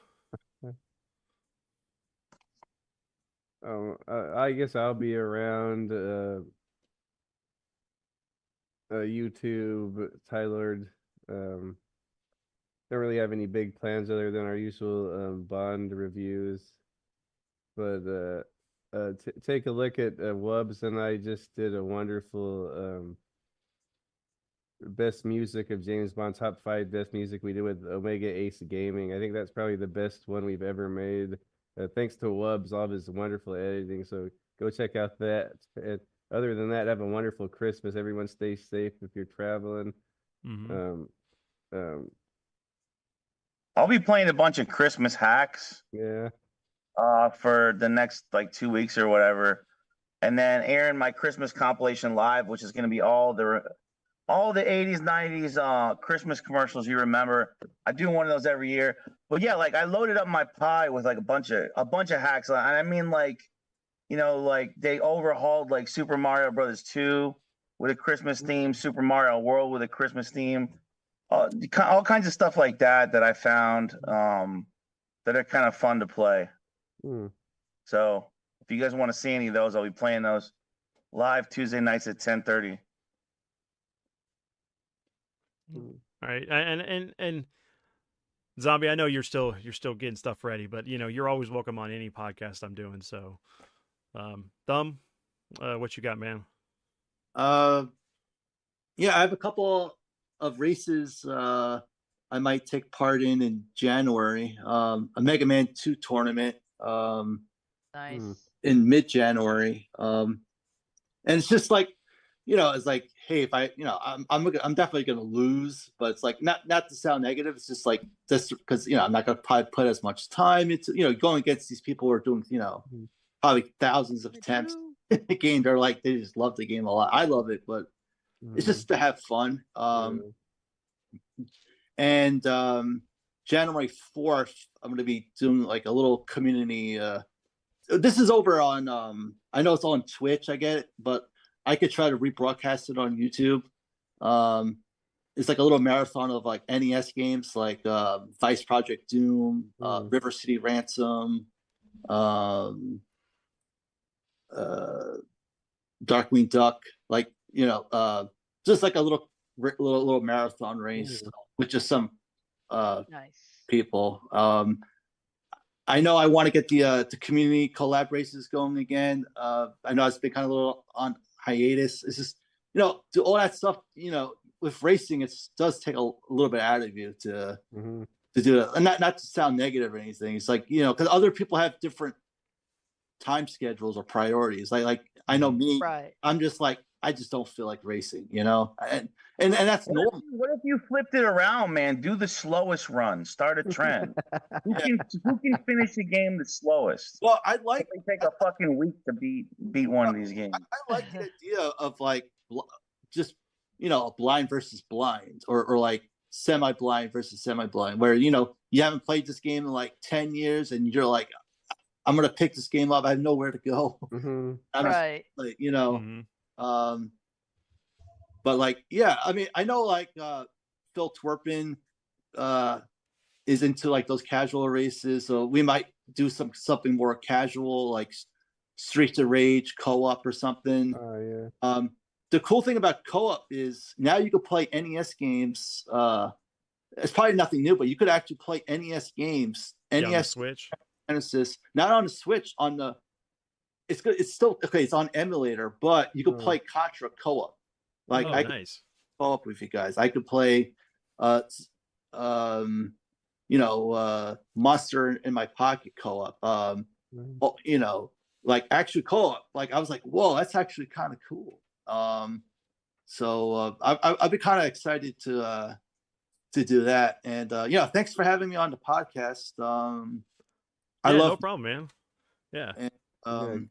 I guess I'll be around YouTube, Tyler. Don't really have any big plans other than our usual Bond reviews. But take a look at Wubs and I just did a wonderful best music of James Bond, top 5 best music we did with Omega Ace Gaming. I think that's probably the best one we've ever made. Thanks to Wubs, all of his wonderful editing. So go check out that. And other than that, have a wonderful Christmas. Everyone stay safe if you're traveling. I'll be playing a bunch of Christmas hacks Yeah. for the next like 2 weeks or whatever, and then airing my Christmas compilation live, which is going to be all the 80s, 90s Christmas commercials you remember. I do one of those every year. But yeah, like I loaded up my Pi with like a bunch of hacks. And I mean, like, you know, like they overhauled like Super Mario Brothers 2 with a Christmas theme, Super Mario World with a Christmas theme, all kinds of stuff like that I found that are kind of fun to play. So if you guys want to see any of those, I'll be playing those live Tuesday nights at 10:30. All right, and Zombie, I know you're still getting stuff ready, but you know you're always welcome on any podcast I'm doing. So, Thumb, what you got, man? Yeah, I have a couple of races I might take part in January. A Mega Man 2 tournament Nice. in mid-January. And it's just like, you know, it's like, hey, if I, you know, I'm definitely gonna lose, but it's like not to sound negative. It's just like just because, you know, I'm not gonna probably put as much time into, you know, going against these people who are doing, you know, probably thousands of attempts in the game. They're like, they just love the game a lot. I love it, but it's just to have fun. And January 4th, I'm gonna be doing like a little community. This is over on I know it's on Twitch, I get it, but I could try to rebroadcast it on YouTube. It's like a little marathon of like NES games like Vice Project Doom, River City Ransom, Darkwing Duck, like, you know, just like a little marathon race with just some Nice. people. I know I want to get the community collab races going again. I know it's been kind of a little on hiatus. It's just, you know, do all that stuff, you know, with racing, it does take a little bit out of you to do it. And not to sound negative or anything. It's like, you know, because other people have different time schedules or priorities. Like I know me, Right. I'm just like, I just don't feel like racing, you know? And that's normal. What if you flipped it around, man? Do the slowest run. Start a trend. Who can finish the game the slowest? Well, I like It take a fucking week to beat one of these games. I like the idea of like just, you know, blind versus blind, or like semi-blind versus semi-blind, where, you know, you haven't played this game in like 10 years and you're like, I'm gonna pick this game up. I have nowhere to go. Right. Like, you know, but like, yeah, I mean, I know like Phil Twerpin is into like those casual races, so we might do something more casual, like Streets of Rage co-op or something. The cool thing about co-op is now you could play NES games. It's probably nothing new, but you could actually play NES games, On the NES Switch. Genesis, not on the Switch, on the it's good. It's still okay. It's on emulator, but you could play Contra co-op. Like I could co-op with you guys. I could play, you know, Monster in My Pocket co-op. You know, like actually co-op. Like I was like, whoa, that's actually kind of cool. So I'd be kind of excited to do that. And yeah, thanks for having me on the podcast. I love no problem, man. Yeah. And,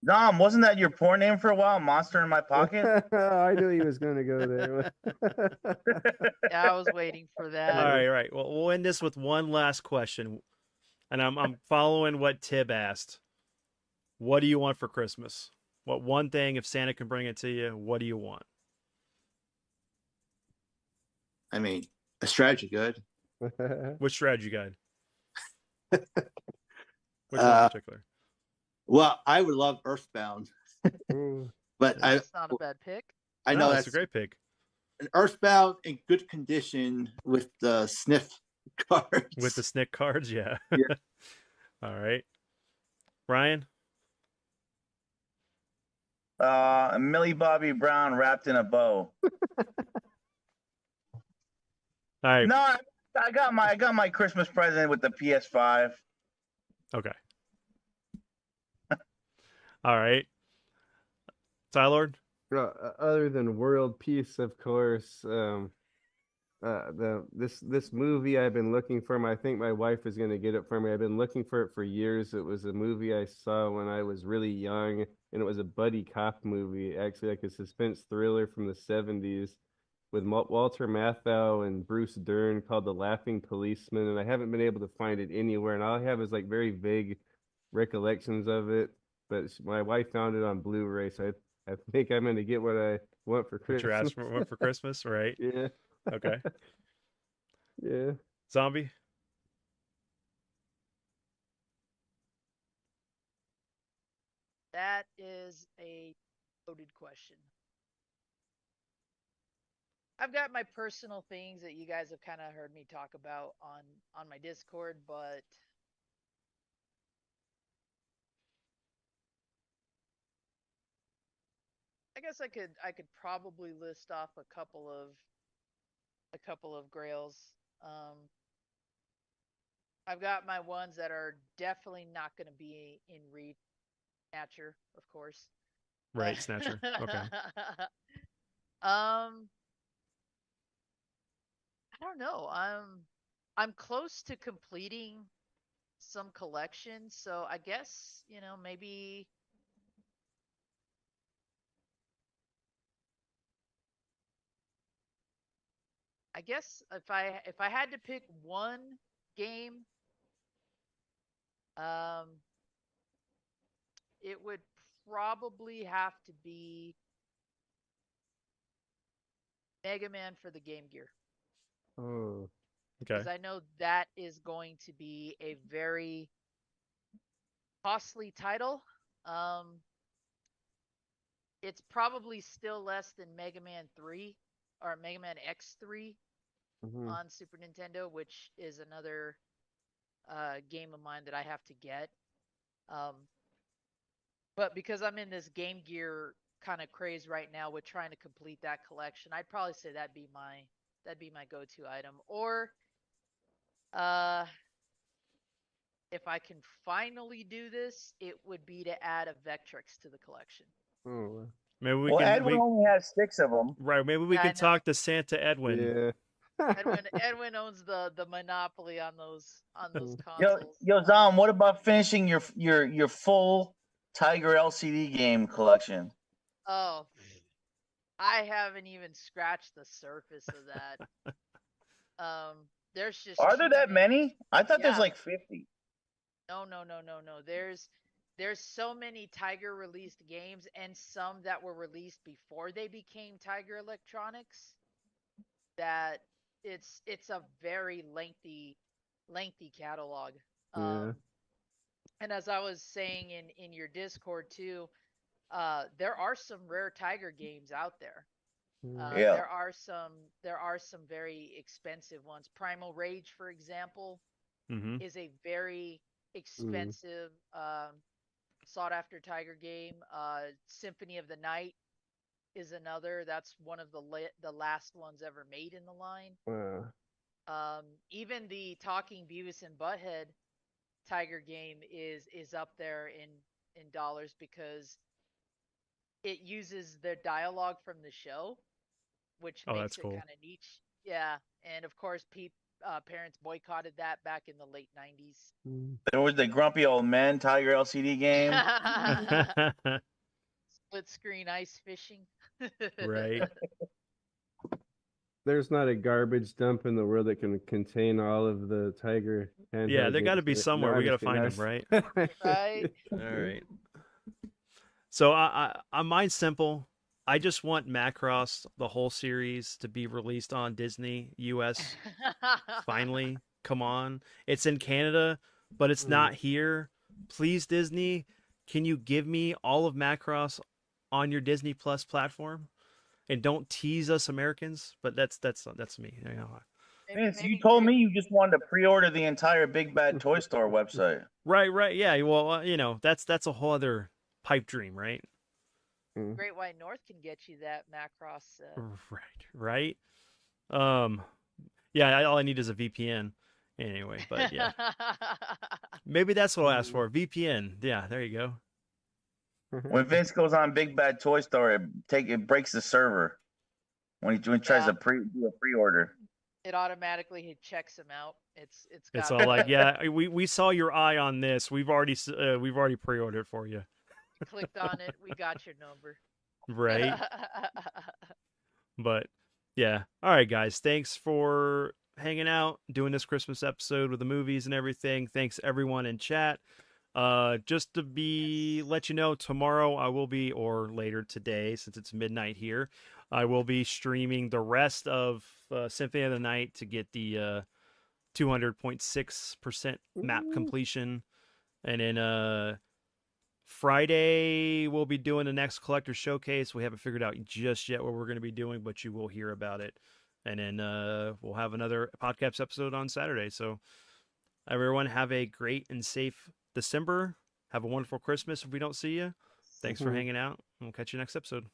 Dom, wasn't that your porn name for a while? Monster in my pocket. I knew he was going to go there. Yeah, I was waiting for that. All right, right. Well, we'll end this with one last question, and I'm following what Tib asked. What do you want for Christmas? What one thing, if Santa can bring it to you, what do you want? I mean, a strategy good. Which strategy guide? Which one in Uh, particular? Well, I would love Earthbound, Ooh. but That's not a bad pick. I No, know that's that's a great pick. an Earthbound in good condition with the sniff cards. With the Snick cards, yeah. Yeah. All right. Ryan? Millie Bobby Brown wrapped in a bow. All right. No, I got my Christmas present with the PS5. Okay. All right. Tylord? Other than world peace, of course. This movie I've been looking for. I think my wife is going to get it for me. I've been looking for it for years. It was a movie I saw when I was really young, and it was a buddy cop movie, actually like a suspense thriller from the 70s with Walter Matthau and Bruce Dern, called The Laughing Policeman, and I haven't been able to find it anywhere, and all I have is like very vague recollections of it. But my wife found it on Blu-ray, so I think I'm going to get what I want for What Christmas. you asked for Christmas, right? Yeah. Okay. Yeah. Zombie? That is a loaded question. I've got my personal things that you guys have kind of heard me talk about on my Discord, but I guess I could probably list off a couple of grails. Um, I've got my ones that are definitely not going to be in reach. Snatcher, of course. Right, Snatcher. Okay. I don't know. I'm close to completing some collections, so I guess, maybe I guess if I had to pick one game, um it would probably have to be Mega Man for the Game Gear. Oh. Okay. Because I know that is going to be a very costly title. It's probably still less than Mega Man 3 or Mega Man X3 on Super Nintendo, which is another game of mine that I have to get. But because I'm in this Game Gear kind of craze right now with trying to complete that collection, I'd probably say that'd be my go-to item. Or if I can finally do this, it would be to add a Vectrex to the collection. Oh. Maybe we Well, can Edwin only has 6 of them. right, maybe we Yeah, I could know. talk to Santa Edwin. Yeah. Edwin owns the monopoly on those Yo, consoles. Dom, what about finishing your full Tiger LCD game collection? Oh, I haven't even scratched the surface of that. There's just Are there too that many? I thought there's Yeah. like 50. No. There's so many Tiger released games and some that were released before they became Tiger Electronics that it's a very lengthy catalog. Yeah. And as I was saying in your Discord too, there are some rare Tiger games out there. Yeah. There are some very expensive ones. Primal Rage, for example, Mm-hmm. is a very expensive sought after Tiger game. Symphony of the Night is another. That's one of the last ones ever made in the line. Wow. Even the Talking Beavis and Butthead Tiger game is up there in dollars because it uses the dialogue from the show, which Oh, makes that's it cool. kind of niche. Yeah, and of course, parents boycotted that back in the late 90s. There was the Grumpy Old Men Tiger LCD game. Split screen ice fishing. Right. There's not a garbage dump in the world that can contain all of the Tiger. Yeah, there got to be games. somewhere. No, We got to I'm find just them, kidding. right? Right. All right. So mine's simple. I just want Macross, the whole series, to be released on Disney US. Finally, come on. It's in Canada, but it's not here. Please, Disney, can you give me all of Macross on your Disney Plus platform? And don't tease us Americans, but that's me. You know. Man, so you told me you just wanted to pre-order the entire Big Bad Toy Store website. Right. Yeah. Well, that's a whole other pipe dream, right? Great White North can get you that Macross. Right. Yeah. All I need is a VPN. Anyway, but yeah, maybe that's what I'll ask for. VPN. Yeah. There you go. When Vince goes on Big Bad Toy Store, it breaks the server when he tries to do a pre-order. It automatically checks him out. It's all like, yeah, we saw your eye on this. We've already pre-ordered for you. Clicked on it. We got your number. Right. But yeah. All right, guys. Thanks for hanging out, doing this Christmas episode with the movies and everything. Thanks everyone in chat. Just to let you know, tomorrow I will be, or later today, since it's midnight here, I will be streaming the rest of Symphony of the Night to get the 200.6% map completion. And then Friday we'll be doing the next collector showcase. We haven't figured out just yet what we're going to be doing, but you will hear about it. And then we'll have another podcast episode on Saturday. So everyone have a great and safe December. Have a wonderful Christmas if we don't see you. Thanks for hanging out. We'll catch you next episode.